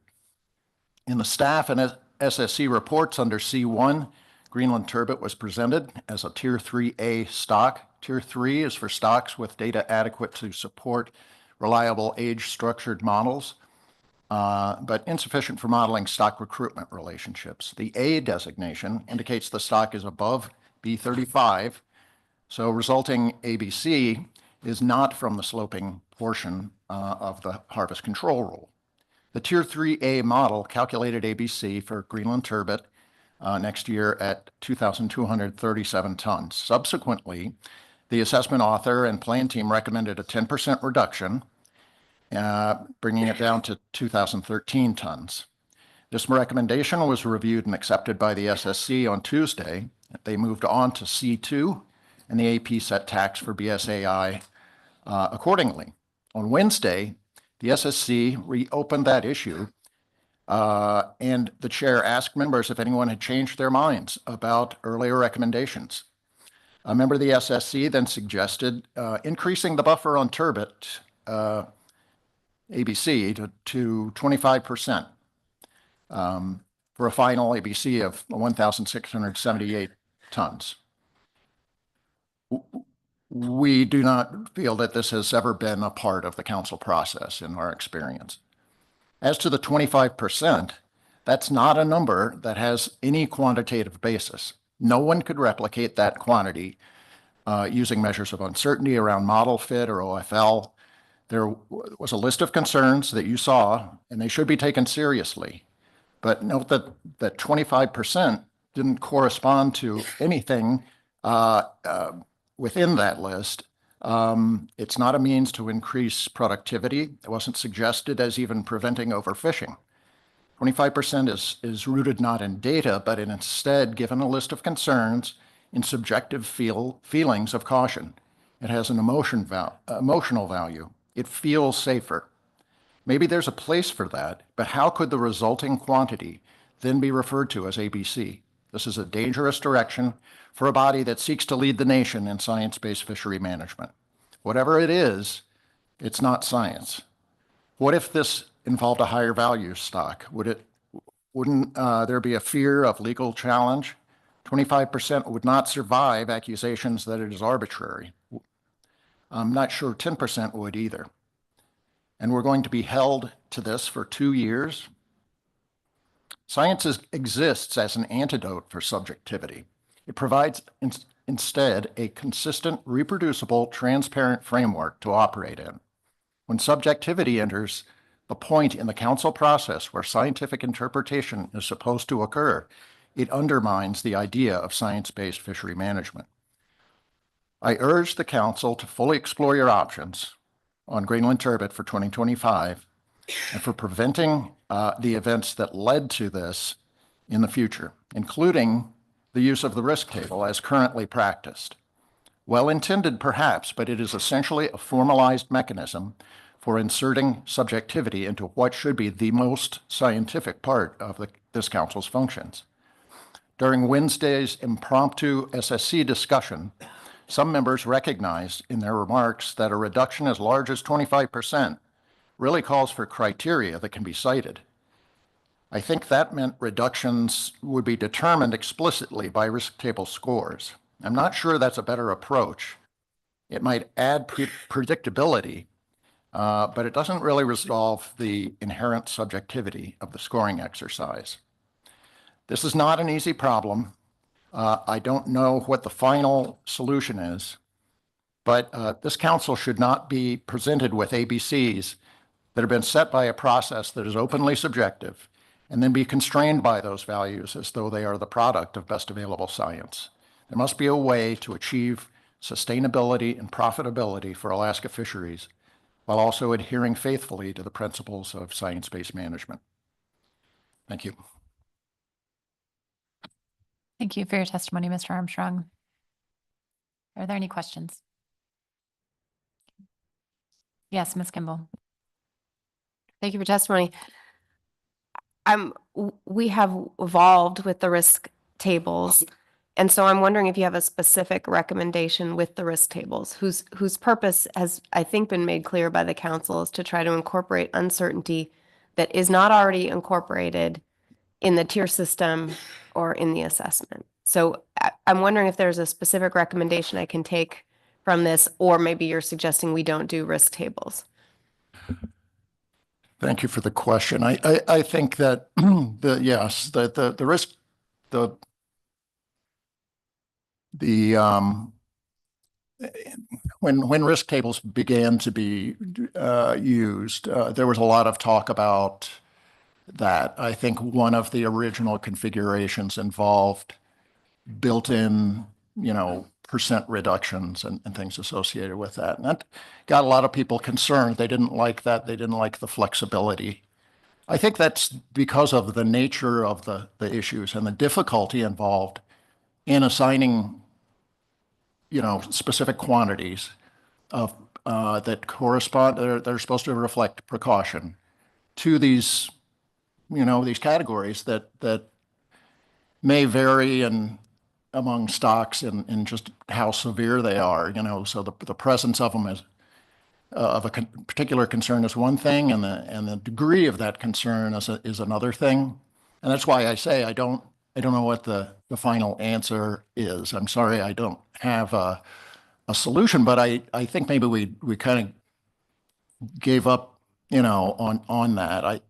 In the staff and SSC reports under C1, Greenland turbot was presented as a Tier 3A stock. Tier 3 is for stocks with data adequate to support reliable age-structured models, but insufficient for modeling stock recruitment relationships. The A designation indicates the stock is above B35, so resulting ABC is not from the sloping portion of the harvest control rule. The Tier 3A model calculated ABC for Greenland turbot next year at 2,237 tons. Subsequently, the assessment author and plan team recommended a 10% reduction, bringing it down to 2,013 tons. This recommendation was reviewed and accepted by the SSC on Tuesday. They moved on to C2, and the AP set tax for BSAI accordingly. On Wednesday, the SSC reopened that issue, and the chair asked members if anyone had changed their minds about earlier recommendations. A member of the SSC then suggested increasing the buffer on turbot ABC to 25% for a final ABC of 1,678 tons. We do not feel that this has ever been a part of the council process in our experience. As to the 25%, that's not a number that has any quantitative basis. No one could replicate that quantity using measures of uncertainty around model fit or OFL. There was a list of concerns that you saw, and they should be taken seriously. But note that 25% didn't correspond to anything within that list. It's not a means to increase productivity. It wasn't suggested as even preventing overfishing. 25% is rooted not in data, but in instead given a list of concerns in subjective feelings of caution. It has an emotional value. It feels safer. Maybe there's a place for that, but how could the resulting quantity then be referred to as ABC? This is a dangerous direction for a body that seeks to lead the nation in science-based fishery management. Whatever it is, it's not science. What if this involved a higher value stock? Wouldn't there be a fear of legal challenge? 25% would not survive accusations that it is arbitrary. I'm not sure 10% would either. And we're going to be held to this for 2 years. Science exists as an antidote for subjectivity. It provides instead a consistent, reproducible, transparent framework to operate in. When subjectivity enters the point in the council process where scientific interpretation is supposed to occur, it undermines the idea of science-based fishery management. I urge the council to fully explore your options on Greenland turbot for 2025 and for preventing the events that led to this in the future, including the use of the risk table as currently practiced. Well-intended perhaps, but it is essentially a formalized mechanism for inserting subjectivity into what should be the most scientific part of this council's functions. During Wednesday's impromptu SSC discussion, some members recognized in their remarks that a reduction as large as 25% really calls for criteria that can be cited. I think that meant reductions would be determined explicitly by risk table scores. I'm not sure that's a better approach. It might add predictability, but it doesn't really resolve the inherent subjectivity of the scoring exercise. This is not an easy problem. I don't know what the final solution is, but this council should not be presented with ABCs that have been set by a process that is openly subjective and then be constrained by those values as though they are the product of best available science. There must be a way to achieve sustainability and profitability for Alaska fisheries while also adhering faithfully to the principles of science-based management. Thank you. Thank you for your testimony, Mr. Armstrong. Are there any questions? Yes, Ms. Kimball. Thank you for testimony. We have evolved with the risk tables. And so I'm wondering if you have a specific recommendation with the risk tables, whose purpose has, I think, been made clear by the council is to try to incorporate uncertainty that is not already incorporated in the tier system or in the assessment. So I'm wondering if there's a specific recommendation I can take from this, or maybe you're suggesting we don't do risk tables. Thank you for the question. I think that the risk, when risk tables began to be used, there was a lot of talk about that. I think one of the original configurations involved built-in, percent reductions and things associated with that. And that got a lot of people concerned. They didn't like that. They didn't like the flexibility. I think that's because of the nature of the issues and the difficulty involved in assigning, specific quantities of that correspond, they're supposed to reflect precaution to these, these categories that may vary among stocks and just how severe they are, so the presence of them is of a particular concern is one thing, and the degree of that concern is another thing. And that's why I say I don't know what the final answer is. I'm sorry, I don't have a solution, but I think maybe we kind of gave up, on that.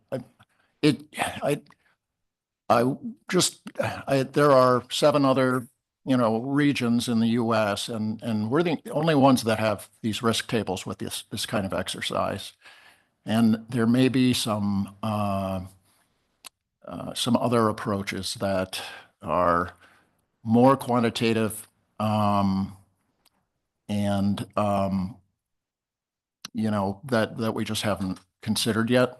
There are 7 other, regions in the U.S. and we're the only ones that have these risk tables with this kind of exercise. And there may be some other approaches that are more quantitative and that we just haven't considered yet.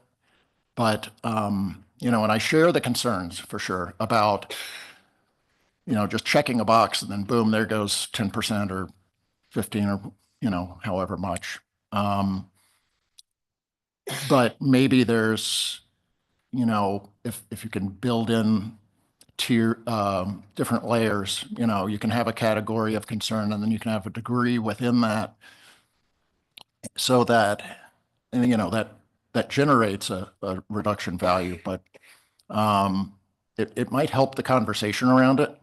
But and I share the concerns for sure about just checking a box and then boom, there goes 10% or 15 or however much. But maybe there's if you can build in tier different layers, you can have a category of concern and then you can have a degree within that, so that that generates a reduction value, but it might help the conversation around it.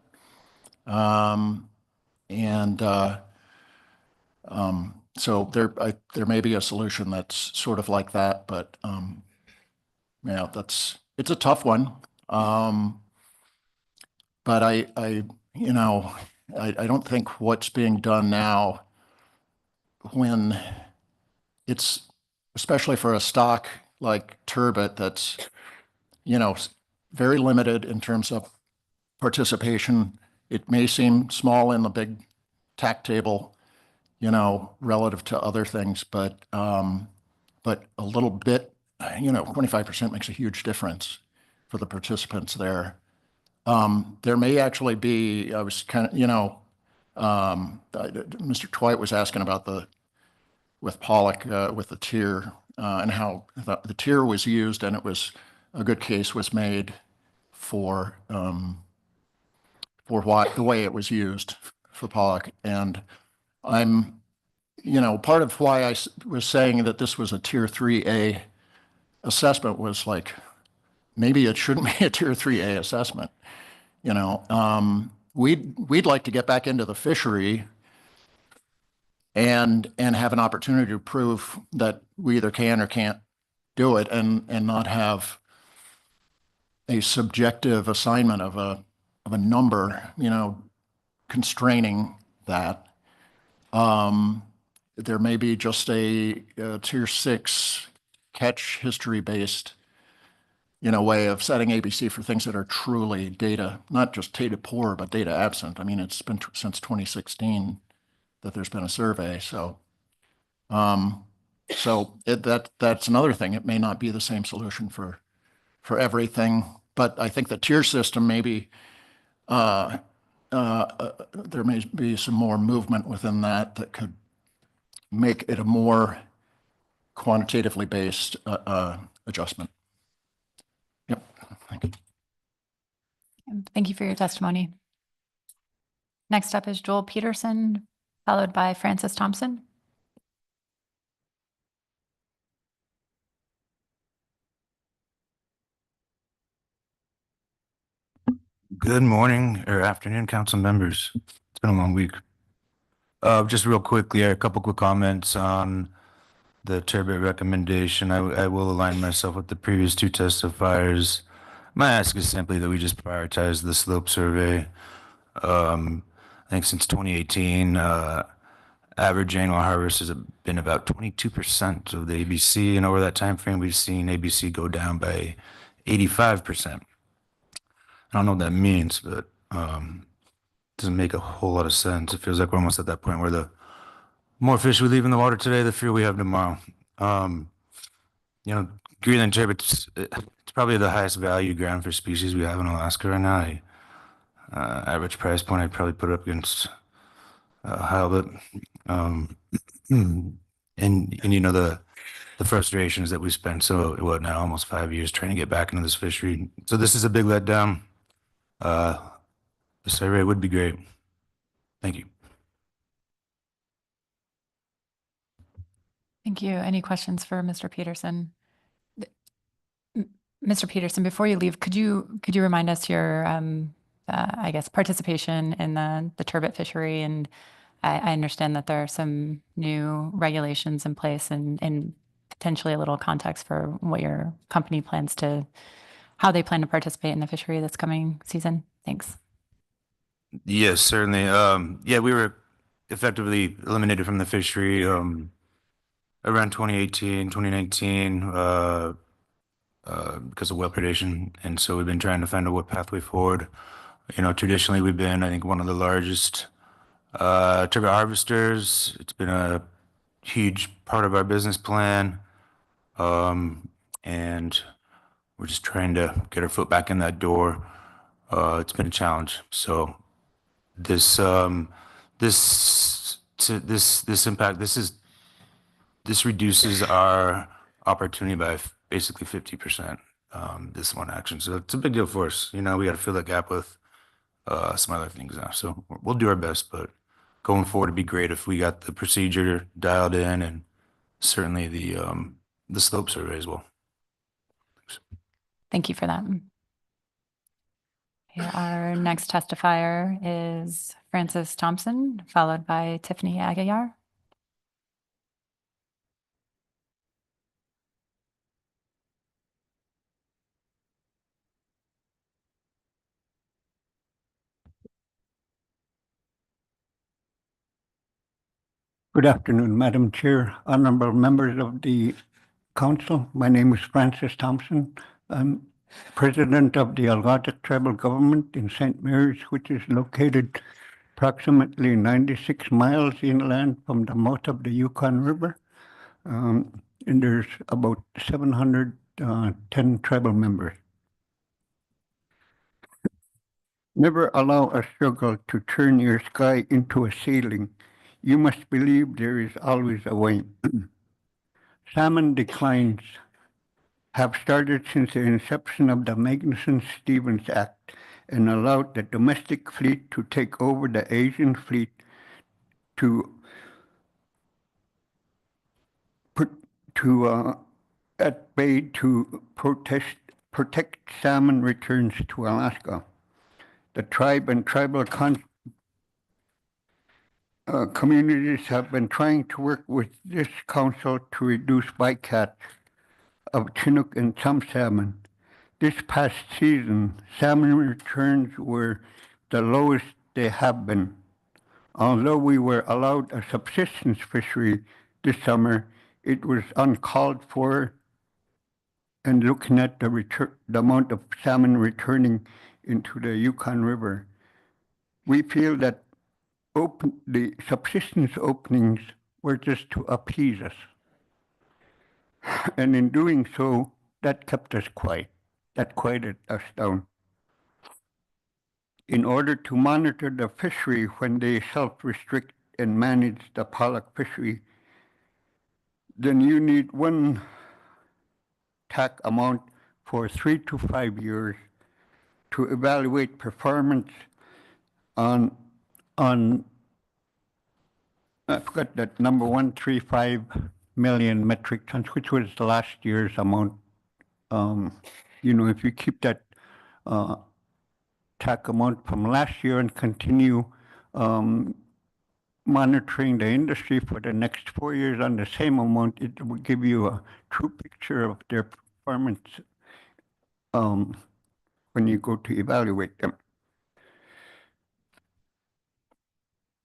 So there may be a solution that's sort of like that, but it's a tough one. But I don't think what's being done now, when it's especially for a stock like turbot that's very limited in terms of participation. It may seem small in the big TAC table, relative to other things, but a little bit, 25% makes a huge difference for the participants there. There may actually be, I was kind of, Mr. Twite was asking about with Pollock, with the tier, and how the tier was used, and it was a good case was made for what the way it was used for Pollock. And I'm, part of why I was saying that this was a tier 3A assessment was like, maybe it shouldn't be a tier 3A assessment. We'd like to get back into the fishery and have an opportunity to prove that we either can or can't do it, and not have a subjective assignment of a number, constraining that. There may be just a tier 6 catch history based, way of setting ABC for things that are truly data, not just data poor, but data absent. I mean, it's been since 2016 that there's been a survey. So, that's another thing. It may not be the same solution for everything, but I think the tier system maybe there may be some more movement within that could make it a more quantitatively based adjustment. Yep. Thank you. Thank you for your testimony. Next up is Joel Peterson, followed by Francis Thompson. Good morning or afternoon, council members. It's been a long week. Just real quickly, a couple quick comments on the turbot recommendation. I will align myself with the previous two testifiers. My ask is simply that we just prioritize the slope survey. I think since 2018, average annual harvest has been about 22% of the ABC, and over that time frame, we've seen ABC go down by 85%. I don't know what that means, but it doesn't make a whole lot of sense. It feels like we're almost at that point where the more fish we leave in the water today, the fewer we have tomorrow. Greenland turbot, it's probably the highest value groundfish species we have in Alaska right now. Average price point, I'd probably put it up against halibut. And the frustrations that we spent now almost 5 years trying to get back into this fishery. So this is a big letdown. The survey would be great. Thank you. Thank you. Any questions for Mr. Peterson? Mr. Peterson, before you leave, could you remind us your, I guess, participation in the turbot fishery? And I understand that there are some new regulations in place and potentially a little context for what your company how they plan to participate in the fishery this coming season. Thanks. Yes, certainly. We were effectively eliminated from the fishery around 2018, 2019 because of whale predation. And so we've been trying to find a pathway forward. Traditionally we've been, I think, one of the largest turbot harvesters. It's been a huge part of our business plan. And we're just trying to get our foot back in that door. It's been a challenge. So this reduces our opportunity by basically 50%. This one action. So it's a big deal for us. We got to fill that gap with some other things now. So we'll do our best, but going forward, it'd be great if we got the procedure dialed in, and certainly the slope survey as well. Thanks. Thank you for that. Okay, our next testifier is Francis Thompson, followed by Tiffany Aguilar. Good afternoon, Madam Chair, honorable members of the council. My name is Francis Thompson. I'm president of the Algonquin Tribal Government in St. Mary's, which is located approximately 96 miles inland from the mouth of the Yukon River. And there's about 710 tribal members. Never allow a struggle to turn your sky into a ceiling. You must believe there is always a way. Salmon declines have started since the inception of the Magnuson-Stevens Act and allowed the domestic fleet to take over the Asian fleet at bay to protect salmon returns to Alaska. The tribe and tribal communities have been trying to work with this council to reduce bycatch of Chinook and some salmon. This past season, salmon returns were the lowest they have been. Although we were allowed a subsistence fishery this summer, it was uncalled for, and looking at the amount of salmon returning into the Yukon River, we feel that the subsistence openings were just to appease us. And in doing so, that kept us quiet. That quieted us down. In order to monitor the fishery when they self-restrict and manage the Pollock fishery, then you need one TAC amount for 3 to 5 years to evaluate performance on I forgot that number 135 million metric tons, which was the last year's amount. If you keep that TAC amount from last year and continue monitoring the industry for the next 4 years on the same amount, it will give you a true picture of their performance when you go to evaluate them.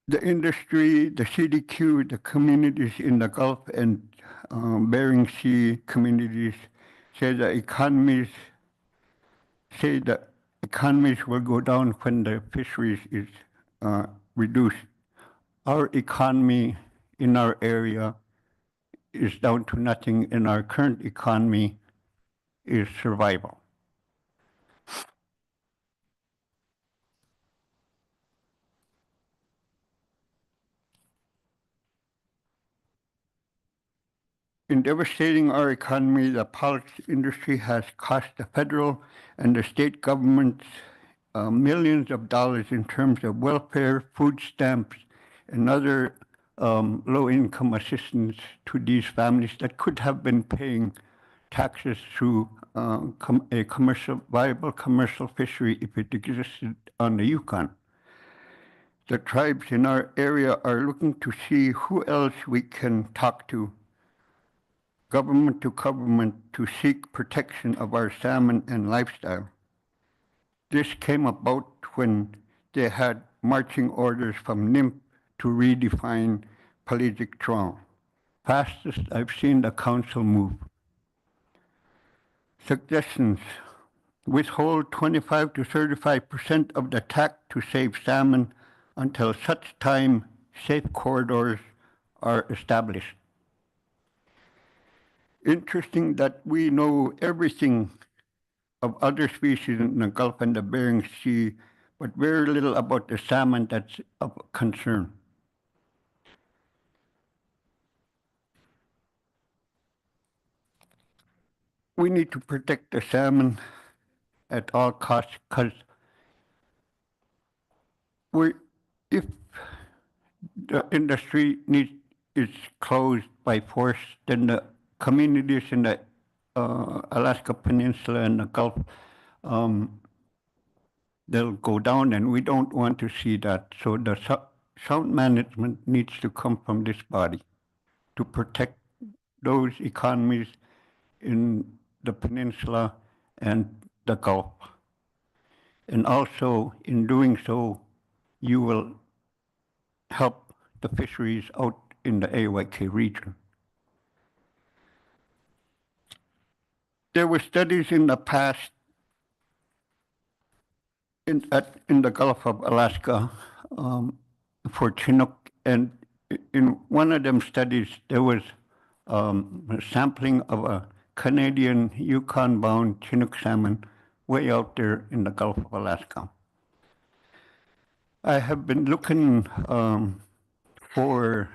The industry, the CDQ, the communities in the Gulf and Bering Sea communities say the economies will go down when the fisheries is reduced. Our economy in our area is down to nothing, and our current economy is survival. In devastating our economy, the pollock industry has cost the federal and the state governments millions of dollars in terms of welfare, food stamps, and other low-income assistance to these families that could have been paying taxes through a viable commercial fishery if it existed on the Yukon. The tribes in our area are looking to see who else we can talk to, government to seek protection of our salmon and lifestyle. This came about when they had marching orders from NIMP to redefine pelagic trawl. Fastest I've seen the council move. Suggestions: withhold 25 to 35% of the TAC to save salmon until such time safe corridors are established. Interesting that we know everything of other species in the Gulf and the Bering Sea, but very little about the salmon that's of concern. We need to protect the salmon at all costs, because if the industry is closed by force, then the communities in the Alaska Peninsula and the Gulf, they'll go down, and we don't want to see that. So the sound management needs to come from this body to protect those economies in the peninsula and the Gulf. And also, in doing so, you will help the fisheries out in the AYK region. There were studies in the past in the Gulf of Alaska for Chinook, and in one of them studies, there was a sampling of a Canadian Yukon-bound Chinook salmon way out there in the Gulf of Alaska. I have been looking for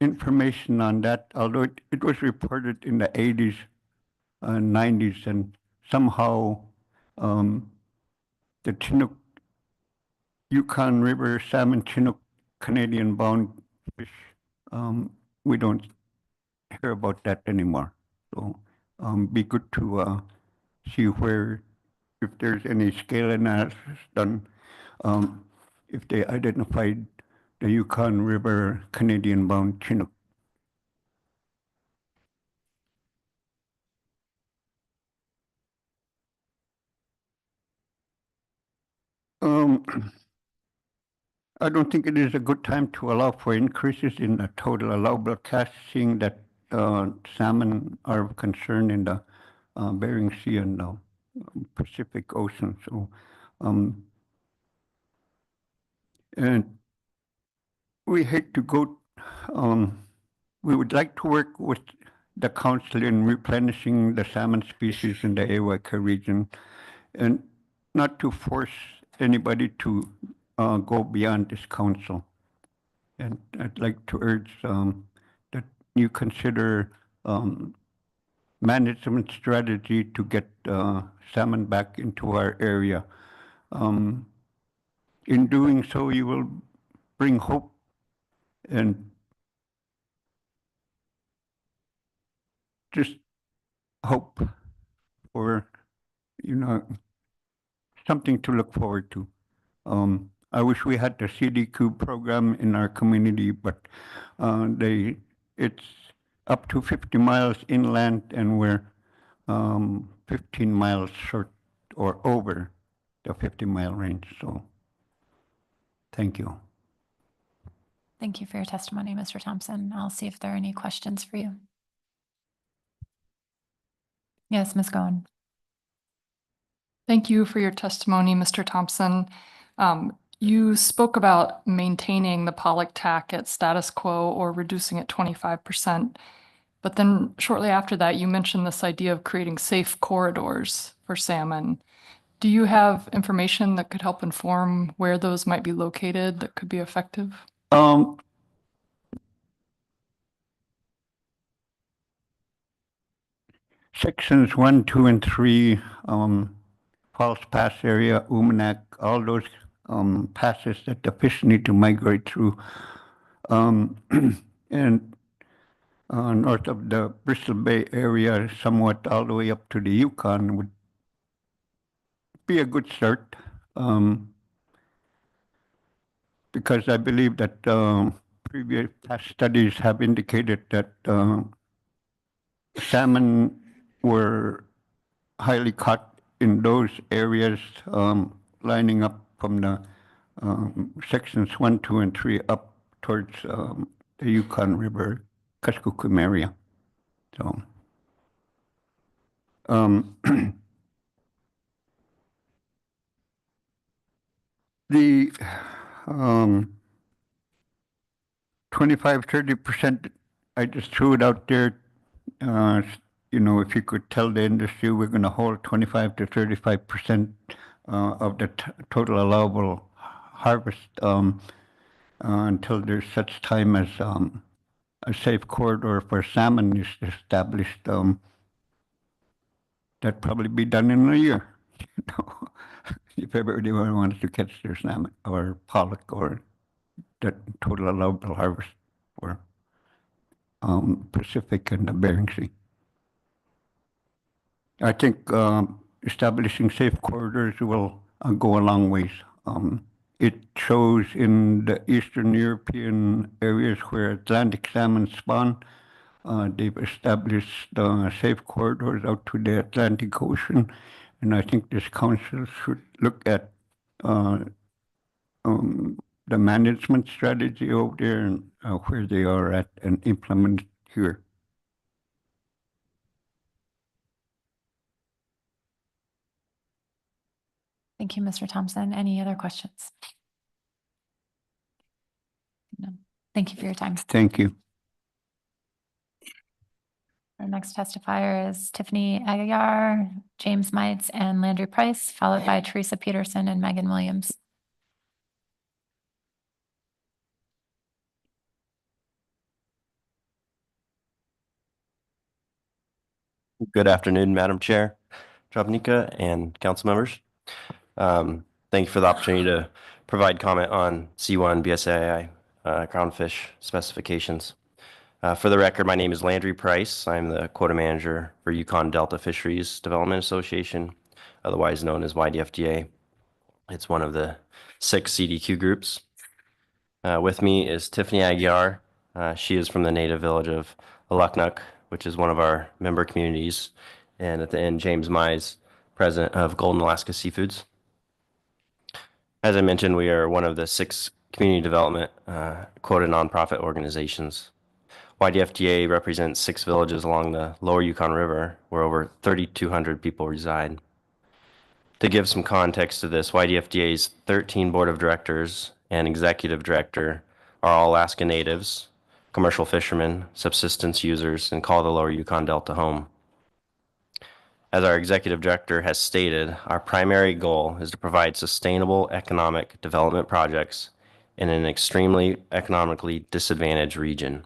information on that, although it was reported in the 80s and 90s, and somehow the Chinook, Yukon River salmon Chinook Canadian bound fish, we don't hear about that anymore. So be good to see where, if there's any scale analysis done, if they identified the Yukon River Canadian bound Chinook. I don't think it is a good time to allow for increases in the total allowable catch, seeing that salmon are of concern in the Bering Sea and the Pacific Ocean. So, and we hate to go, we would like to work with the council in replenishing the salmon species in the Awaka region, and not to force anybody to go beyond this council. And I'd like to urge that you consider management strategy to get salmon back into our area. In doing so, you will bring hope and just hope for, something to look forward to. I wish we had the CDQ program in our community, but it's up to 50 miles inland, and we're 15 miles short or over the 50-mile range. So thank you. Thank you for your testimony, Mr. Thompson. I'll see if there are any questions for you. Yes, Ms. Goen. Thank you for your testimony, Mr. Thompson. You spoke about maintaining the Pollock TAC at status quo or reducing it 25%. But then shortly after that, you mentioned this idea of creating safe corridors for salmon. Do you have information that could help inform where those might be located that could be effective? Sections 1, 2, and 3, Falls Pass area, Umanak, all those passes that the fish need to migrate through. And north of the Bristol Bay area, somewhat all the way up to the Yukon would be a good start. Because I believe that previous past studies have indicated that salmon were highly caught in those areas, lining up from the sections 1, 2, and 3 up towards the Yukon River, Kuskokwim area. So, the 25–30%, I just threw it out there. If you could tell the industry we're going to hold 25 to 35% of the total allowable harvest until there's such time as a safe corridor for salmon is established. That'd probably be done in a year. If everybody wanted to catch their salmon or pollock or the total allowable harvest for Pacific and the Bering Sea. I think establishing safe corridors will go a long ways. It shows in the Eastern European areas where Atlantic salmon spawn, they've established safe corridors out to the Atlantic Ocean, and I think this council should look at the management strategy over there and where they are at and implement it here. Thank you, Mr. Thompson. Any other questions? No. Thank you for your time. Thank you. Our next testifier is Tiffany Aguiar, James Mites, and Landry Price, followed by Teresa Peterson and Megan Williams. Good afternoon, Madam Chair, Drobnica, and council members. Thank you for the opportunity to provide comment on C1 BSAI groundfish specifications. For the record, my name is Landry Price. I'm the quota manager for Yukon Delta Fisheries Development Association, otherwise known as YDFDA. It's one of the 6 CDQ groups. With me is Tiffany Aguiar. She is from the native village of Aluknuk, which is one of our member communities. And at the end, James Mize, president of Golden Alaska Seafoods. As I mentioned, we are one of the 6 community development quota nonprofit organizations. YDFDA represents 6 villages along the lower Yukon River, where over 3,200 people reside. To give some context to this, YDFDA's 13 board of directors and executive director are all Alaska natives, commercial fishermen, subsistence users, and call the lower Yukon Delta home. As our executive director has stated, our primary goal is to provide sustainable economic development projects in an extremely economically disadvantaged region.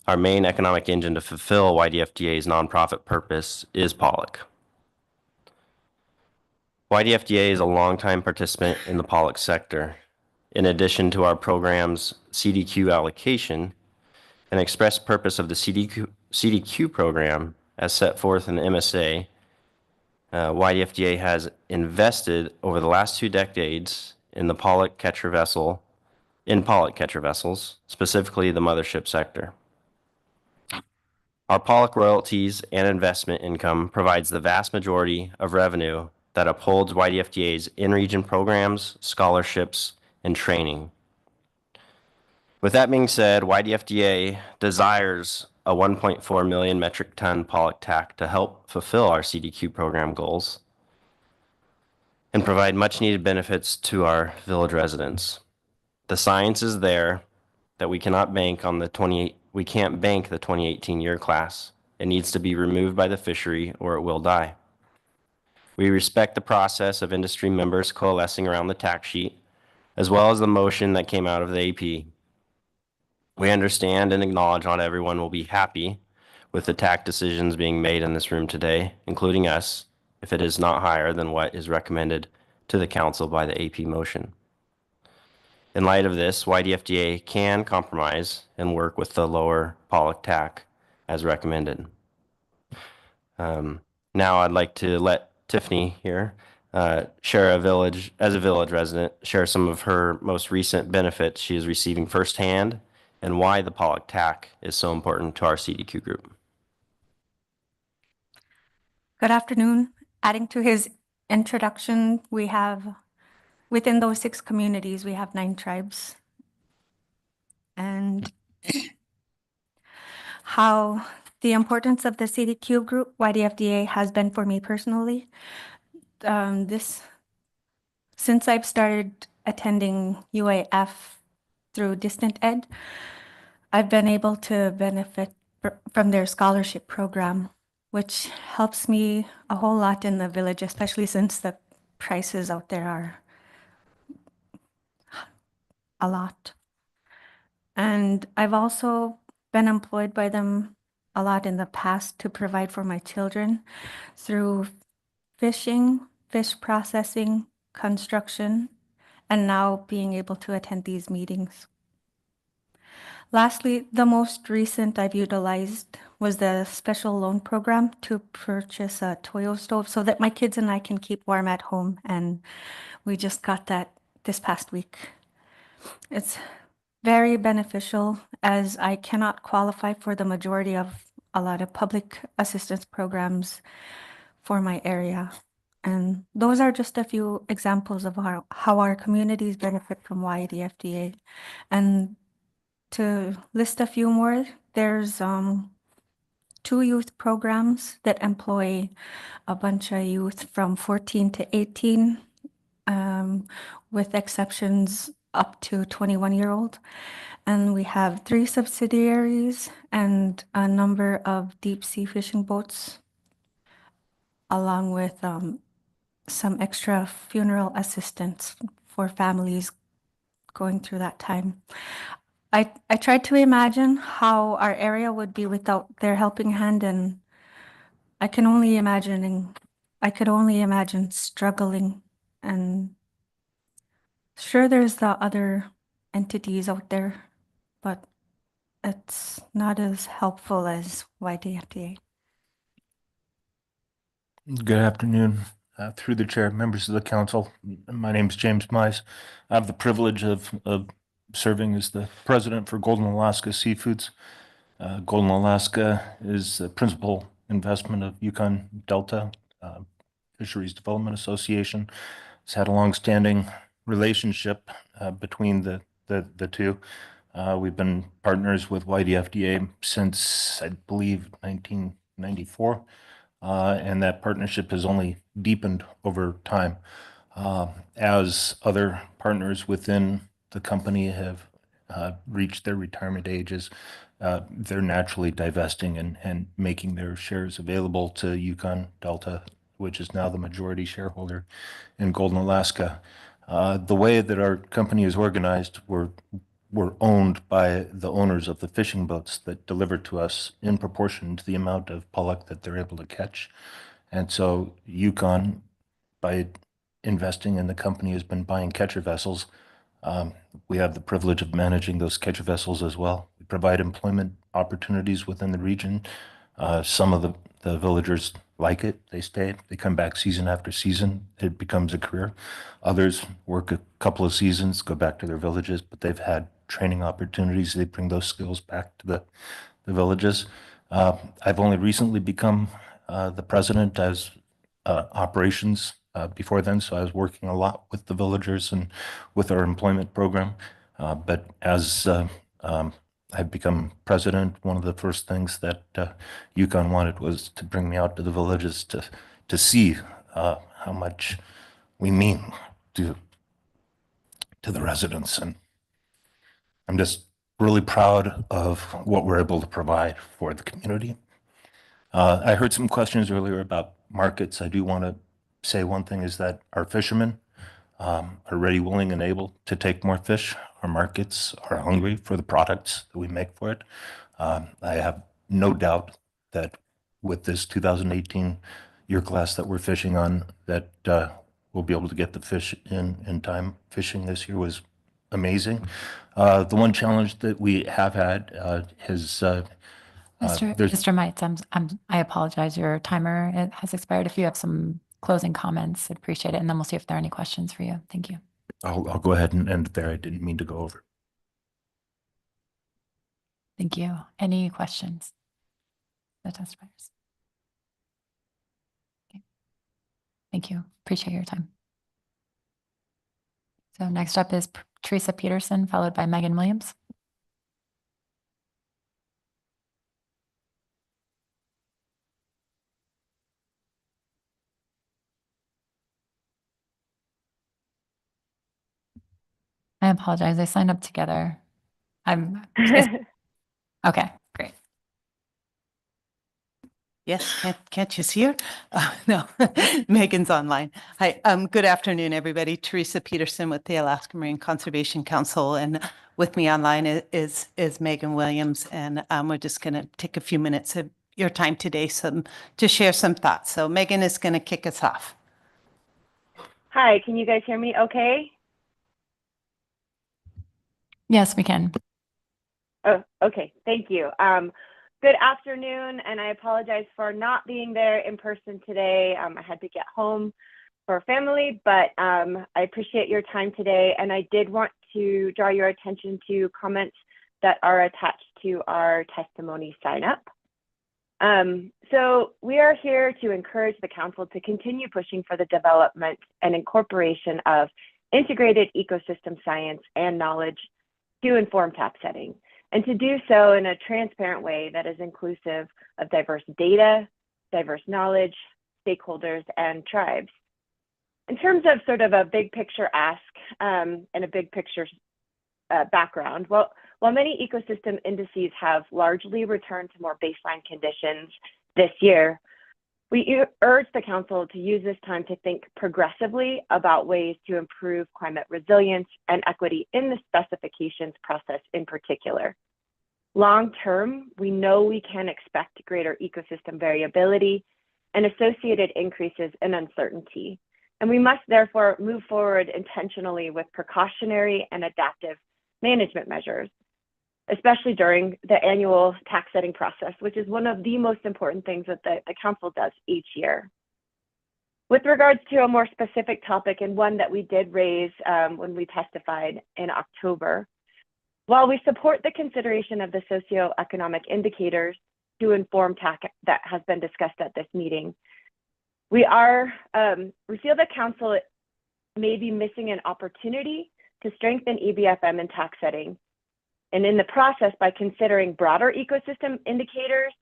Our main economic engine to fulfill YDFDA's nonprofit purpose is Pollock. YDFDA is a longtime participant in the Pollock sector. In addition to our program's CDQ allocation, an express purpose of the CDQ program, as set forth in the MSA, YDFDA has invested over the last 2 decades in the Pollock catcher vessels, specifically the mothership sector. Our Pollock royalties and investment income provides the vast majority of revenue that upholds YDFDA's in-region programs, scholarships, and training. With that being said, YDFDA desires a 1.4 million metric ton Pollock TAC to help fulfill our CDQ program goals and provide much needed benefits to our village residents. The science is there that we cannot bank on the 2018 year class. It needs to be removed by the fishery or it will die. We respect the process of industry members coalescing around the TAC sheet, as well as the motion that came out of the AP. We understand and acknowledge not everyone will be happy with the TAC decisions being made in this room today, including us, if it is not higher than what is recommended to the council by the AP motion. In light of this, YDFDA can compromise and work with the lower Pollock TAC as recommended. Now I'd like to let Tiffany here share as a village resident, share some of her most recent benefits she is receiving firsthand and why the Pollock TAC is so important to our CDQ group. Good afternoon. Adding to his introduction, we have, within those 6 communities, we have 9 tribes. And how the importance of the CDQ group, YDFDA, has been for me personally. Since I've started attending UAF through Distant Ed, I've been able to benefit from their scholarship program, which helps me a whole lot in the village, especially since the prices out there are a lot. And I've also been employed by them a lot in the past to provide for my children through fishing, fish processing, construction, and now being able to attend these meetings. Lastly, the most recent I've utilized was the special loan program to purchase a Toyo stove so that my kids and I can keep warm at home, and we just got that this past week. It's very beneficial as I cannot qualify for the majority of a lot of public assistance programs for my area. And those are just a few examples of how our communities benefit from YDFDA. And to list a few more, there's 2 youth programs that employ a bunch of youth from 14 to 18, with exceptions up to 21-year-old. And we have 3 subsidiaries and a number of deep sea fishing boats, along with some extra funeral assistance for families going through that time. I tried to imagine how our area would be without their helping hand, and I could only imagine struggling. And sure, there's the other entities out there, but it's not as helpful as YDFDA. Good afternoon. Through the chair, members of the council, my name is James Mize. I have the privilege of serving as the president for Golden Alaska Seafoods. Golden Alaska is the principal investment of Yukon Delta Fisheries Development Association. It's had a long-standing relationship between the two. We've been partners with YDFDA since, I believe, 1994. And that partnership has only deepened over time. As other partners within the company have reached their retirement ages, they're naturally divesting and making their shares available to Yukon Delta, which is now the majority shareholder in Golden Alaska. The way that our company is organized, we're owned by the owners of the fishing boats that deliver to us in proportion to the amount of pollock that they're able to catch. And so Yukon, by investing in the company, has been buying catcher vessels. We have the privilege of managing those catcher vessels as well. We provide employment opportunities within the region. Some of the villagers like it. They stay. They come back season after season. It becomes a career. Others work a couple of seasons, go back to their villages, but they've had training opportunities. They bring those skills back to the villages. I've only recently become the president as operations before then, so I was working a lot with the villagers and with our employment program. But as I've become president, one of the first things that Yukon wanted was to bring me out to the villages to see how much we mean to the residents. And I'm just really proud of what we're able to provide for the community. I heard some questions earlier about markets. I do want to say one thing is that our fishermen are ready, willing, and able to take more fish. Our markets are hungry for the products that we make for it. I have no doubt that with this 2018 year class that we're fishing on, that we'll be able to get the fish in time. Fishing this year was amazing. The one challenge that we have had is Mr. Mites, I apologize. Your timer has expired. If you have some closing comments, I'd appreciate it. And then we'll see if there are any questions for you. Thank you. I'll go ahead and end there. I didn't mean to go over. Thank you. Any questions? The testifiers. Okay. Thank you. Appreciate your time. So next up is Teresa Peterson, followed by Megan Williams. I apologize. I signed up together. Okay, great. Yes, can't you see her? No, Megan's online. Hi, good afternoon, everybody. Teresa Peterson with the Alaska Marine Conservation Council, and with me online is Megan Williams, and we're just going to take a few minutes of your time today to share some thoughts. So Megan is going to kick us off. Hi, can you guys hear me okay? Yes, we can. Oh, okay. Thank you. Good afternoon, and I apologize for not being there in person today. I had to get home for family, but I appreciate your time today. And I did want to draw your attention to comments that are attached to our testimony sign up. So we are here to encourage the council to continue pushing for the development and incorporation of integrated ecosystem science and knowledge to inform tap setting, and to do so in a transparent way that is inclusive of diverse data, diverse knowledge, stakeholders, and tribes. In terms of sort of a big picture ask and a big picture background, while many ecosystem indices have largely returned to more baseline conditions this year, we urge the Council to use this time to think progressively about ways to improve climate resilience and equity in the specifications process in particular. Long term, we know we can expect greater ecosystem variability and associated increases in uncertainty, and we must therefore move forward intentionally with precautionary and adaptive management measures, especially during the annual tax setting process, which is one of the most important things that the Council does each year. With regards to a more specific topic, and one that we did raise when we testified in October, while we support the consideration of the socioeconomic indicators to inform TAC that has been discussed at this meeting, we feel the Council may be missing an opportunity to strengthen EBFM in tax setting, and in the process by considering broader ecosystem indicators,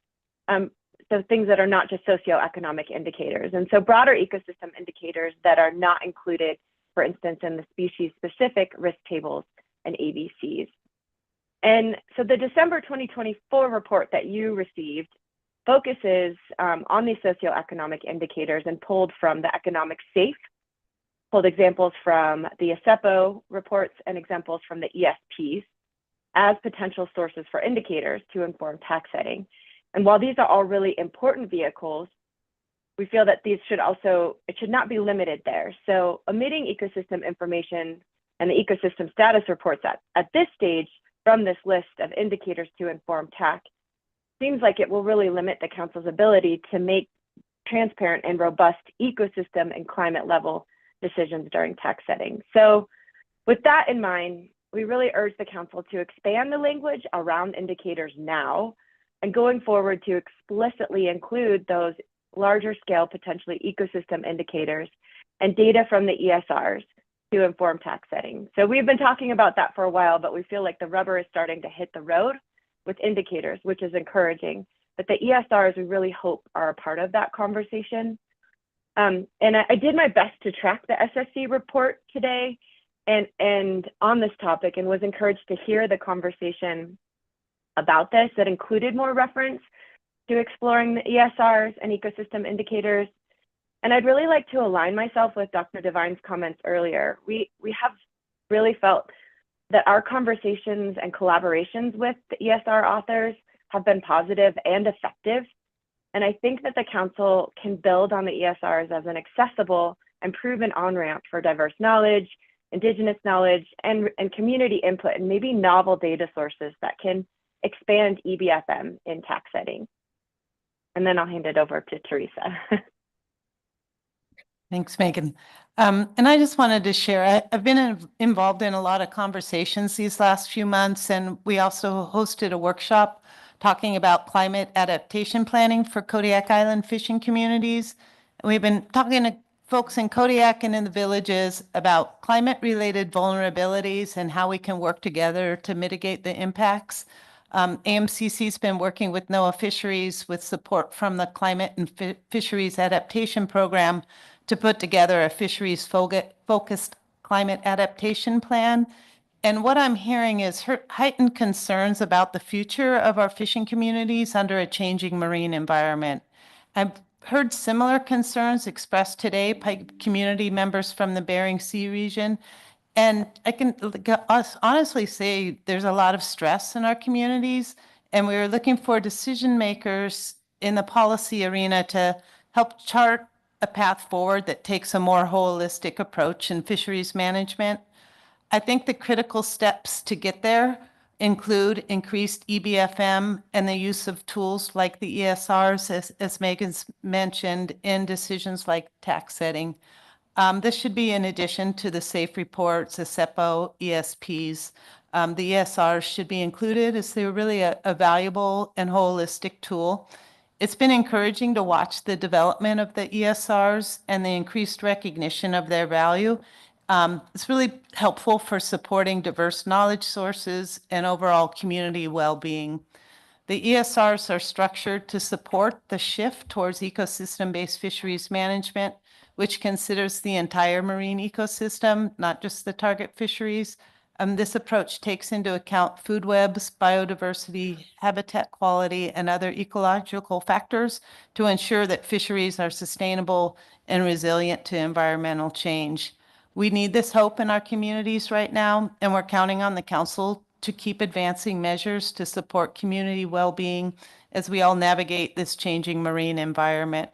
so things that are not just socioeconomic indicators. And so broader ecosystem indicators that are not included, for instance, in the species-specific risk tables and ABCs. And so the December 2024 report that you received focuses on these socioeconomic indicators and pulled from the Economic Safe, pulled examples from the ASEPO reports and examples from the ESPs as potential sources for indicators to inform tax setting. And while these are all really important vehicles, we feel that these should also, it should not be limited there. So omitting ecosystem information and the ecosystem status reports at this stage from this list of indicators to inform TAC seems like it will really limit the Council's ability to make transparent and robust ecosystem and climate level decisions during tax setting. So with that in mind, we really urge the Council to expand the language around indicators now, and going forward to explicitly include those larger scale, potentially ecosystem indicators and data from the ESRs to inform tax setting. So we've been talking about that for a while, but we feel like the rubber is starting to hit the road with indicators, which is encouraging. But the ESRs, we really hope, are a part of that conversation. And I did my best to track the SSC report today and on this topic, and was encouraged to hear the conversation about this that included more reference to exploring the ESRs and ecosystem indicators. And I'd really like to align myself with Dr. Devine's comments earlier. We have really felt that our conversations and collaborations with the ESR authors have been positive and effective. And I think that the Council can build on the ESRs as an accessible and proven on-ramp for diverse knowledge, Indigenous knowledge, and community input, and maybe novel data sources that can expand EBFM in tax setting. And then I'll hand it over to Teresa. Thanks, Megan. And I just wanted to share, I've been involved in a lot of conversations these last few months, and we also hosted a workshop talking about climate adaptation planning for Kodiak Island fishing communities. And we've been talking to folks in Kodiak and in the villages about climate-related vulnerabilities and how we can work together to mitigate the impacts. AMCC's been working with NOAA Fisheries with support from the Climate and Fisheries Adaptation Program to put together a fisheries focused climate adaptation plan. And what I'm hearing is heightened concerns about the future of our fishing communities under a changing marine environment. I've heard similar concerns expressed today by community members from the Bering Sea region. And I can honestly say there's a lot of stress in our communities, and we're looking for decision makers in the policy arena to help chart a path forward that takes a more holistic approach in fisheries management. I think the critical steps to get there include increased EBFM and the use of tools like the ESRs, as Megan's mentioned, in decisions like tax setting. This should be in addition to the SAFE reports, the ASEPO, ESPs. The ESRs should be included as they're really a valuable and holistic tool. It's been encouraging to watch the development of the ESRs and the increased recognition of their value. It's really helpful for supporting diverse knowledge sources and overall community well-being. The ESRs are structured to support the shift towards ecosystem-based fisheries management, which considers the entire marine ecosystem, not just the target fisheries. This approach takes into account food webs, biodiversity, habitat quality, and other ecological factors to ensure that fisheries are sustainable and resilient to environmental change. We need this hope in our communities right now, and we're counting on the council to keep advancing measures to support community well-being as we all navigate this changing marine environment.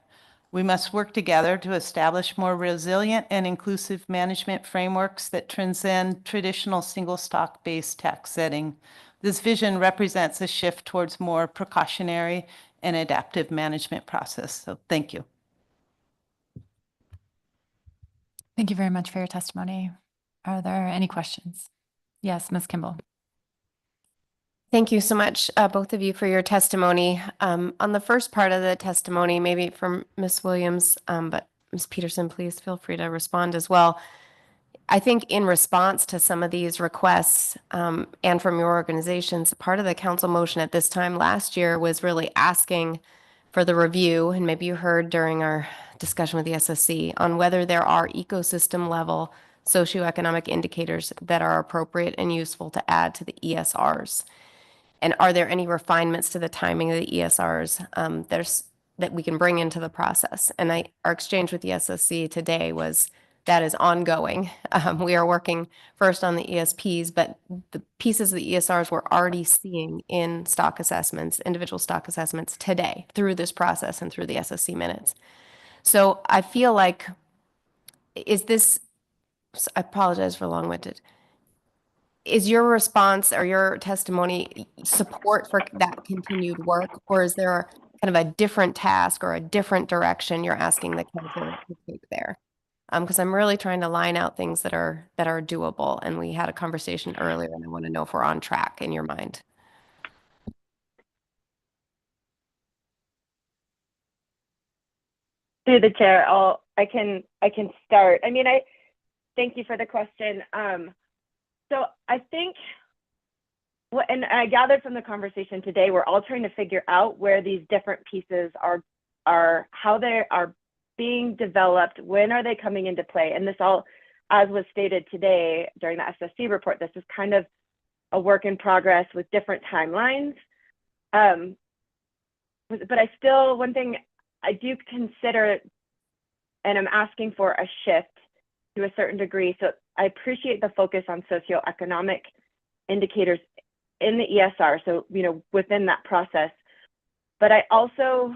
We must work together to establish more resilient and inclusive management frameworks that transcend traditional single stock-based tax setting. This vision represents a shift towards more precautionary and adaptive management process. So thank you. Thank you very much for your testimony. Are there any questions? Yes, Ms. Kimball. Thank you so much, both of you, for your testimony. On the first part of the testimony, maybe from Ms. Williams, but Ms. Peterson, please feel free to respond as well. I think in response to some of these requests and from your organizations, part of the council motion at this time last year was really asking for the review, and maybe you heard during our discussion with the SSC, on whether there are ecosystem level socioeconomic indicators that are appropriate and useful to add to the ESRs. And are there any refinements to the timing of the ESRs that we can bring into the process? And our exchange with the SSC today was that is ongoing. We are working first on the ESPs, but the pieces of the ESRs we're already seeing in stock assessments, individual stock assessments today through this process and through the SSC minutes. So I feel like, I apologize for long-winded. Is your response or your testimony support for that continued work, or is there kind of a different task or a different direction you're asking the council to take there? Because I'm really trying to line out things that are doable, and we had a conversation earlier, and I want to know if we're on track in your mind. Through the chair, I can start. I mean, thank you for the question. So I think, and I gathered from the conversation today, we're all trying to figure out where these different pieces are how they are being developed, when are they coming into play? And this all, as was stated today during the SSC report, this is kind of a work in progress with different timelines. But I still, one thing I do consider, and I'm asking for a shift to a certain degree. So I appreciate the focus on socioeconomic indicators in the ESR, so, you know, within that process. But I also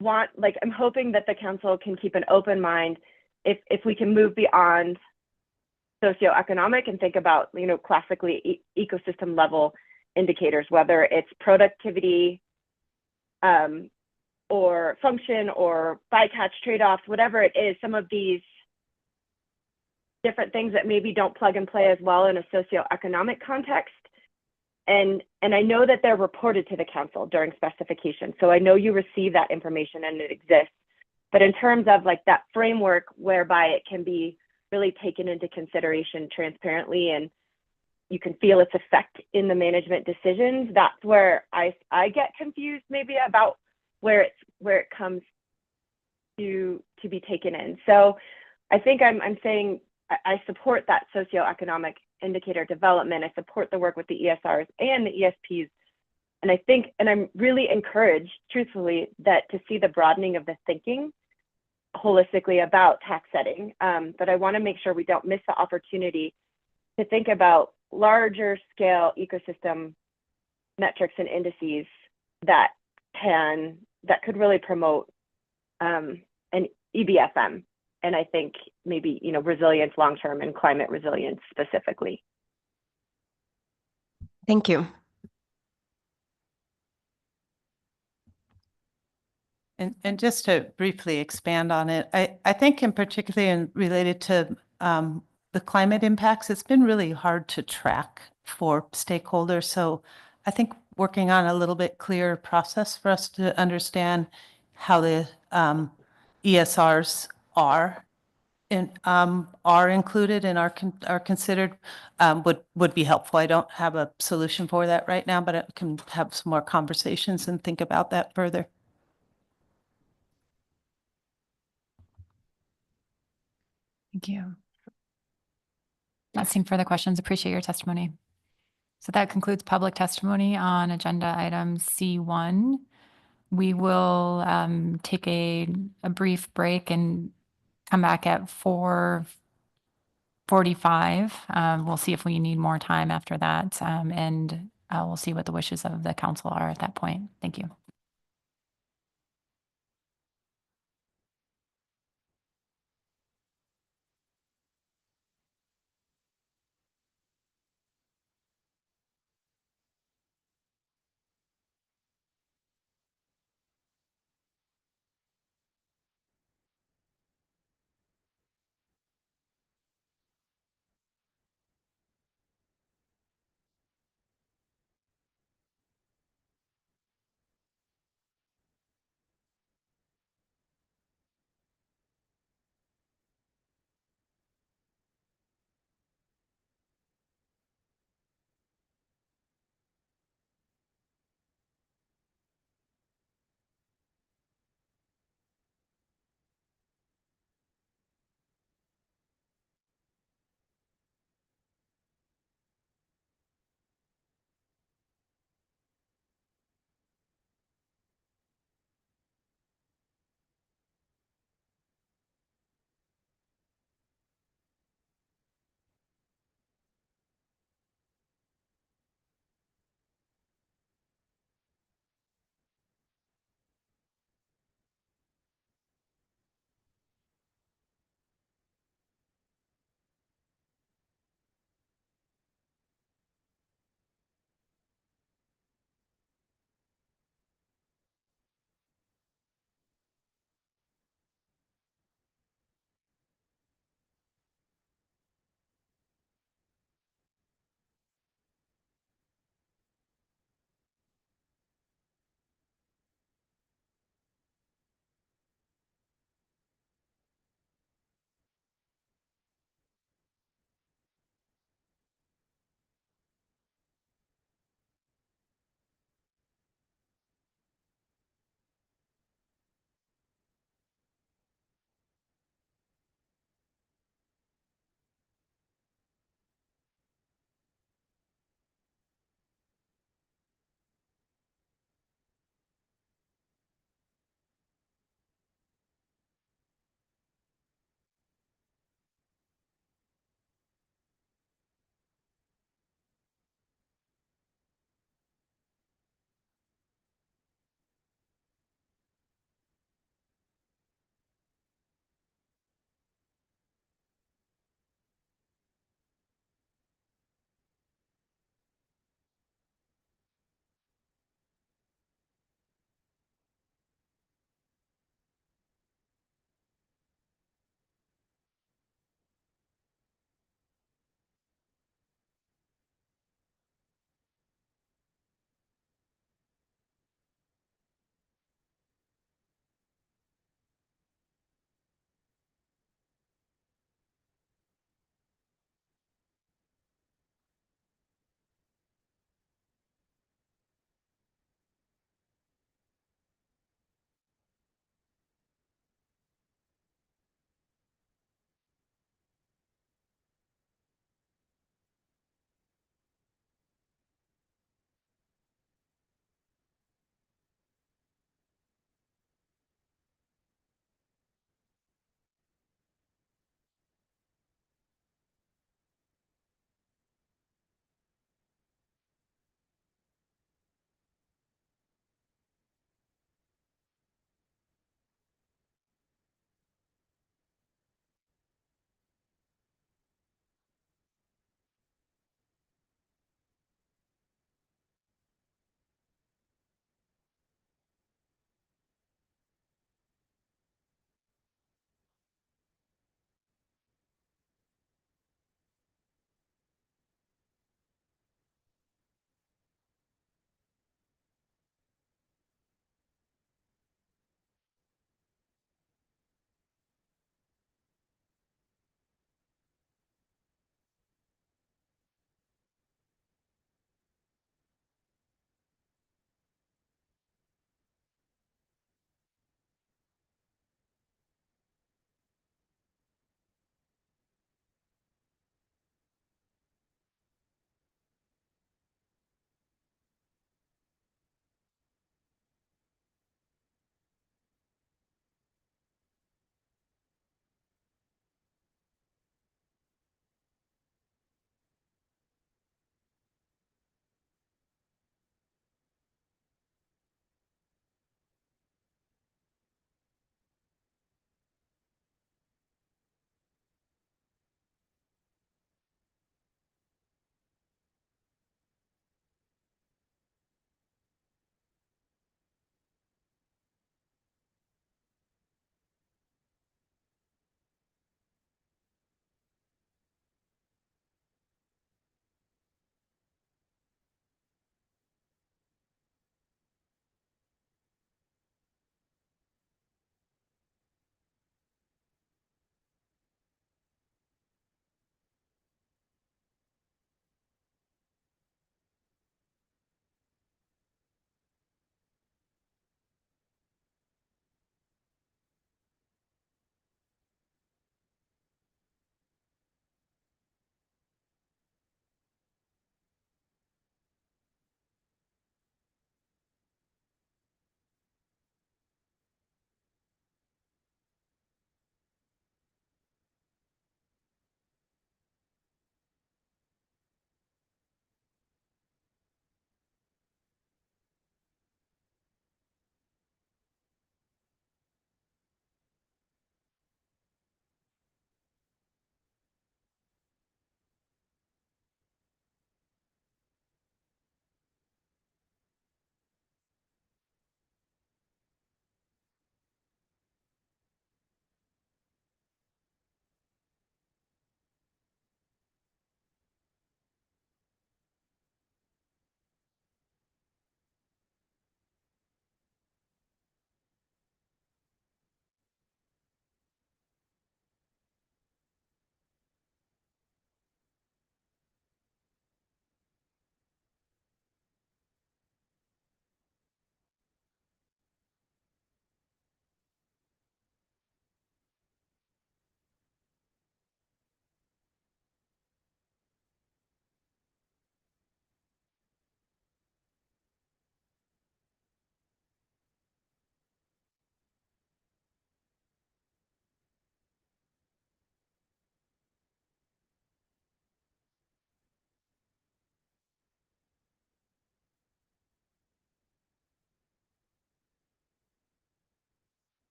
want, like, I'm hoping that the council can keep an open mind if we can move beyond socioeconomic and think about, you know, classically ecosystem level indicators, whether it's productivity or function or bycatch trade-offs, whatever it is, some of these different things that maybe don't plug and play as well in a socioeconomic context. And I know that they're reported to the council during specification. So I know you receive that information and it exists. But in terms of like that framework whereby it can be really taken into consideration transparently and you can feel its effect in the management decisions, that's where I get confused maybe about where it comes to be taken in. So I think I'm saying I support that socioeconomic indicator development. I support the work with the ESRs and the ESPs. And I think, and I'm really encouraged, truthfully, that to see the broadening of the thinking holistically about tax setting. But I want to make sure we don't miss the opportunity to think about larger scale ecosystem metrics and indices that could really promote an EBFM. And I think maybe, you know, resilience long-term and climate resilience specifically. Thank you. And just to briefly expand on it, I think in particular and related to the climate impacts, it's been really hard to track for stakeholders. So I think working on a little bit clearer process for us to understand how the ESRs are included and are considered would be helpful. I don't have a solution for that right now, but I can have some more conversations and think about that further. Thank you. Not seeing further questions. Appreciate your testimony. So that concludes public testimony on agenda item C1. We will take a brief break and come back at 4:45. We'll see if we need more time after that, and we'll see what the wishes of the council are at that point. Thank you.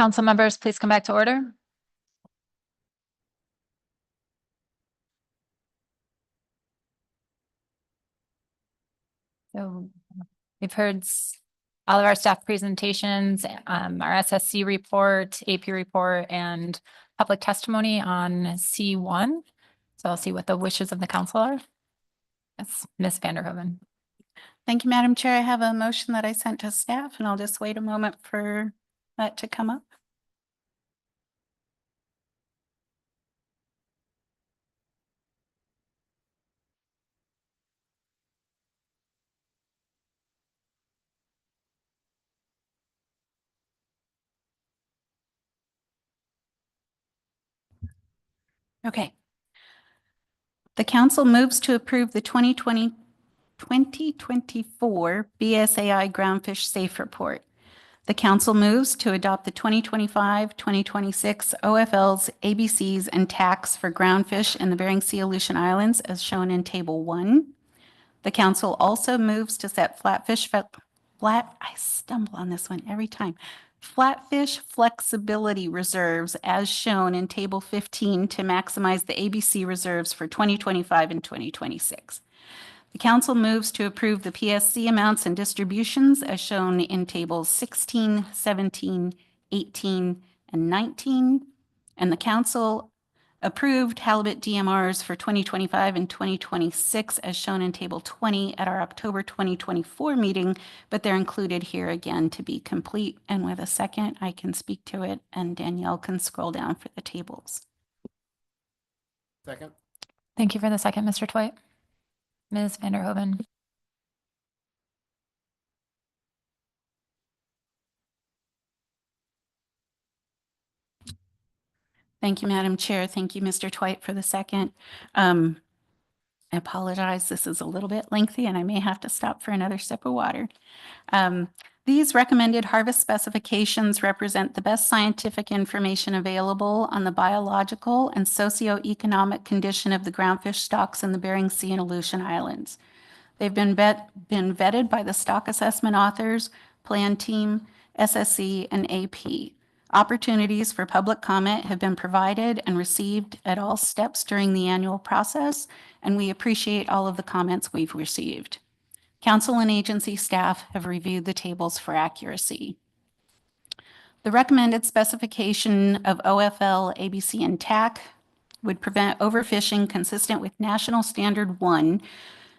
Council members, please come back to order. So we've heard all of our staff presentations, our SSC report, AP report, and public testimony on C1. So I'll see what the wishes of the council are. Yes, Ms. Vanderhoven. Thank you, Madam Chair. I have a motion that I sent to staff, and I'll just wait a moment for that to come up. Okay. The council moves to approve the 2024 BSAI Groundfish Safe Report. The council moves to adopt the 2025-2026 OFLs, ABCs, and TACs for groundfish in the Bering Sea Aleutian Islands as shown in Table 1. The council also moves to set Flatfish flexibility reserves as shown in Table 15 to maximize the ABC reserves for 2025 and 2026. The council moves to approve the PSC amounts and distributions as shown in Tables 16, 17, 18, and 19. And the council approved halibut DMRs for 2025 and 2026 as shown in Table 20 at our October 2024 meeting, but they're included here again to be complete. And with a second, I can speak to it and Danielle can scroll down for the tables. Second. Thank you for the second, Mr. Twite. Ms. Vanderhoven. Thank you, Madam Chair. Thank you, Mr. Twite, for the second. I apologize. This is a little bit lengthy and I may have to stop for another sip of water. These recommended harvest specifications represent the best scientific information available on the biological and socioeconomic condition of the groundfish stocks in the Bering Sea and Aleutian Islands. They've been vetted by the stock assessment authors, plan team, SSC, and AP. Opportunities for public comment have been provided and received at all steps during the annual process, and we appreciate all of the comments we've received. Council and agency staff have reviewed the tables for accuracy. The recommended specification of OFL, ABC, and TAC would prevent overfishing consistent with National Standard 1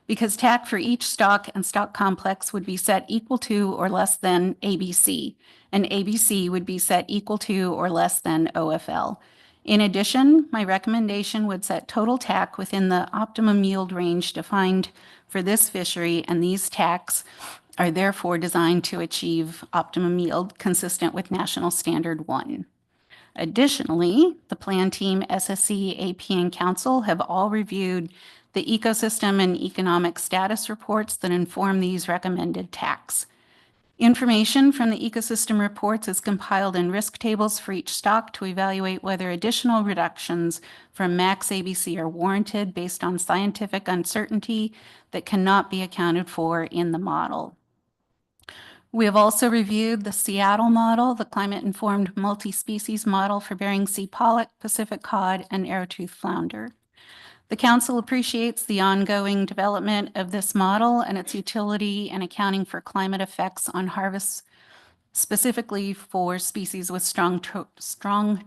because TAC for each stock and stock complex would be set equal to or less than ABC, and ABC would be set equal to or less than OFL. In addition, my recommendation would set total TAC within the optimum yield range defined for this fishery, and these TACs are therefore designed to achieve optimum yield consistent with National Standard 1. Additionally, the plan team, SSC, AP, and Council have all reviewed the ecosystem and economic status reports that inform these recommended TACs. Information from the ecosystem reports is compiled in risk tables for each stock to evaluate whether additional reductions from max ABC are warranted based on scientific uncertainty that cannot be accounted for in the model. We have also reviewed the Seattle model, the climate-informed multi-species model for Bering Sea pollock, Pacific cod, and arrowtooth flounder. The council appreciates the ongoing development of this model and its utility in accounting for climate effects on harvests, specifically for species with strong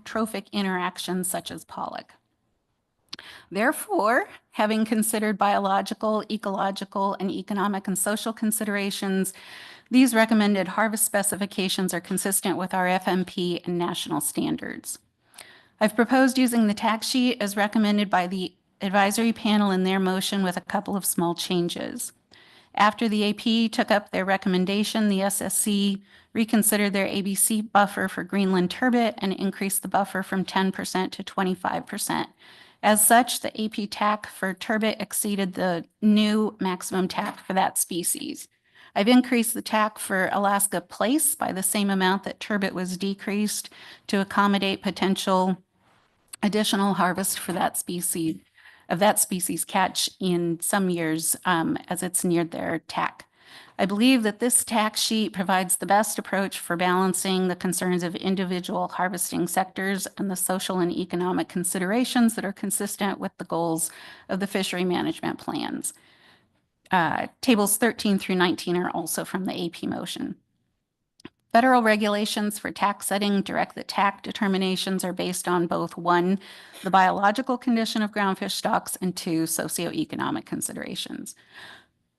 trophic interactions such as pollock. Therefore, having considered biological, ecological, and economic and social considerations, these recommended harvest specifications are consistent with our FMP and national standards. I've proposed using the tax sheet as recommended by the advisory panel in their motion with a couple of small changes. After the AP took up their recommendation, the SSC reconsidered their ABC buffer for Greenland turbot and increased the buffer from 10% to 25%. As such, the AP TAC for turbot exceeded the new maximum TAC for that species. I've increased the TAC for Alaska PLAICE by the same amount that turbot was decreased to accommodate potential additional harvest for that species catch in some years as it's near their TAC. I believe that this tax sheet provides the best approach for balancing the concerns of individual harvesting sectors and the social and economic considerations that are consistent with the goals of the fishery management plans. Tables 13 through 19 are also from the AP motion. Federal regulations for tax setting direct that tax determinations are based on both 1, the biological condition of groundfish stocks, and 2, socioeconomic considerations.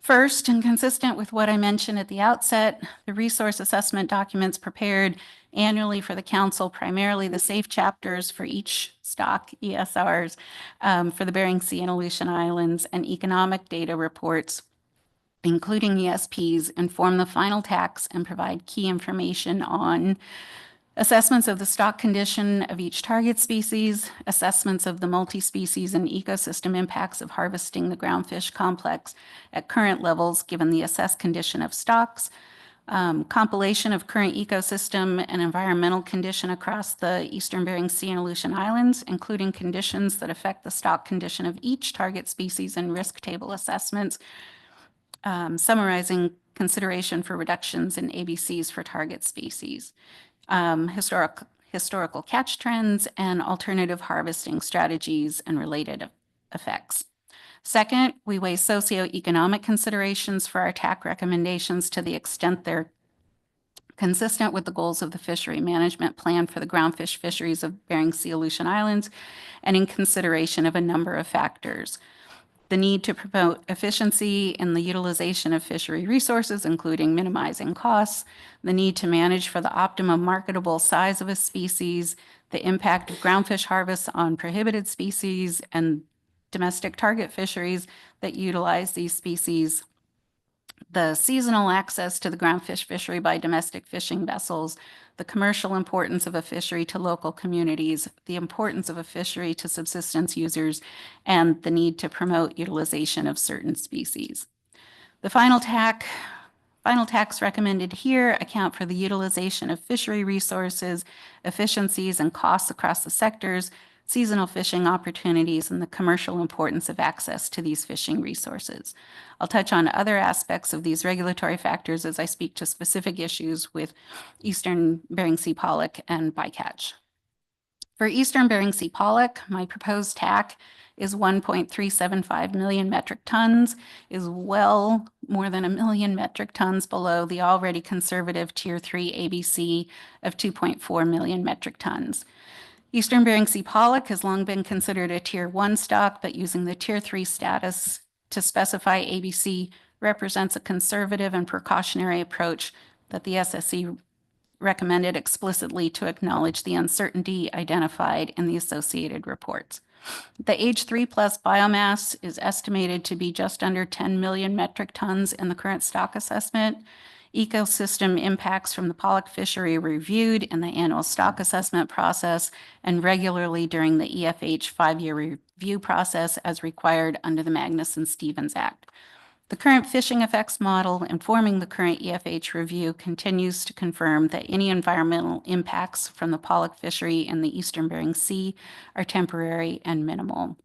First, and consistent with what I mentioned at the outset, the resource assessment documents prepared annually for the council, primarily the safe chapters for each stock, ESRs, for the Bering Sea and Aleutian Islands, and economic data reports, including ESPs, inform the final tax and provide key information on assessments of the stock condition of each target species, assessments of the multi-species and ecosystem impacts of harvesting the groundfish complex at current levels given the assessed condition of stocks, compilation of current ecosystem and environmental condition across the Eastern Bering Sea and Aleutian Islands, including conditions that affect the stock condition of each target species and risk table assessments, summarizing consideration for reductions in ABCs for target species, historical catch trends, and alternative harvesting strategies and related effects. Second, we weigh socioeconomic considerations for our TAC recommendations to the extent they're consistent with the goals of the fishery management plan for the groundfish fisheries of Bering Sea Aleutian Islands, and in consideration of a number of factors. The need to promote efficiency in the utilization of fishery resources, including minimizing costs, the need to manage for the optimum marketable size of a species, the impact of groundfish harvests on prohibited species and domestic target fisheries that utilize these species, the seasonal access to the groundfish fishery by domestic fishing vessels, the commercial importance of a fishery to local communities, the importance of a fishery to subsistence users, and the need to promote utilization of certain species. The final tax recommended here account for the utilization of fishery resources, efficiencies, and costs across the sectors, seasonal fishing opportunities, and the commercial importance of access to these fishing resources. I'll touch on other aspects of these regulatory factors as I speak to specific issues with Eastern Bering Sea pollock and bycatch. For Eastern Bering Sea pollock, my proposed TAC is 1.375 million metric tons, is well more than 1 million metric tons below the already conservative Tier 3 ABC of 2.4 million metric tons. Eastern Bering Sea pollock has long been considered a Tier 1 stock, but using the Tier 3 status to specify ABC represents a conservative and precautionary approach that the SSC recommended explicitly to acknowledge the uncertainty identified in the associated reports. The age 3+ biomass is estimated to be just under 10 million metric tons in the current stock assessment. Ecosystem impacts from the pollock fishery are reviewed in the annual stock assessment process and regularly during the EFH 5-year review process as required under the Magnuson-Stevens Act. The current fishing effects model informing the current EFH review continues to confirm that any environmental impacts from the pollock fishery in the Eastern Bering Sea are temporary and minimal.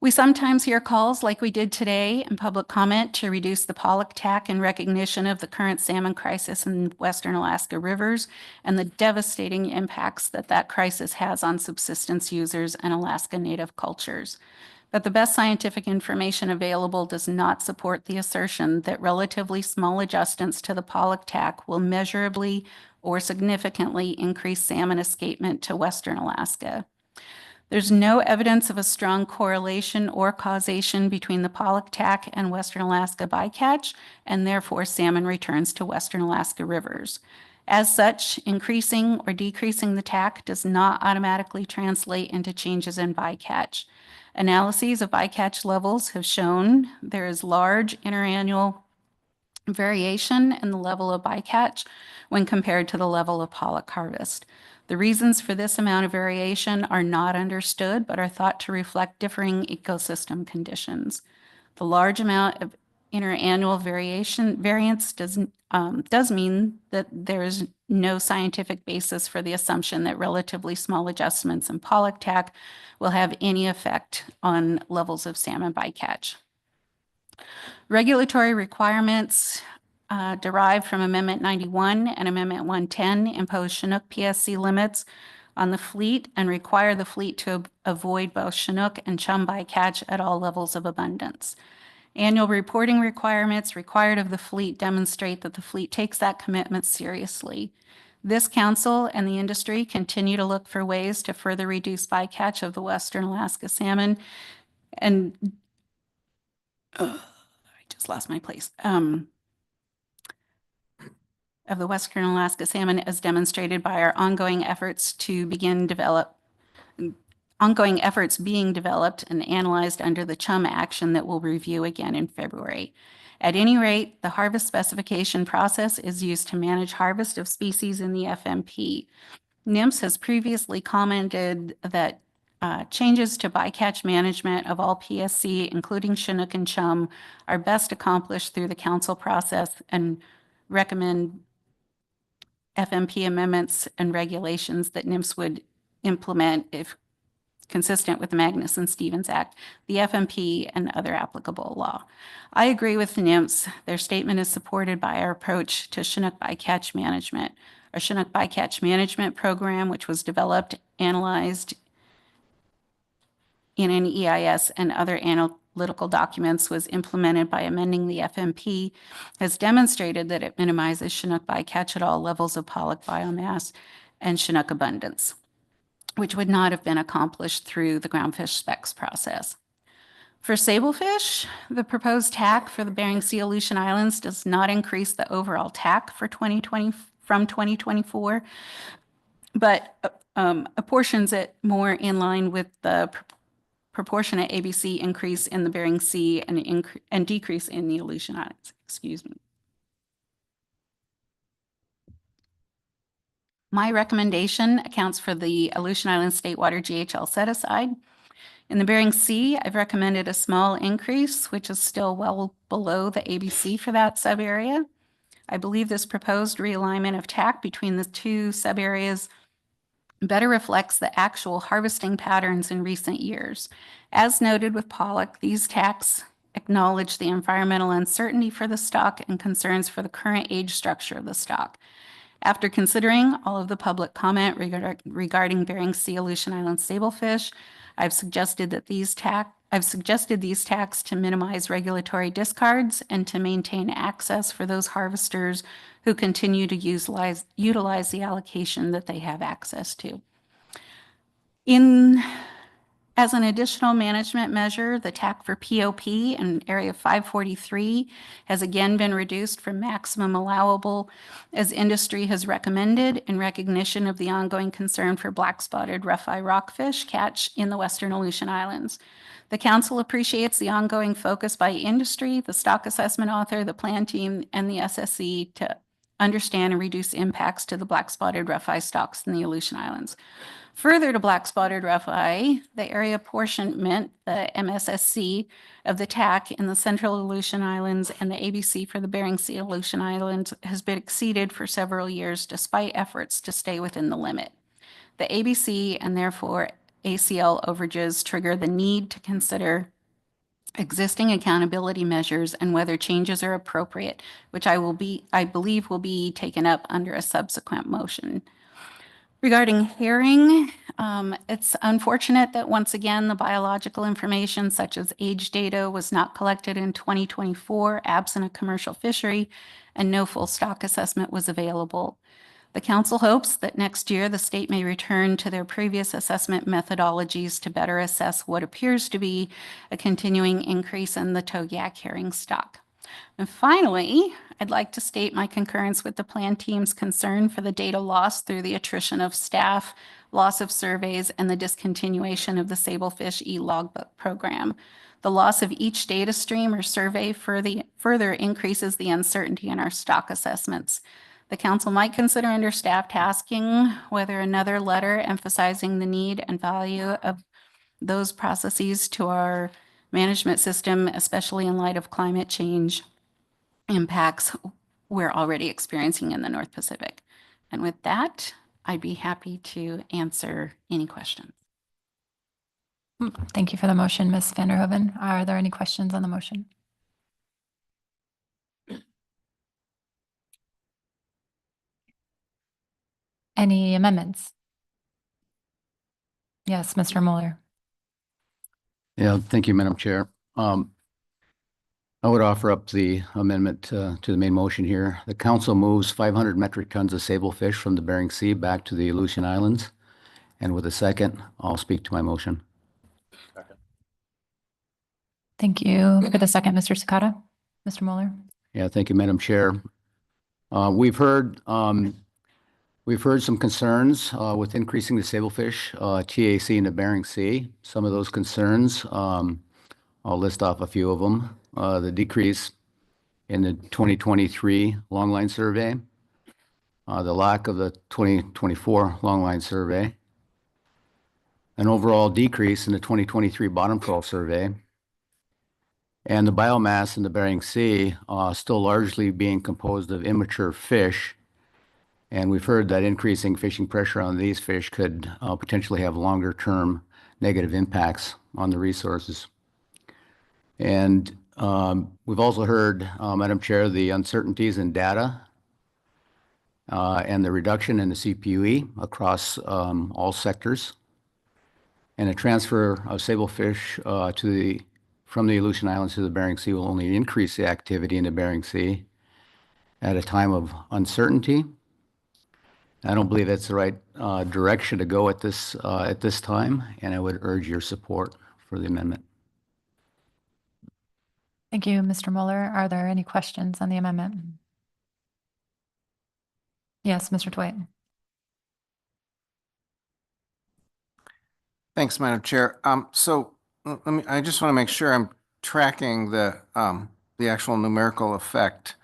We sometimes hear calls like we did today in public comment to reduce the pollock TAC in recognition of the current salmon crisis in Western Alaska rivers and the devastating impacts that that crisis has on subsistence users and Alaska Native cultures. But the best scientific information available does not support the assertion that relatively small adjustments to the pollock TAC will measurably or significantly increase salmon escapement to Western Alaska. There's no evidence of a strong correlation or causation between the pollock TAC and Western Alaska bycatch, and therefore salmon returns to Western Alaska rivers. As such, increasing or decreasing the TAC does not automatically translate into changes in bycatch. Analyses of bycatch levels have shown there is large interannual variation in the level of bycatch when compared to the level of pollock harvest. The reasons for this amount of variation are not understood, but are thought to reflect differing ecosystem conditions. The large amount of interannual variance does mean that there is no scientific basis for the assumption that relatively small adjustments in pollock TAC will have any effect on levels of salmon bycatch. Regulatory requirements derived from Amendment 91 and Amendment 110 impose Chinook PSC limits on the fleet and require the fleet to avoid both Chinook and chum bycatch at all levels of abundance. Annual reporting requirements required of the fleet demonstrate that the fleet takes that commitment seriously. This council and the industry continue to look for ways to further reduce bycatch of the Western Alaska salmon. And I just lost my place. Of the Western Alaska salmon, as demonstrated by our ongoing efforts being developed and analyzed under the chum action that we'll review again in February. At any rate, the harvest specification process is used to manage harvest of species in the FMP. NMFS has previously commented that changes to bycatch management of all PSC, including Chinook and chum, are best accomplished through the council process and recommend FMP amendments and regulations that NMFS would implement if consistent with the Magnuson-Stevens Act, the FMP, and other applicable law. I agree with NMFS. Their statement is supported by our approach to Chinook bycatch management. Our Chinook bycatch management program, which was developed, analyzed in an EIS and other analytical documents, was implemented by amending the FMP, has demonstrated that it minimizes Chinook bycatch at all levels of pollock biomass and Chinook abundance, which would not have been accomplished through the groundfish specs process. For sablefish, the proposed TAC for the Bering Sea Aleutian Islands does not increase the overall TAC for 2020 from 2024, but apportions it more in line with the proportionate ABC increase in the Bering Sea and decrease in the Aleutian Islands. Excuse me. My recommendation accounts for the Aleutian Islands State Water GHL set aside. In the Bering Sea, I've recommended a small increase, which is still well below the ABC for that sub-area. I believe this proposed realignment of TAC between the two sub-areas better reflects the actual harvesting patterns in recent years. As noted with Pollock, these TACs acknowledge the environmental uncertainty for the stock and concerns for the current age structure of the stock. After considering all of the public comment regarding Bering Sea Aleutian Islands sablefish, I've suggested these TACs to minimize regulatory discards and to maintain access for those harvesters who continue to utilize the allocation that they have access to. As an additional management measure, the TAC for POP in Area 543 has again been reduced from maximum allowable, as industry has recommended in recognition of the ongoing concern for black-spotted rougheye rockfish catch in the Western Aleutian Islands. The council appreciates the ongoing focus by industry, the stock assessment author, the plan team, and the SSC to understand and reduce impacts to the black-spotted rougheye stocks in the Aleutian Islands. Further to black-spotted rougheye, the area apportionment, the MSSC, of the TAC in the Central Aleutian Islands and the ABC for the Bering Sea Aleutian Islands has been exceeded for several years despite efforts to stay within the limit. The ABC and therefore ACL overages trigger the need to consider existing accountability measures and whether changes are appropriate, which I believe will be taken up under a subsequent motion. Regarding herring, it's unfortunate that once again the biological information such as age data was not collected in 2024 absent a commercial fishery and no full stock assessment was available. The council hopes that next year the state may return to their previous assessment methodologies to better assess what appears to be a continuing increase in the Togiak herring stock. And finally, I'd like to state my concurrence with the plan team's concern for the data loss through the attrition of staff, loss of surveys, and the discontinuation of the Sablefish e-logbook program. The loss of each data stream or survey further increases the uncertainty in our stock assessments. The council might consider under staff tasking whether another letter emphasizing the need and value of those processes to our management system, especially in light of climate change impacts we're already experiencing in the North Pacific. And with that, I'd be happy to answer any questions. Thank you for the motion, Ms. Vanderhoeven. Are there any questions on the motion? Any amendments? Yes, Mr. Mueller. Yeah, thank you, Madam Chair. I would offer up the amendment to the main motion here. The council moves 500 metric tons of sable fish from the Bering Sea back to the Aleutian Islands. And with a second, I'll speak to my motion. Thank you for the second, Mr. Sakata. Mr. Mueller. Yeah, thank you, Madam Chair. We've heard some concerns with increasing the sablefish TAC in the Bering Sea. Some of those concerns, I'll list off a few of them. The decrease in the 2023 longline survey, the lack of the 2024 longline survey, an overall decrease in the 2023 bottom trawl survey, and the biomass in the Bering Sea still largely being composed of immature fish. And we've heard that increasing fishing pressure on these fish could potentially have longer-term negative impacts on the resources. And we've also heard, Madam Chair, the uncertainties in data and the reduction in the CPUE across all sectors, and a transfer of sablefish from the Aleutian Islands to the Bering Sea will only increase the activity in the Bering Sea at a time of uncertainty. I don't believe that's the right direction to go at this time, and I would urge your support for the amendment. Thank you, Mr. Mueller. Are there any questions on the amendment? Yes, Mr. Dwight. Thanks, Madam Chair. So I just want to make sure I'm tracking the actual numerical effect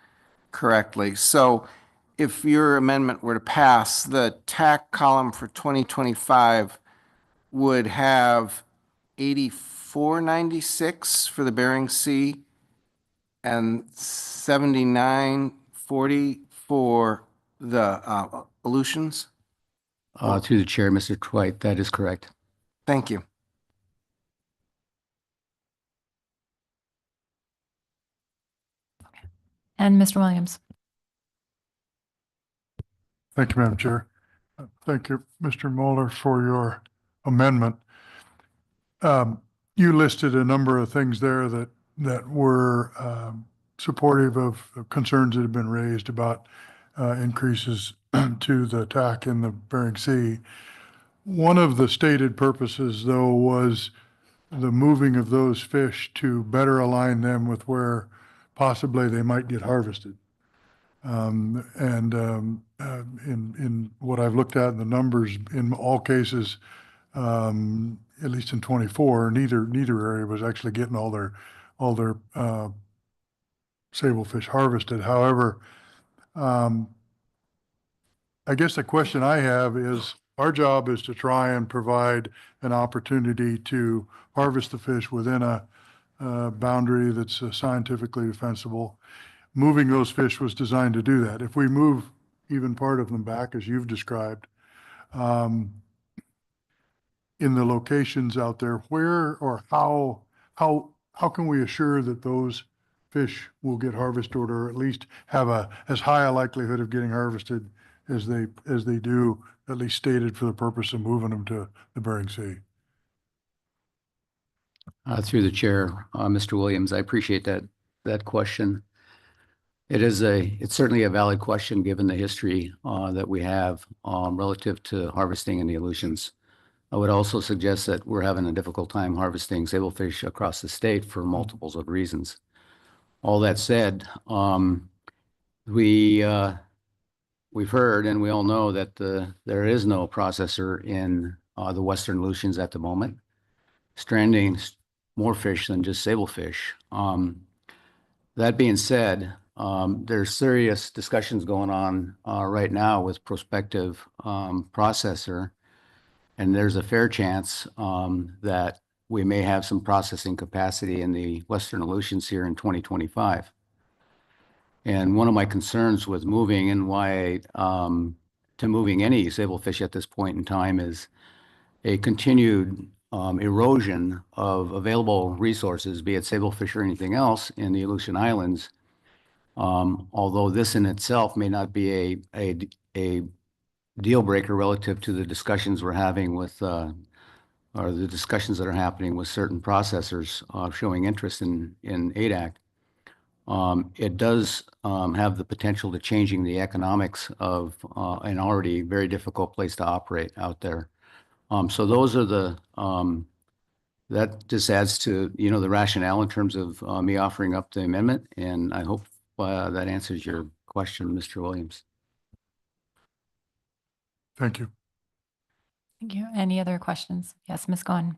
correctly. So if your amendment were to pass, the TAC column for 2025 would have 8496 for the Bering Sea and 7940 for the Aleutians? Through the chair, Mr. Dwight, that is correct. Thank you. And Mr. Williams. Thank you, Madam Chair. Thank you, Mr. Mueller, for your amendment. You listed a number of things there that were supportive of concerns that have been raised about increases to the TAC in the Bering Sea. One of the stated purposes, though, was the moving of those fish to better align them with where possibly they might get harvested. In what I've looked at in the numbers, in all cases, at least in 24, neither area was actually getting all their sablefish harvested. However, I guess the question I have is, our job is to try and provide an opportunity to harvest the fish within a boundary that's scientifically defensible. Moving those fish was designed to do that. If we move even part of them back, as you've described, in the locations out there, where or how can we assure that those fish will get harvested, or at least have as high a likelihood of getting harvested as they do, at least stated, for the purpose of moving them to the Bering Sea? Through the chair, Mr. Williams, I appreciate that question. It's certainly a valid question given the history that we have relative to harvesting in the Aleutians. I would also suggest that we're having a difficult time harvesting sablefish across the state for multiples of reasons. All that said, we've heard and we all know that there is no processor in the Western Aleutians at the moment, stranding more fish than just sablefish. That being said, there's serious discussions going on right now with prospective processor, and there's a fair chance that we may have some processing capacity in the Western Aleutians here in 2025. And one of my concerns with moving and why to moving any sablefish at this point in time is a continued erosion of available resources, be it sablefish or anything else in the Aleutian Islands. Although this in itself may not be a deal breaker relative to the discussions we're having with, or the discussions that are happening with certain processors showing interest in ADAC. It does have the potential to changing the economics of an already very difficult place to operate out there. So those are the, that just adds to, the rationale in terms of me offering up the amendment. And I hope that answers your question, Mr. Williams. Thank you. Thank you. Any other questions? Yes, Ms. Gone.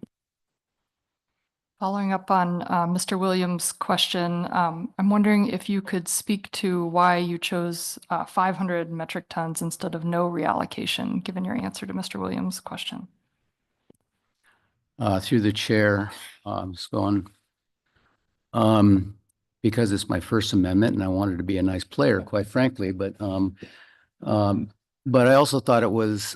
Following up on Mr. Williams' question, I'm wondering if you could speak to why you chose 500 metric tons instead of no reallocation, given your answer to Mr. Williams' question. Through the chair, Ms. Gone, because it's my first amendment and I wanted to be a nice player, quite frankly, but I also thought it was,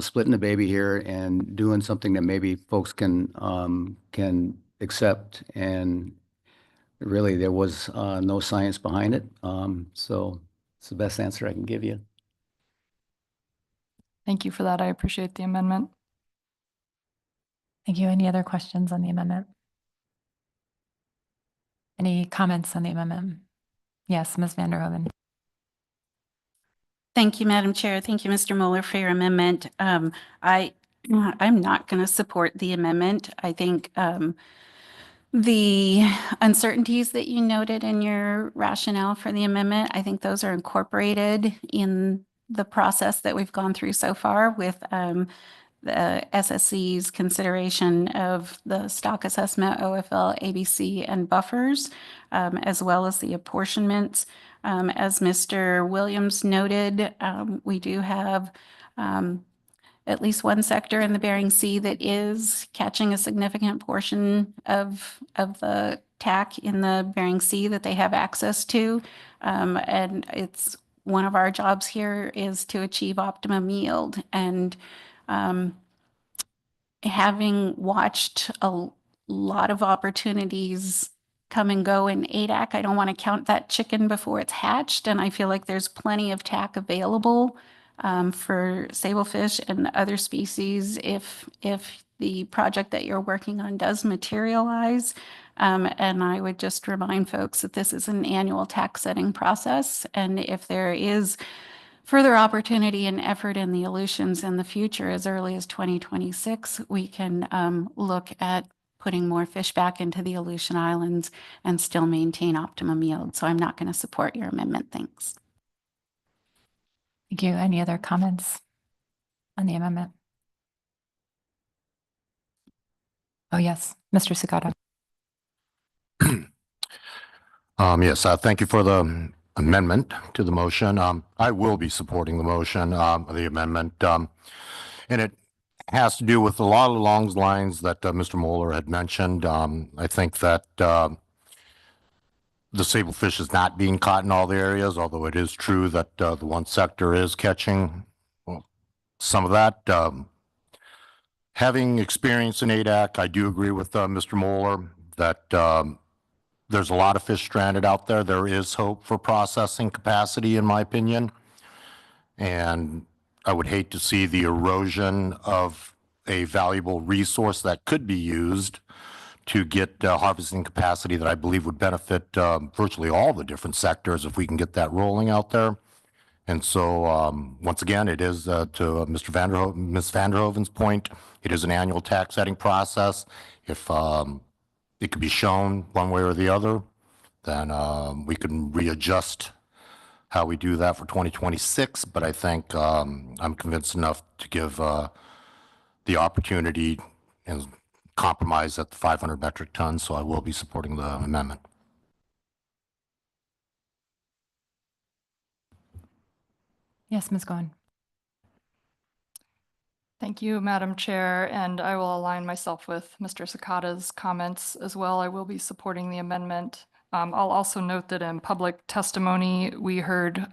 splitting the baby here and doing something that maybe folks can accept. And really, there was no science behind it. So it's the best answer I can give you. Thank you for that. I appreciate the amendment. Thank you. Any other questions on the amendment? Any comments on the amendment? Yes, Ms. Vanderhoven. Thank you, Madam Chair. Thank you, Mr. Mueller, for your amendment. I'm not going to support the amendment. I think the uncertainties that you noted in your rationale for the amendment, I think those are incorporated in the process that we've gone through so far with the SSC's consideration of the stock assessment, OFL, ABC, and buffers, as well as the apportionments. As Mr. Williams noted, we do have at least one sector in the Bering Sea that is catching a significant portion of the TAC in the Bering Sea that they have access to. And it's one of our jobs here is to achieve optimum yield. And having watched a lot of opportunities come and go in ADAC, I don't want to count that chicken before it's hatched. And I feel like there's plenty of TAC available for sablefish and other species if the project that you're working on does materialize. And I would just remind folks that this is an annual tax setting process. And if there is further opportunity and effort in the Aleutians in the future, as early as 2026, we can look at putting more fish back into the Aleutian Islands and still maintain optimum yield. So I'm not going to support your amendment. Thanks. Thank you. Any other comments on the amendment? Oh, yes, Mr. Sakata. Yes, thank you for the amendment to the motion. I will be supporting the motion, the amendment. And it has to do with a lot along the lines that Mr. Moeller had mentioned. I think that the sablefish is not being caught in all the areas, although it is true that the one sector is catching some of that. Having experience in ADAC, I do agree with Mr. Moeller that there's a lot of fish stranded out there. There is hope for processing capacity, in my opinion. And I would hate to see the erosion of a valuable resource that could be used to get harvesting capacity that I believe would benefit virtually all the different sectors if we can get that rolling out there. And so, once again, it is to Ms. Vanderhoven's point, it is an annual tax setting process. If it could be shown one way or the other, then we can readjust how we do that for 2026. But I think I'm convinced enough to give the opportunity and compromise at the 500 metric tons. So I will be supporting the amendment. Yes, Ms. Goen. Thank you, Madam Chair, and I will align myself with Mr. Sakata's comments as well. I will be supporting the amendment. I'll also note that in public testimony, we heard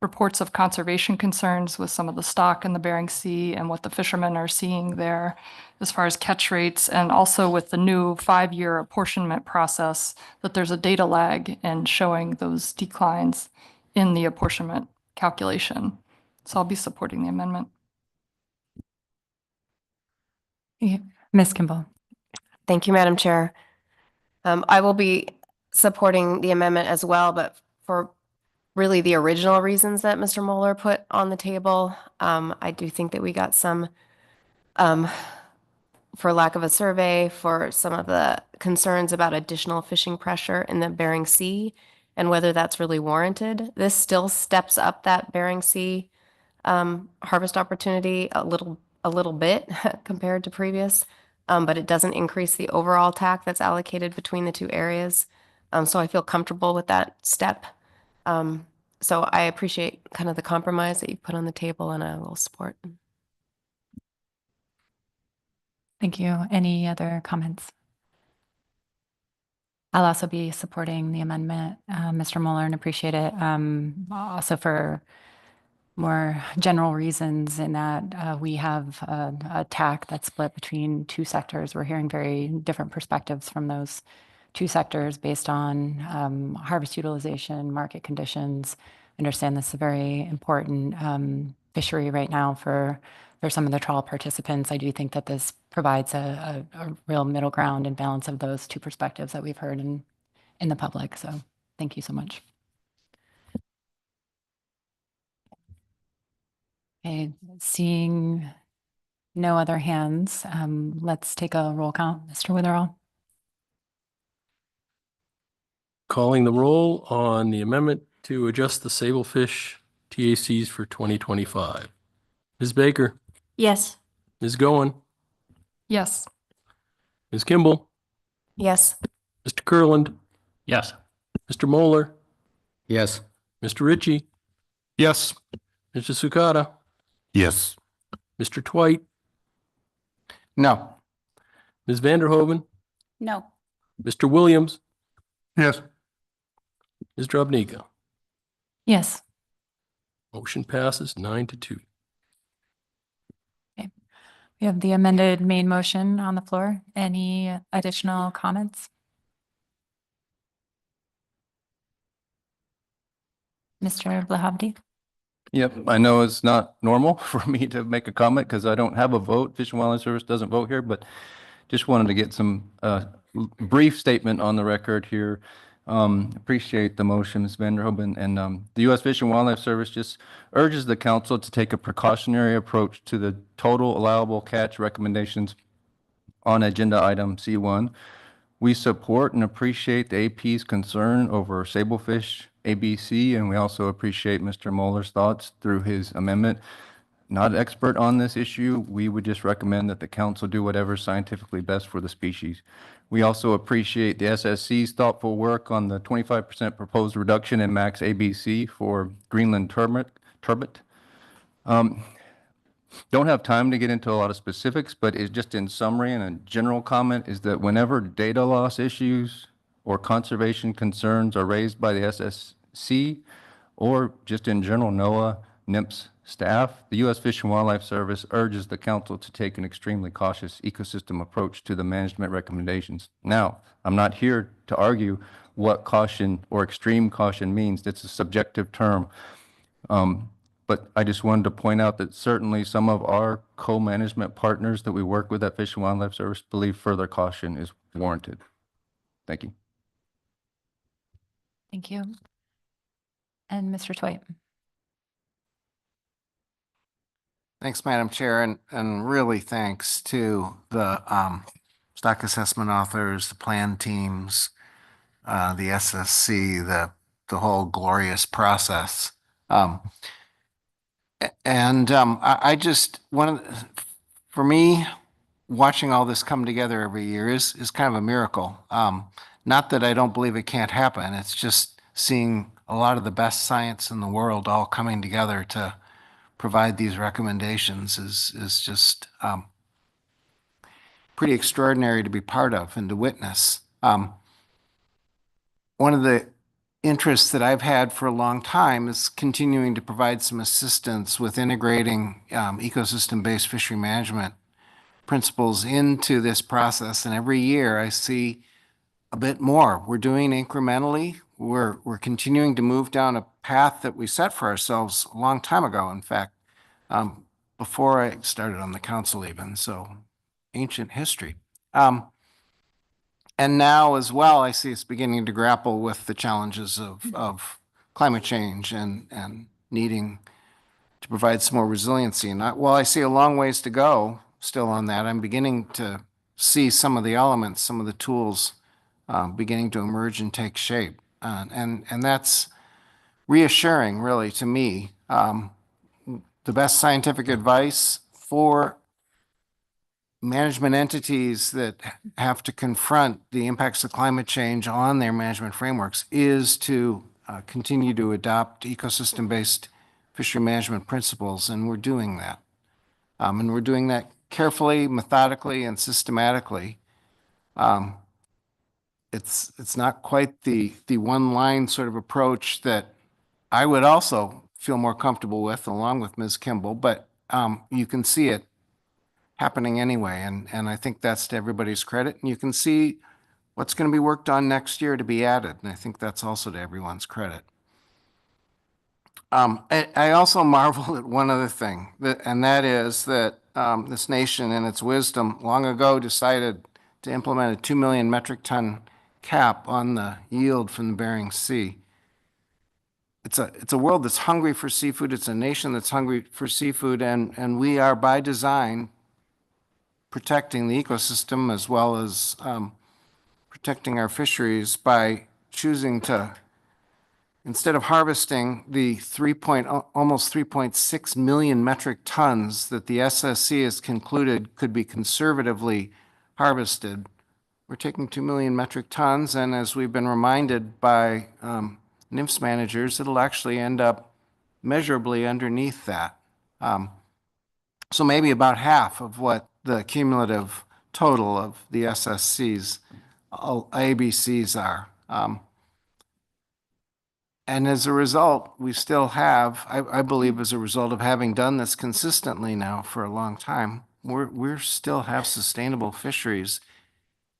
reports of conservation concerns with some of the stock in the Bering Sea and what the fishermen are seeing there as far as catch rates, and also with the new 5-year apportionment process, that there's a data lag in showing those declines in the apportionment calculation. So I'll be supporting the amendment. Yeah. Ms. Kimball. Thank you, Madam Chair. I will be supporting the amendment as well, but for really the original reasons that Mr. Moeller put on the table. I do think that we got some, for lack of a survey, for some of the concerns about additional fishing pressure in the Bering Sea and whether that's really warranted. This still steps up that Bering Sea harvest opportunity a little bit compared to previous, but it doesn't increase the overall TAC that's allocated between the two areas. So I feel comfortable with that step. So I appreciate kind of the compromise that you put on the table, and I will support. Thank you. Any other comments? I'll also be supporting the amendment, Mr. Mueller, and appreciate it. Also for more general reasons in that we have a TAC that's split between two sectors. We're hearing very different perspectives from those two sectors based on harvest utilization, market conditions. I understand this is a very important fishery right now for some of the trawl participants. I do think that this provides a real middle ground and balance of those two perspectives that we've heard in the public. So thank you so much. Okay, seeing no other hands, let's take a roll count. Mr. Witherall. Calling the roll on the amendment to adjust the sablefish TACs for 2025. Ms. Baker, Yes. Ms. Goen, Yes. Ms. Kimball, Yes. Mr. Kurland, Yes. Mr. Moeller, Yes. Mr. Ritchie, Yes. Mr. Sukata, Yes. Mr. Twite, No. Ms. Vanderhoven, No. Mr. Williams, Yes. Ms. Drobnica. Yes. Motion passes 9-2. Okay. We have the amended main motion on the floor. Any additional comments? Mr. Blahavdi? Yep, I know it's not normal for me to make a comment because I don't have a vote. Fish and Wildlife Service doesn't vote here, but just wanted to get some brief statement on the record here. Appreciate the motion, Ms. Vanderhoven, and the U.S. Fish and Wildlife Service just urges the council to take a precautionary approach to the total allowable catch recommendations on agenda item C1. We support and appreciate the AP's concern over sablefish ABC, and we also appreciate Mr. Moeller's thoughts through his amendment. Not an expert on this issue, we would just recommend that the council do whatever is scientifically best for the species. We also appreciate the SSC's thoughtful work on the 25% proposed reduction in max ABC for Greenland turbot. Don't have time to get into a lot of specifics, but it's just in summary and a general comment is that whenever data loss issues or conservation concerns are raised by the SSC or just in general NOAA, NIMS staff, the U.S. Fish and Wildlife Service urges the council to take an extremely cautious ecosystem approach to the management recommendations. Now, I'm not here to argue what caution or extreme caution means. It's a subjective term. But I just wanted to point out that certainly some of our co-management partners that we work with at Fish and Wildlife Service believe further caution is warranted. Thank you. Thank you. And Mr. Twite. Thanks, Madam Chair, and really thanks to the stock assessment authors, the plan teams, the SSC, the whole glorious process. I just for me, watching all this come together every year is kind of a miracle. Not that I don't believe it can't happen. It's just seeing a lot of the best science in the world all coming together to provide these recommendations is just pretty extraordinary to be part of and to witness. One of the interests that I've had for a long time is continuing to provide some assistance with integrating ecosystem-based fishery management principles into this process. And every year I see a bit more. We're doing incrementally. We're continuing to move down a path that we set for ourselves a long time ago, in fact. before I started on the council even, so ancient history. And now as well, I see us beginning to grapple with the challenges of climate change and needing to provide some more resiliency. And while I see a long ways to go still on that, I'm beginning to see some of the elements, some of the tools beginning to emerge and take shape. And that's reassuring, really, to me. The best scientific advice for management entities that have to confront the impacts of climate change on their management frameworks is to continue to adopt ecosystem-based fishery management principles, and we're doing that. And we're doing that carefully, methodically, and systematically. It's not quite the one-line sort of approach that I would also feel more comfortable with, along with Ms. Kimball, but you can see it happening anyway, and I think that's to everybody's credit. And you can see what's going to be worked on next year to be added, and I think that's also to everyone's credit. I also marvel at one other thing, and that is that this nation, in its wisdom, long ago decided to implement a 2 million metric ton cap on the yield from the Bering Sea. It's a world that's hungry for seafood. It's a nation that's hungry for seafood, and we are by design protecting the ecosystem as well as protecting our fisheries by choosing to, instead of harvesting the almost 3.6 million metric tons that the SSC has concluded could be conservatively harvested, we're taking 2 million metric tons, and as we've been reminded by NIMS managers, it'll actually end up measurably underneath that. So maybe about half of what the cumulative total of the SSC's ABCs are. And as a result, we still have, I believe as a result of having done this consistently now for a long time, we're still have sustainable fisheries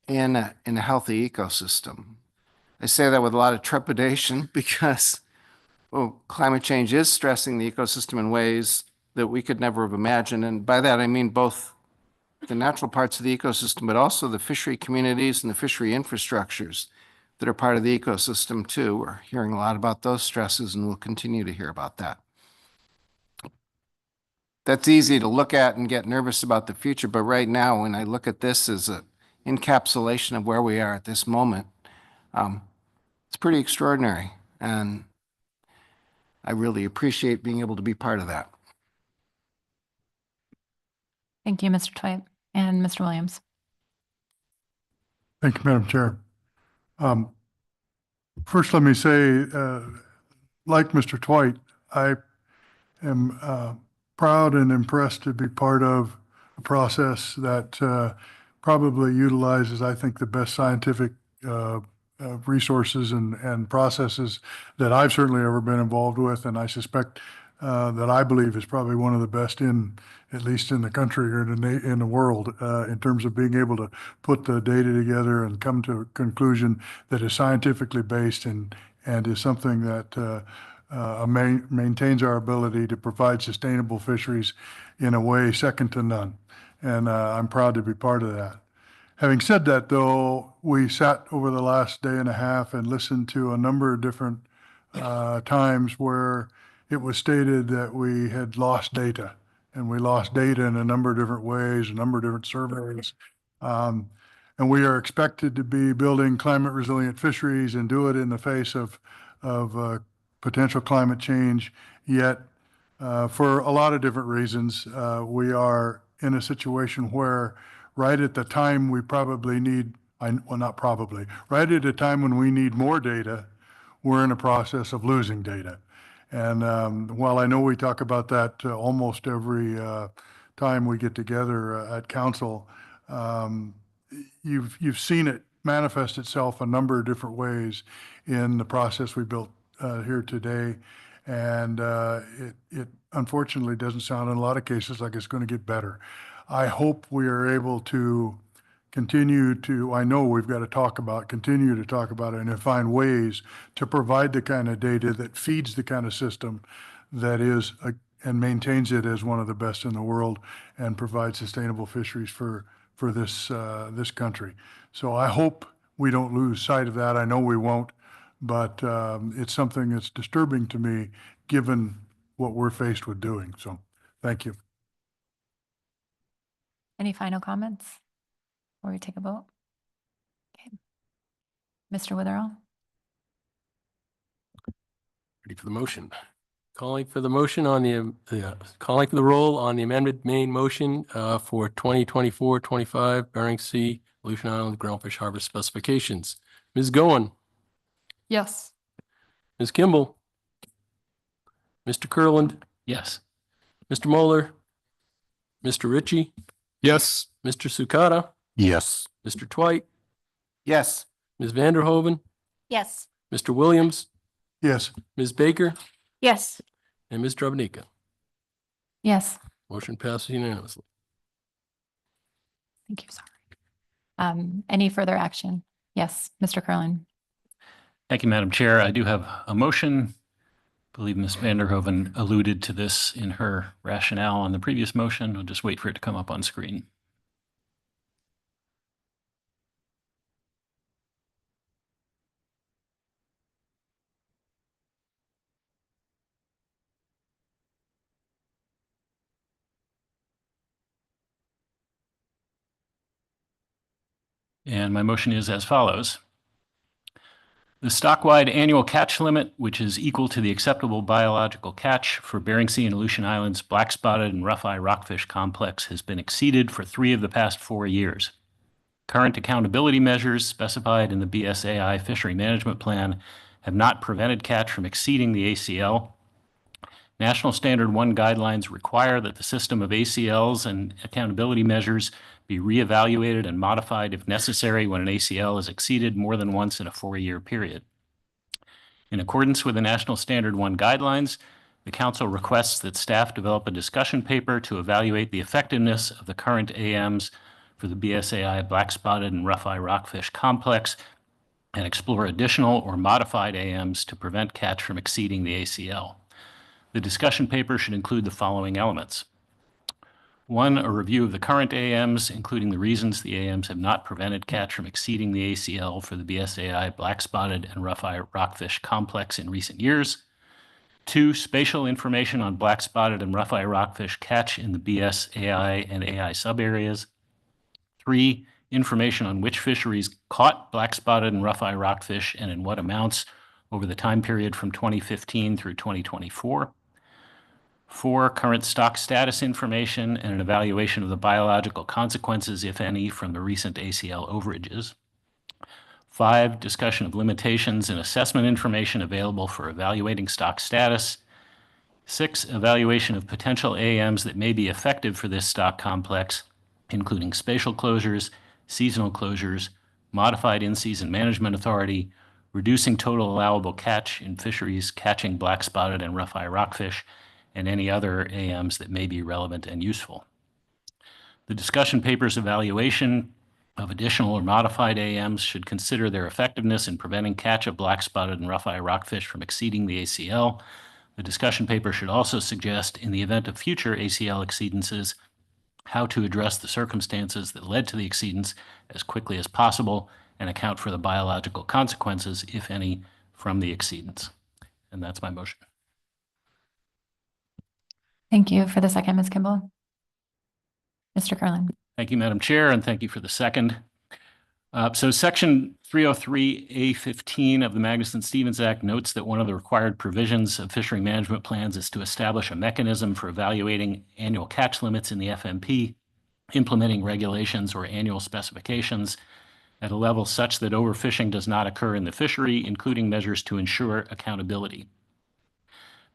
in a healthy ecosystem. I say that with a lot of trepidation because climate change is stressing the ecosystem in ways that we could never have imagined. And by that, I mean both the natural parts of the ecosystem, but also the fishery communities and the fishery infrastructures that are part of the ecosystem too. We're hearing a lot about those stresses, and we'll continue to hear about that. That's easy to look at and get nervous about the future, but right now, when I look at this as an encapsulation of where we are at this moment, it's pretty extraordinary, and I really appreciate being able to be part of that. Thank you, Mr. Twite and Mr. Williams. Thank you, Madam Chair. First, let me say, like Mr. Twite, I am proud and impressed to be part of a process that probably utilizes, I think, the best scientific resources and processes that I've certainly ever been involved with, and I suspect that I believe is probably one of the best at least in the country or in the world, in terms of being able to put the data together and come to a conclusion that is scientifically based and is something that maintains our ability to provide sustainable fisheries in a way second to none. And I'm proud to be part of that. Having said that, though, we sat over the last day and a half and listened to a number of different times where it was stated that we had lost data. And we lost data in a number of different ways, a number of different surveys. And we are expected to be building climate resilient fisheries and do it in the face of potential climate change. Yet, for a lot of different reasons, we are in a situation where right at the time we probably need, well, not probably, right at a time when we need more data, we're in a process of losing data. And while I know we talk about that almost every time we get together at council, you've seen it manifest itself a number of different ways in the process we built here today. And it unfortunately doesn't sound in a lot of cases like it's going to get better. I hope we are able to continue to, I know we've got to continue to talk about it and find ways to provide the kind of data that feeds the kind of system that is and maintains it as one of the best in the world and provides sustainable fisheries for this country. So I hope we don't lose sight of that. I know we won't, but it's something that's disturbing to me given what we're faced with doing. So thank you. Any final comments before we take a vote? Okay. Mr. Witherell? Ready for the motion. Calling for the motion on calling for the roll on the amended main motion for 2024-25 Bering Sea, Aleutian Island groundfish harvest specifications. Ms. Goen, Yes. Ms. Kimball, Mr. Kurland, Yes. Mr. Moeller, Mr. Ritchie, Yes. Mr. Sukata, Yes. Mr. Twite, Yes. Ms. Vanderhoven, Yes. Mr. Williams, Yes. Ms. Baker, Yes. and Ms. Drobnika. Yes. Motion passes unanimously. Thank you. Sorry. Any further action? Yes, Mr. Kurland. Thank you, Madam Chair. I do have a motion. I believe Ms. Vanderhoven alluded to this in her rationale on the previous motion. I'll just wait for it to come up on screen. And my motion is as follows. The stock-wide annual catch limit, which is equal to the acceptable biological catch for Bering Sea and Aleutian Islands Blackspotted and Rougheye rockfish complex, has been exceeded for 3 of the past 4 years. Current accountability measures specified in the BSAI Fishery Management Plan have not prevented catch from exceeding the ACL. National Standard 1 guidelines require that the system of ACLs and accountability measures be reevaluated and modified if necessary when an ACL is exceeded more than once in a 4-year period. In accordance with the National Standard 1 guidelines, the Council requests that staff develop a discussion paper to evaluate the effectiveness of the current AMs for the BSAI Blackspotted and Rougheye rockfish complex and explore additional or modified AMs to prevent catch from exceeding the ACL. The discussion paper should include the following elements. 1, a review of the current AMs, including the reasons the AMs have not prevented catch from exceeding the ACL for the BSAI Blackspotted and Rougheye rockfish complex in recent years. 2, spatial information on Blackspotted and Rougheye rockfish catch in the BSAI and AI subareas. 3, information on which fisheries caught Blackspotted and Rougheye rockfish and in what amounts over the time period from 2015 through 2024. 4, current stock status information and an evaluation of the biological consequences, if any, from the recent ACL overages. 5, discussion of limitations and assessment information available for evaluating stock status. 6, evaluation of potential AMs that may be effective for this stock complex, including spatial closures, seasonal closures, modified in-season management authority, reducing total allowable catch in fisheries catching Blackspotted and Rougheye rockfish, and any other AMs that may be relevant and useful. The discussion paper's evaluation of additional or modified AMs should consider their effectiveness in preventing catch of Blackspotted and Rougheye rockfish from exceeding the ACL. The discussion paper should also suggest, in the event of future ACL exceedances, how to address the circumstances that led to the exceedance as quickly as possible and account for the biological consequences, if any, from the exceedance. And that's my motion. Thank you for the second, Ms. Kimball. Mr. Kurland. Thank you, Madam Chair, and thank you for the second. So Section 303A15 of the Magnuson-Stevens Act notes that one of the required provisions of fishery management plans is to establish a mechanism for evaluating annual catch limits in the FMP, implementing regulations or annual specifications at a level such that overfishing does not occur in the fishery, including measures to ensure accountability.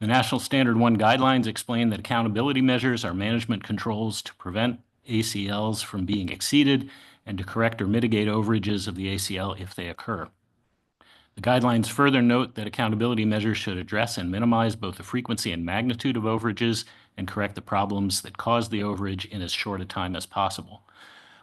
The National Standard 1 guidelines explain that accountability measures are management controls to prevent ACLs from being exceeded and to correct or mitigate overages of the ACL if they occur. The guidelines further note that accountability measures should address and minimize both the frequency and magnitude of overages and correct the problems that cause the overage in as short a time as possible.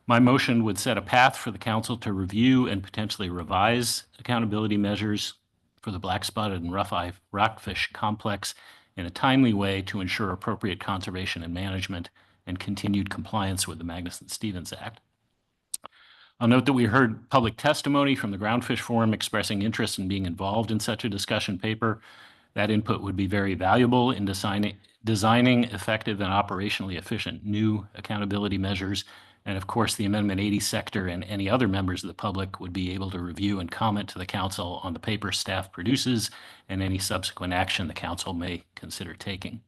My motion would set a path for the Council to review and potentially revise accountability measures for the Blackspotted and Rougheye rockfish complex in a timely way to ensure appropriate conservation and management and continued compliance with the Magnuson-Stevens Act. I'll note that we heard public testimony from the Groundfish Forum expressing interest in being involved in such a discussion paper. That input would be very valuable in designing effective and operationally efficient new accountability measures. And of course, the Amendment 80 sector and any other members of the public would be able to review and comment to the council on the paper staff produces and any subsequent action the council may consider taking.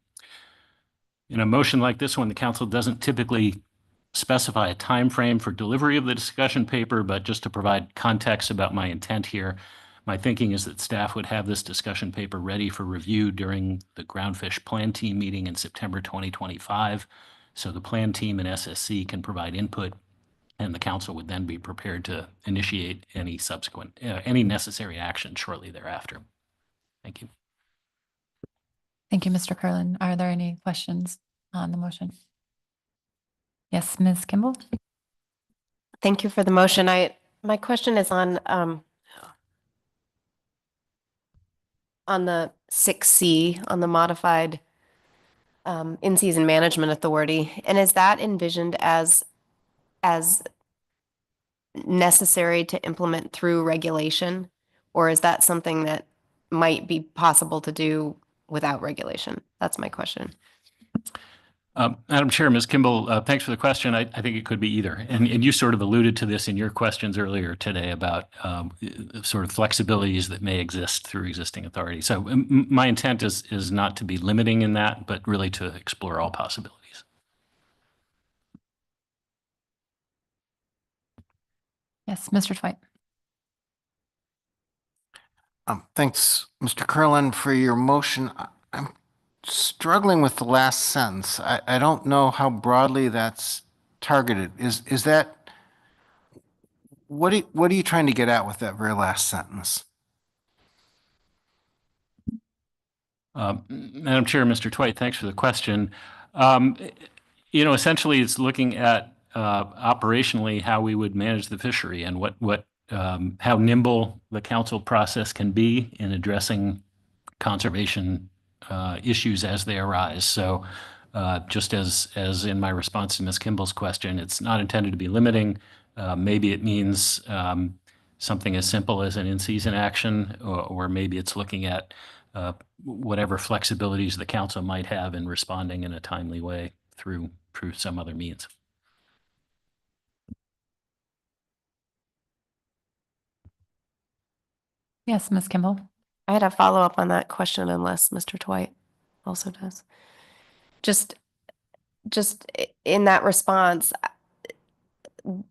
In a motion like this one, the council doesn't typically specify a time frame for delivery of the discussion paper, but just to provide context about my intent here, my thinking is that staff would have this discussion paper ready for review during the Groundfish Plan Team meeting in September 2025. So the Plan Team and SSC can provide input, and the council would then be prepared to initiate any subsequent, any necessary action shortly thereafter. Thank you. Thank you, Mr. Curlin. Are there any questions on the motion? Yes, Ms. Kimball? Thank you for the motion. My question is on the 6C, on the modified in-season management authority. And is that envisioned as necessary to implement through regulation? Or is that something that might be possible to do without regulation? That's my question. Madam Chair, Ms. Kimball, thanks for the question. I think it could be either. And you sort of alluded to this in your questions earlier today about sort of flexibilities that may exist through existing authority. So my intent is not to be limiting in that, but really to explore all possibilities. Yes, Mr. Twite. Thanks, Mr. Curlin, for your motion. I'm struggling with the last sentence. I don't know how broadly that's targeted. Is that, what are you trying to get at with that very last sentence? Madam Chair, Mr. Twite, thanks for the question. Essentially it's looking at operationally how we would manage the fishery and how nimble the council process can be in addressing conservation issues as they arise. So just as in my response to Ms. Kimball's question, it's not intended to be limiting. Maybe it means something as simple as an in-season action, or maybe it's looking at whatever flexibilities the council might have in responding in a timely way through some other means. Yes, Ms. Kimball. I had a follow-up on that question unless Mr. Twite also does. Just in that response,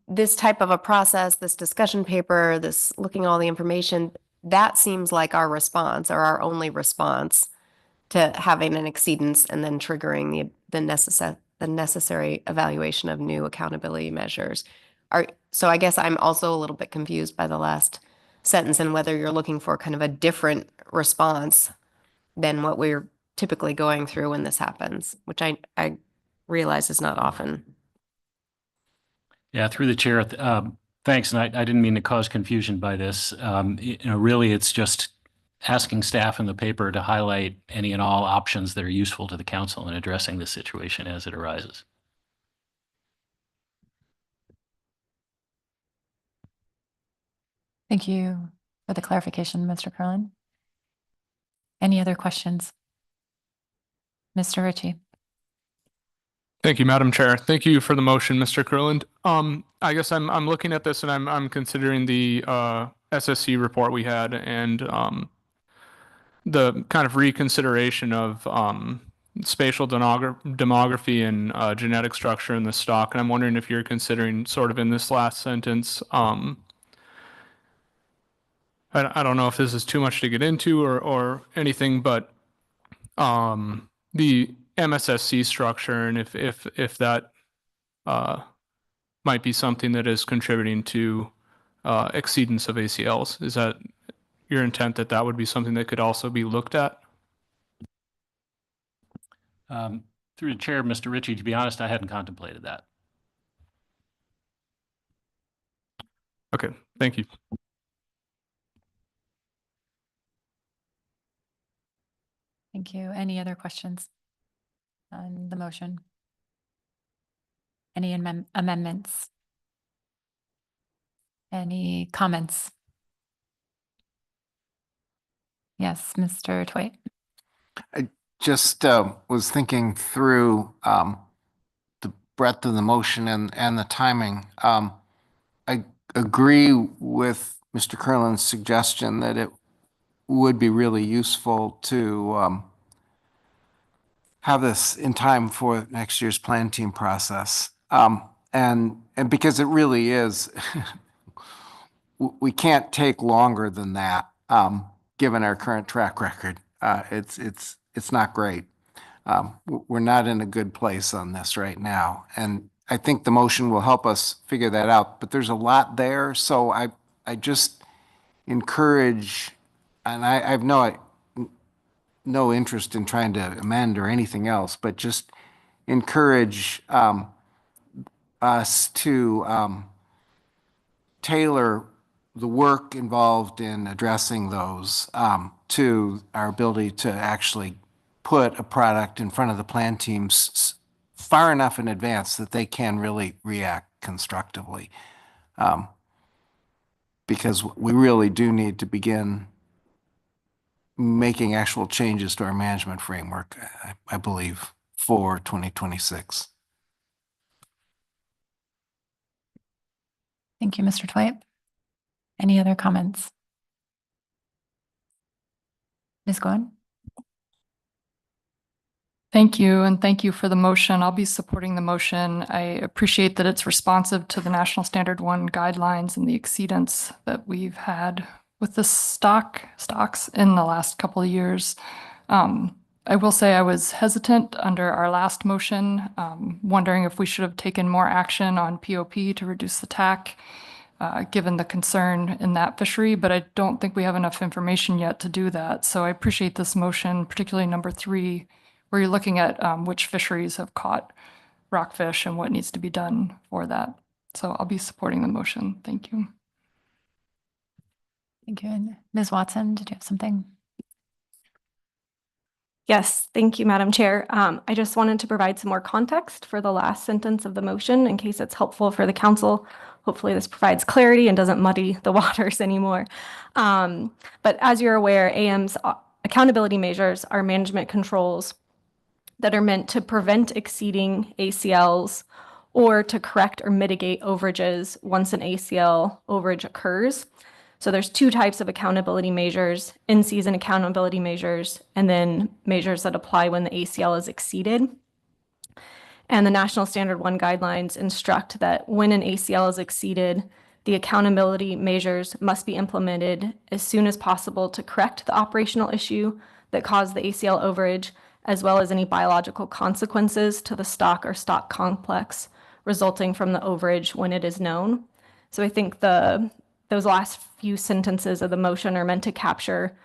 this type of a process, this discussion paper, this looking at all the information, that seems like our response or our only response to having an exceedance and then triggering the necessary evaluation of new accountability measures. So I guess I'm also a little bit confused by the last sentence and whether you're looking for kind of a different response than what we're typically going through when this happens, which I realize is not often. Yeah, through the chair, thanks. And I didn't mean to cause confusion by this. Really, it's just asking staff in the paper to highlight any and all options that are useful to the council in addressing this situation as it arises. Thank you for the clarification, Mr. Curlin. Any other questions? Mr. Ritchie. Thank you, Madam Chair. Thank you for the motion, Mr. Curlin. I guess I'm looking at this and I'm considering the SSC report we had and the kind of reconsideration of spatial demography and genetic structure in the stock. And I'm wondering if you're considering sort of in this last sentence, I don't know if this is too much to get into or anything, but the MSSC structure and if that might be something that is contributing to exceedance of ACLs. Is that your intent that would be something that could also be looked at? Through the chair, Mr. Ritchie, to be honest, I hadn't contemplated that. Okay, thank you. Thank Thank you. Any other questions on the motion? Any amendments? Any comments? Yes, Mr. Twait. I just was thinking through the breadth of the motion and the timing. I agree with Mr. Curlin's suggestion that it would be really useful to have this in time for next year's plan team process. And because it really is, we can't take longer than that, given our current track record. It's not great. We're not in a good place on this right now. And I think the motion will help us figure that out, but there's a lot there. So I just encourage, and I have no interest in trying to amend or anything else, but just encourage us to tailor the work involved in addressing those to our ability to actually put a product in front of the plan teams far enough in advance that they can really react constructively. Because we really do need to begin making actual changes to our management framework, I believe, for 2026. Thank you, Mr. Twite. Any other comments? Ms. Goen? Thank you, and thank you for the motion. I'll be supporting the motion. I appreciate that it's responsive to the National Standard 1 guidelines and the exceedance that we've had with the stocks in the last couple of years. I will say I was hesitant under our last motion, wondering if we should have taken more action on POP to reduce the TAC, given the concern in that fishery, but I don't think we have enough information yet to do that. So I appreciate this motion, particularly number 3, where you're looking at which fisheries have caught rockfish and what needs to be done for that. So I'll be supporting the motion. Thank you. Thank you. And Ms. Watson, did you have something? Yes, thank you, Madam Chair. I just wanted to provide some more context for the last sentence of the motion in case it's helpful for the council. Hopefully this provides clarity and doesn't muddy the waters anymore. But as you're aware, AM's accountability measures are management controls that are meant to prevent exceeding ACLs or to correct or mitigate overages once an ACL overage occurs. So there's 2 types of accountability measures: in-season accountability measures, and then measures that apply when the ACL is exceeded. And the National Standard 1 guidelines instruct that when an ACL is exceeded, the accountability measures must be implemented as soon as possible to correct the operational issue that caused the ACL overage, as well as any biological consequences to the stock or stock complex resulting from the overage when it is known. So I think those last few sentences of the motion are meant to capture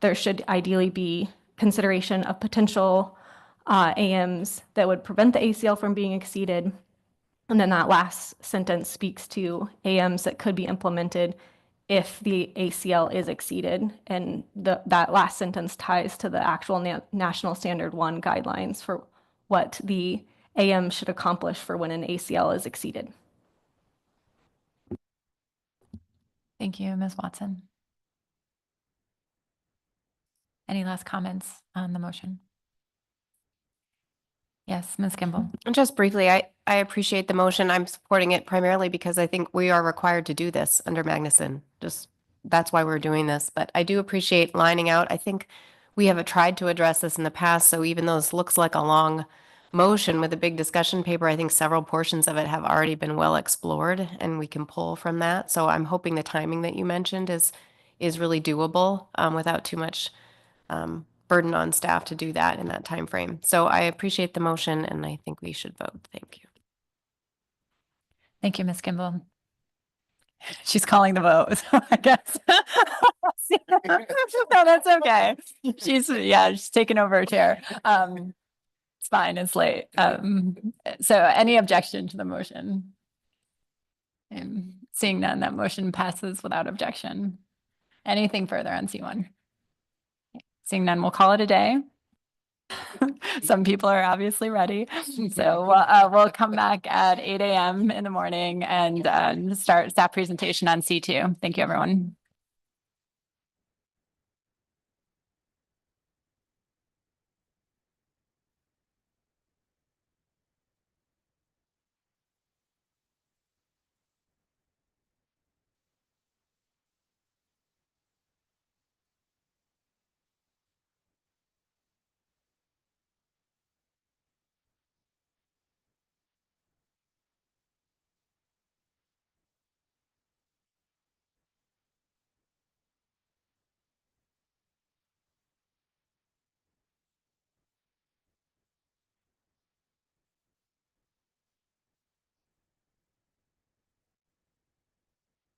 there should ideally be consideration of potential AMs that would prevent the ACL from being exceeded. And then that last sentence speaks to AMs that could be implemented if the ACL is exceeded. And that last sentence ties to the actual National Standard 1 guidelines for what the AM should accomplish for when an ACL is exceeded. Thank you, Ms. Watson. Any last comments on the motion? Yes, Ms. Kimball. Just briefly, I appreciate the motion. I'm supporting it primarily because I think we are required to do this under Magnuson. Just that's why we're doing this. But I do appreciate lining out. I think we have tried to address this in the past. So even though this looks like a long motion with a big discussion paper, I think several portions of it have already been well explored and we can pull from that. So I'm hoping the timing that you mentioned is really doable without too much burden on staff to do that in that time frame. So I appreciate the motion and I think we should vote. Thank you. Thank you, Ms. Kimball. She's calling the vote, so I guess. No, that's okay. She's taking over a chair. It's fine, it's late. So any objection to the motion? Seeing none, that motion passes without objection. Anything further on C1? Seeing none, we'll call it a day. Some people are obviously ready. So we'll come back at 8 a.m. in the morning and start staff presentation on C2. Thank you, everyone.